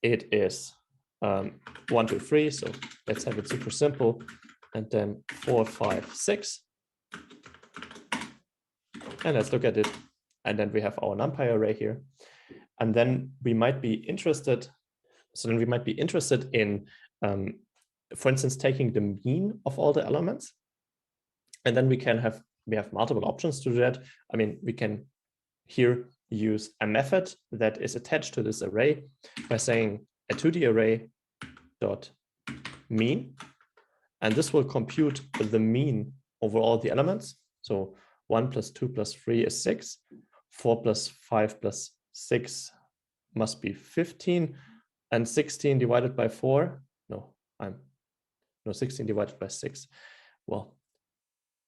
it is 1, 2, 3. So let's have it super simple. And then 4, 5, 6. And let's look at it. And then we have our NumPy array here. And then we might be interested. So then we might be interested in, for instance, taking the mean of all the elements. And then we have multiple options to do that. I mean, we can here use a method that is attached to this array by saying a 2D array dot mean. And this will compute the mean over all the elements. So 1 plus 2 plus 3 is 6. 4 plus 5 plus 6 must be 15. And 16 divided by 4, no, 16 divided by 6. Well,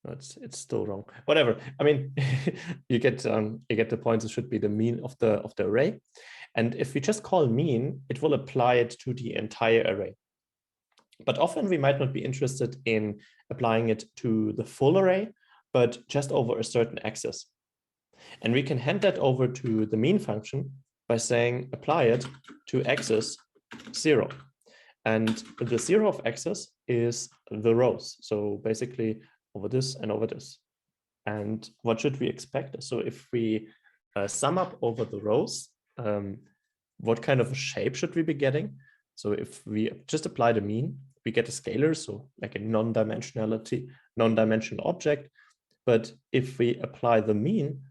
no, it's still wrong. Whatever. I mean, you get the point. It should be the mean of the array. And if we just call mean, it will apply it to the entire array. But often we might not be interested in applying it to the full array, but just over a certain axis. And we can hand that over to the mean function by saying apply it to axis 0. And the 0 of axis is the rows. So basically over this and over this. And what should we expect? So if we sum up over the rows, what kind of a shape should we be getting? So if we just apply the mean, we get a scalar, so like a non-dimensional object. But if we apply the mean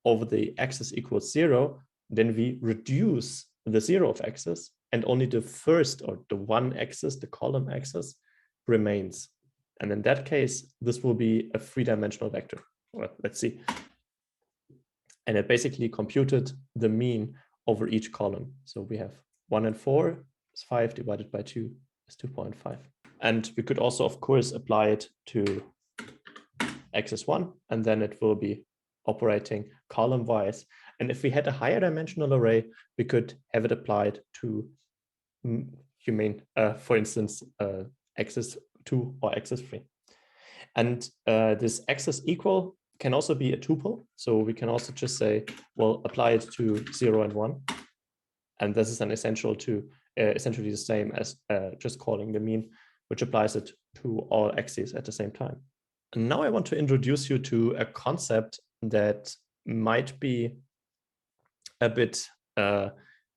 over the axis equals 0, then we reduce the 0 of axis and only the first or the one axis, the column axis, remains. And in that case, this will be a three-dimensional vector. Well, let's see. And it basically computed the mean over each column. So we have 1 and 4 is 5 divided by 2 is 2.5. And we could also, of course, apply it to axis 1, and then it will be operating column-wise. And if we had a higher dimensional array, we could have it applied to, you mean, for instance, axis 2 or axis 3. And this axis equal can also be a tuple. So we can also just say, well, apply it to 0 and 1. And this is an essentially the same as just calling the mean, which applies it to all axes at the same time. And now I want to introduce you to a concept that might be a bit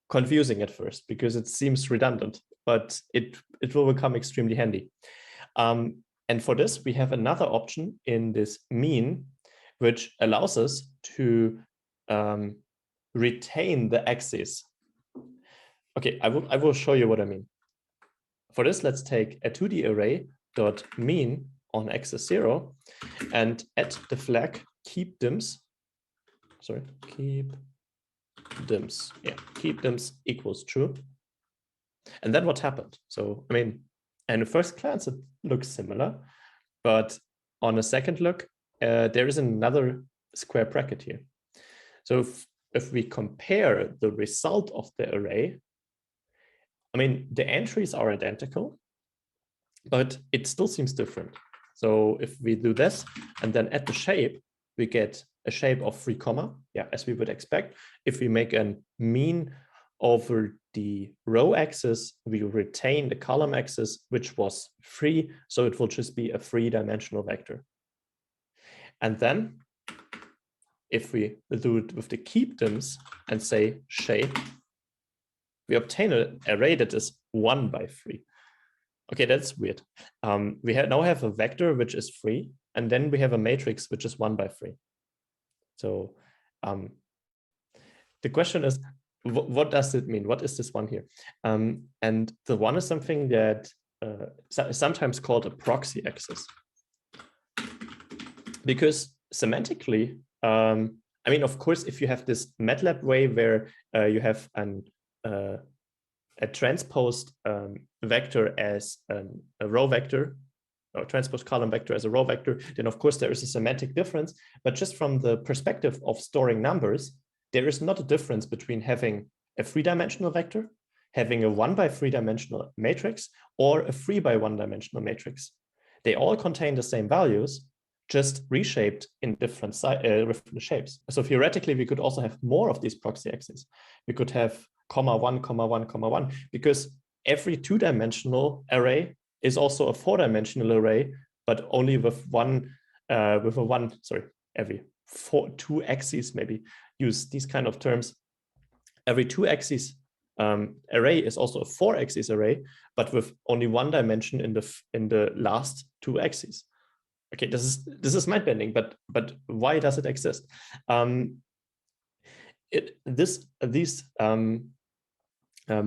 confusing at first because it seems redundant, but it will become extremely handy. And for this, we have another option in this mean, which allows us to retain the axes. Okay, I will show you what I mean. For this, let's take a 2D array dot mean on axis 0 and add the flag keep dims. Sorry, keep dims. Yeah, keep dims equals true. And then what happened? So, I mean, at first glance, it looks similar, but on a second look, there is another square bracket here. So if we compare the result of the array, I mean, the entries are identical, but it still seems different. So if we do this and then add the shape, we get a shape of 3 comma, yeah, as we would expect. If we make a mean over the row axis, we retain the column axis, which was 3, so it will just be a 3-dimensional vector. And then if we do it with the keep dims and say shape, we obtain an array that is 1 by 3. Okay, that's weird. We now have a vector which is 3, and then we have a matrix which is 1 by 3. So the question is, what does it mean? What is this 1 here? And the 1 is something that is sometimes called a proxy axis. Because semantically, I mean, of course, if you have this MATLAB way where you have a transposed vector as a row vector, or transposed column vector as a row vector, then of course there is a semantic difference. But just from the perspective of storing numbers, there is not a difference between having a 3-dimensional vector, having a 1 by 3-dimensional matrix, or a 3 by 1-dimensional matrix. They all contain the same values, just reshaped in different shapes. So theoretically, we could also have more of these proxy axes. We could have comma 1, comma 1, comma 1, because every 2-dimensional array is also a 4-dimensional array, but only with every 2 axes, maybe use these kind of terms. Every 2 axes array is also a 4-axis array, but with only 1 dimension in the last 2 axes. Okay, this is mind-bending, but why does it exist?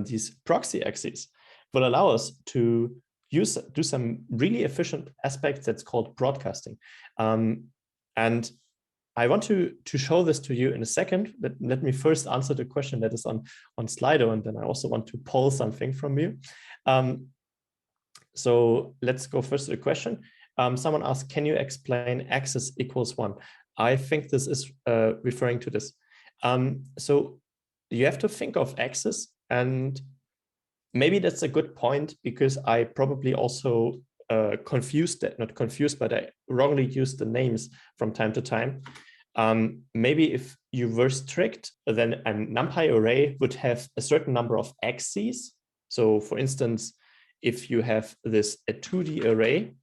These proxy axes will allow us to do some really efficient aspects that's called broadcasting. And I want to show this to you in a second. Let me first answer the question that is on Slido, and then I also want to poll something from you. So let's go first to the question. Someone asked, can you explain axis equals 1? I think this is referring to this. So you have to think of axis, and maybe that's a good point because I probably also confused that, not confused, but I wrongly used the names from time to time. Maybe if you were strict, then a NumPy array would have a certain number of axes. So for instance, if you have a 2D array,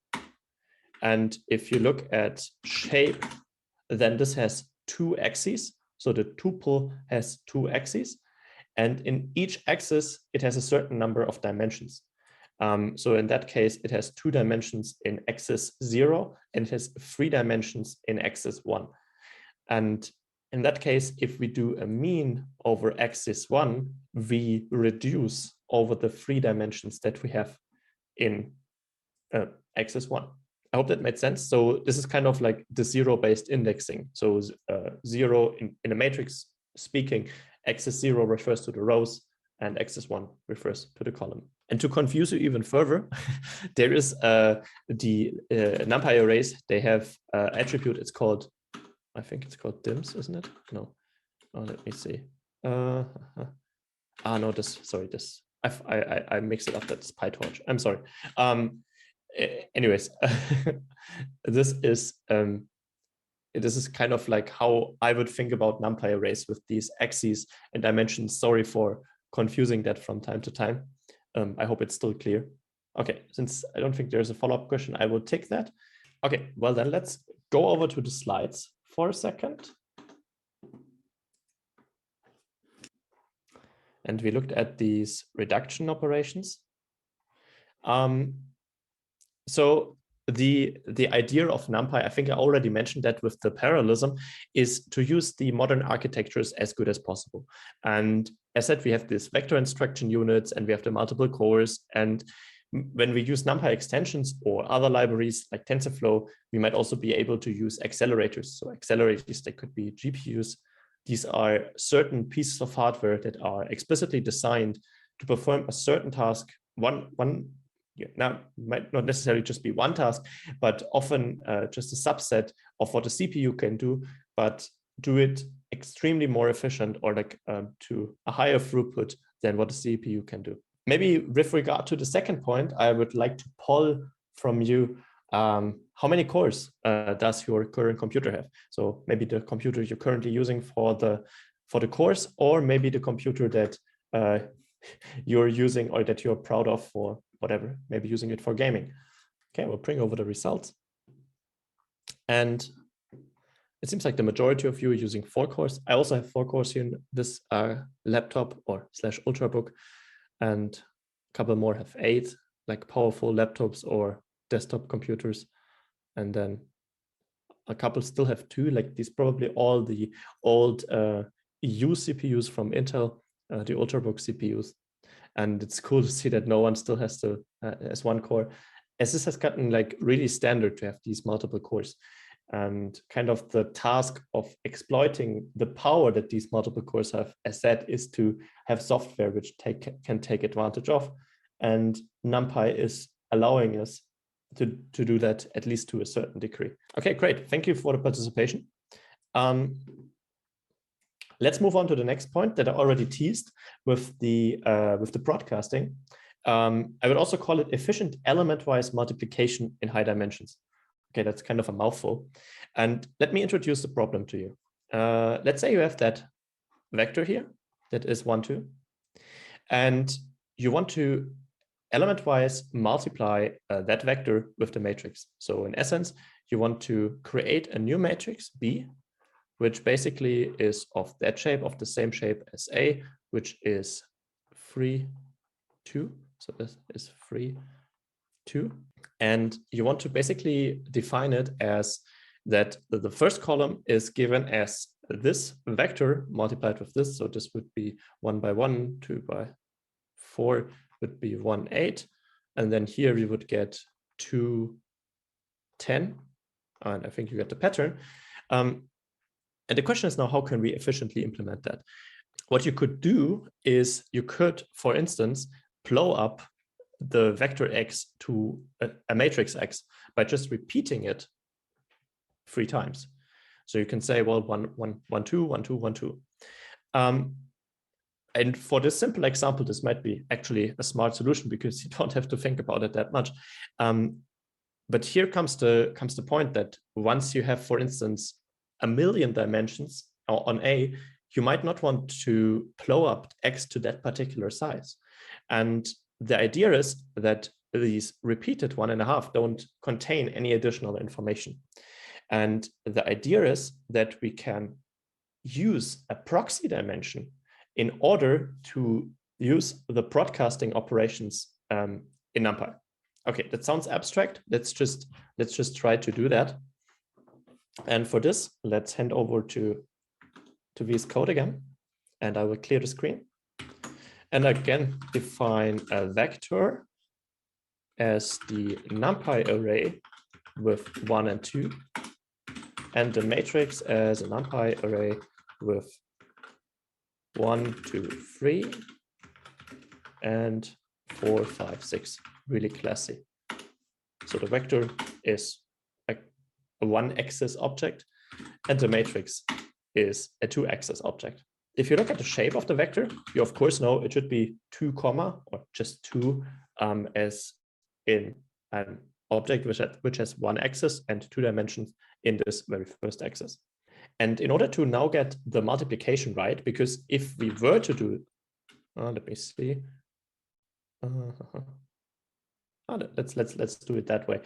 and if you look at shape, then this has 2 axes. So the tuple has 2 axes. And in each axis, it has a certain number of dimensions. So in that case, it has 2 dimensions in axis 0, and it has 3 dimensions in axis 1. And in that case, if we do a mean over axis 1, we reduce over the 3 dimensions that we have in axis 1. I hope that made sense. So this is kind of like the zero-based indexing. So 0 in a matrix speaking, axis 0 refers to the rows and axis 1 refers to the column. And to confuse you even further, there is the NumPy arrays. They have attribute. It's called, I think it's called dims, isn't it? No. Oh, let me see. No, this. Sorry, this. I mixed it up. That's PyTorch. I'm sorry. Anyways, this is kind of like how I would think about NumPy arrays with these axes and dimensions. Sorry for confusing that from time to time. I hope it's still clear. Okay, since I don't think there's a follow-up question, I will take that. Okay, well then let's go over to the slides for a second. And we looked at these reduction operations. So the idea of NumPy, I think I already mentioned that with the parallelism, is to use the modern architectures as good as possible. And as said, we have this vector instruction units and we have the multiple cores. And when we use NumPy extensions or other libraries like TensorFlow, we might also be able to use accelerators. So accelerators, they could be GPUs. These are certain pieces of hardware that are explicitly designed to perform a certain task. Now, might not necessarily just be one task, but often just a subset of what a CPU can do, but do it extremely more efficient or like to a higher throughput than what a CPU can do. Maybe with regard to the second point, I would like to poll from you, how many cores does your current computer have? So maybe the computer you're currently using for the course, or maybe the computer that you're using or that you're proud of for whatever, maybe using it for gaming. Okay, we'll bring over the results. And it seems like the majority of you are using 4 cores. I also have 4 cores here in this laptop or / ultrabook, and a couple more have 8, like powerful laptops or desktop computers. And then a couple still have 2, like these probably all the old EU CPUs from Intel, the ultrabook CPUs. And it's cool to see that no one still has as 1 core, as this has gotten like really standard to have these multiple cores. And kind of the task of exploiting the power that these multiple cores have, as said, is to have software which can take advantage of. And NumPy is allowing us to do that, at least to a certain degree. Okay, great. Thank you for the participation. Let's move on to the next point that I already teased with the broadcasting. I would also call it efficient element-wise multiplication in high dimensions. Okay, that's kind of a mouthful. And let me introduce the problem to you. Let's say you have that vector here that is 1, 2, and you want to element-wise multiply that vector with the matrix. So in essence, you want to create a new matrix B, which basically is of that shape, of the same shape as A, which is 3, 2. So this is 3, 2. And you want to basically define it as that the first column is given as this vector multiplied with this. So this would be 1 by 1, 2 by 4 would be 1, 8. And then here we would get 2, 10. And I think you get the pattern. And the question is now, how can we efficiently implement that? What you could do is you could, for instance, blow up the vector x to a matrix x by just repeating it 3 times. So you can say, well, 1, 1, 1, 2, 1, 2, 1, 2. And for this simple example, this might be actually a smart solution because you don't have to think about it that much. But here comes the point that once you have, for instance, 1,000,000 dimensions on A, you might not want to blow up x to that particular size. And the idea is that these repeated 1.5 don't contain any additional information. And the idea is that we can use a proxy dimension in order to use the broadcasting operations in NumPy. Okay, that sounds abstract. Let's just try to do that. And for this, let's hand over to to VS Code again, and I will clear the screen. And again, define a vector as the NumPy array with 1 and 2, and the matrix as a NumPy array with 1, 2, 3, and 4, 5, 6. Really classy. So the vector is a 1-axis object, and the matrix is a 2-axis object. If you look at the shape of the vector, you of course know it should be 2 comma or just 2 as in an object which has 1 axis and 2 dimensions in this very first axis. And in order to now get the multiplication right, because if we were to do, let me see. Let's do it that way.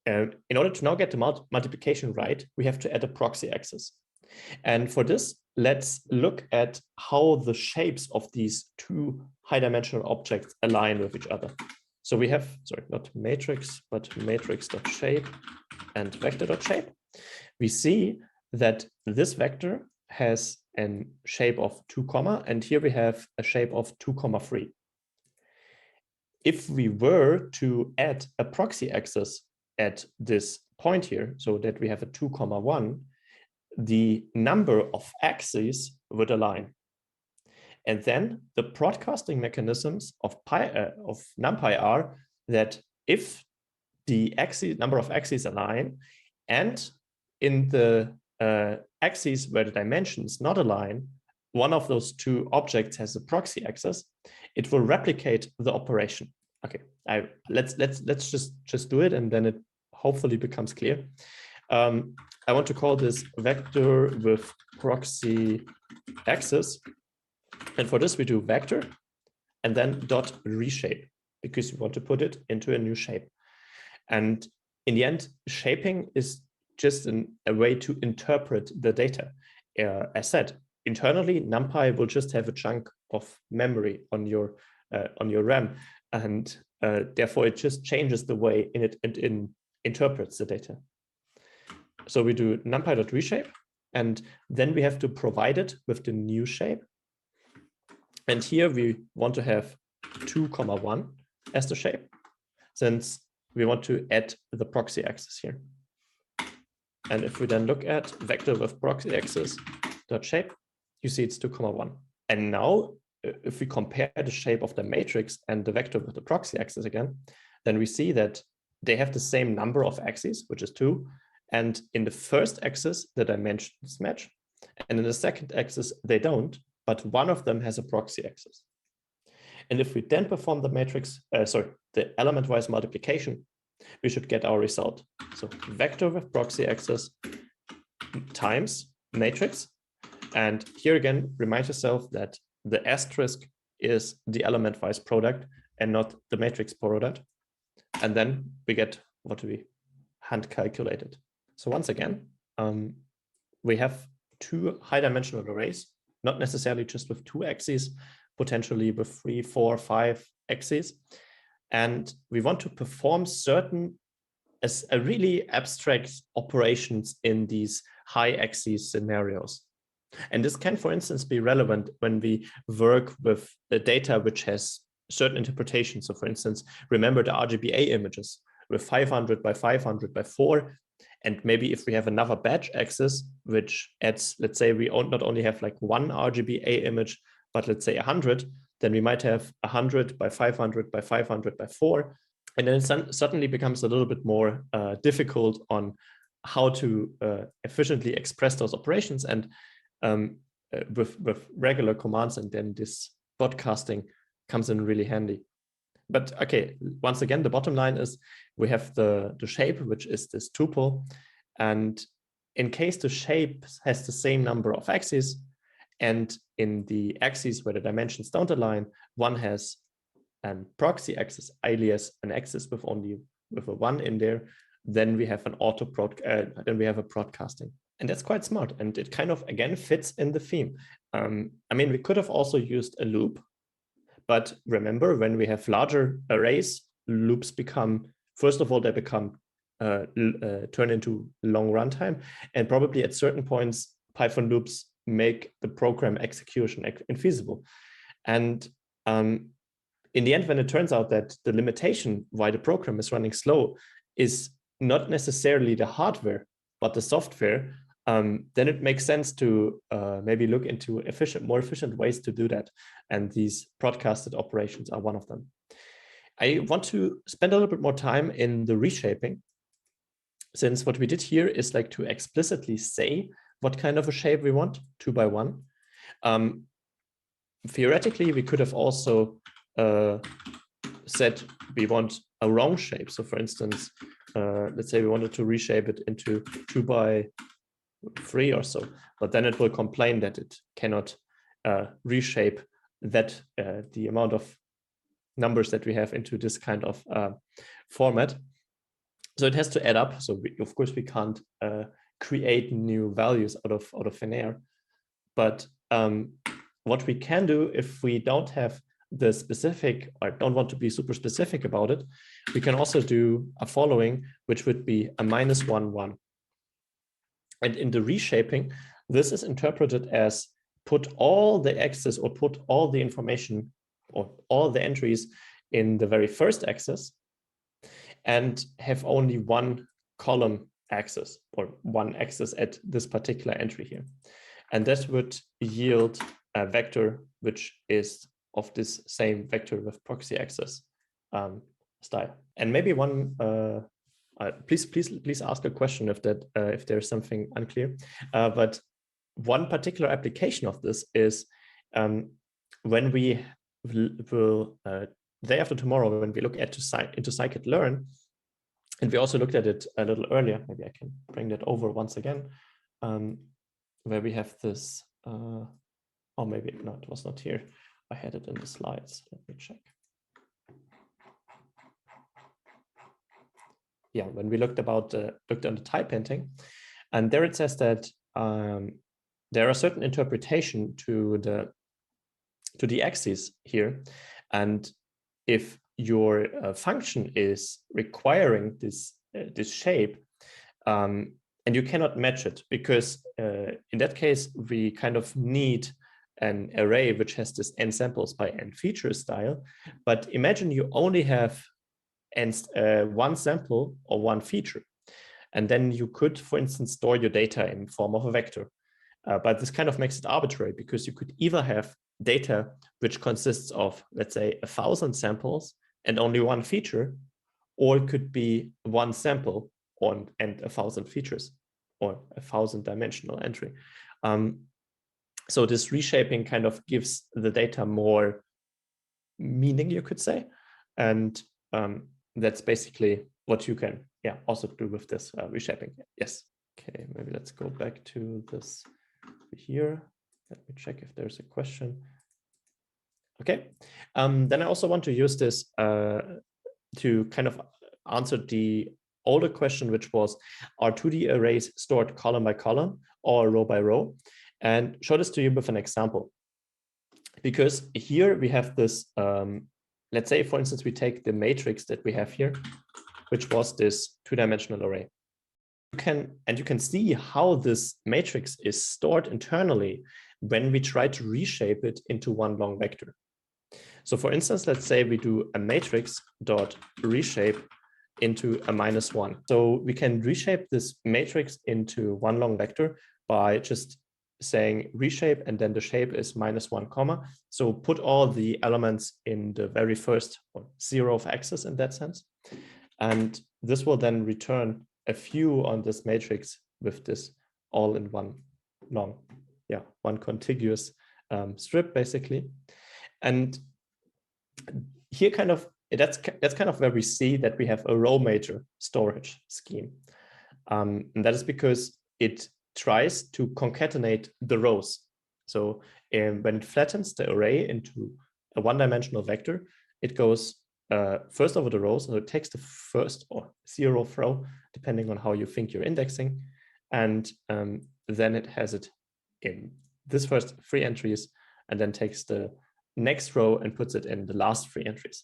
In order to now get the multiplication right, we have to add a proxy axis. And for this, let's look at how the shapes of these two high-dimensional objects align with each other. So we have, sorry, not matrix, but matrix.shape and vector.shape. We see that this vector has a shape of 2 comma, and here we have a shape of 2 comma 3. If we were to add a proxy axis at this point here, so that we have a 2 comma 1, the number of axes would align. And then the broadcasting mechanisms of NumPy are that if the number of axes align, and in the axes where the dimensions not align, one of those two objects has a proxy axis, it will replicate the operation. Okay, let's just do it, and then it hopefully becomes clear. I want to call this vector with proxy axis. And for this, we do vector and then dot reshape, because we want to put it into a new shape. And in the end, shaping is just a way to interpret the data. As said, internally, NumPy will just have a chunk of memory on your RAM, and therefore it just changes the way it interprets the data. So we do numpy.reshape, and then we have to provide it with the new shape. And here we want to have 2 comma 1 as the shape, since we want to add the proxy axis here. And if we then look at vector with proxy axis dot shape, you see it's 2 comma 1. And now if we compare the shape of the matrix and the vector with the proxy axis again, then we see that they have the same number of axes, which is 2. And in the first axis, the dimensions match. And in the second axis, they don't, but one of them has a proxy axis. And if we then perform the the element-wise multiplication, we should get our result. So vector with proxy axis times matrix. And here again, remind yourself that the asterisk is the element-wise product and not the matrix product. And then we get what we hand calculated. So once again, we have 2 high-dimensional arrays, not necessarily just with 2 axes, potentially with 3, 4, 5 axes. And we want to perform certain really abstract operations in these high axis scenarios. And this can, for instance, be relevant when we work with the data which has certain interpretations. So for instance, remember the RGBA images with 500 by 500 by 4. And maybe if we have another batch axis, which adds, let's say we not only have like 1 RGBA image, but let's say 100, then we might have 100 by 500 by 500 by 4. And then it suddenly becomes a little bit more difficult on how to efficiently express those operations. And with regular commands, and then this broadcasting comes in really handy. But okay, once again, the bottom line is we have the shape, which is this tuple. And in case the shape has the same number of axes, and in the axes where the dimensions don't align, one has a proxy axis alias an axis with a 1 in there, then we have then we have a broadcasting. And that's quite smart. And it kind of, again, fits in the theme. I mean, we could have also used a loop. But remember, when we have larger arrays, loops become, first of all, they become turn into long runtime. And probably at certain points, Python loops make the program execution infeasible. And in the end, when it turns out that the limitation why the program is running slow is not necessarily the hardware, but the software, then it makes sense to maybe look into more efficient ways to do that. And these broadcasted operations are one of them. I want to spend a little bit more time in the reshaping, since what we did here is like to explicitly say what kind of a shape we want, 2 by 1. Theoretically, we could have also said we want a wrong shape. So for instance, let's say we wanted to reshape it into 2 by 3 or so, but then it will complain that it cannot reshape that the amount of numbers that we have into this kind of format. So it has to add up. So of course we can't create new values out of thin air. But what we can do if we don't have the specific or don't want to be super specific about it, we can also do a following, which would be a -1, 1. And in the reshaping, this is interpreted as put all the axes or put all the information or all the entries in the very first axis and have only one column axis or one axis at this particular entry here. And that would yield a vector which is of this same vector with proxy access style. And maybe one, please ask a question if there's something unclear. But one particular application of this is when we will day after tomorrow, when we look into scikit-learn, and we also looked at it a little earlier. Maybe I can bring that over once again, where we have this. Or maybe no, it was not here. I had it in the slides. Let me check. Yeah, when we looked on the type hinting, and there it says that there are certain interpretation to the axes here, and if your function is requiring this shape, and you cannot match it because in that case we kind of need an array which has this n samples by n feature style. But imagine you only have one sample or one feature, and then you could, for instance, store your data in form of a vector. But this kind of makes it arbitrary because you could either have data which consists of, let's say, 1,000 samples and only one feature, or it could be one sample and 1,000 features or 1,000 dimensional entry. So this reshaping kind of gives the data more meaning, you could say. And that's basically what you can also do with this reshaping. Yes. Okay, maybe let's go back to this here. Let me check if there's a question. Okay, then I also want to use this to kind of answer the older question, which was, are 2D arrays stored column by column or row by row? And show this to you with an example. Because here we have this, let's say, for instance, we take the matrix that we have here, which was this 2-dimensional array. You can see how this matrix is stored internally when we try to reshape it into one long vector. So for instance, let's say we do a matrix dot reshape into a -1. So we can reshape this matrix into one long vector by just saying reshape, and then the shape is -1 comma. So put all the elements in the very first or 0th axis in that sense. And this will then return a view on this matrix with this all in one long, one contiguous strip basically. And here that's kind of where we see that we have a row major storage scheme. And that is because it tries to concatenate the rows. So when it flattens the array into a one-dimensional vector, it goes first over the rows, so it takes the first or 0th row, depending on how you think you're indexing, and then it has it in this first 3 entries, and then takes the next row and puts it in the last 3 entries.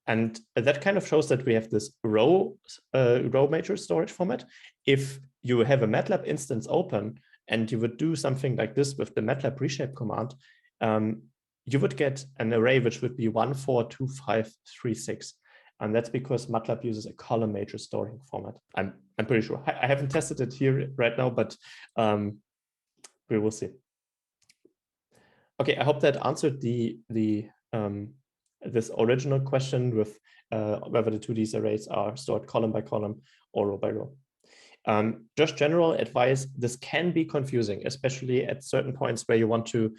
And that kind of shows that we have this row matrix storage format. If you have a MATLAB instance open and you would do something like this with the MATLAB reshape command, you would get an array which would be 1, 4, 2, 5, 3, 6. And that's because MATLAB uses a column matrix storing format. I'm pretty sure. I haven't tested it here right now, but we will see. Okay, I hope that answered this original question with whether the 2D arrays are stored column by column or row by row. Just general advice: this can be confusing, especially at certain points where you want to,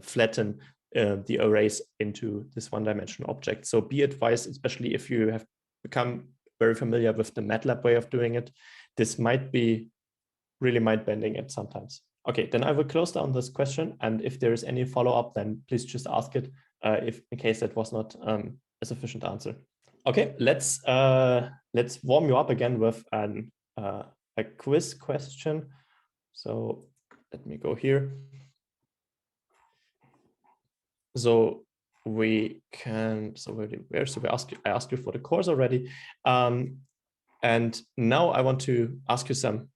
flatten the arrays into this one-dimensional object. So be advised, especially if you have become very familiar with the MATLAB way of doing it, this might be really mind-bending at sometimes. Okay, then I will close down this question, and if there is any follow-up, then please just ask it if in case that was not a sufficient answer. Okay, let's warm you up again with a quiz question. So let me go here. So we can, so where so I asked you for the course already. And now I want to ask you some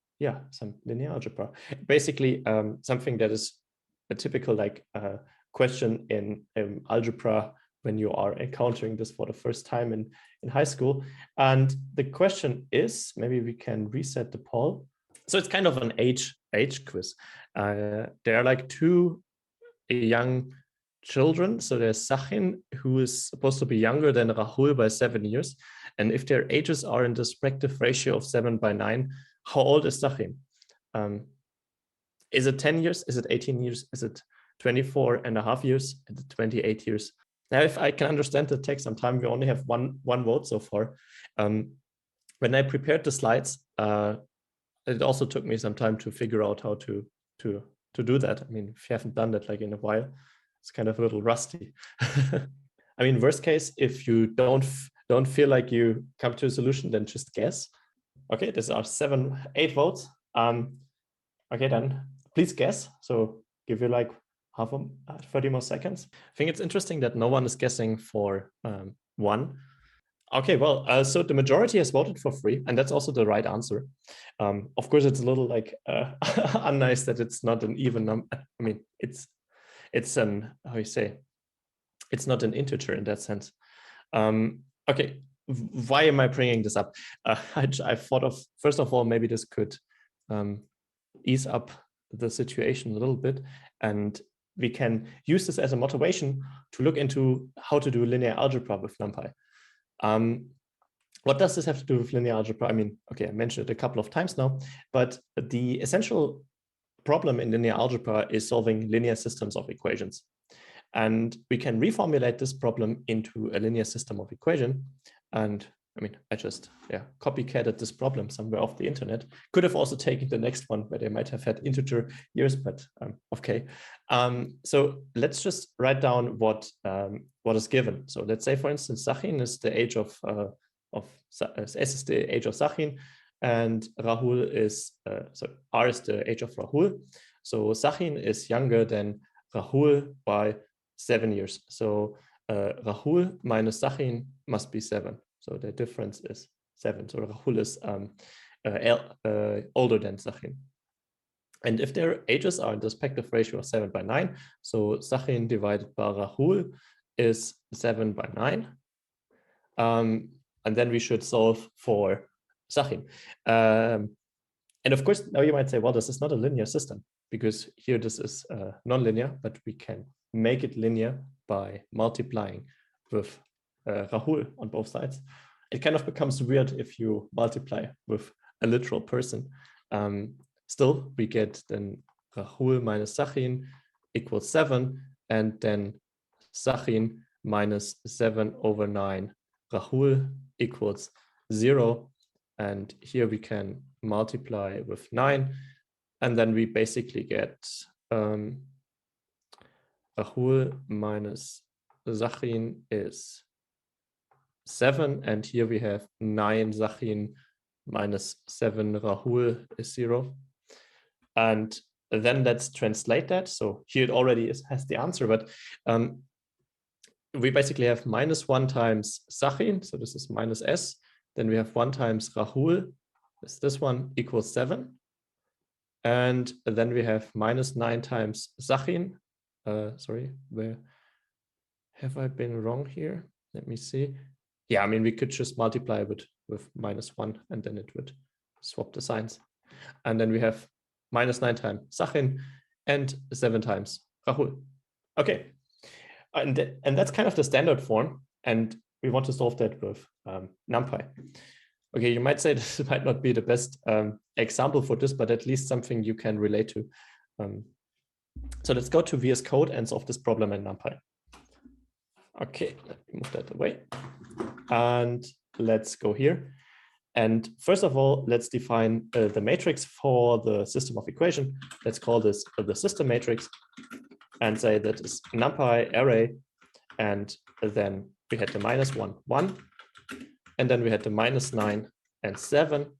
linear algebra. Basically, something that is a typical question in algebra when you are encountering this for the first time in high school. And the question is, maybe we can reset the poll. So it's kind of an age quiz. There are like two young children. So there's Sachin, who is supposed to be younger than Rahul by 7 years. And if their ages are in the respective ratio of 7/9, how old is Sachin? Is it 10 years? Is it 18 years? Is it 24.5 years? Is it 28 years? Now, if I can understand the take some time, we only have one vote so far. When I prepared the slides, it also took me some time to figure out how to do that. I mean, if you haven't done that like in a while, it's kind of a little rusty. I mean, worst case, if you don't feel like you come to a solution, then just guess. Okay, these are 8 votes. Okay, then please guess. So give you like 30 more seconds. I think it's interesting that no one is guessing for 1. Okay, well, so the majority has voted for 3, and that's also the right answer. Of course, it's a little like unnice that it's not an even number. I mean, it's an, how you say, it's not an integer in that sense. Okay, why am I bringing this up? I thought of, first of all, maybe this could ease up the situation a little bit, and we can use this as a motivation to look into how to do linear algebra with NumPy. What does this have to do with linear algebra? I mean, okay, I mentioned it a couple of times now, but the essential problem in linear algebra is solving linear systems of equations. And we can reformulate this problem into a linear system of equation. And I mean, I just copycatted this problem somewhere off the internet. Could have also taken the next one where they might have had integer years, but okay. So let's just write down what is given. So let's say, for instance, Sachin is the age of S is the age of Sachin, and Rahul is R is the age of Rahul. So Sachin is younger than Rahul by 7 years. So Rahul minus Sachin must be 7. So the difference is 7. So Rahul is older than Sachin. And if their ages are in the respective ratio of 7/9, so Sachin divided by Rahul is 7/9. And then we should solve for Sachin. And of course, now you might say, well, this is not a linear system, because here this is non-linear, but we can make it linear by multiplying with Rahul on both sides. It kind of becomes weird if you multiply with a literal person. Still, we get then Rahul minus Sachin equals 7, and then Sachin minus 7/9 Rahul equals 0. And here we can multiply with 9, and then we basically get Rahul minus Sachin is 7, and here we have 9 Sachin minus 7 Rahul is 0. And then let's translate that. So here it already has the answer, but we basically have -1 times Sachin, so this is minus S. Then we have 1 times Rahul, this one equals 7. And then we have -9 times Sachin. Sorry, where have I been wrong here? Let me see. Yeah, I mean, we could just multiply it with -1 and then it would swap the signs. And then we have -9 times Sachin and 7 times Rahul. Okay, and that's kind of the standard form. And we want to solve that with NumPy. Okay, you might say this might not be the best example for this, but at least something you can relate to. So let's go to VS Code and solve this problem in NumPy. Okay, let me move that away. And let's go here. And first of all, let's define the matrix for the system of equation. Let's call this the system matrix and say that is NumPy array. And then we had the -1, 1. And then we had the -9 and 7.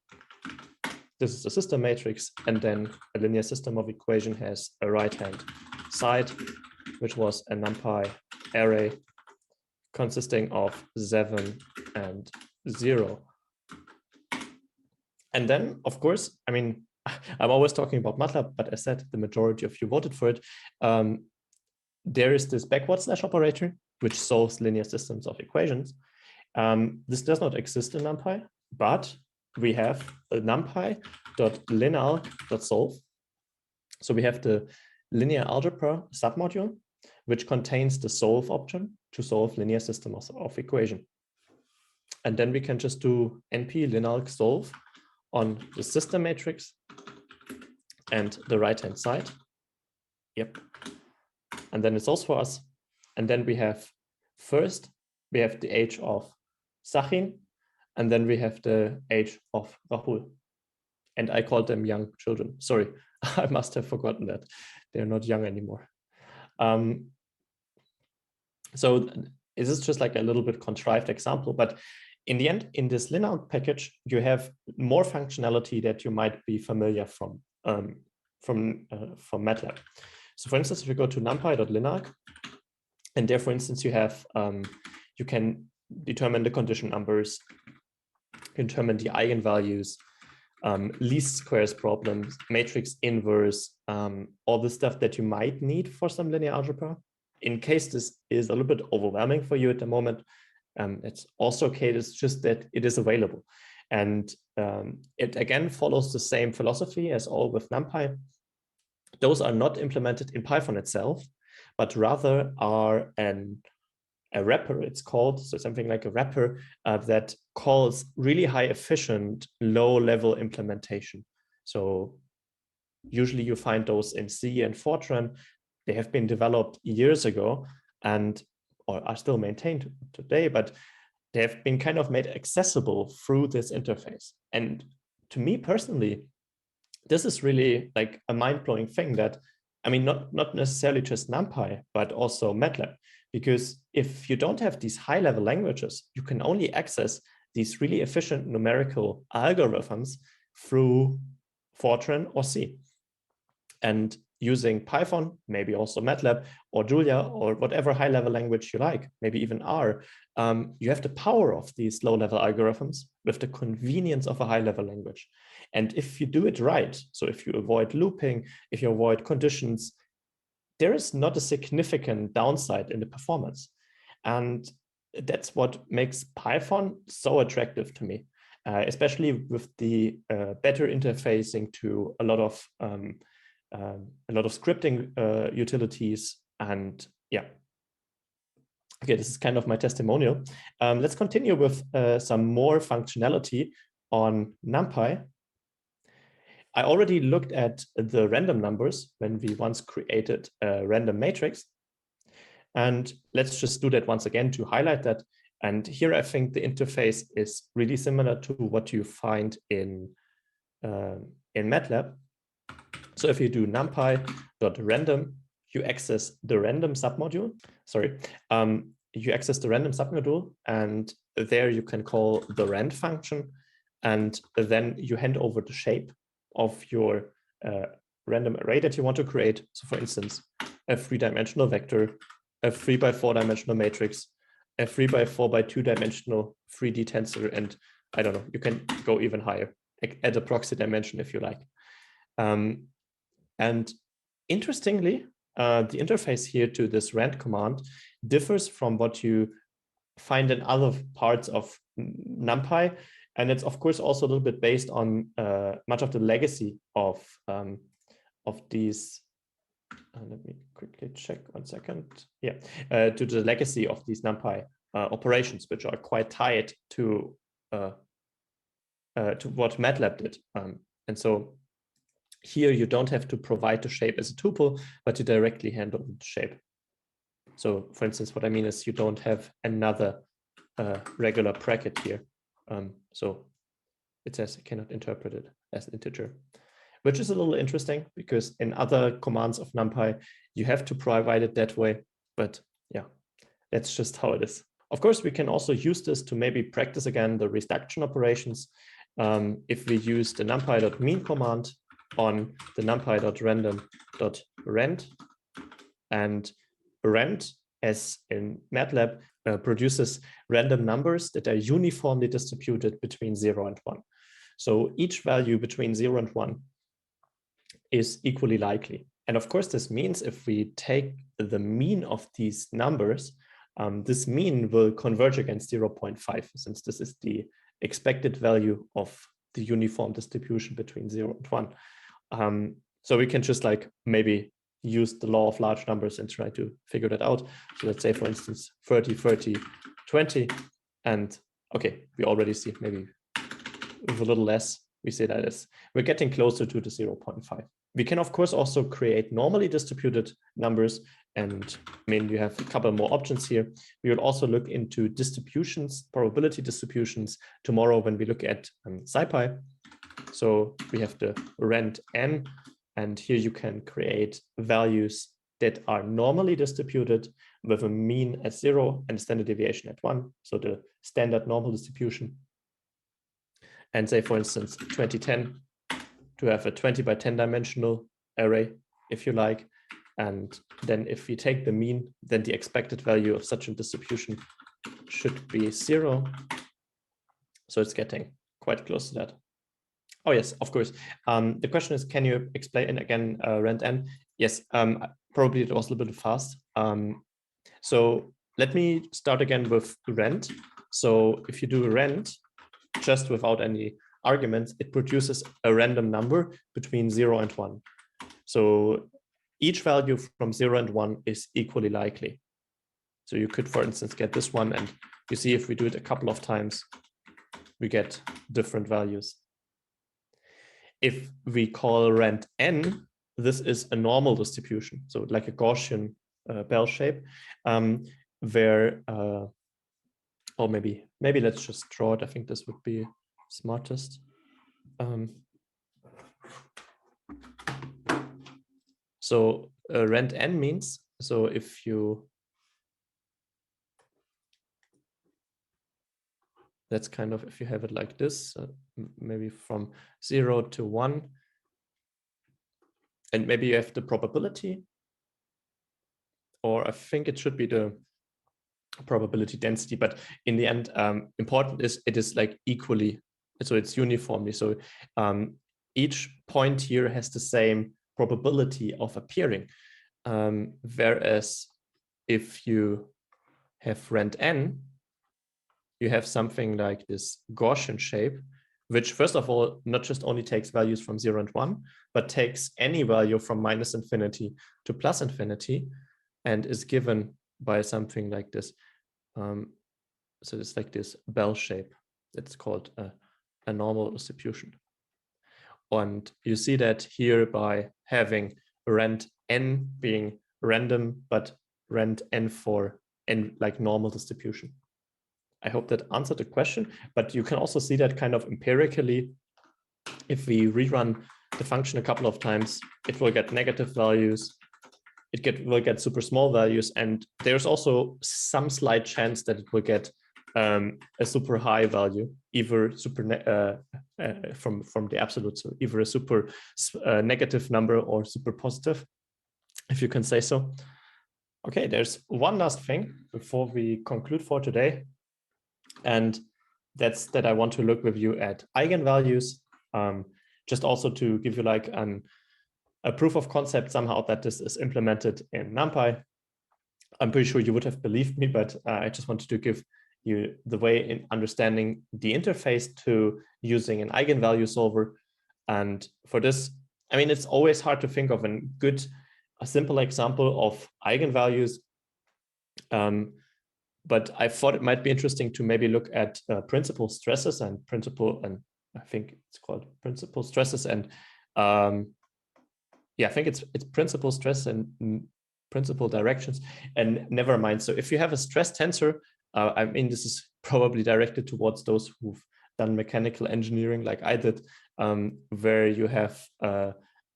This is the system matrix. And then a linear system of equation has a right-hand side, which was a NumPy array consisting of 7 and 0. And then, of course, I mean, I'm always talking about MATLAB, but as said, the majority of you voted for it. There is this backward slash operator, which solves linear systems of equations. This does not exist in NumPy, but we have a numpy.linealg.solve. So we have the linear algebra submodule, which contains the solve option to solve linear systems of equation. And then we can just do np linealg solve on the system matrix and the right-hand side. Yep. And then it solves for us. And then we have first, we have the age of Sachin, and then we have the age of Rahul. And I called them young children. Sorry, I must have forgotten that. They're not young anymore. So this is just like a little bit contrived example, but in the end, in this linealg package, you have more functionality that you might be familiar from MATLAB. So for instance, if you go to numpy.linealg, and there, for instance, you have, you can determine the condition numbers, determine the eigenvalues, least squares problems, matrix inverse, all the stuff that you might need for some linear algebra. In case this is a little bit overwhelming for you at the moment, it's also okay. It's just that it is available. And it again follows the same philosophy as all with NumPy. Those are not implemented in Python itself, but rather are a wrapper, it's called. So something like a wrapper that calls really high efficient, low level implementation. So usually you find those in C and Fortran. They have been developed years ago and or are still maintained today, but they have been kind of made accessible through this interface. And to me personally, this is really like a mind-blowing thing that, I mean, not necessarily just NumPy, but also MATLAB, because if you don't have these high-level languages, you can only access these really efficient numerical algorithms through Fortran or C. And using Python, maybe also MATLAB or Julia or whatever high-level language you like, maybe even R, you have the power of these low-level algorithms with the convenience of a high-level language. And if you do it right, so if you avoid looping, if you avoid conditions, there is not a significant downside in the performance. And that's what makes Python so attractive to me, especially with the better interfacing to a lot of scripting utilities. And yeah, okay, this is kind of my testimonial. Let's continue with some more functionality on NumPy. I already looked at the random numbers when we once created a random matrix. And let's just do that once again to highlight that. And here I think the interface is really similar to what you find in MATLAB. So if you do numpy.random, you access the random submodule. Sorry, you access the random submodule, and there you can call the rand function, and then you hand over the shape of your random array that you want to create. So for instance, a 3-dimensional vector a 3 by 4 dimensional matrix, a 3 by 4 by 2 dimensional 3D tensor, and I don't know, you can go even higher, add a proxy dimension if you like. And interestingly, the interface here to this rand command differs from what you find in other parts of NumPy. And it's of course also a little bit based on much of the legacy of these. Let me quickly check 1 second. Yeah, to the legacy of these NumPy operations, which are quite tied to what MATLAB did. And so here you don't have to provide the shape as a tuple, but you directly handle the shape. So for instance, what I mean is you don't have another regular bracket here. So it says I cannot interpret it as an integer, which is a little interesting because in other commands of NumPy, you have to provide it that way. But yeah, that's just how it is. Of course, we can also use this to maybe practice again the reduction operations. If we use the numpy.mean command on the numpy.random.rand, and rand, as in MATLAB, produces random numbers that are uniformly distributed between 0 and 1. So each value between 0 and 1 is equally likely. And of course, this means if we take the mean of these numbers, this mean will converge against 0.5, since this is the expected value of the uniform distribution between 0 and 1. So we can just like maybe use the law of large numbers and try to figure that out. So let's say, for instance, 30, 30, 20. And okay, we already see maybe with a little less, we say that is we're getting closer to the 0.5. We can, of course, also create normally distributed numbers. And I mean, you have a couple more options here. We will also look into distributions, probability distributions tomorrow when we look at SciPy. So we have the rand n, and here you can create values that are normally distributed with a mean at 0 and standard deviation at 1. So the standard normal distribution. And say, for instance, 2010 to have a 20 by 10 dimensional array, if you like. And then if we take the mean, then the expected value of such a distribution should be 0. So it's getting quite close to that. Oh, yes, of course. The question is, can you explain again rand n? Yes, probably it was a little bit fast. So let me start again with rand. So if you do rand just without any arguments, it produces a random number between 0 and 1. So each value from 0 and 1 is equally likely. So you could, for instance, get this one, and you see if we do it a couple of times, we get different values. If we call rand n, this is a normal distribution, so like a Gaussian bell shape, where, or maybe let's just draw it. I think this would be smartest. So rand n means, so if you, that's kind of, if you have it like this, maybe from 0 to 1, and maybe you have the probability, or I think it should be the probability density, but in the end, important is it is like equally, so it's uniformly. So each point here has the same probability of appearing, whereas if you have rand n, you have something like this Gaussian shape, which first of all, not just only takes values from 0 and 1, but takes any value from -infinity to +infinity and is given by something like this. So it's like this bell shape. It's called a normal distribution. And you see that here by having rand n being random, but rand n for n like normal distribution. I hope that answered the question, but you can also see that kind of empirically. If we rerun the function a couple of times, it will get negative values. Will get super small values, and there's also some slight chance that it will get a super high value, either super from the absolute, so either a super negative number or super positive, if you can say so. Okay, there's one last thing before we conclude for today, and that's that I want to look with you at eigenvalues, just also to give you like a proof of concept somehow that this is implemented in NumPy. I'm pretty sure you would have believed me, but I just wanted to give you the way in understanding the interface to using an eigenvalue solver. And for this, I mean, it's always hard to think of a simple example of eigenvalues. But I thought it might be interesting to maybe look at principal stresses and I think it's called principal stresses and yeah, I think it's principal stress and principal directions, and never mind. So if you have a stress tensor, I mean, this is probably directed towards those who've done mechanical engineering like I did, where you have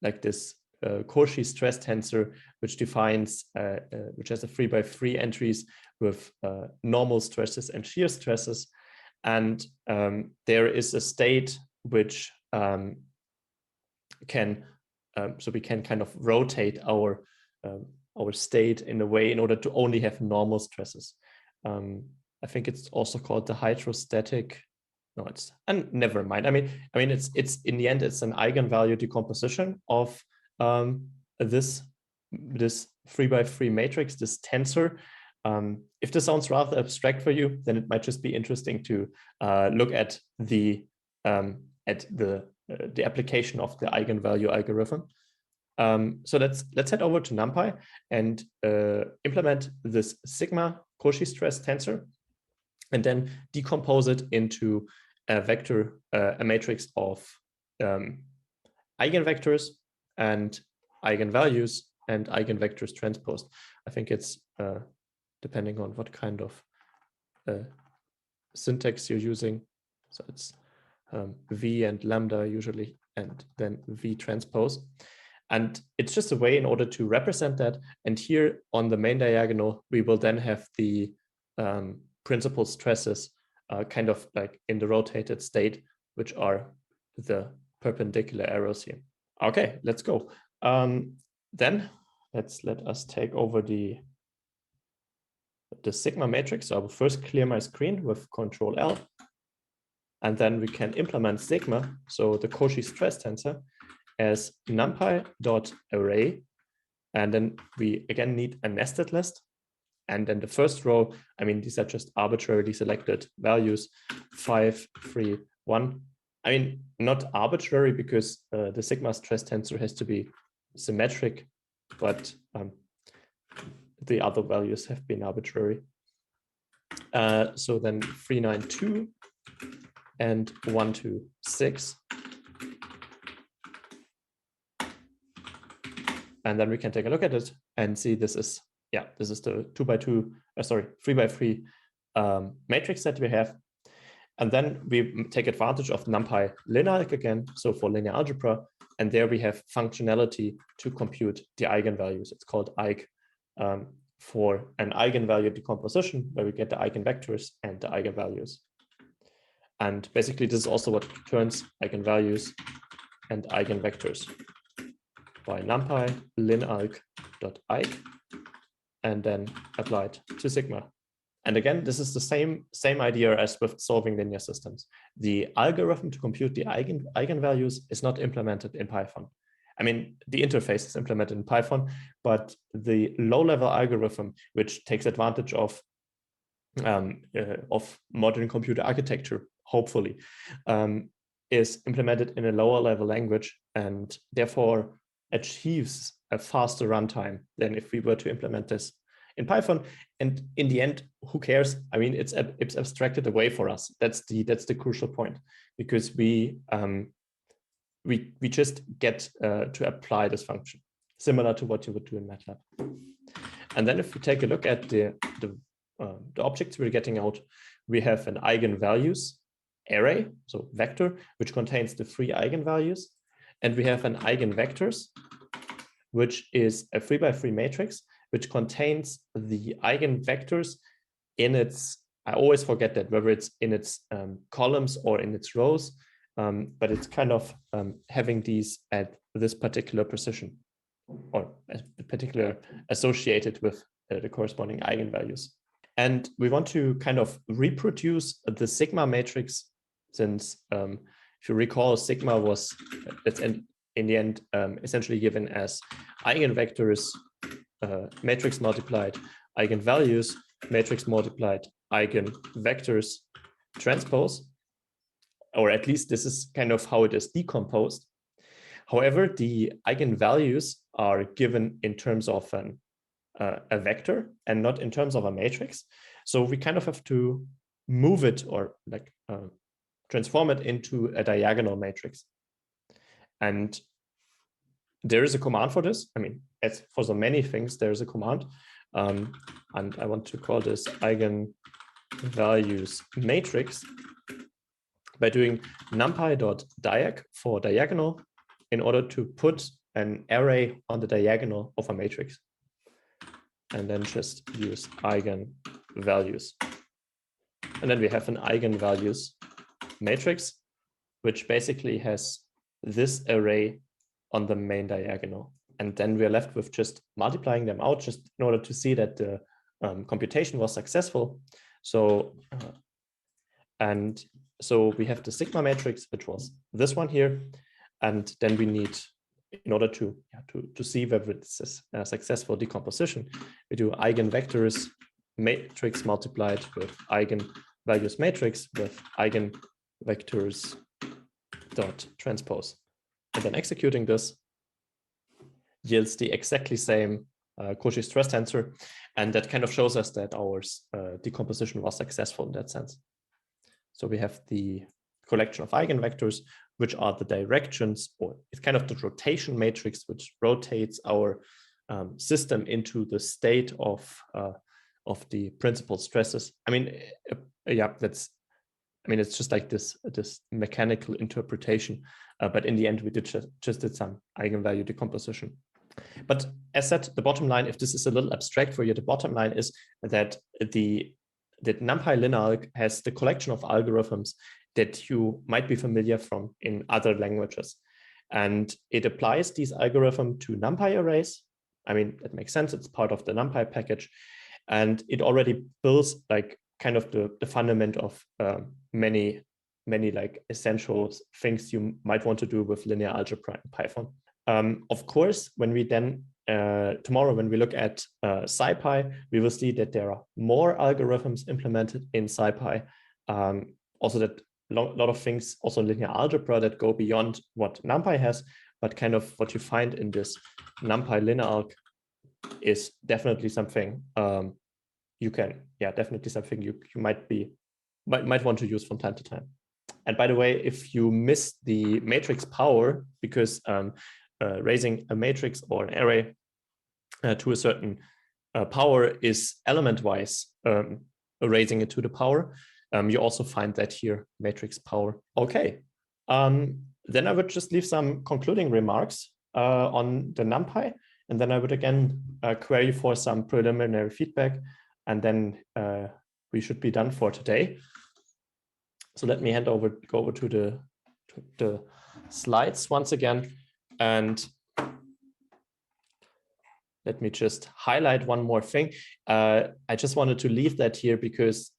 like this Cauchy stress tensor, which defines, which has a 3x3 entries with normal stresses and shear stresses. And there is a state which so we can kind of rotate our state in a way in order to only have normal stresses. I think it's also called the hydrostatic. No, it's, and never mind. I mean, it's in the end, it's an eigenvalue decomposition of this 3x3 matrix, this tensor. If this sounds rather abstract for you, then it might just be interesting to look at the application of the eigenvalue algorithm. So let's head over to NumPy and implement this sigma Cauchy stress tensor, and then decompose it into a vector, a matrix of eigenvectors and eigenvalues and eigenvectors transposed. I think it's depending on what kind of syntax you're using. So it's V and lambda usually, and then V transpose. And it's just a way in order to represent that. And here on the main diagonal, we will then have the principal stresses kind of like in the rotated state, which are the perpendicular arrows here. Okay, let's go. Then let us take over the sigma matrix. So I will first clear my screen with Control L. And then we can implement sigma, so the Cauchy stress tensor, as numpy.array. And then we again need a nested list. And then the first row, I mean, these are just arbitrarily selected values, 5, 3, 1. I mean, not arbitrary because the sigma stress tensor has to be symmetric, but the other values have been arbitrary. So then 3, 9, 2 and 1, 2, 6. And then we can take a look at it and see this is the 3x3 matrix that we have. And then we take advantage of NumPy linealg again, so for linear algebra, and there we have functionality to compute the eigenvalues. It's called eig for an eigenvalue decomposition, where we get the eigenvectors and the eigenvalues. And basically, this is also what turns eigenvalues and eigenvectors by NumPy linealg.eig and then applied to sigma. And again, this is the same idea as with solving linear systems. The algorithm to compute the eigenvalues is not implemented in Python. I mean, the interface is implemented in Python, but the low-level algorithm, which takes advantage of modern computer architecture, hopefully, is implemented in a lower-level language and therefore achieves a faster runtime than if we were to implement this in Python. And in the end, who cares? I mean, it's abstracted away for us. That's the crucial point, because we just get to apply this function, similar to what you would do in MATLAB. And then if we take a look at the objects we're getting out, we have an eigenvalues array, so vector, which contains the 3 eigenvalues. And we have an eigenvectors, which is a 3x3 matrix, which contains the eigenvectors in its, I always forget that, whether it's in its columns or in its rows, but it's kind of having these at this particular position, or particular associated with the corresponding eigenvalues. And we want to kind of reproduce the sigma matrix, since if you recall, sigma was in the end essentially given as eigenvectors, matrix multiplied eigenvalues, matrix multiplied eigenvectors transpose, or at least this is kind of how it is decomposed. However, the eigenvalues are given in terms of a vector and not in terms of a matrix. So we kind of have to move it, or like transform it into a diagonal matrix. And there is a command for this. I mean, as for so many things, there's a command. And I want to call this eigenvalues matrix by doing numpy.diag for diagonal in order to put an array on the diagonal of a matrix. And then just use eigenvalues. And then we have an eigenvalues matrix, which basically has this array on the main diagonal. And then we're left with just multiplying them out just in order to see that the computation was successful. So, and so we have the sigma matrix, which was this one here. And then we need, in order to see whether it's a successful decomposition, we do eigenvectors matrix multiplied with eigenvalues matrix with eigenvectors dot transpose. And then executing this yields the exactly same Cauchy stress tensor. And that kind of shows us that our decomposition was successful in that sense. So we have the collection of eigenvectors, which are the directions, or it's kind of the rotation matrix, which rotates our system into the state of the principal stresses. I mean, yeah, it's just like this mechanical interpretation, but in the end, we just did some eigenvalue decomposition. But as said, the bottom line, if this is a little abstract for you, the bottom line is that the NumPy linealg has the collection of algorithms that you might be familiar from in other languages. And it applies these algorithms to NumPy arrays. I mean, it makes sense. It's part of the NumPy package. And it already builds like kind of the fundament of many like essential things you might want to do with linear algebra in Python. Of course, when we then tomorrow, when we look at SciPy, we will see that there are more algorithms implemented in SciPy. Also that a lot of things, also linear algebra, that go beyond what NumPy has, but kind of what you find in this NumPy linealg is definitely something definitely something you might want to use from time to time. And by the way, if you miss the matrix power, because raising a matrix or an array to a certain power is element-wise raising it to the power, you also find that here, matrix power. Okay, then I would just leave some concluding remarks on the NumPy, and then I would again query for some preliminary feedback, and then we should be done for today. So let me go over to the slides once again, and let me just highlight one more thing. I just wanted to leave that here because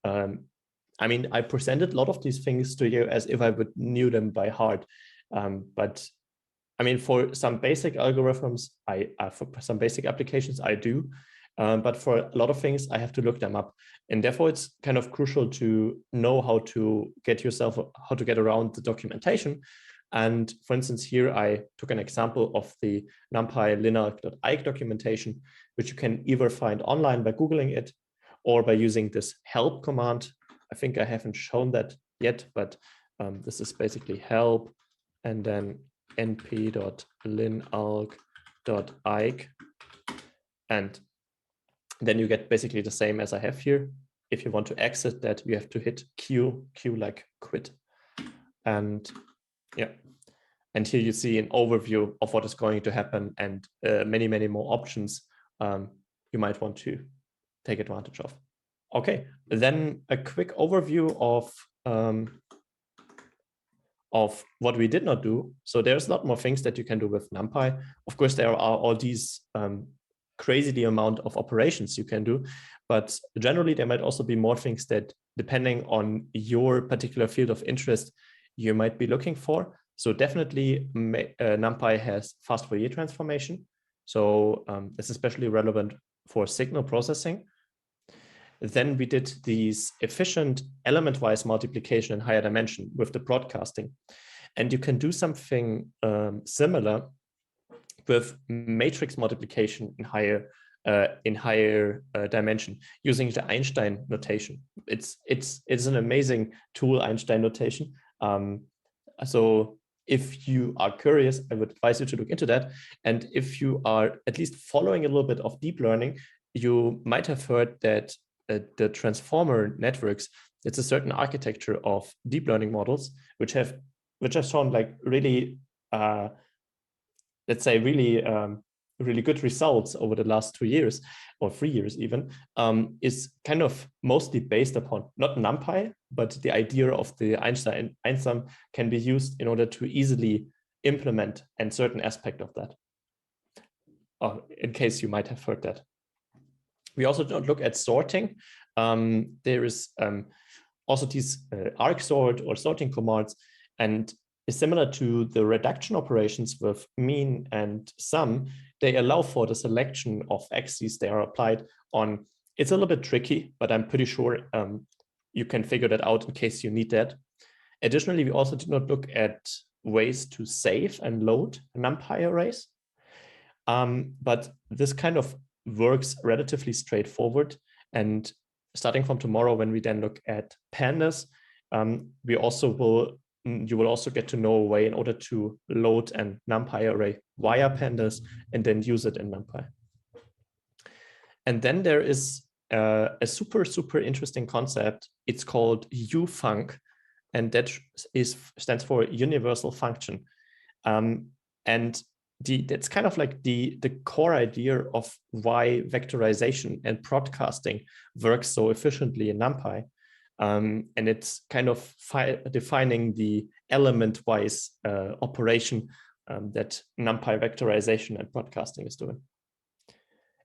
I mean, I presented a lot of these things to you as if I would knew them by heart. But I mean, for some basic algorithms, for some basic applications, I do. But for a lot of things, I have to look them up. And therefore, it's kind of crucial to know how to get around the documentation. And for instance, here I took an example of the NumPy linealg.eig documentation, which you can either find online by Googling it or by using this help command. I think I haven't shown that yet, but this is basically help and then np.linealg.eig. And then you get basically the same as I have here. If you want to exit that, you have to hit Q like quit. And yeah, and here you see an overview of what is going to happen and many more options you might want to take advantage of. Okay, then a quick overview of what we did not do. So there's a lot more things that you can do with NumPy. Of course, there are all these crazy the amount of operations you can do, but generally there might also be more things that, depending on your particular field of interest, you might be looking for. So definitely NumPy has fast Fourier transformation. So it's especially relevant for signal processing. Then we did these efficient element-wise multiplication in higher dimension with the broadcasting. And you can do something similar with matrix multiplication in higher dimension using the Einstein notation. It's an amazing tool, Einstein notation. So if you are curious, I would advise you to look into that. And if you are at least following a little bit of deep learning, you might have heard that the transformer networks, it's a certain architecture of deep learning models, which have shown like really, let's say really good results over the last 2 years or 3 years even, is kind of mostly based upon not NumPy, but the idea of the Einstein can be used in order to easily implement a certain aspect of that. In case you might have heard that. We also don't look at sorting. There is also these arc sort or sorting commands, and is similar to the reduction operations with mean and sum. They allow for the selection of axes they are applied on. It's a little bit tricky, but I'm pretty sure you can figure that out in case you need that. Additionally, we also did not look at ways to save and load NumPy arrays. But this kind of works relatively straightforward. And starting from tomorrow, when we then look at pandas, you will also get to know a way in order to load an NumPy array via pandas and then use it in NumPy. And then there is a super interesting concept. It's called ufunc, and that stands for universal function. And that's kind of like the core idea of why vectorization and broadcasting works so efficiently in NumPy. And it's kind of defining the element-wise operation that NumPy vectorization and broadcasting is doing.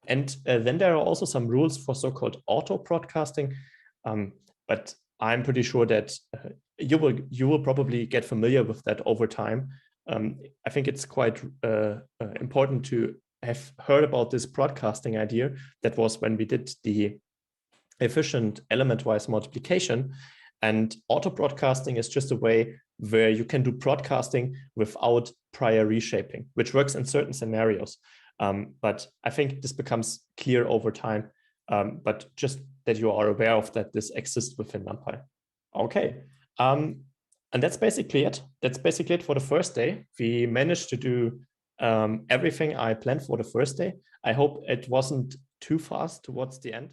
And then there are also some rules for so-called auto broadcasting, but I'm pretty sure that you will probably get familiar with that over time. I think it's quite important to have heard about this broadcasting idea. That was when we did the efficient element-wise multiplication, and auto broadcasting is just a way where you can do broadcasting without prior reshaping, which works in certain scenarios. But I think this becomes clear over time, but just that you are aware of that this exists within NumPy. Okay, and that's basically it. That's basically it for the first day. We managed to do everything I planned for the first day. I hope it wasn't too fast towards the end.